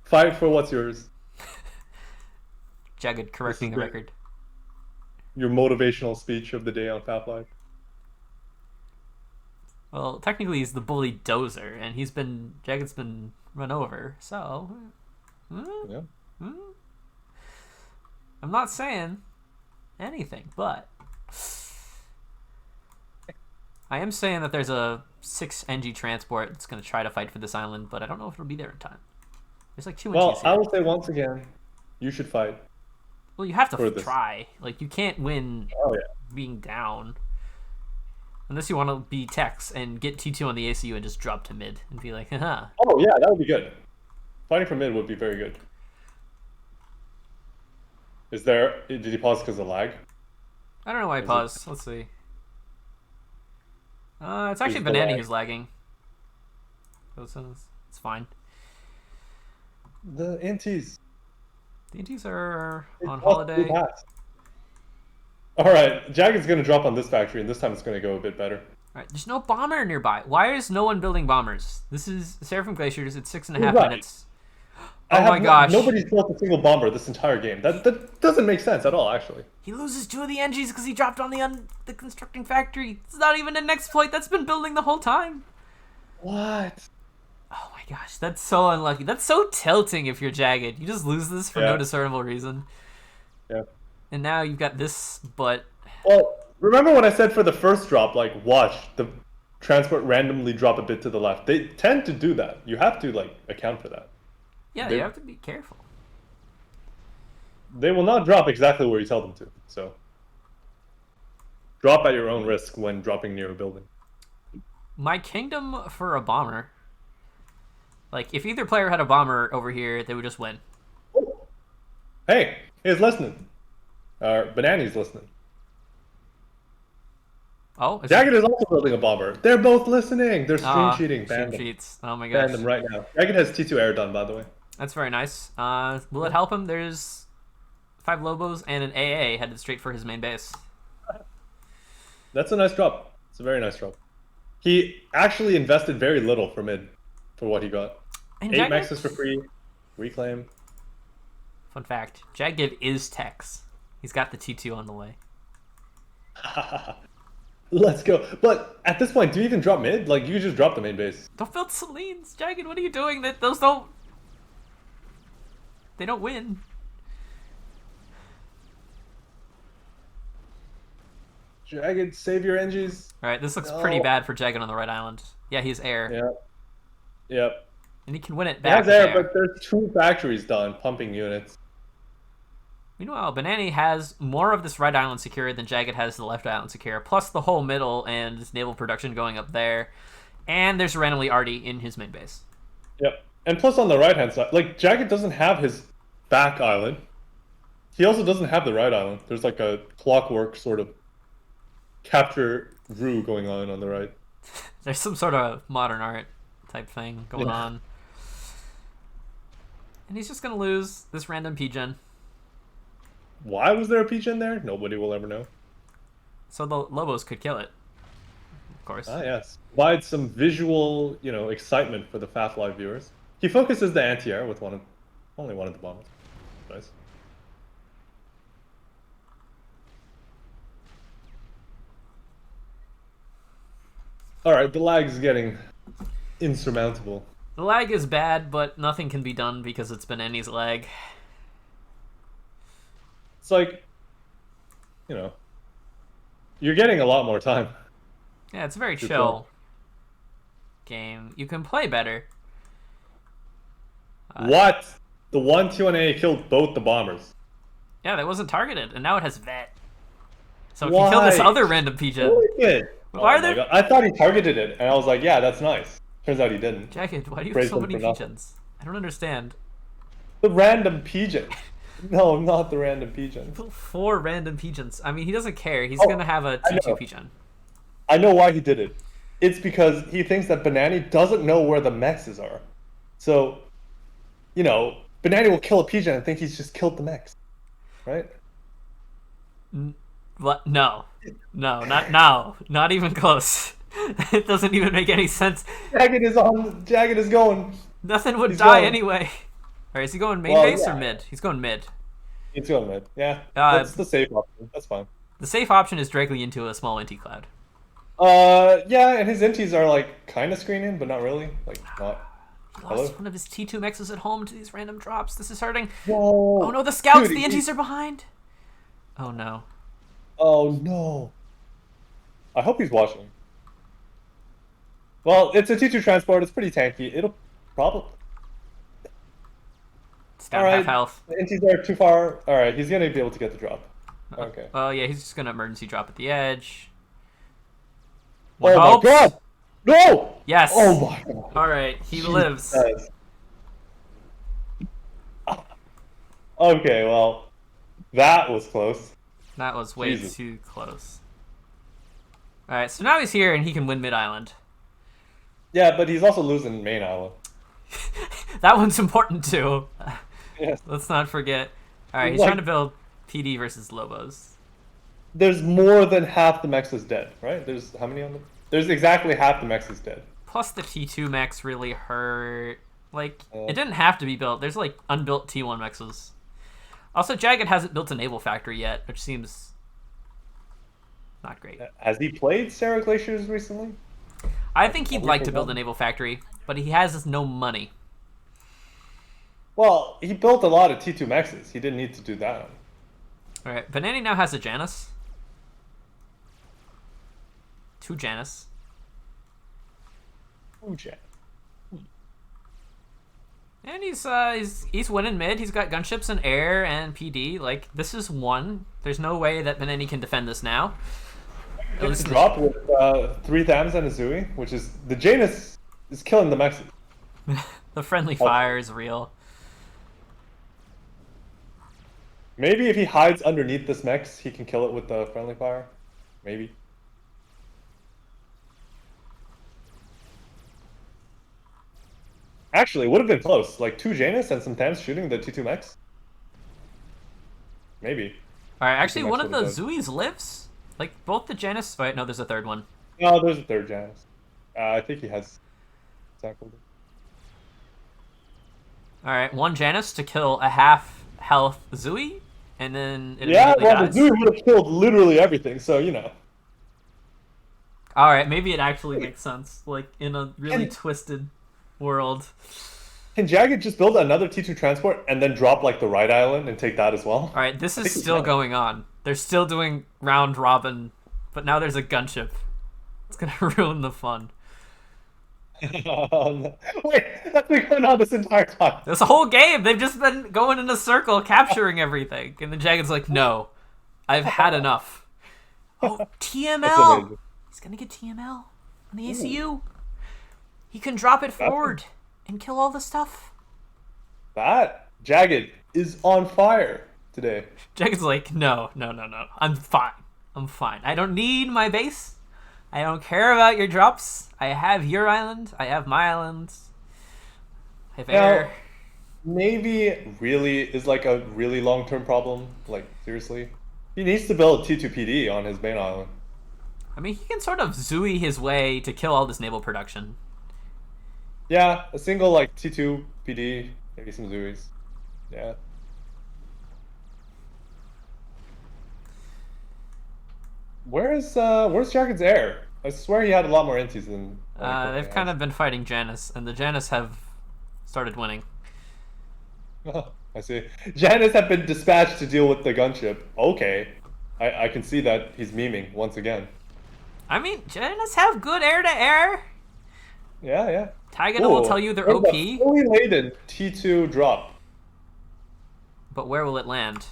Fight for what's yours. Jagged correcting the great. record. Your motivational speech of the day on FAFLive. Well, technically he's the bully dozer, and Jagged's been run over. So, Yeah. I'm not saying anything, but I am saying that there's a 6 NG transport that's going to try to fight for this island, but I don't know if it'll be there in time. There's like 2 Well, NGs here. I will say once again, you should fight. Well, you have to for this. try. Like, you can't win Oh yeah. being down. Unless you want to be Tex and get T2 on the ACU and just drop to mid and be like, haha. Oh yeah, that would be good. Fighting for mid would be very good. Did he pause because of lag? I don't know why I paused. Let's see. It's actually Banana who's lagging. So it's fine. The NTs. The NTs are on holiday. Alright, Jagged's gonna drop on this factory, and this time it's gonna go a bit better. Alright, there's no bomber nearby. Why is no one building bombers? This is Seraphim Glaciers. It's 6.5 Right. minutes. Oh my gosh. Nobody's built a single bomber this entire game. That doesn't make sense at all, actually. He loses 2 of the NGs because he dropped on the constructing factory. It's not even an exploit. That's been building the whole time. What? Oh my gosh, that's so unlucky. That's so tilting if you're Jagged. You just lose this for no discernible reason. Yeah. And now you've got this, but... Well, remember when I said for the first drop, like, watch the transport randomly drop a bit to the left. They tend to do that. You have to, like, account for that. Yeah, you have to be careful. They will not drop exactly where you tell them to, so... Drop at your own risk when dropping near a building. My kingdom for a bomber... Like, if either player had a bomber over here, they would just win. Hey, he's listening. Banana's listening. Oh, Jagged is also building a bomber. They're both listening. They're stream cheating. Stream cheats. Oh my gosh. Ban them right now. Jagged has T2 air done, by the way. That's very nice. Will it help him? There's 5 Lobos and an AA headed straight for his main base. That's a nice drop. It's a very nice drop. He actually invested very little for mid for what he got. And 8 maxes for free. Reclaim. Fun fact. Jagged is Tex. He's got the T2 on the way. Let's go. But at this point, do you even drop mid? Like, you just drop the main base. Don't build Selines. Jagged, what are you doing? Those don't... They don't win. Jagged, save your NGs. Alright, this looks pretty bad for Jagged on the right island. Yeah, he's air. Yeah. Yep. And he can win it back. He has air, but there's 2 factories done pumping units. Meanwhile, Banana has more of this right island secure than Jagged has the left island secure, plus the whole middle and his naval production going up there. And there's randomly Artie in his main base. Yep. And plus on the right-hand side, like, Jagged doesn't have his back island. He also doesn't have the right island. There's like a clockwork sort of capture Rue going on the right. There's some sort of modern art type thing going on. And he's just going to lose this random P-gen. Why was there a P-gen there? Nobody will ever know. So the Lobos could kill it, of course. Ah, yes. Provide some visual, excitement for the FAFLive viewers. He focuses the anti-air with only one of the bombers. Nice. Alright, the lag is getting insurmountable. The lag is bad, but nothing can be done because it's Banana's lag. It's like, you're getting a lot more time. Yeah, it's a very chill game. You can play better. What? The 1-2 on A killed both the bombers. Yeah, that wasn't targeted, and now it has vet. So it can kill this other random PJ. Why are there? God. I thought he targeted it, and I was like, yeah, that's nice. Turns out he didn't. Jagged, why do you have so many pigeons? I don't understand. The random pigeon. No, not the random pigeon. 4 random pigeons. I mean, he doesn't care. He's going to have a T2 pigeon. I know why he did it. It's because he thinks that Banana doesn't know where the mexes are. So Banana will kill a Pigeon and think he's just killed the mechs, right? What? No. No, not now. Not even close. It doesn't even make any sense. Jagged is going. Nothing would He's die going. anyway. Alright, is he going main Well, base or yeah. mid? He's going mid. He's going mid. Yeah, Uh, that's the safe option. That's fine. the safe option is directly into a small inti cloud. Yeah, and his inties are like kind of screening, but not really. Like not. He Hello? lost one of his T2 mexes at home to these random drops. This is hurting. Whoa. Oh no, the scouts, Dude, the intis are behind. Oh no. Oh no. I hope he's watching. Well, it's a T2 transport. It's pretty tanky. It'll probably. It's down All right. half health. The inties are too far. All right, he's gonna be able to get the drop. Okay. Oh yeah, he's just gonna emergency drop at the edge. Oh my hopes. god! No! Yes. Oh my god. Alright, he lives. Jesus. Okay, well, that was close. That was way Jesus. too close. Alright, so now he's here and he can win mid-island. Yeah, but he's also losing main island. That one's important too. Yes. Let's not forget. Alright, he's Like- trying to build PD versus Lobos. There's more than half the mechs is dead, right? There's how many on them? There's exactly half the mechs is dead. Plus the T2 mechs really hurt. Like, Yeah. it didn't have to be built. There's like unbuilt T1 mexes. Also, Jagged hasn't built a naval factory yet, which seems not great. Has he played Sarah Glaciers recently? I think he'd we like to build a forgotten? naval factory, but he has no money. Well, he built a lot of T2 mexes. He didn't need to do that. Alright, Banani now has a Janus. 2 Janus. Ooh, Jack. And he's winning mid. He's got gunships and air and PD. Like, this is one. There's no way that Banani can defend this now. At It's least drop with 3 Thams and a Zui, which is the Janus is killing the mexes. the friendly fire is real. Maybe if he hides underneath this mex, he can kill it with the friendly fire. Maybe. Actually, it would have been close. Like 2 Janus and some Thams shooting the T2 mex. Maybe. Alright, actually, T2 one mex of the would've done. Zuis lives. Like, both the Janus. Wait, no, there's a third one. No, there's a 3rd Janus. I think he has tackled it. Alright, 1 Janus to kill a half health Zui, and then it Yeah, immediately well, dies. the Zui would have killed literally everything, so you know. Alright, maybe it actually makes sense. Like, in a really And- twisted world. Can Jagged just build another T2 transport and then drop like the right island and take that as well? Alright, this think is we still can. going on. They're still doing round robin, but now there's a gunship. It's gonna ruin the fun. Wait, that's been going on this entire time. This whole game, they've just been going in a circle, capturing everything. And then Jagged's like, no, I've had enough. Oh, That's TML! amazing. He's gonna get TML on the ACU. He can drop it forward and kill all the stuff. That Jagged is on fire today. Jagged's like, no. I'm fine. I'm fine. I don't need my base. I don't care about your drops. I have your island. I have my island. I have Now, air. maybe really is like a really long-term problem. Like seriously, he needs to build T2PD on his main island. I mean, he can sort of Zooey his way to kill all this naval production. Yeah, a single like T2PD, maybe some Zuis. Yeah. Where's Jagged's air? I swear he had a lot more inties than. They've kind of been fighting Janus, and the Janus have started winning. I see. Janus have been dispatched to deal with the gunship. Okay, I can see that he's memeing once again. I mean, Janus have good air-to-air. Yeah, yeah. Tagada will Ooh, tell you they're there's OP, a fully laden T2 drop. but where will it land?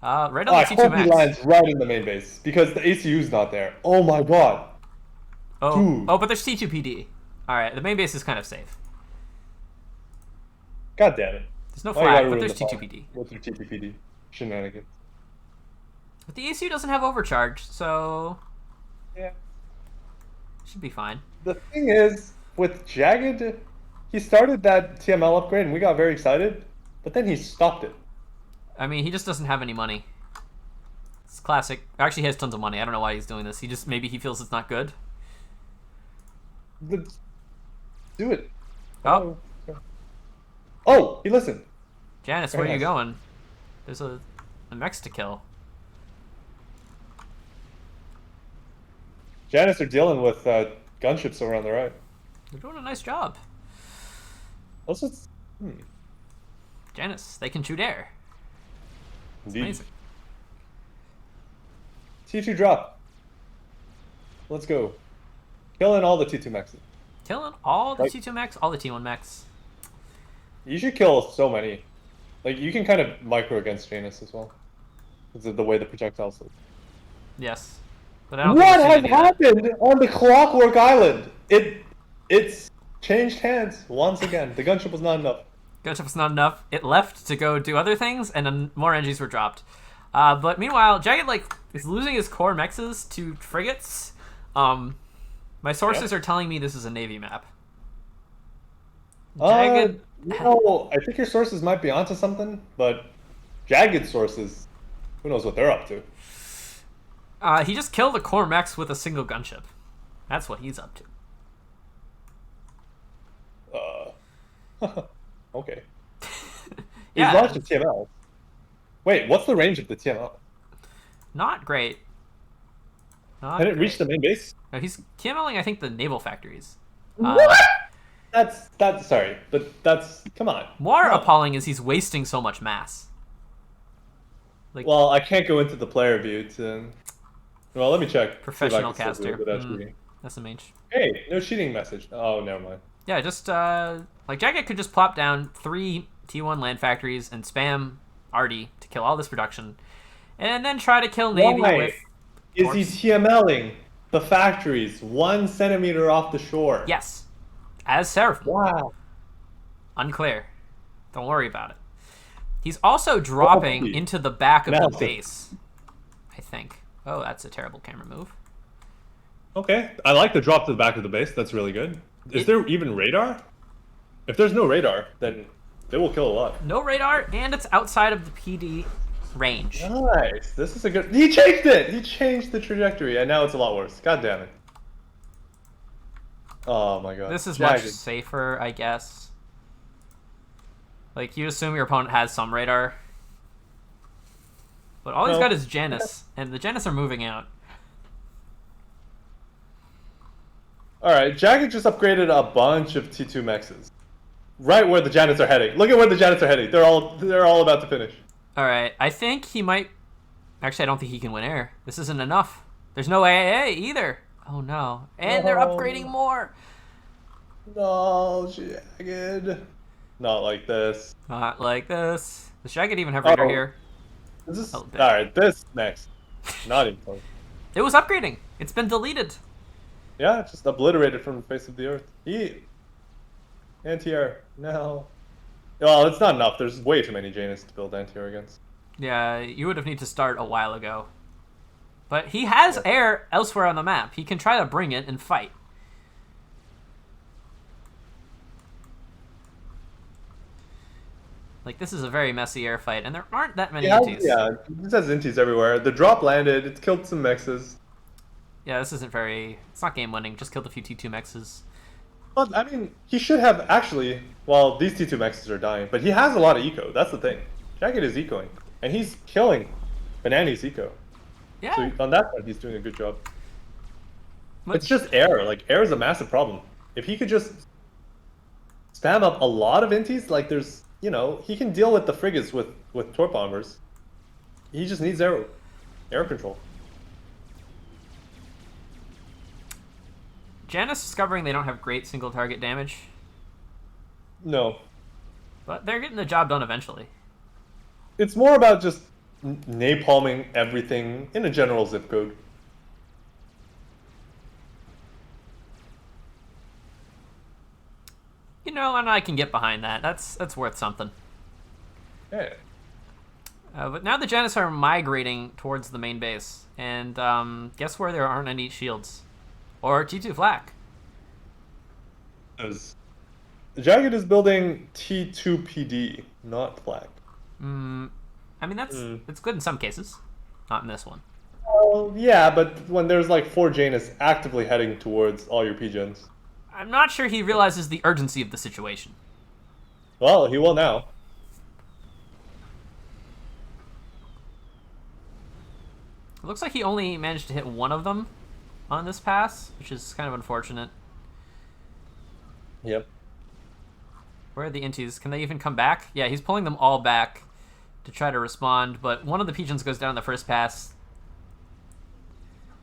Right Oh, on I the T2 hope he max. lands right in the main base because the ACU's not there. Oh my god. Oh, Dude. oh, but there's T2 PD. All right, the main base is kind of safe. God damn it. There's no Why you flag, gotta but ruin there's the T2 fun PD. with your TPPD shenanigans. But the ACU doesn't have overcharge, so Yeah. should be fine. The thing is, with Jagged, he started that TML upgrade and we got very excited, but then he stopped it. I mean, he just doesn't have any money. It's classic. Actually, he has tons of money. I don't know why he's doing this. Maybe he feels it's not good. Let's do it. Oh. Oh, he listened. Janice, where are you going? There's a mechs to kill. Janice are dealing with gunships over on the right. They're doing a nice job. Also, Janice, they can shoot air. It's amazing. T2 drop. Let's go. Killing all the T2 mechs. Killing all the T2 mechs, all the T1 mechs. You should kill so many. Like, you can kind of micro against Janus as well. Because of the way the projectiles look. Yes. But I don't what has happened on the Clockwork Island? It's changed hands once again. The gunship was not enough. Gunship was not enough. It left to go do other things, and then more energies were dropped. But meanwhile, Jagged is losing his core mexes to frigates. My sources are telling me this is a Navy map. Jagged. No, I think your sources might be onto something, but Jagged sources, who knows what they're up to? He just killed a core mex with a single gunship. That's what he's up to. Okay. Yeah. He's launched a TML. Wait, what's the range of the TML? Not great. Can it reach the main base? No, he's TMLing, I think, the naval factories. What? That's sorry, but that's come on. More appalling is he's wasting so much mass. Like, well, I can't go into the player view to. Well, let me check. Professional caster. That's the main. Hey, no cheating message. Oh, never mind. Yeah, just like Jagged could just plop down 3 T1 land factories and spam Artie to kill all this production, and then try to kill Navy with. Is he TMLing the factories 1 centimeter off the shore? Yes. As Seraphim. Wow. Unclear. Don't worry about it. He's also dropping into the back of the base, I think. Oh, that's a terrible camera move. Okay. I like the drop to the back of the base. That's really good. Is there even radar? If there's no radar, then they will kill a lot. No radar, and it's outside of the PD range. Nice. This is a good... He changed it! He changed the trajectory, and now it's a lot worse. God damn it. Oh my god. This is much safer, I guess. Like, you assume your opponent has some radar. But all he's got is Janus, and the Janus are moving out. Alright, Jagged just upgraded a bunch of T2 mexes. Right where the Janus are heading. Look at where the Janus are heading. They're all about to finish. Alright, I think he might... Actually, I don't think he can win air. This isn't enough. There's no AAA either. Oh no. And they're upgrading more. No, Jagged. Not like this. Not like this. Does Jagged even have radar here? Alright, this next. Not even close. It was upgrading. It's been deleted. Yeah, it's just obliterated from the face of the earth. Anti-air. No. Well, it's not enough. There's way too many Janus to build anti-air against. Yeah, you would have need to start a while ago. But he has air elsewhere on the map. He can try to bring it and fight. Like, this is a very messy air fight, and there aren't that many inties. Yeah, this has inties everywhere. The drop landed. It's killed some mexes. Yeah, this isn't very... It's not game-winning. Just killed a few T2 mexes. Well, I mean, he should have actually... Well, these T2 mexes are dying, but he has a lot of eco. That's the thing. Jagged is ecoing, and he's killing Banani's eco. Yeah. So on that side, he's doing a good job. It's just air. Like, air is a massive problem. If he could just spam up a lot of inties, like there's... You know, he can deal with the frigates with torp bombers. He just needs air control. Janus discovering they don't have great single target damage. No. But they're getting the job done eventually. It's more about just napalming everything in a general zip code. You know, and I can get behind that. That's worth something. Yeah. But now the Janus are migrating towards the main base. And guess where there aren't any shields? Or T2 flak. Jagged is building T2 PD, not flag. I mean, it's good in some cases, not in this one. Well, yeah, but when there's like 4 Janus actively heading towards all your PGens. I'm not sure he realizes the urgency of the situation. Well, he will now. It looks like he only managed to hit one of them on this pass, which is kind of unfortunate. Yep. Where are the inties? Can they even come back? Yeah, he's pulling them all back to try to respond, but one of the pigeons goes down the first pass.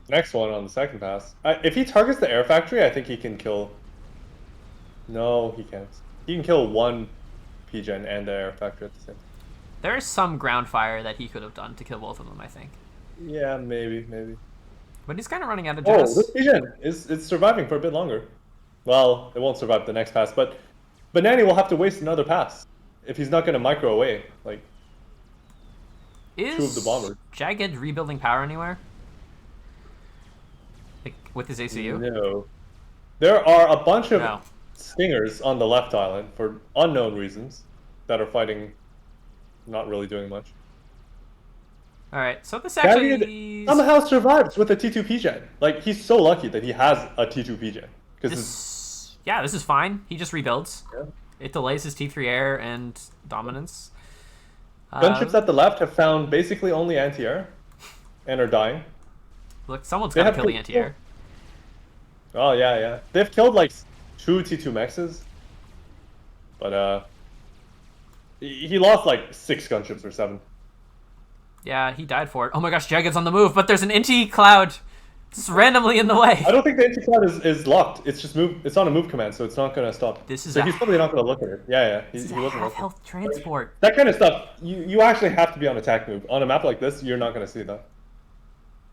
Next one on the second pass. If he targets the air factory, I think he can kill... No, he can't. He can kill one PGen and the air factory at the same time. There is some ground fire that he could have done to kill both of them, I think. Yeah, maybe. But he's kind of running out of Oh, gas. this PGen is surviving for a bit longer. Well, it won't survive the next pass, but Banani will have to waste another pass if he's not going to micro away, like, Is 2 of the bombers. Jagged rebuilding power anywhere? Like, with his ACU? No. There are a bunch of No. stingers on the left island for unknown reasons that are fighting, not really doing much. Alright, so this Jagged actually... somehow survives with a T2 PGen. Like, he's so lucky that he has a T2 PGen. Yeah, this is fine. He just rebuilds. Yeah. It delays his T3 air and dominance. Gunships at the left have found basically only anti-air and are dying. Look, someone's They got to have kill the to- anti-air. Oh, yeah. They've killed like 2 T2 mexes. But, he lost like 6 gunships or 7. Yeah, he died for it. Oh my gosh, Jagged's on the move, but there's an Inti cloud just randomly in the way. I don't think the anti-cloud is locked. It's just move. It's on a move command, so it's not going to stop. This is so a- he's probably not going to look at it. Yeah. He It's a wasn't looking. half-health transport. That kind of stuff, you actually have to be on attack move. On a map like this, you're not going to see that.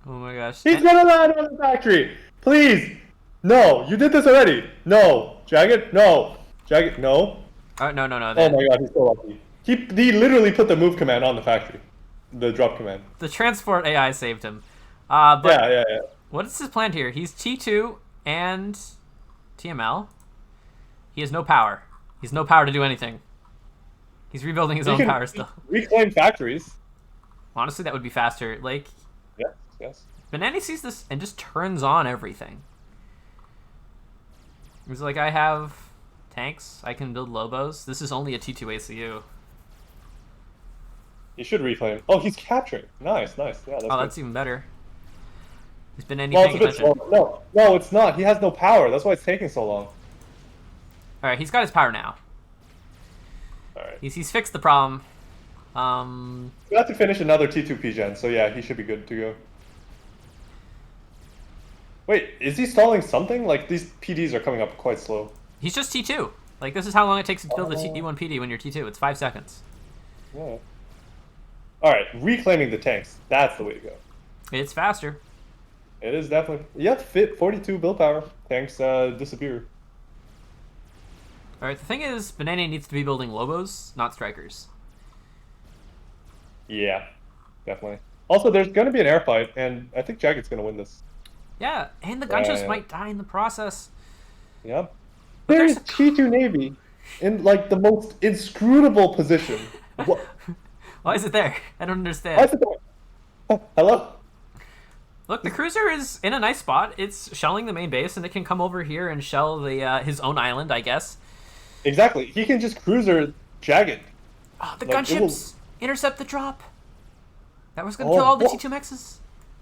Oh my gosh. He's going to land on the factory! Please! No! You did this already! No! Jagged? No! Jagged? No! Oh, no. Oh my god, he's so lucky. He literally put the move command on the factory. The drop command. The transport AI saved him. But Yeah. what is his plan here? He's T2 and TML. He has no power. He's no power to do anything. He's rebuilding his He own can power still. reclaim factories. Honestly, that would be faster. Like, Yes. Banani sees this and just turns on everything. He's like, I have tanks. I can build Lobos. This is only a T2 ACU. He should reclaim. Oh, he's capturing. Nice. Yeah, that's Oh, good. that's even better. He's been Well, paying it's a bit attention. slow. No, it's not. He has no power. That's why it's taking so long. Alright, he's got his power now. Alright. He's fixed the problem. We have to finish another T2 PGen, so yeah, he should be good to go. Wait, is he stalling something? Like, these PDs are coming up quite slow. He's just T2. Like, this is how long it takes to build a T1 PD when you're T2. It's 5 seconds. Yeah. Alright, reclaiming the tanks. That's the way to go. It's faster. It is definitely... Yep, fit 42 build power. Tanks disappear. Alright, the thing is, Banana needs to be building Lobos, not Strikers. Yeah, definitely. Also, there's going to be an air fight, and I think Jagged's going to win this. Yeah, and the gunships Yeah. might die in the process. Yep. But There's there's- T2 Navy in, like, the most inscrutable position. What? Why is it there? I don't Why understand. is it there? Oh, hello? Look, the cruiser is in a nice spot. It's shelling the main base, and it can come over here and shell the his own island, I guess. Exactly. He can just cruiser Jagged. Oh, the Like, it will- gunships intercept the drop. That was going to Oh, kill all the what? T2 mexes.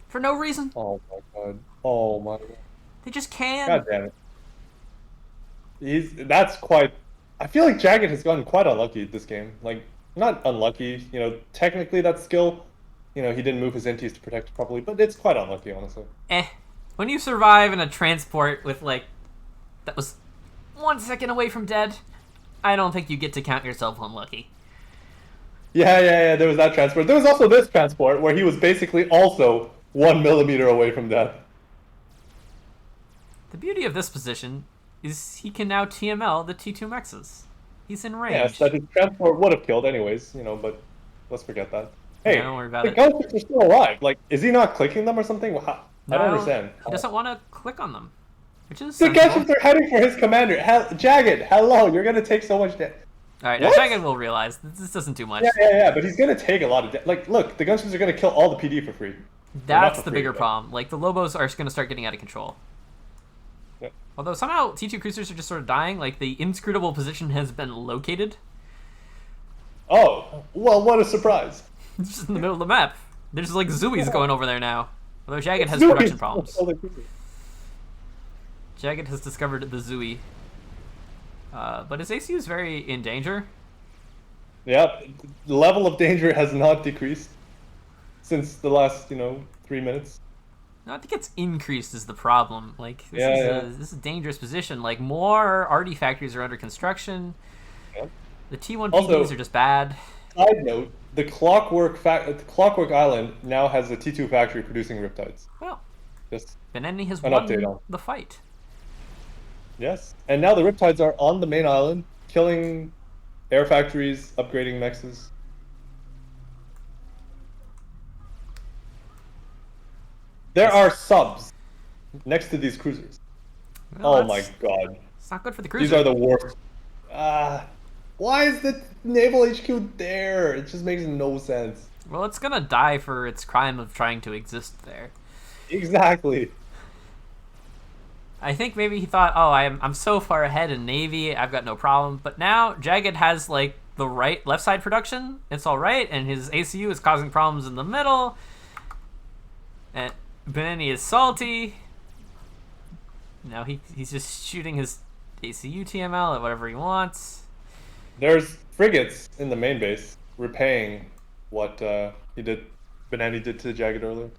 For no reason. Oh my god. Oh my god. They just can. God damn it. That's quite... I feel like Jagged has gotten quite unlucky this game. Like, not unlucky, you know, technically that's skill. You know, he didn't move his NTs to protect it properly, but it's quite unlucky, honestly. When you survive in a transport with, like, that was 1 second away from dead, I don't think you get to count yourself unlucky. Yeah, there was that transport. There was also this transport where he was basically also 1 millimeter away from death. The beauty of this position is he can now TML the T2 mexes. He's in range. Yes, that his transport would have killed anyways, you know, but let's forget that. Hey, don't worry about the it. gunships are still alive. Like, is he not clicking them or something? I No, don't understand. He doesn't want to click on them. which is The sensible. Gunships are heading for his commander. Jagged, hello, you're gonna take so much damage. All right, now Jagged will realize this doesn't do much. Yeah, but he's gonna take a lot of like, look, the Gunships are gonna kill all the PD for free. That's the bigger problem. Like, the Lobos are going to start getting out of control. Yep. Although somehow T2 cruisers are just sort of dying. Like, the inscrutable position has been located. Oh, well, what a surprise. It's just in the middle of the map. There's like Zooies going over there now. Although Jagged has Zooies! production problems. Jagged has discovered the Zooey. But his ACU is very in danger. Yep, the level of danger has not decreased since the last, 3 minutes. No, I think it's increased is the problem. Like, this is a dangerous position. Like, more RD factories are under construction. Yep. The T1 Also, PDs are just bad. Side note, the Clockwork Island now has a T2 factory producing Riptides. Well, Just Beneni has an won update on. the fight. Yes, and now the Riptides are on the main island, killing air factories, upgrading mexes. There are subs next to these cruisers. Well, Oh my god. It's not good for the cruiser. These are the worst. Why is the naval HQ there? It just makes no sense. Well, it's gonna die for its crime of trying to exist there. Exactly. I think maybe he thought, oh, I'm so far ahead in Navy, I've got no problem. But now Jagged has like the left side production. It's all right, and his ACU is causing problems in the middle. And Beneni is salty. Now he's just shooting his ACU TML at whatever he wants. There's frigates in the main base repaying what Benani did to Jagged earlier.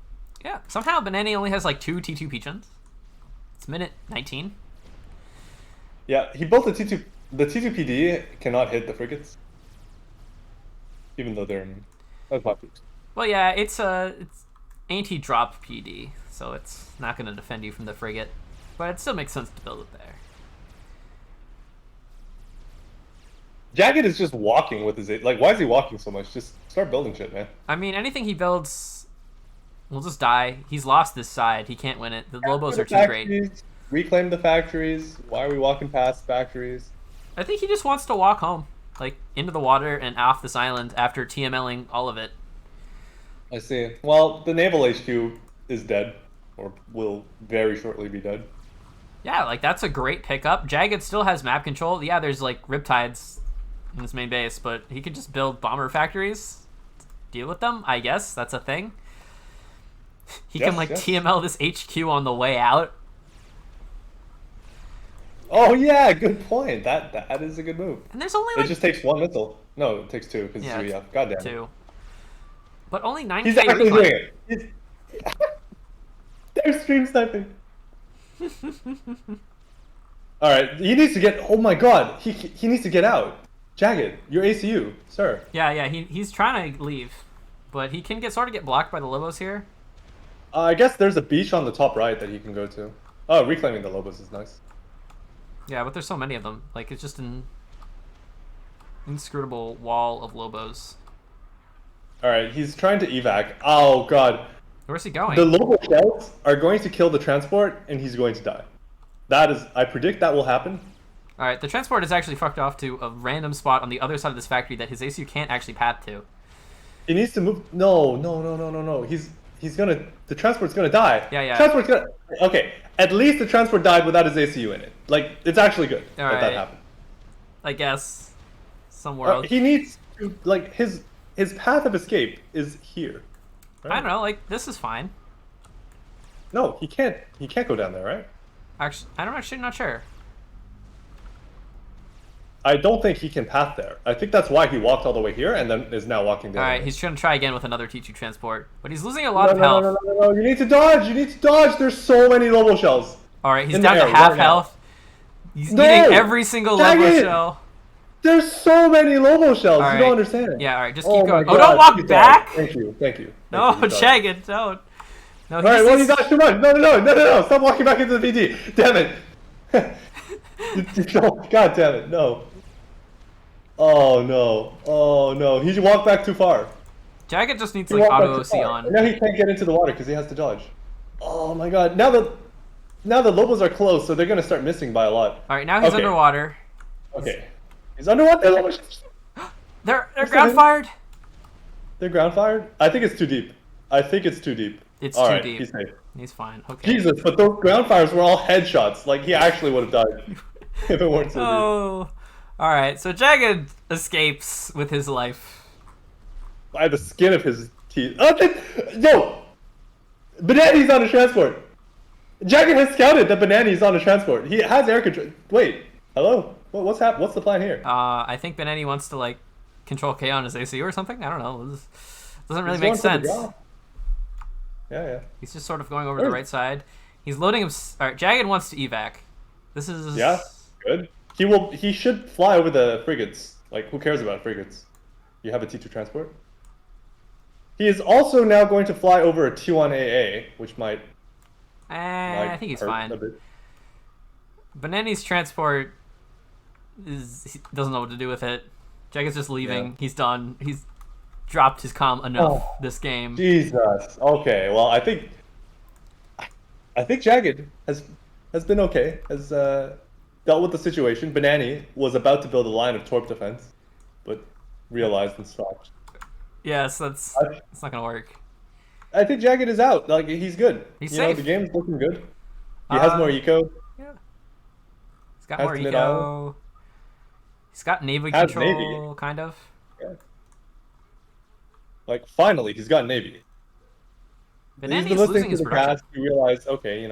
Yeah, somehow Beneni only has like 2 T2 Peachins. It's minute 19. Yeah, he built the T2 PD cannot hit the frigates. Even though they're in platforms. Well, yeah, it's anti-drop PD, so it's not going to defend you from the frigate, but it still makes sense to build it there. Jagged is just walking with his why is he walking so much? Just start building shit, man. I mean, anything he builds will just die. He's lost this side. He can't win it. The Lobos are too great. Reclaim the factories. Why are we walking past factories? I think he just wants to walk home, like into the water and off this island after TMLing all of it. I see. Well, the naval HQ is dead, or will very shortly be dead. Yeah, like that's a great pickup. Jagged still has map control. Yeah, there's like Riptides in his main base, but he could just build bomber factories, deal with them. I guess that's a thing. He can TML this HQ on the way out. Oh yeah, good point. That is a good move. And there's only like... It just takes 1 missile. No, it takes 2 because God damn it. 2. But only 9K. He's actually doing it. They're stream sniping. All right, he needs to get. Oh my god, he needs to get out. Jagged, your ACU, sir. Yeah, he's trying to leave, but he can sort of get blocked by the Lobos here. I guess there's a beach on the top right that he can go to. Oh, reclaiming the Lobos is nice. Yeah, but there's so many of them. Like, it's just an inscrutable wall of Lobos. All right, he's trying to evac. Oh god. Where's he going? The Lobo shells are going to kill the transport, and he's going to die. I predict that will happen. All right, the transport is actually fucked off to a random spot on the other side of this factory that his ACU can't actually path to. He needs to move. No. He's gonna. The transport's gonna die. Yeah. Transport's gonna. Okay, at least the transport died without his ACU in it. Like, it's actually good that happened. I guess. Somewhere. He needs to, like, his path of escape is here. Right? I don't know. Like, this is fine. No, he can't. He can't go down there, right? Actually, I'm actually not sure. I don't think he can path there. I think that's why he walked all the way here and then is now walking down. All right, he's going to try again with another T2 transport, but he's losing a lot of health. No, you need to dodge. You need to dodge. There's so many Lobo shells. All right, he's down to half health. He's eating every single Lobo shell. There's so many Lobo shells. You don't understand. Yeah, all right, just keep going. Oh, don't walk back. Thank you. No, Jagged, don't. No, all right, well, you dodged too much. No. Stop walking back into the VD. Damn it. God damn it. No. Oh no. He walked back too far. Jagged just needs like auto OC on. And now he can't get into the water because he has to dodge. Oh my god. Now now the Lobos are close, so they're gonna start missing by a lot. All right, now he's Okay. underwater. Okay. He's underwater. They're ground fired. They're ground fired? I think it's too deep. I think it's too deep. It's all too right, deep. He's safe. He's fine. Okay. Jesus, but those ground fires were all headshots. Like, he actually would have died if it weren't so deep. Oh. All right, so Jagged escapes with his life. By the skin of his teeth. Yo! Banani's on a transport. Jagged has scouted that Banani's on a transport. He has air control. Wait. Hello? What's happening? What's the plan here? I think Banani wants to, like, control K on his ACU or something. I don't know. This doesn't really He's make going for the sense. draw. Yeah. He's just sort of going over to the right side. He's loading him. All right, Jagged wants to evac. This is... Yeah, good. He should fly over the frigates. Like, who cares about frigates? You have a T2 transport. He is also now going to fly over a T1 AA, which might I think he's fine. Banani's transport he doesn't know what to do with it. Jagged's just leaving. Yeah. He's done. He's dropped his comm enough this game. Jesus. Okay. Well, I think Jagged has been okay. Has dealt with the situation. Banani was about to build a line of torp defense, but realized and stopped. Yes, it's not gonna work. I think Jagged is out. Like, he's good. He's safe. The game's looking good. He has more eco. Yeah. He's got more eco. He's got Navy control, kind of. Yeah. Like, finally, he's got Navy. Banani's he's been listening to the cast. He realized, okay,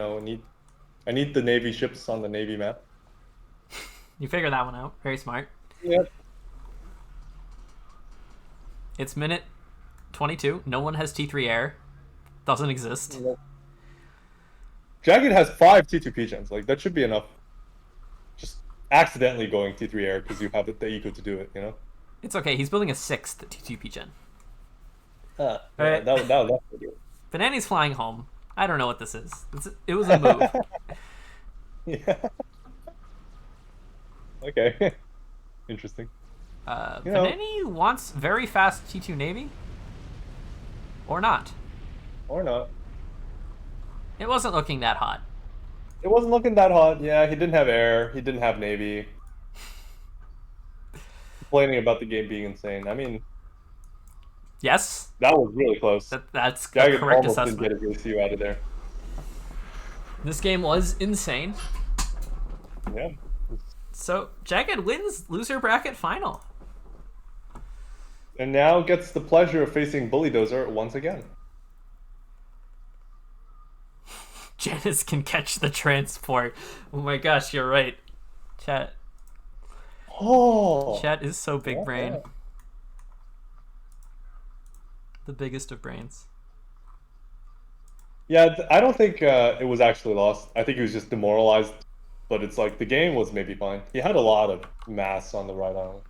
I need the Navy ships on the Navy map. You figured that one out. Very smart. Yep. It's minute 22. No one has T3 air. Doesn't exist. Jagged has 5 T2P gens. Like, that should be enough. Just accidentally going T3 air because you have the eco to do it, you know? It's okay. He's building a 6th T2P gen. Yeah, right. that would definitely do it. Banani's flying home. I don't know what this is. It was a move. Yeah. Okay. Interesting. Banani wants very fast T2 Navy? Or not? Or not. It wasn't looking that hot. It wasn't looking that hot. Yeah, he didn't have air. He didn't have Navy. Complaining about the game being insane. I mean... Yes. That was really close. That's a correct assessment. Didn't get his ACU out of there. This game was insane. Yeah. So, Jagged wins loser bracket final. And now gets the pleasure of facing Bully Dozer once again. Janice can catch the transport. Oh my gosh, you're right. Chat. Oh. Chat is so big brain. The biggest of brains. Yeah, I don't think it was actually lost. I think he was just demoralized. But it's like the game was maybe fine. He had a lot of mass on the right island.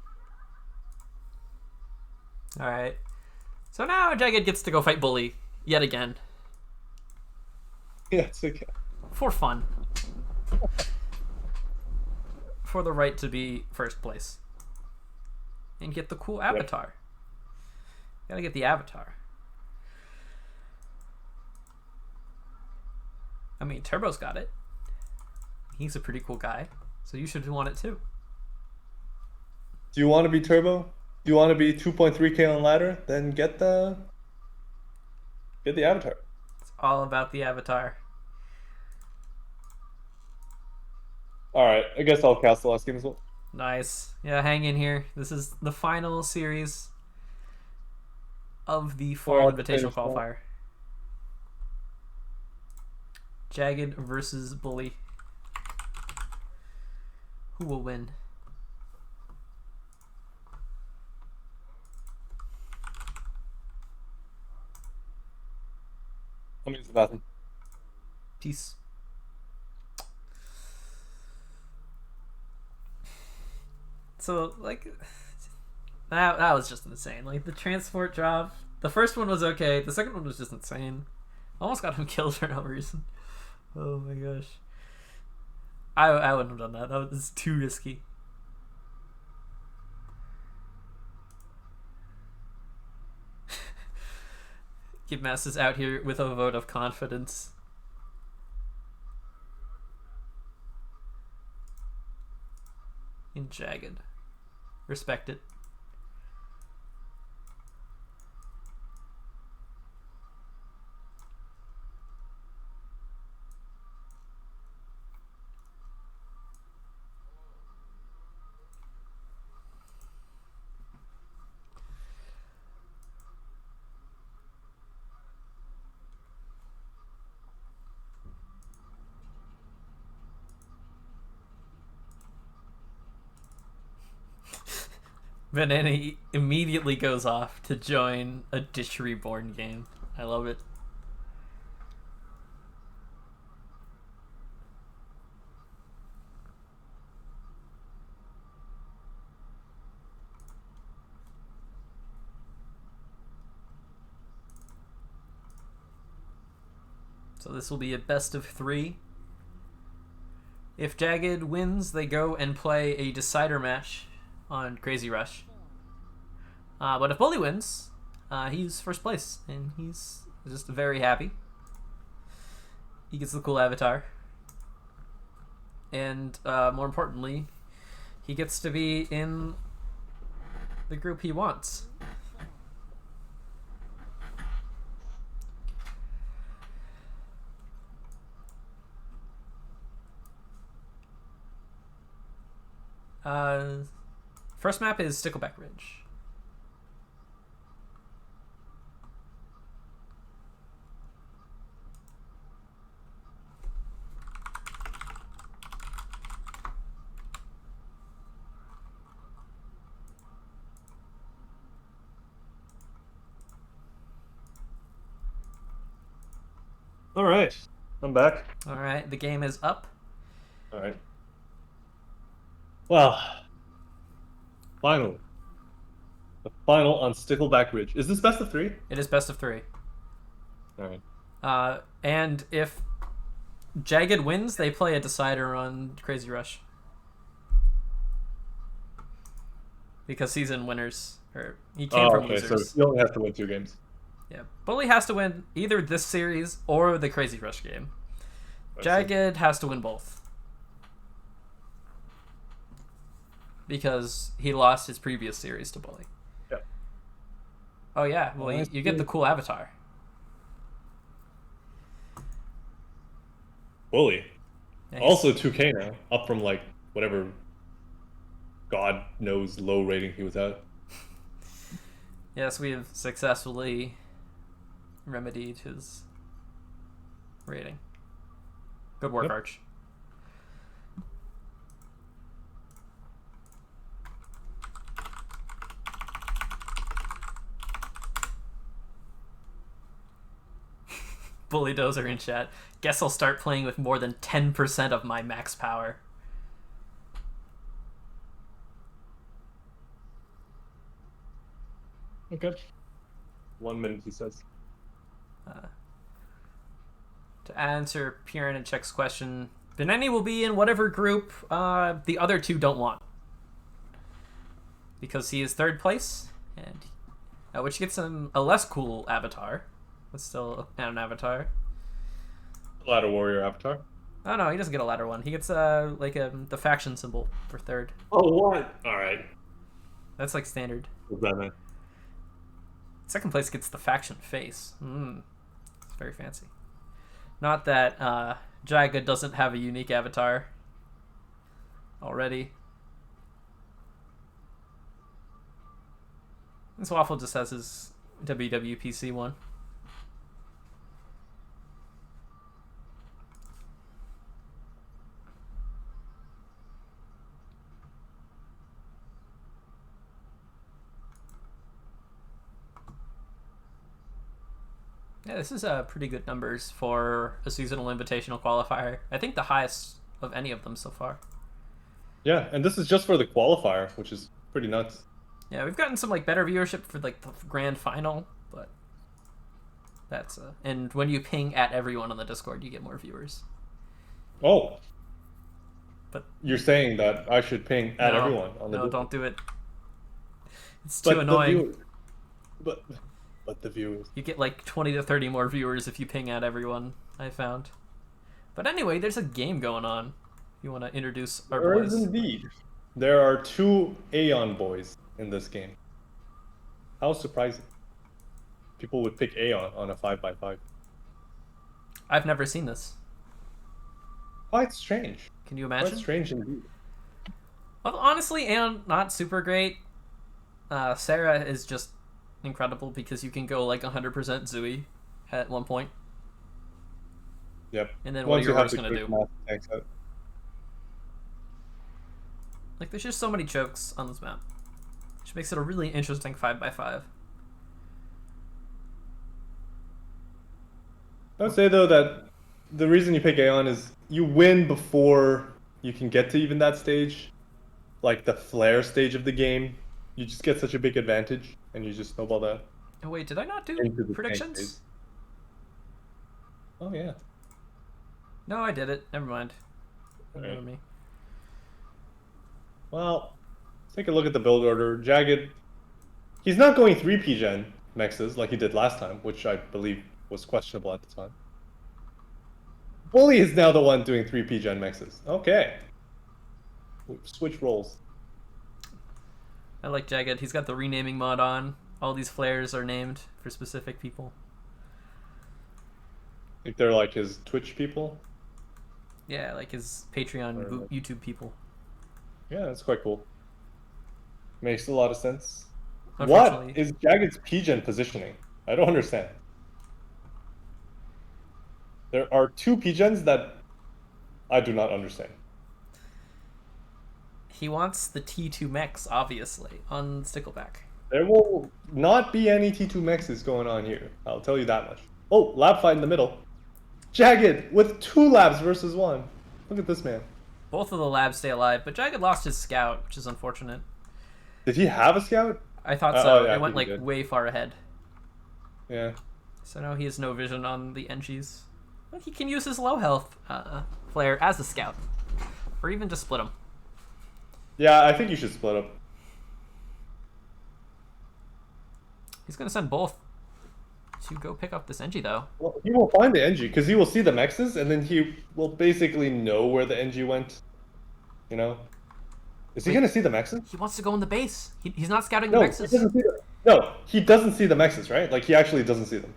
Alright. So now Jagged gets to go fight Bully yet again. Yes, okay. For fun. For the right to be first place. And get the cool avatar. Gotta get the avatar. I mean, Turbo's got it. He's a pretty cool guy, so you should want it too. Do you want to be Turbo? Do you want to be 2.3K on ladder? Then get the avatar. It's all about the avatar. Alright, I guess I'll cast the last game as well. Nice. Yeah, hang in here. This is the final series of the Fall Invitational Qualifier. Jagged versus Bully. Who will win? Let me use the bathroom. Peace. So, like, that was just insane. Like, the transport drop. The first one was okay. The second one was just insane. Almost got him killed for no reason. Oh my gosh. I wouldn't have done that. That was too risky. Gibmas is out here with a vote of confidence. in Jagged. Respect it. Banana immediately goes off to join a Ditch Reborn game. I love it. So this will be a best of 3. If Jagged wins, they go and play a decider match on Crazy Rush. But if Bully wins, he's first place, and he's just very happy. He gets the cool avatar. And more importantly, he gets to be in the group he wants. First map is Stickleback Ridge. All right, I'm back. All right, the game is up. All right. Well, finally. The final on Stickleback Ridge. Is this best of 3? It is best of 3. All right. And if Jagged wins, they play a decider on Crazy Rush. Because he's in winners. Or he came from losers. So he only has to win 2 games. Yeah. Bully has to win either this series or the Crazy Rush game. Jagged has to win both. Because he lost his previous series to Bully. Yep. Oh yeah, well you get the cool avatar. Bully. Yeah, Also 2K now, up from like whatever God knows low rating he was at. Yes, we have successfully remedied his rating. Good work, Yep. Arch. Bully Dozer in chat. Guess I'll start playing with more than 10% of my max power. Okay. 1 minute, he says. To answer Pierre and Check's question, Beneni will be in whatever group the other 2 don't want. Because he is 3rd place, and which gets him a less cool avatar. But still an avatar. Ladder Warrior avatar. Oh no, he doesn't get a ladder one. He gets the faction symbol for 3rd. Oh, what? All right. That's like standard. What's that mean? 2nd place gets the faction face. It's very fancy. Not that Jagged doesn't have a unique avatar already. This Waffle just has his WWPC one. Yeah, this is pretty good numbers for a seasonal invitational qualifier. I think the highest of any of them so far. Yeah, and this is just for the qualifier, which is pretty nuts. Yeah, we've gotten some like better viewership for like the grand final, but that's and when you ping at everyone on the Discord, you get more viewers. Oh. But you're saying that I should ping at everyone on the No, don't do it. It's too annoying. But the viewers. You get like 20 to 30 more viewers if you ping at everyone, I found. But anyway, there's a game going on. You want to introduce our There boys? is indeed. There are 2 Aeon boys in this game. How surprising. People would pick Aeon on a 5x5. I've never seen this. Quite strange. Can you Quite imagine? strange indeed. Well, honestly, and not super great. Sarah is just incredible because you can go like 100% Zooey at one point. Yep. And then what are your horse going to do? Out. Like, there's just so many chokes on this map, which makes it a really interesting 5x5. I would say, though, that the reason you pick Aeon is you win before you can get to even that stage. Like, the flare stage of the game. You just get such a big advantage, and you just snowball that. Oh, wait, did I not do predictions? Oh, yeah. No, I did it. Never mind. Right. Me. Well, let's take a look at the build order. Jagged, he's not going 3P gen mexes like he did last time, which I believe was questionable at the time. Bully is now the one doing 3P gen mexes. Okay. Switch roles. I like Jagged. He's got the renaming mod on. All these flares are named for specific people. If they're like his Twitch people? Yeah, like his Patreon, YouTube people. Yeah, that's quite cool. Makes a lot of sense. What is Jagged's P-gen positioning? I don't understand. There are 2 P-gens that I do not understand. He wants the T2 mechs, obviously, on Stickleback. There will not be any T2 mexes going on here. I'll tell you that much. Oh, lab fight in the middle. Jagged with 2 labs versus 1. Look at this man. Both of the labs stay alive, but Jagged lost his scout, which is unfortunate. Did he have a scout? I thought so. It went like way far ahead. Yeah. So now he has no vision on the NGs. But he can use his low health flare as a scout. Or even just split him. Yeah, I think you should split up. He's going to send both to go pick up this NG, though. Well, he will find the NG, because he will see the mexes, and then he will basically know where the NG went. You know? Is he going to see the mexes? He wants to go in the base. He's not scouting No, the mexes. He doesn't see the mexes, right? Like, he actually doesn't see them.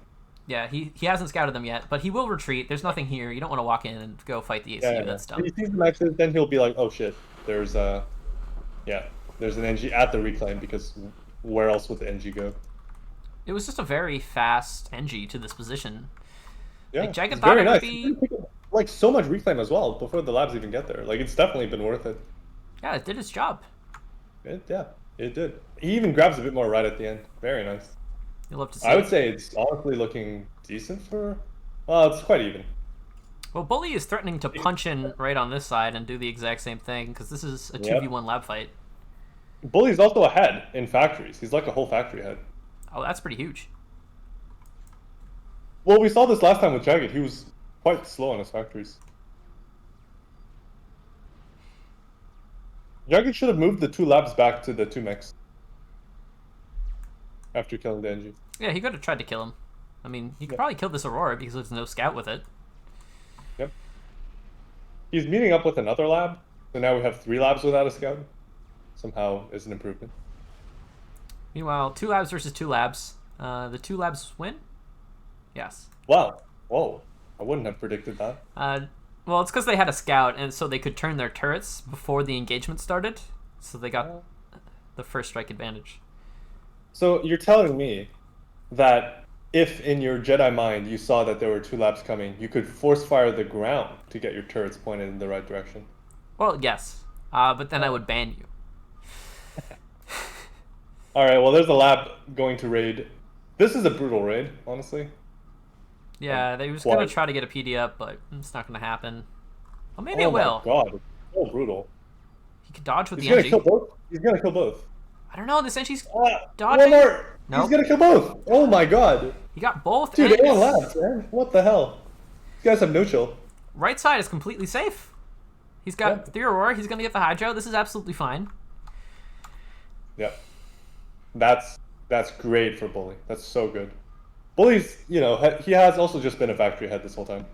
Yeah, he hasn't scouted them yet, but he will retreat. There's nothing here. You don't want to walk in and go fight the ACU. That's dumb. If he sees the mexes, then he'll be like, oh shit, there's an NG at the reclaim, because where else would the NG go? It was just a very fast NG to this position. Yeah, like, Jagged it's thought very it would nice. be... Like, so much reclaim as well before the labs even get there. Like, it's definitely been worth it. Yeah, it did its job. It did. He even grabs a bit more right at the end. Very nice. You'll love to see I would say it's honestly looking decent for... Well, it's quite even. Well, Bully is threatening to punch in right on this side and do the exact same thing, because this is a 2v1 lab fight. Bully's also ahead in factories. He's like a whole factory ahead. Oh, that's pretty huge. Well, we saw this last time with Jagged. He was quite slow on his factories. Jagged should have moved the 2 labs back to the 2 mechs after killing the NG. Yeah, he could have tried to kill him. I mean, he could probably kill this Aurora because there's no scout with it. Yep. He's meeting up with another lab, so now we have 3 labs without a scout. Somehow is an improvement. Meanwhile, 2 labs versus 2 labs. The 2 labs win? Yes. Wow. Whoa. I wouldn't have predicted that. Well, it's because they had a scout, and so they could turn their turrets before the engagement started. So they got the first strike advantage. So you're telling me that if in your Jedi mind you saw that there were 2 labs coming, you could force fire the ground to get your turrets pointed in the right direction? Well, yes. But then I would ban you. Alright, well there's a lab going to raid. This is a brutal raid, honestly. Yeah, they was going to try to get a PD up, but it's not going to happen. Well, maybe it will. Oh my god, it's so brutal. He could dodge with He's the gonna NG. kill both? He's gonna kill both. I don't know, this NG's dodging. One more! Nope. He's gonna kill both! Oh my god! He got both. Dude, they don't labs, man. What the hell? These guys have no chill. Right side is completely safe. He's got 3 Aurora, he's going to get the Hydro. This is absolutely fine. Yep. That's great for Bully. That's so good. Bully's, he has also just been a factory head this whole time.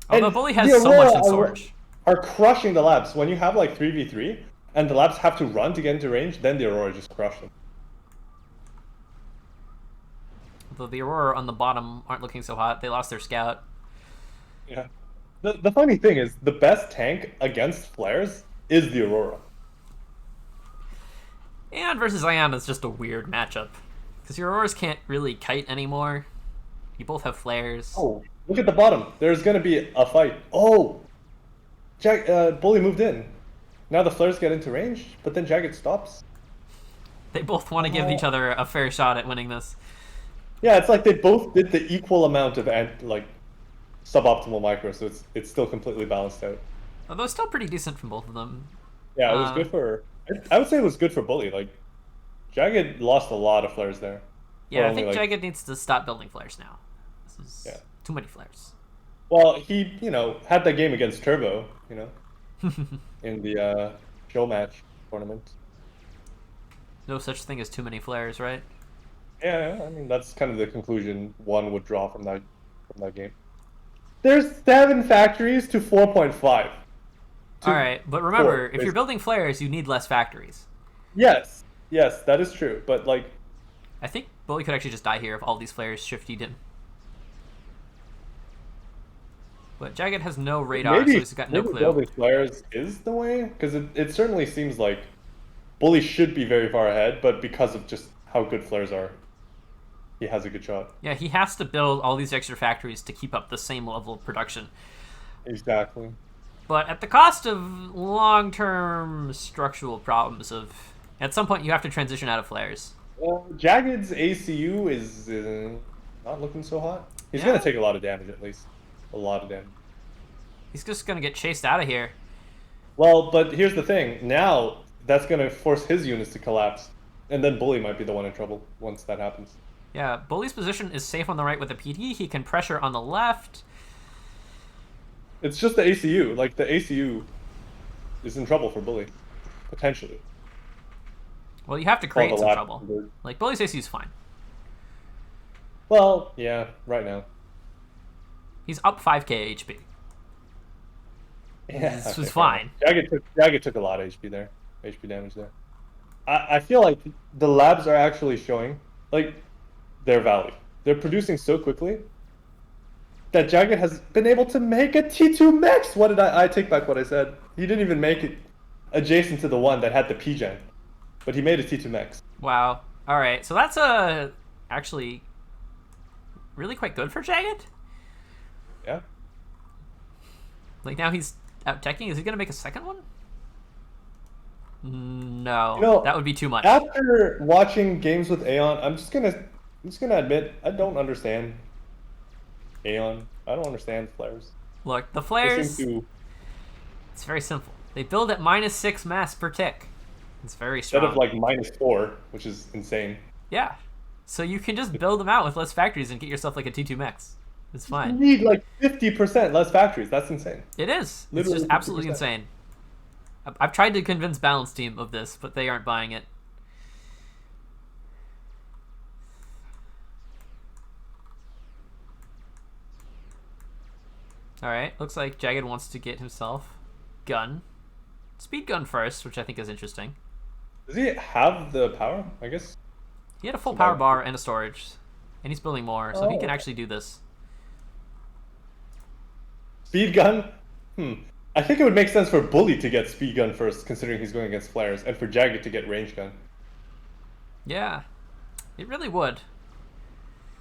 Although Bully has so much in storage. are crushing the labs. When you have like 3v3 and the labs have to run to get into range, then the Aurora just crush them. Though the Aurora on the bottom aren't looking so hot. They lost their scout. Yeah. The funny thing is, the best tank against flares is the Aurora. And versus Ion is just a weird matchup. Because your Auroras can't really kite anymore. You both have flares. Oh, look at the bottom. There's going to be a fight. Oh! Bully moved in. Now the flares get into range, but then Jagged stops. They both want to give each other a fair shot at winning this. Yeah, it's like they both did the equal amount of suboptimal micro, so it's still completely balanced out. Although it's still pretty decent from both of them. Yeah, it was good for... I would say it was good for Bully. Like, Jagged lost a lot of flares there. Yeah, I think Jagged needs to stop building flares now. This is too many flares. Well, he, had that game against Turbo, in the show match tournament. No such thing as too many flares, right? Yeah, I mean, that's kind of the conclusion one would draw from that game. There's 7 factories to 4.5. Alright, but remember, if you're building flares, you need less factories. Yes, that is true, but like... I think Bully could actually just die here if all these flares shifted him. But Jagged has no radar, so he's got no clue. Building flares is the way, because it certainly seems like Bully should be very far ahead, but because of just how good flares are, he has a good shot. Yeah, he has to build all these extra factories to keep up the same level of production. Exactly. But at the cost of long-term structural problems of... At some point, you have to transition out of flares. Well, Jagged's ACU is not looking so hot. He's going to take a lot of damage, at least. A lot of damage. He's just going to get chased out of here. Well, but here's the thing. Now, that's going to force his units to collapse. And then Bully might be the one in trouble once that happens. Yeah, Bully's position is safe on the right with the PD. He can pressure on the left. It's just the ACU. Like, the ACU is in trouble for Bully. Potentially. Well, you have to create some trouble. Like, Bully's ACU is fine. Well, yeah, right now. He's up 5k HP. Yeah, this was fine. Jagged took a lot of HP there. HP damage there. I feel like the labs are actually showing, like, their value. They're producing so quickly that Jagged has been able to make a T2 max. What did I take back what I said? He didn't even make it adjacent to the one that had the P-gen. But he made a T2 max. Wow. All right. So that's actually really quite good for Jagged. Yeah. Like now he's out teching. Is he gonna make a second one? No, that would be too much. After watching games with Aeon, I'm just gonna admit I don't understand Aeon. I don't understand flares. Look, the flares. It's very simple. They build at -6 mass per tick. It's very strong. Instead of like -4, which is insane. Yeah. So you can just build them out with less factories and get yourself like a T2 max. It's fine. You need like 50% less factories. That's insane. It is. Literally it's just absolutely 50%. insane. I've tried to convince Balance Team of this, but they aren't buying it. Alright, looks like Jagged wants to get himself gun. Speed gun first, which I think is interesting. Does he have the power? I guess. He had a full power bar and a storage. And he's building more, so he can actually do this. Speed gun? I think it would make sense for Bully to get speed gun first, considering he's going against flares, and for Jagged to get range gun. Yeah, it really would.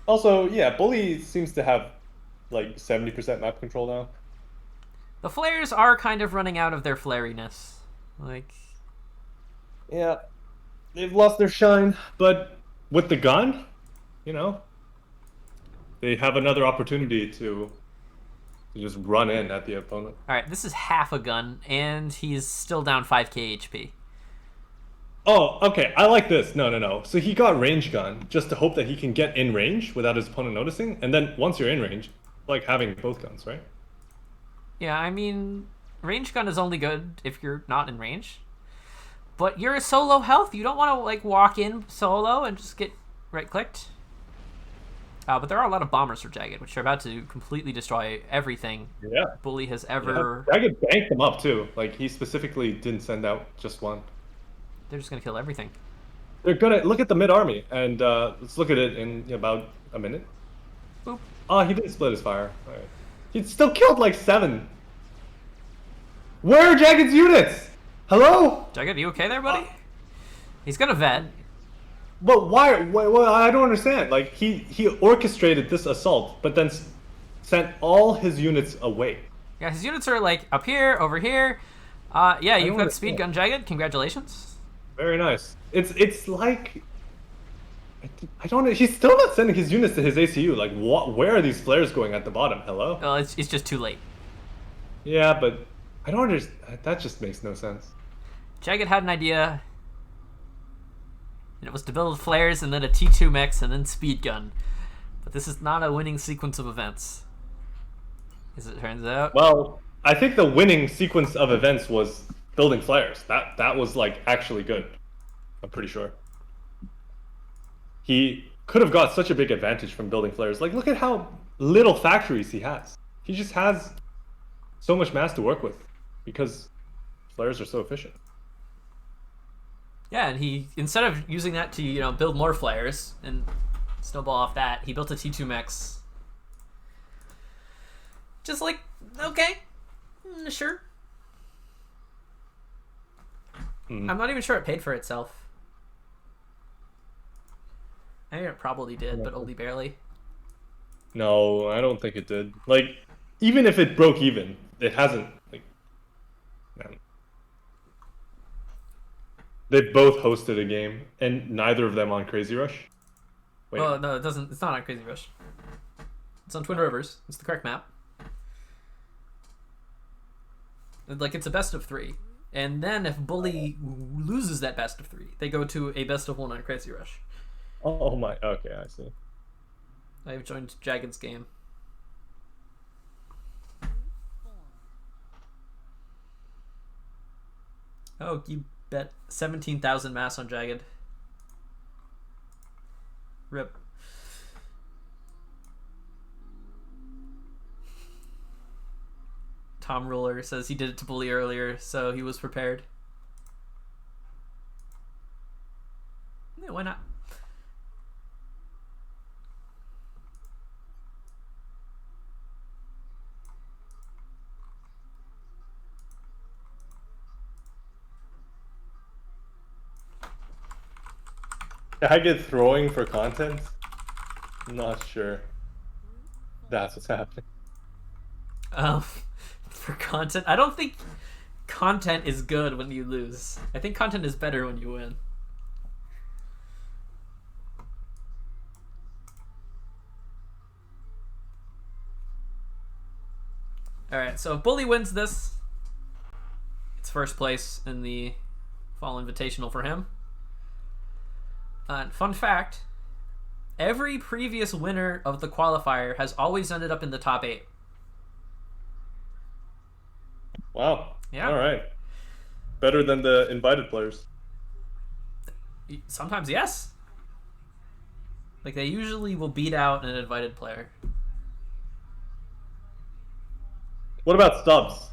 Also, yeah, Bully seems to have like 70% map control now. The flares are kind of running out of their flariness. Like, yeah, they've lost their shine, but with the gun, they have another opportunity to just run in at the opponent. All right, this is half a gun, and he's still down 5k HP. Oh, okay, I like this. No. So he got range gun just to hope that he can get in range without his opponent noticing, and then once you're in range, like having both guns, right? Yeah, I mean, range gun is only good if you're not in range. But you're so low health, you don't want to like walk in solo and just get right-clicked. But there are a lot of bombers for Jagged, which are about to completely destroy everything Yeah. Bully has ever... Yeah. Jagged banked them up too. Like he specifically didn't send out just one. They're just going to kill everything. They're gonna look at the mid army, and let's look at it in about a minute. Boop. Oh, he didn't split his fire. All right. He still killed like 7. Where are Jagged's units? Hello? Jagged, you okay there, buddy? He's going to vet. But why? I don't understand. Like he orchestrated this assault, but then sent all his units away. Yeah, his units are like up here, over here. Yeah, you've got understand. speed gun Jagged. Congratulations. Very nice. It's like I don't know. He's still not sending his units to his ACU. Like what? Where are these flares going at the bottom? Hello? Well, it's just too late. Yeah, but I don't understand. That just makes no sense. Jagged had an idea. And it was to build flares and then a T2 mech and then speed gun. But this is not a winning sequence of events, as it turns out. Well, I think the winning sequence of events was building flares. That was like actually good. I'm pretty sure. He could have got such a big advantage from building flares. Like look at how little factories he has. He just has so much mass to work with because flares are so efficient. Yeah, and he, instead of using that to, build more flares and snowball off that, he built a T2 mechs. Just like, okay, sure. I'm not even sure it paid for itself. I mean, it probably did, but only barely. No, I don't think it did. Like, even if it broke even, it hasn't. Like, man. They both hosted a game, and neither of them on Crazy Rush. Wait. Oh no, it doesn't. It's not on Crazy Rush. It's on Twin Rivers. It's the correct map. Like it's a best of 3, and then if Bully loses that best of 3, they go to a best of 1 on Crazy Rush. Oh my. Okay, I see. I've joined Jagged's game. Oh, you bet 17,000 mass on Jagged. Rip. Tom Ruler says he did it to Bully earlier, so he was prepared. Yeah, why not? I get throwing for content? I'm not sure. That's what's happening. For content? I don't think content is good when you lose. I think content is better when you win. Alright, so if Bully wins this, it's first place in the Fall Invitational for him. Fun fact, every previous winner of the qualifier has always ended up in the top 8. Wow. Yeah. All right. Better than the invited players. Sometimes, yes. Like, they usually will beat out an invited player. What about subs?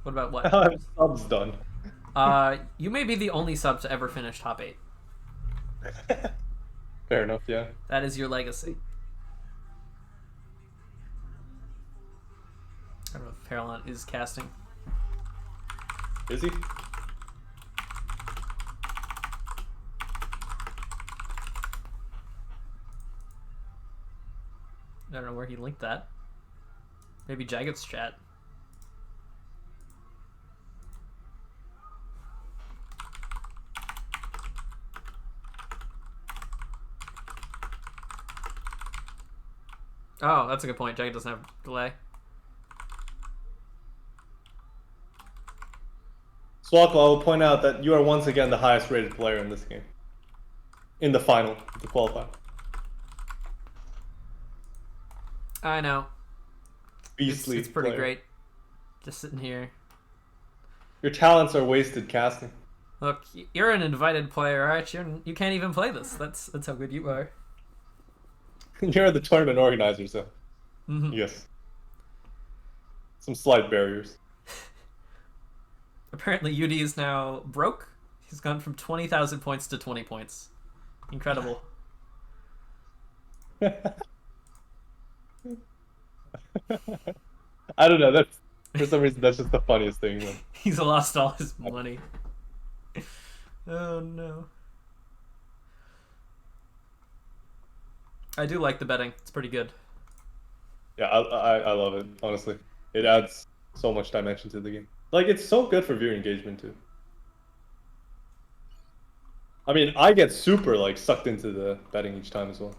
What about what? How have subs done? You may be the only sub to ever finish top 8. Fair enough, yeah. That is your legacy. I don't know if Caroline is casting. Is he? I don't know where he linked that. Maybe Jagged's chat. Oh, that's a good point. Jagged doesn't have delay. Swkoll, I will point out that you are once again the highest rated player in this game. In the final, the qualifier. I know. Beastly. It's pretty player. great. Just sitting here. Your talents are wasted casting. Look, you're an invited player, right? You can't even play this. That's how good you are. You're the tournament organizer, so Mm-hmm. yes, some slight barriers. Apparently, UD is now broke. He's gone from 20,000 points to 20 points. Incredible. I don't know. That's for some reason that's just the funniest thing. Like, He's lost all his money. Oh no. I do like the betting. It's pretty good. yeah, I love it. Honestly, it adds so much dimension to the game. Like it's so good for viewer engagement too. I mean, I get super like sucked into the betting each time as well.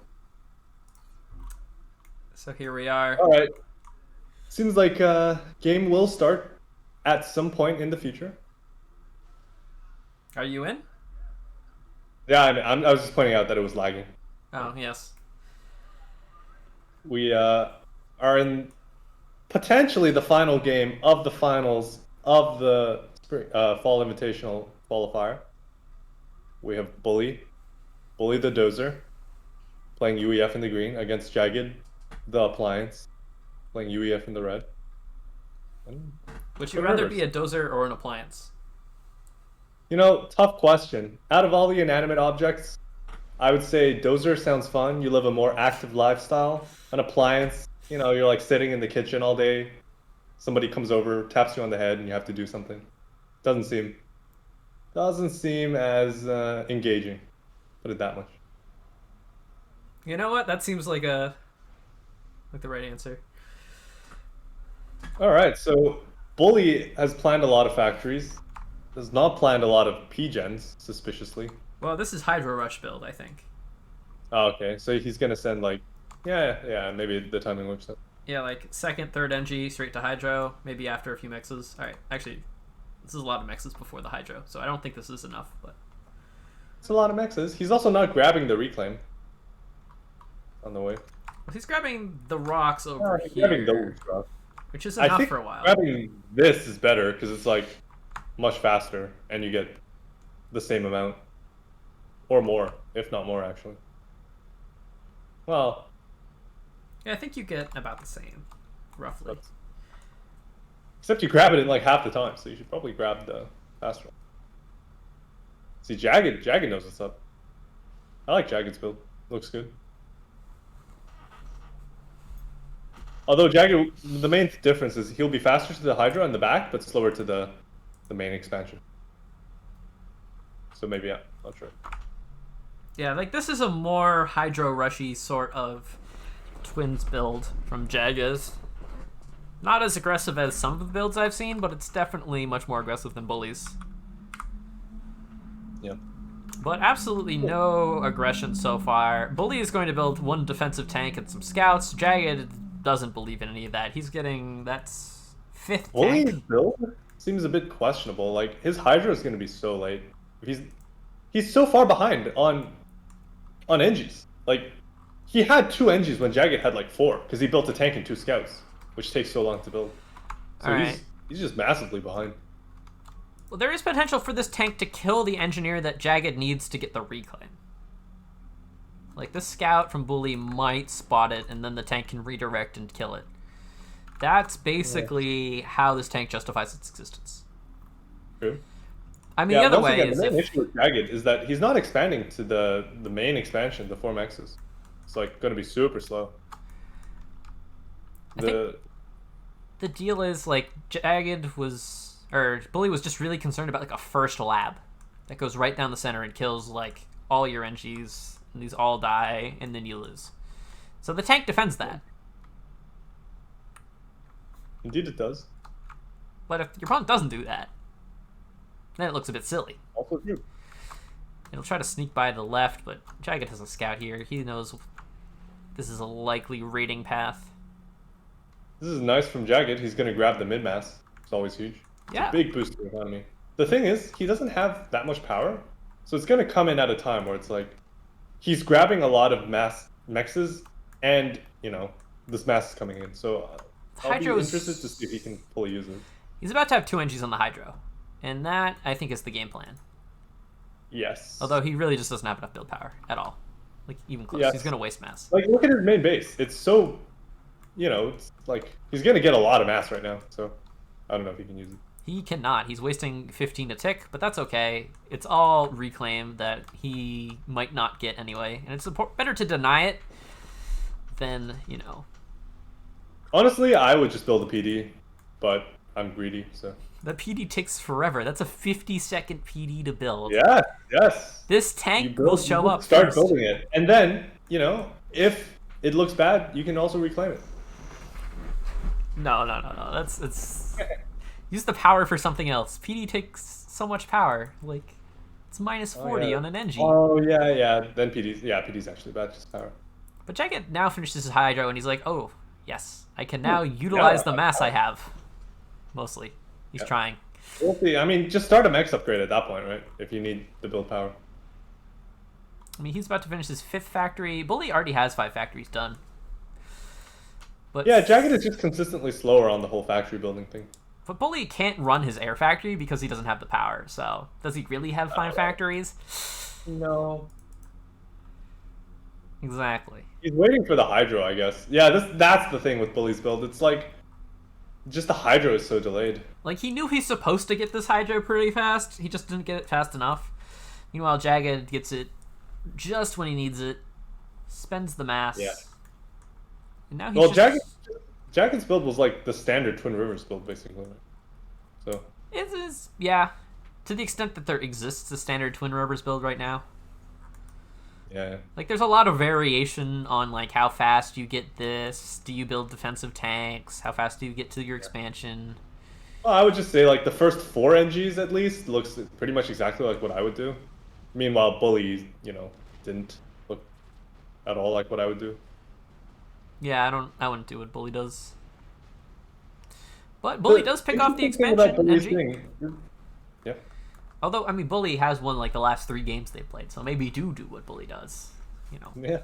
So here we are. All right, seems like game will start at some point in the future. Are you in? Yeah, I was just pointing out that it was lagging. Oh, yes. We are in potentially the final game of the finals of the Fall Invitational qualifier. We have Bully the Dozer, playing UEF in the green against Jagged, the Appliance, playing UEF in the red. Would you rather be a dozer or an appliance? You know, tough question. Out of all the inanimate objects, I would say Dozer sounds fun. You live a more active lifestyle. An appliance, you know, you're like sitting in the kitchen all day. Somebody comes over, taps you on the head, and you have to do something. Doesn't seem as engaging. Put it that much. You know what? That seems like the right answer. All right, so Bully has planned a lot of factories. Has not planned a lot of P-gens, suspiciously. Well, this is Hydro Rush build, I think. Oh, okay, so he's gonna send like, yeah, maybe the timing works out. Yeah, like second, third NG straight to Hydro, maybe after a few mixes. All right, actually, this is a lot of mixes before the Hydro, so I don't think this is enough. But It's a lot of mixes. He's also not grabbing the reclaim on the way. well, he's grabbing the rocks over He's here, grabbing those rocks. which is I enough think for a while. grabbing this is better because it's like much faster and you get the same amount or more, if not more actually. Well, Yeah, I think you get about the same, roughly. except you grab it in like half the time, so you should probably grab the fast one. See, Jagged knows what's up. I like Jagged's build. Looks good. Although Jagged, the main difference is he'll be faster to the Hydra in the back, but slower to the main expansion. So maybe, yeah, not sure. Yeah, like this is a more Hydro Rushy sort of Twins build from Jagged. Not as aggressive as some of the builds I've seen, but it's definitely much more aggressive than Bully's. Yeah. But absolutely no aggression so far. Bully is going to build one defensive tank and some scouts. Jagged doesn't believe in any of that. He's getting that's fifth Bully's tank. build seems a bit questionable. Like his Hydra is going to be so late. He's so far behind on NGs. Like he had 2 NGs when Jagged had like 4 because he built a tank and 2 scouts, which takes so long to build. So Alright. he's just massively behind. Well, there is potential for this tank to kill the engineer that Jagged needs to get the reclaim. Like, this scout from Bully might spot it, and then the tank can redirect and kill it. That's basically how this tank justifies its existence. True. I mean, the other once way again, is the main if... issue with Jagged is that he's not expanding to the main expansion, the 4maxes. It's like going to be super slow. I think the deal is, like, Bully was just really concerned about, like, a first lab that goes right down the center and kills, like, all your NGs, and these all die, and then you lose. So the tank defends that. Indeed, it does. But if your opponent doesn't do that, then it looks a bit silly. Also true. It'll try to sneak by the left, but Jagged has a scout here. He knows this is a likely raiding path. This is nice from Jagged. He's going to grab the mid-mass. It's always huge. It's Yeah. a big boost to the economy. The thing is, he doesn't have that much power, so it's going to come in at a time where it's like he's grabbing a lot of mass mexes, and you know this mass is coming in. So I'll be interested to see if he can fully use it. He's about to have 2 NGs on the Hydro, and that I think is the game plan. Yes. Although he really just doesn't have enough build power at all. Like, even close. Yes. He's going to waste mass. Like, look at his main base. It's so, it's like he's gonna get a lot of mass right now. So I don't know if he can use it. He cannot. He's wasting 15 to tick, but that's okay. It's all reclaim that he might not get anyway, and it's better to deny it than, Honestly, I would just build a PD, but I'm greedy, so. The PD takes forever. That's a 50-second PD to build. Yeah, yes. This tank will show up Start first. building it, and then if it looks bad, you can also reclaim it. No. That's use the power for something else. PD takes so much power. Like, it's minus 40 on an NG. Oh yeah. Then PD's actually bad, just power. But Jagged now finishes his hydro, and he's like, oh yes, I can now utilize the mass I have. Mostly, he's trying. We'll see. I mean, just start a max upgrade at that point, right? If you need the build power. I mean, he's about to finish his 5th factory. Bully already has 5 factories done. But yeah, Jagged is just consistently slower on the whole factory building thing. But Bully can't run his air factory because he doesn't have the power. So, does he really have 5 factories? No. Exactly. He's waiting for the hydro, I guess. Yeah, that's the thing with Bully's build. It's like, just the hydro is so delayed. Like, he knew he's supposed to get this hydro pretty fast. He just didn't get it fast enough. Meanwhile, Jagged gets it just when he needs it. Spends the mass. Yeah. And now he's Jagged's build was like the standard Twin Rivers build, basically. So. It is, yeah. To the extent that there exists a standard Twin Rivers build right now. Yeah. Like, there's a lot of variation on, like, how fast you get this. Do you build defensive tanks? How fast do you get to your expansion? Well, I would just say, like, the first 4 NGs, at least, looks pretty much exactly like what I would do. Meanwhile, Bully, didn't look at all like what I would do. Yeah, I wouldn't do what Bully does. But Bully does pick off the expansion NG. Yeah. Although, I mean, Bully has won, like, the last 3 games they've played, so maybe do what Bully does, Yeah.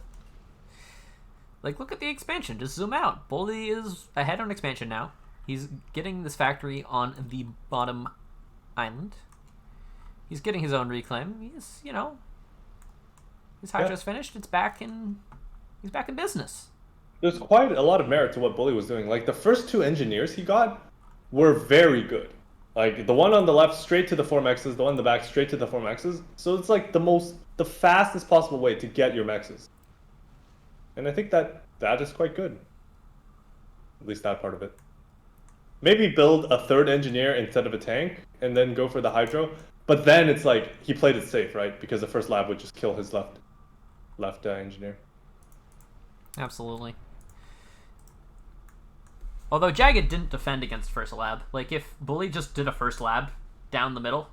Like, look at the expansion. Just zoom out. Bully is ahead on expansion now. He's getting this factory on the bottom island. He's getting his own reclaim. He's, his hydro's finished. He's back in business. There's quite a lot of merit to what Bully was doing. Like, the first 2 engineers he got were very good. Like, the one on the left straight to the 4maxes, the one in the back straight to the 4maxes. So it's like the fastest possible way to get your maxes. And I think that is quite good. At least that part of it. Maybe build a 3rd engineer instead of a tank, and then go for the hydro. But then it's like, he played it safe, right? Because the first lab would just kill his left engineer. Absolutely. Although Jagged didn't defend against first lab. Like, if Bully just did a first lab down the middle,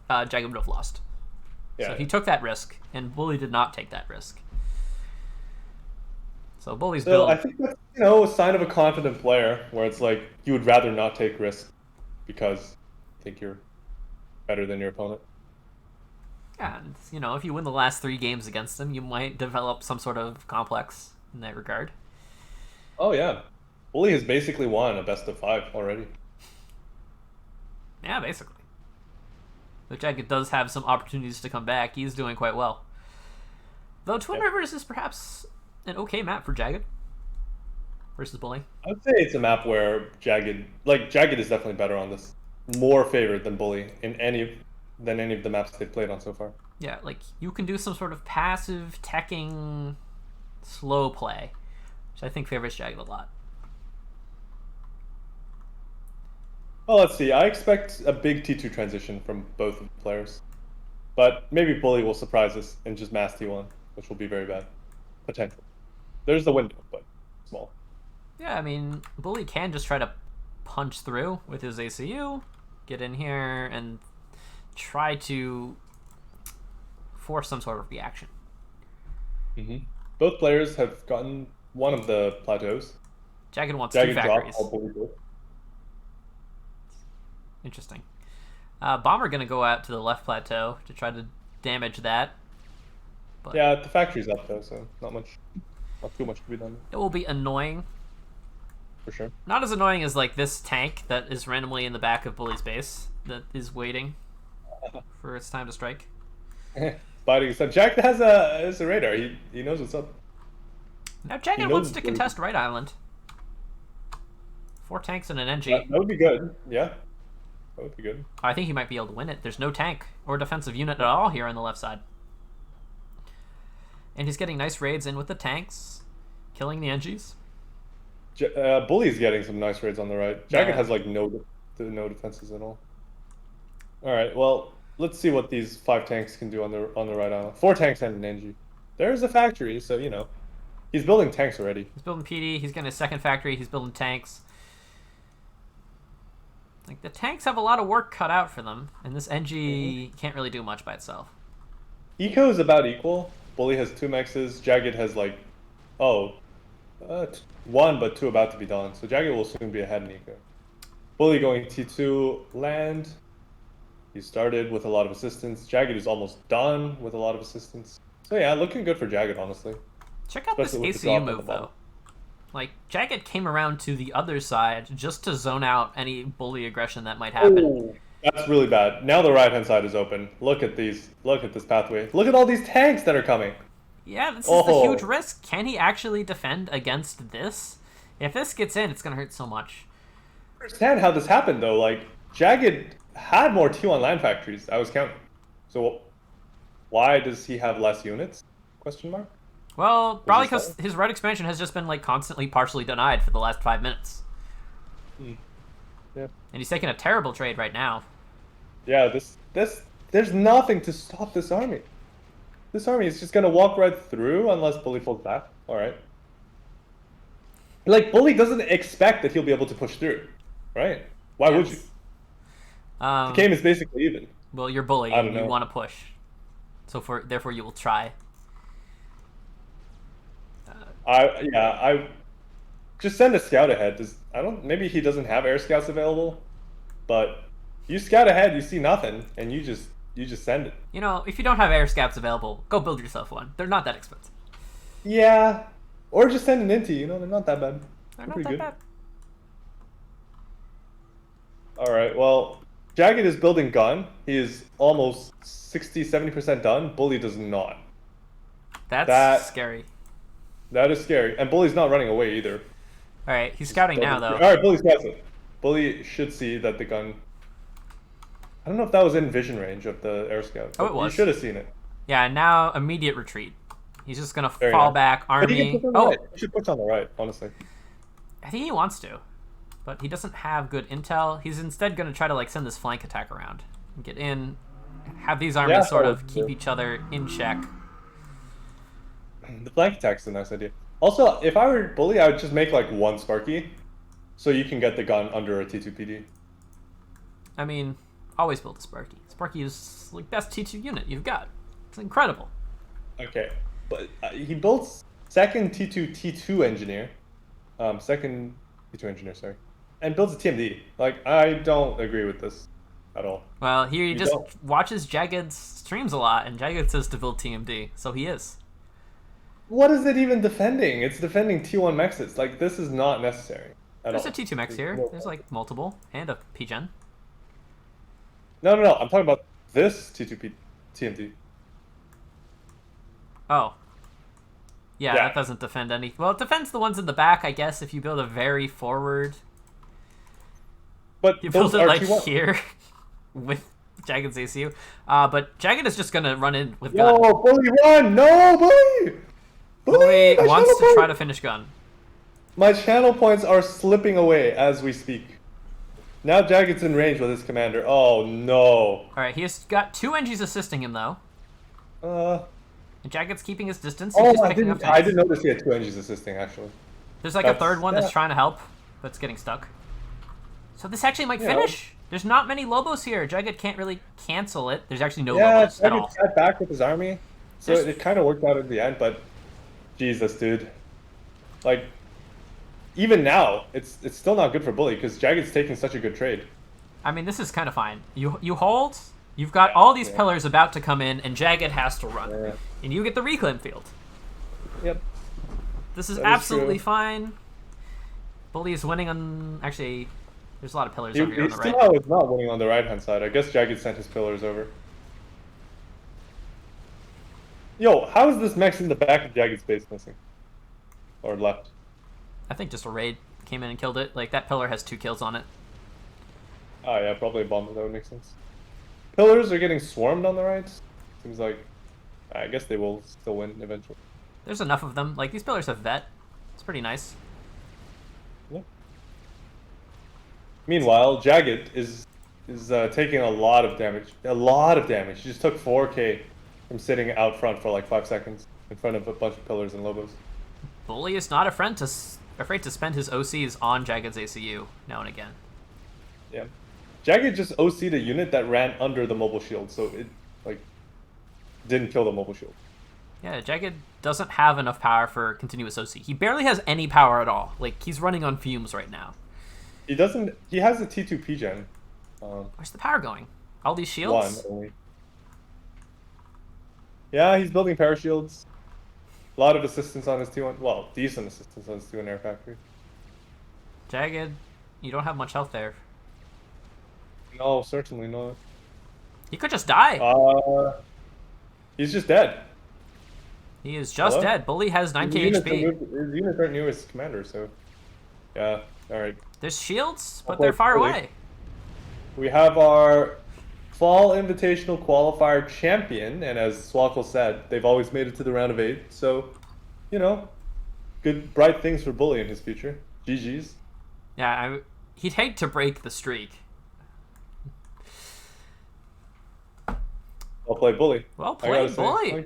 Jagged would have lost. Yeah. So he took that risk, and Bully did not take that risk. So Bully's build... I think that's, a sign of a confident player, where it's like, you would rather not take risks because you think you're better than your opponent. Yeah, and, if you win the last 3 games against them, you might develop some sort of complex in that regard. Oh, yeah. Bully has basically won a best of 5 already. Yeah, basically. But Jagged does have some opportunities to come back. He's doing quite well. Though Twin Rivers is perhaps an okay map for Jagged versus Bully. I would say it's a map where Jagged is definitely better on this. More favored than Bully than any of the maps they've played on so far. Yeah, like, you can do some sort of passive teching slow play, which I think favors Jagged a lot. Well, let's see. I expect a big T2 transition from both of the players. But maybe Bully will surprise us and just mass T1, which will be very bad. Potential. There's the window, but small. Yeah, I mean, Bully can just try to punch through with his ACU, get in here, and try to force some sort of reaction. Mm-hmm. Both players have gotten one of the plateaus. Jagged wants 2 factories. Bully. Interesting. Bomber gonna go out to the left plateau to try to damage that. But yeah, the factory's up though, so not too much to be done. it will be annoying. For sure. Not as annoying as, like, this tank that is randomly in the back of Bully's base that is waiting for its time to strike. Fighting stuff. Jagged has a radar. He knows what's up. Now He Jagged knows wants to where- contest right island. 4 tanks and an That, NG. that would be good. Yeah, that would be good. I think he might be able to win it. There's no tank or defensive unit at all here on the left side. And he's getting nice raids in with the tanks, killing the NGs. Bully's getting some nice raids on the right. Jagged Yeah. has like no defenses at all. All right, well, let's see what these 5 tanks can do on the right island. 4 tanks and an NG. There's a factory, so you know, he's building tanks already. He's building PD. He's getting a second factory. He's building tanks. Like the tanks have a lot of work cut out for them, and this NG can't really do much by itself. Eco is about equal. Bully has 2 mexes. Jagged has like, 1 but 2 about to be done. So Jagged will soon be ahead in eco. Bully going T2 land. He started with a lot of assistance. Jagged is almost done with a lot of assistance. So yeah, looking good for Jagged, honestly. Check out this Especially with the ACU drop on move the bottom. though. Like Jagged came around to the other side just to zone out any bully aggression that might happen. Ooh, that's really bad. Now the right-hand side is open. Look at these. Look at this pathway. Look at all these tanks that are coming. Yeah, this is the huge risk. Can he actually defend against this? If this gets in, it's gonna hurt so much. I understand how this happened though. Like Jagged had more T1 land factories. I was counting. So why does he have less units? Question mark. Well, probably he because his red expansion has just been like constantly partially denied for the last 5 minutes. Yeah. And he's taking a terrible trade right now. Yeah. There's nothing to stop this army. This army is just gonna walk right through unless Bully pulls back. All right. Like Bully doesn't expect that he'll be able to push through, right? Why would you? The game is basically even. Well, you're bully I and don't you know. want to push, so therefore you will try. I just send a scout ahead. Maybe he doesn't have air scouts available, but you scout ahead, you see nothing, and you just send it. You know, if you don't have air scouts available, go build yourself one. They're not that expensive. Yeah, or just send an inti. You know, they're not that bad. They're not pretty that bad. All right, well, Jagged is building gun. He is almost 60-70% done. Bully does not. That's scary. That is scary, and Bully's not running away either. All right, he's scouting now though. All right, Bully scouts it. Bully should see that the gun. I don't know if that was in vision range of the air scout. Oh, it was. You should have seen it. Yeah, and now immediate retreat. He's just gonna Very fall nice. back, But he army. can push on the right. He should push on the right, honestly. I think he wants to, but he doesn't have good intel. He's instead gonna try to like send this flank attack around, get in, have these armies sort of keep each other in check. The flank attack's a nice idea. Also, if I were Bully, I would just make like 1 Sparky, so you can get the gun under a T2 PD. I mean, always build a Sparky. Sparky is like best T2 unit you've got. It's incredible. Okay, but he builds second T2 engineer, second T2 engineer, sorry, and builds a TMD. Like, I don't agree with this at all. Well, here he just don't. watches Jagged's streams a lot, and Jagged says to build TMD, so he is. What is it even defending? It's defending T1 mexes. Like, this is not necessary at There's all. a T2 Max here. No. There's like multiple, and a PGen. No. I'm talking about this T2 TMD. Oh. Yeah, Yeah. that doesn't defend any. Well, it defends the ones in the back, I guess, if you build a very forward. But You those build it are like T1. here with Jagged's ACU. But Jagged is just gonna run in with gun. No, Bully, run! No, Bully! Bully my wants channel to try point- to finish gun. My channel points are slipping away as we speak. Now Jagged's in range with his commander. Oh, no. Alright, he has got 2 NGs assisting him, though. And Jagged's keeping his distance. He's just I picking up didn't tanks. notice he had 2 NGs assisting, actually. There's like a That's- third one that's yeah. trying to help, but it's getting stuck. So this actually might Yeah. finish. There's not many Lobos here. Jagged can't really cancel it. There's actually no Yeah, Lobos at all. Jagged sat back with his army. So There's- it kind of worked out in the end, but Jesus, dude. Like, even now, it's still not good for Bully because Jagged's taking such a good trade. I mean, this is kind of fine. You hold. You've got all these Yeah. pillars about to come in, and Jagged has to run. Yeah. And you get the reclaim field. Yep. This is That is absolutely true. fine. Bully is winning on... Actually, there's a lot of pillars He over here on the right. still is not winning on the right-hand side. I guess Jagged sent his pillars over. Yo, how is this mech in the back of Jagged Space missing? Or left? I think just a raid came in and killed it. Like, that pillar has 2 kills on it. Oh yeah, probably a bomb. That would make sense. Pillars are getting swarmed on the right. Seems like, I guess they will still win eventually. There's enough of them. Like, these pillars have vet. It's pretty nice. Yeah. Meanwhile, Jagged is taking a lot of damage. A lot of damage. He just took 4K from sitting out front for like 5 seconds in front of a bunch of pillars and Lobos. Bully is not afraid to spend his OCs on Jagged's ACU now and again. Yeah. Jagged just OC'd a unit that ran under the mobile shield, so it like didn't kill the mobile shield. Yeah, Jagged doesn't have enough power for continuous OC. He barely has any power at all. Like, he's running on fumes right now. He doesn't. He has a T2 Gen. Where's the power going? All these One shields? only. Yeah, he's building parashields. A lot of assistance on his T1. Well, decent assistance on his T1 Air Factory. Jagged, you don't have much health there. No, certainly not. He could just die. He's just dead. He is just dead. Bully has 9k HP. His units aren't new as commander, so yeah. All right. There's shields, but they're far away. We have our Fall Invitational Qualifier champion, and as Swkoll said, they've always made it to the round of 8. So, you know, good, bright things for Bully in his future. GG's. Yeah, he'd hate to break the streak. Well played, Bully. Well played, Bully.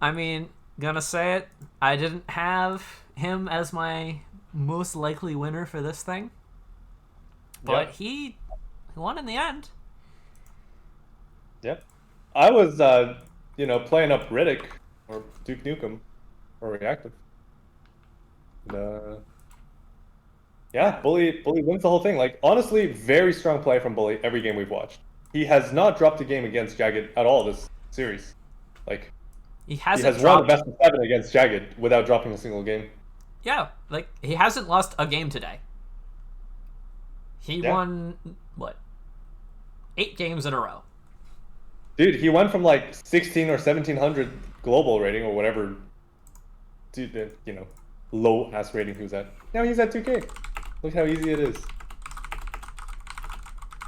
I mean, gonna say it, I didn't have him as my most likely winner for this thing, but he won in the end. Yep. I was, playing up Riddick or Duke Nukem or Reactive. And, yeah, Bully wins the whole thing. Like, honestly, very strong play from Bully every game we've watched. He has not dropped a game against Jagged at all this series. Like, he has dropped... won the best of 7 against Jagged without dropping a single game. Yeah, like, he hasn't lost a game today. He won, what, 8 games in a row. Dude, he went from like 16 or 1700 global rating or whatever, dude, low ass rating he was at. Now he's at 2K. Look how easy it is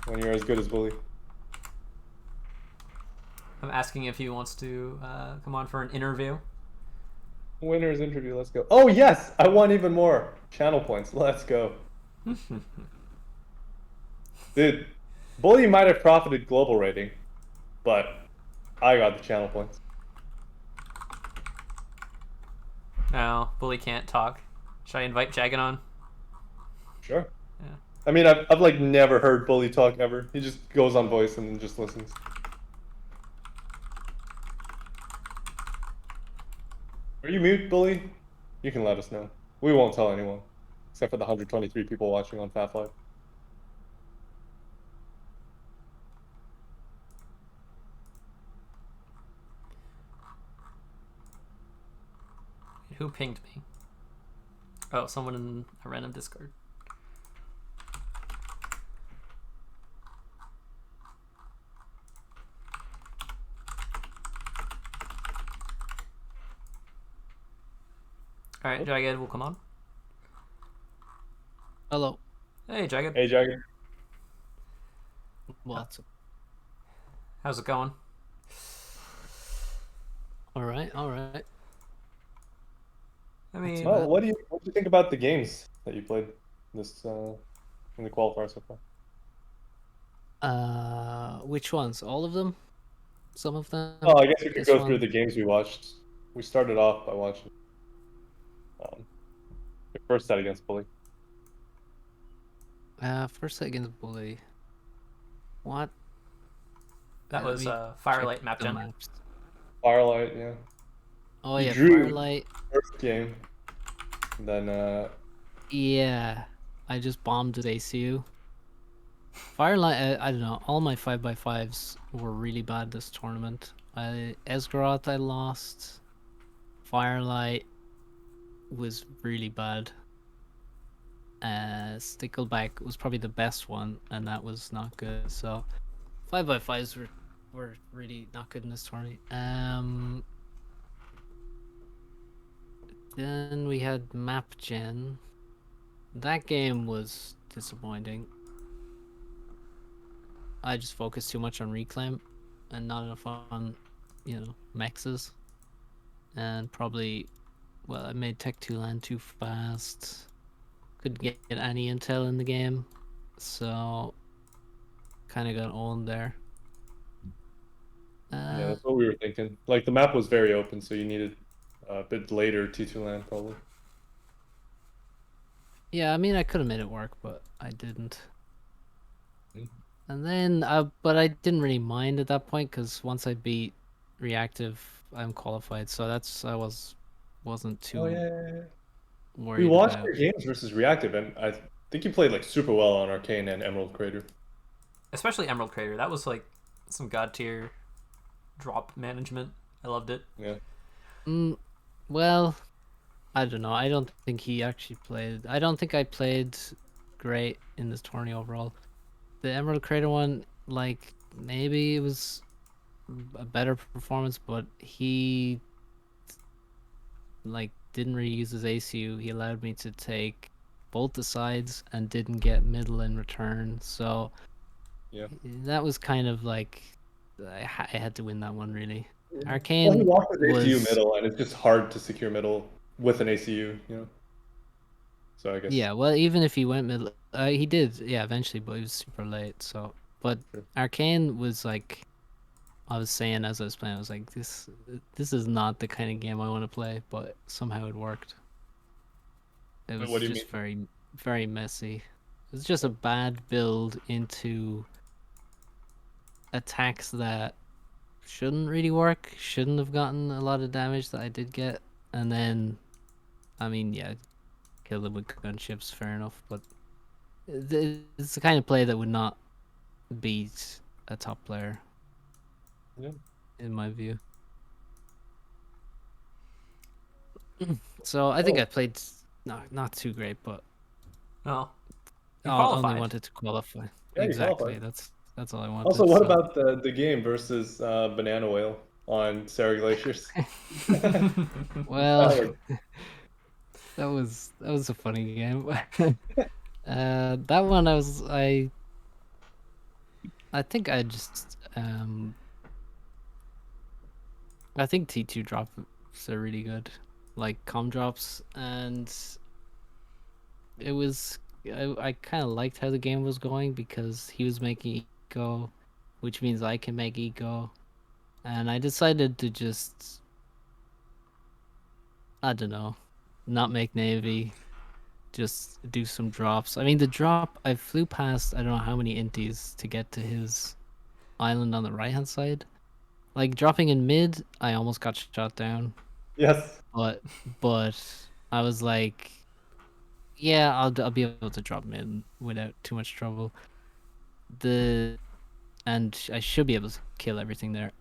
when you're as good as Bully. I'm asking if he wants to come on for an interview. Winner's interview, let's go. Oh yes, I won even more channel points. Let's go. Dude, Bully might have profited global rating, but I got the channel points. No, Bully can't talk. Should I invite Jagged on? Sure. Yeah. I mean, I've like never heard Bully talk ever. He just goes on voice and then just listens. Are you mute, Bully? You can let us know. We won't tell anyone, except for the 123 people watching on FAFLive. Who pinged me? Oh, someone in a random Discord. Alright, Jagged will come on. Hello. Hey, Jagged. Hey, Jagged. What's up? How's it going? Alright, alright. I mean... Oh, what do you think about the games that you played this in the qualifier so far? Which ones? All of them? Some of them? Oh, I guess we could go through the games we watched. We started off by watching the first set against Bully. First set against Bully. What? That was Firelight map gen. Maps. Firelight, yeah. Oh yeah, drew Firelight. First game. And then yeah, I just bombed at ACU. Firelight, I don't know. All my 5x5s were really bad this tournament. Esgaroth I lost. Firelight was really bad. Stickleback was probably the best one, and that was not good. So 5x5s were really not good in this tournament. Then we had Map Gen. That game was disappointing. I just focused too much on reclaim and not enough on, mexes. And probably, well, I made Tech 2 land too fast. Couldn't get any intel in the game. So, kind of got owned there. Yeah, that's what we were thinking. Like the map was very open, so you needed a bit later T2 land probably. Yeah, I mean, I could have made it work, but I didn't. Mm. And then, but I didn't really mind at that point because once I beat reactive, I'm qualified. So wasn't Oh too yeah. We worried watched about. your games versus reactive, and I think you played like super well on Arcane and Emerald Crater. Especially Emerald Crater. That was like some god tier drop management. I loved it. Yeah. Well, I don't know. I don't think he actually played. I don't think I played great in this tourney overall. The Emerald Crater one, like maybe it was a better performance, but he like didn't really use his ACU. He allowed me to take both the sides and didn't get middle in return. So Yeah. that was kind of like I had to win that one really. Well, he Arcane walked with ACU was middle, and it's just hard to secure middle with an ACU, So I guess. yeah. Well, even if he went middle, he did yeah eventually, but he was super late. So but Sure. Arcane was like I was saying as I was playing, I was like this is not the kind of game I want to play, but somehow it worked. It Wait, was what do you just mean? very, very messy. It was just a bad build into attacks that shouldn't really work, shouldn't have gotten a lot of damage that I did get. And then, I mean, yeah, kill them with gunships, fair enough. But it's the kind of play that would not beat a top player, Yeah. in my view. So I think Oh, I played not too great, but No, you I only qualified. wanted to qualify. yeah, you Exactly. qualified. That's all I Also, wanted. what So about the game versus Banana Whale on Sarah Glaciers? well, That that was a funny game. That one I think I think T2 drops are really good, like com drops, and it was I kind of liked how the game was going because he was making eco, which means I can make eco, and I decided to just I don't know, not make navy, just do some drops. I mean, the drop I flew past I don't know how many inties to get to his island on the right hand side. Like dropping in mid, I almost got shot down, yes. but but I was like, yeah, I'll be able to drop mid without too much trouble. The and I should be able to kill everything there.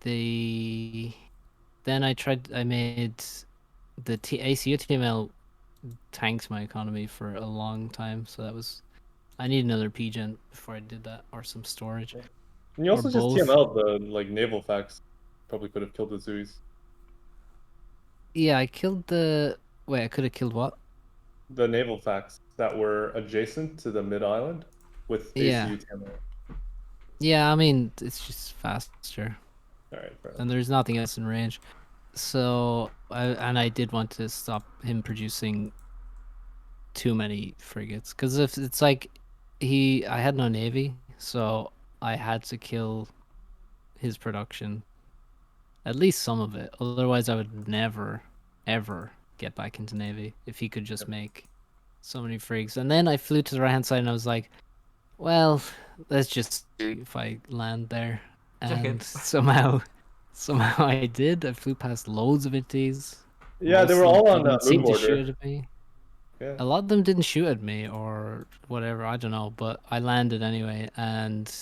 The then I made the ACU TML tanked my economy for a long time, so that was I need another PGen before I did that or some storage And you or also just both. TML the like naval facts. Probably could have killed the Zuis. Yeah, I killed the wait. I could have killed what? The naval facts that were adjacent to the mid island with Yeah, ACU TML. yeah. I mean, it's just faster, All right, fair enough. and there's nothing else in range. So I did want to stop him producing too many frigates because if it's like I had no navy, so I had to kill his production, at least some of it. Otherwise, I would never ever get back into navy if he could just Yep. make so many frigs. And then I flew to the right hand side and I was like, well, let's just see if I land there. Check And it. somehow I did. I flew past loads of ITs. Yeah, they Most were of them all on didn't move seem to order. shoot at me. Yeah. A lot of them didn't shoot at me or whatever. I don't know, but I landed anyway. And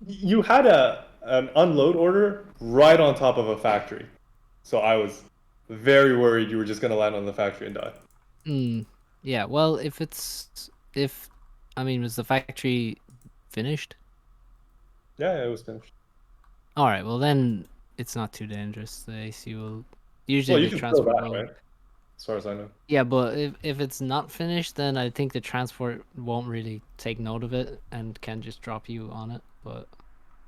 You had an unload order right on top of a factory. So I was very worried you were just gonna land on the factory and die. yeah, well, if I mean, was the factory finished? Yeah, it was finished. All right, well then it's not too dangerous. The AC will usually Well, you the can throw transport that, will. right? as far as I know. Yeah, but if it's not finished, then I think the transport won't really take note of it and can just drop you on it. But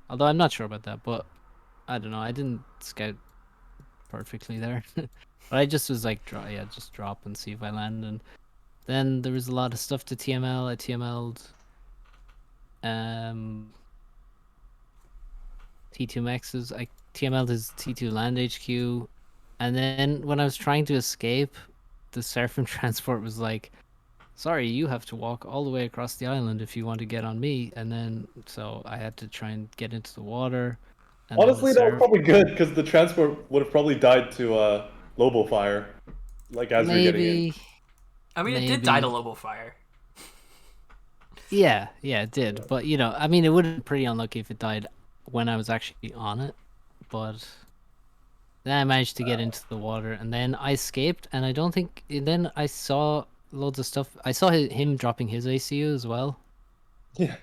although I'm not sure about that, but I don't know. I didn't scout perfectly there, but I just was like, just drop and see if I land. And then there was a lot of stuff to TML. I TML'd T2 Max's. I TML'd his T2 land HQ, and then when I was trying to escape, the Seraphim transport was like, sorry, you have to walk all the way across the island if you want to get on me. And then, so I had to try and get into the water. And Honestly, that was then probably good because the transport would have probably died to Lobo fire, like as you're getting in. maybe, I mean, it did die to maybe, Lobo Fire. yeah, it did. But I mean, it would have been pretty unlucky if it died when I was actually on it. But then I managed to get into the water, and then I escaped. And I don't think. And then I saw loads of stuff. I saw him dropping his ACU as well. Yeah,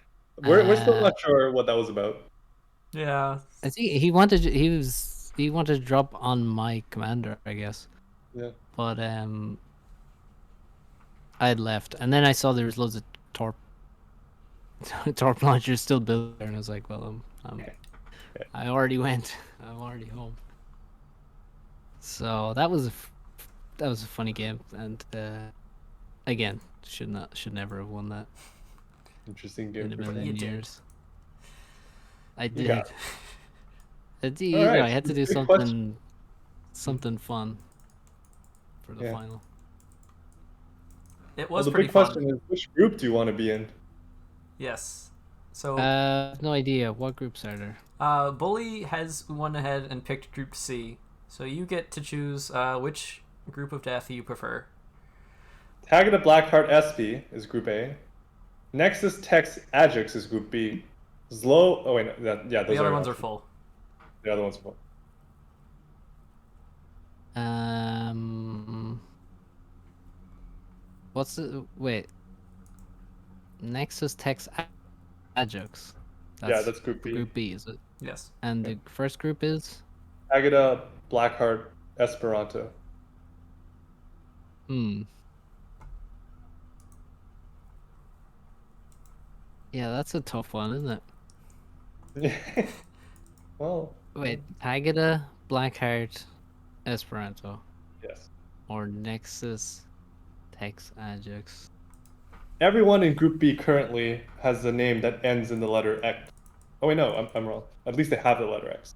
we're still Uh, not sure what that was about. Yeah. I think he wanted to drop on my commander, I guess. Yeah. But I had left, and then I saw there was loads of torp torp launchers still built there, and I was like, well, I already went. I'm already home. So that was a funny game, and again, should never have won that Interesting in game a for sure. million You did. years. I You did. got I Alright, had to do good question. something fun for the Yeah. final. It Well, was the pretty big fun. question is, which group do you want to be in? Yes. So, No idea. What groups are there? Bully has won ahead and picked Group C. So you get to choose which group of death you prefer. Tagada Blackheart SP is Group A. Nexus Tex Ajax is Group B. Zlo. Oh wait, no, yeah, those The other are ones are options. full. The other ones are full. What's the wait? Nexus Tex Ajax. Yeah, that's Group B. Group B, is it? Yes. And the first group is? Tagada Blackheart Esperanto. Yeah, that's a tough one, isn't it? Well, Wait, Tagada, Blackheart, Esperanto, yes. or Nexus Tex Ajax? Everyone in Group B currently has a name that ends in the letter X. Oh wait, no, I'm wrong. At least they have the letter X.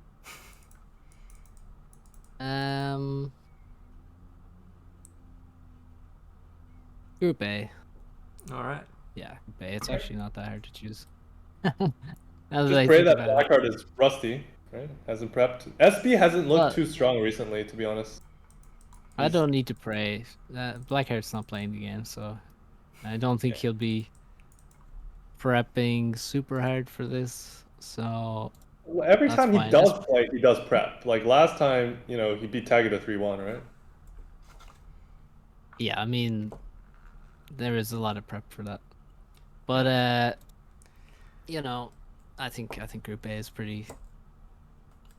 Group A. All right. Yeah, Group A. It's actually not that hard to choose. Just pray that Blackheart is rusty, right? Hasn't prepped. SB hasn't looked too strong recently, to be honest. I don't need to pray. Blackheart's not playing the game, so I don't think he'll be prepping super hard for this. So well, every that's time fine. he does play, he does prep. Like last time, he beat Tagada 3-1, right? Yeah, I mean, there is a lot of prep for that. But I think Group A is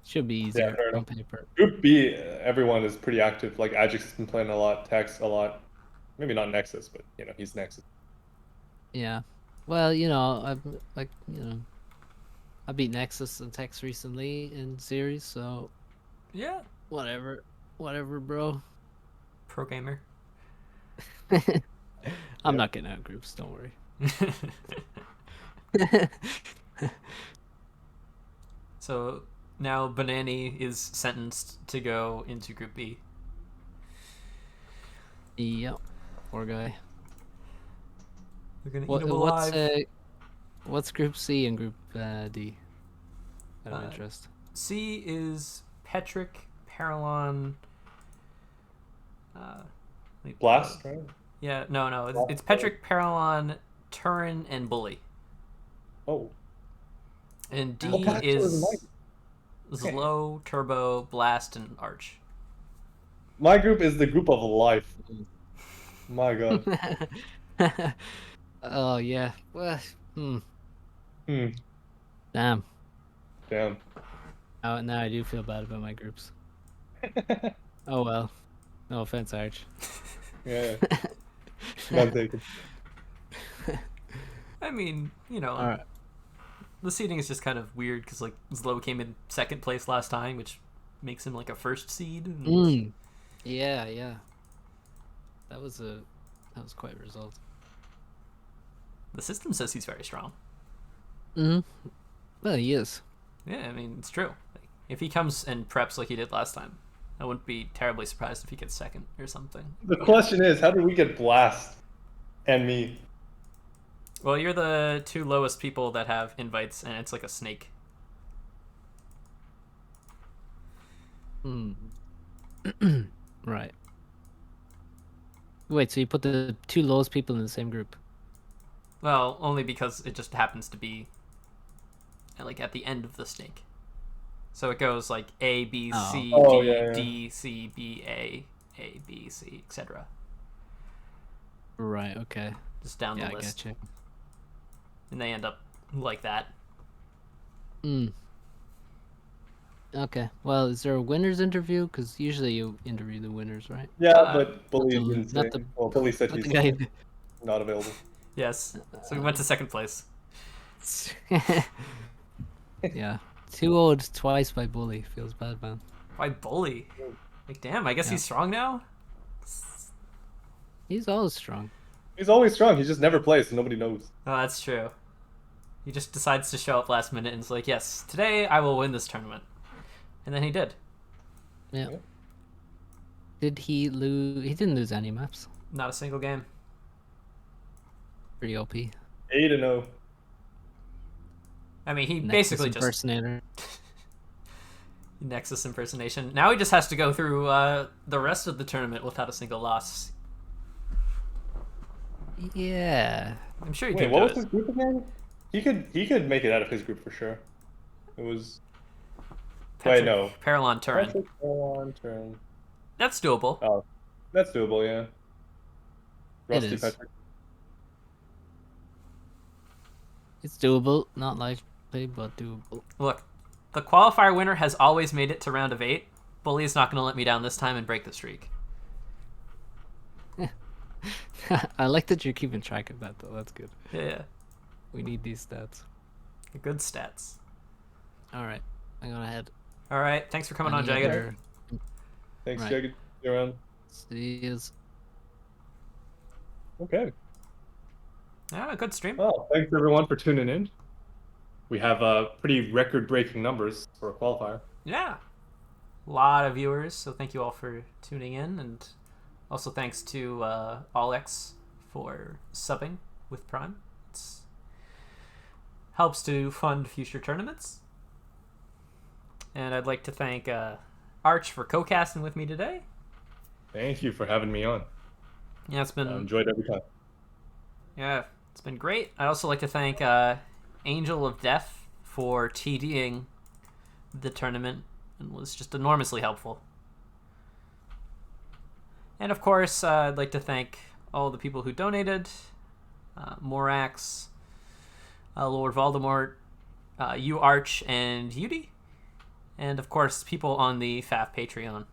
should be easier on paper. Group B, everyone is pretty active. Like Ajax has been playing a lot, Tex a lot. Maybe not Nexus, but he's Nexus. Yeah. Well, I beat Nexus and Tex recently in series, so Yeah. whatever, bro. Pro gamer. I'm not getting out of groups, don't worry. So now Banani is sentenced to go into Group B. Yep. Poor guy. They're gonna eat him alive. What's Group C and Group D? Out of interest. C is Petrick, Paralon. Blast, right? Yeah, no. It's Petrick, Paralon, Turin, and Bully. Oh. And D is Zlo, Turbo, Blast, and Arch. My group is the group of life. My god. Oh yeah. Well, Damn. Damn. Now I do feel bad about my groups. Oh well. No offense, Arch. Yeah. None taken. I mean, All right. the seeding is just kind of weird because like Zlo came in second place last time, which makes him like a first seed. And Yeah. That was quite a result. the system says he's very strong. Well, he is. Yeah, I mean, it's true. Like, if he comes and preps like he did last time, I wouldn't be terribly surprised if he gets second or something. The question is, how did we get Blast and me? Well, you're the two lowest people that have invites, and it's like a snake. Right. Wait, so you put the two lowest people in the same group? Well, only because it just happens to be like at the end of the snake. So it goes like A, B, C, Oh, D, yeah. D, C, B, A, B, C, etc. Right. Okay. Just down the Yeah, I list. getcha. And they end up like that. Okay. Well, is there a winners interview? Because usually you interview the winners, right? Yeah, but Bully not the- didn't not say. the- Well, Bully said Not he's the guy. not available. Yes. So we went to second place. Yeah. 2-0'd twice by Bully. Feels bad, man. By Bully. Like, damn, I guess Yeah. he's strong now? He's always strong. He's always strong. He just never plays, so nobody knows. Oh, that's true. He just decides to show up last minute and is like, yes, today I will win this tournament. And then he did. Yeah. Yeah. Did he lose? He didn't lose any maps. Not a single game. Pretty OP. 8-0. I mean, he Nexus basically just impersonator. Nexus impersonation. Now he just has to go through the rest of the tournament without a single loss. Yeah. I'm sure he Wait, could what do was it. his group again? He could make it out of his group for sure. It was Patrick no. Paralon Turin. Patrick Paralon Turin. That's doable. Oh, that's doable, yeah. Rusty is. Patrick. It's doable. Not likely, but doable. Look, the qualifier winner has always made it to round of 8. Bully is not going to let me down this time and break the streak. I like that you're keeping track of that, though. That's good. Yeah. We need these stats. Good stats. All right. I'm going ahead. All right. Thanks for coming on, Any Jagged. other- Thanks, Right. Jagged. You're around. See yous. Okay. Yeah, good stream. Well, thanks everyone for tuning in. We have pretty record-breaking numbers for a qualifier. Yeah. A lot of viewers, so thank you all for tuning in. And also thanks to Alex for subbing with Prime. It helps to fund future tournaments. And I'd like to thank Arch for co-casting with me today. Thank you for having me on. Yeah, it's been I enjoyed every time. Yeah, it's been great. I'd also like to thank Angel of Death for TDing the tournament and was just enormously helpful. And of course, I'd like to thank all the people who donated, Morax, Lord Voldemort, you Arch and Yudi, and of course people on the FAF Patreon.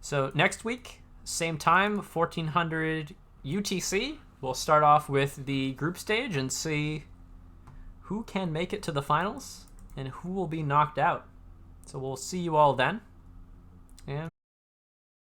So next week, same time, 1400 UTC. We'll start off with the group stage and see who can make it to the finals and who will be knocked out. So we'll see you all then.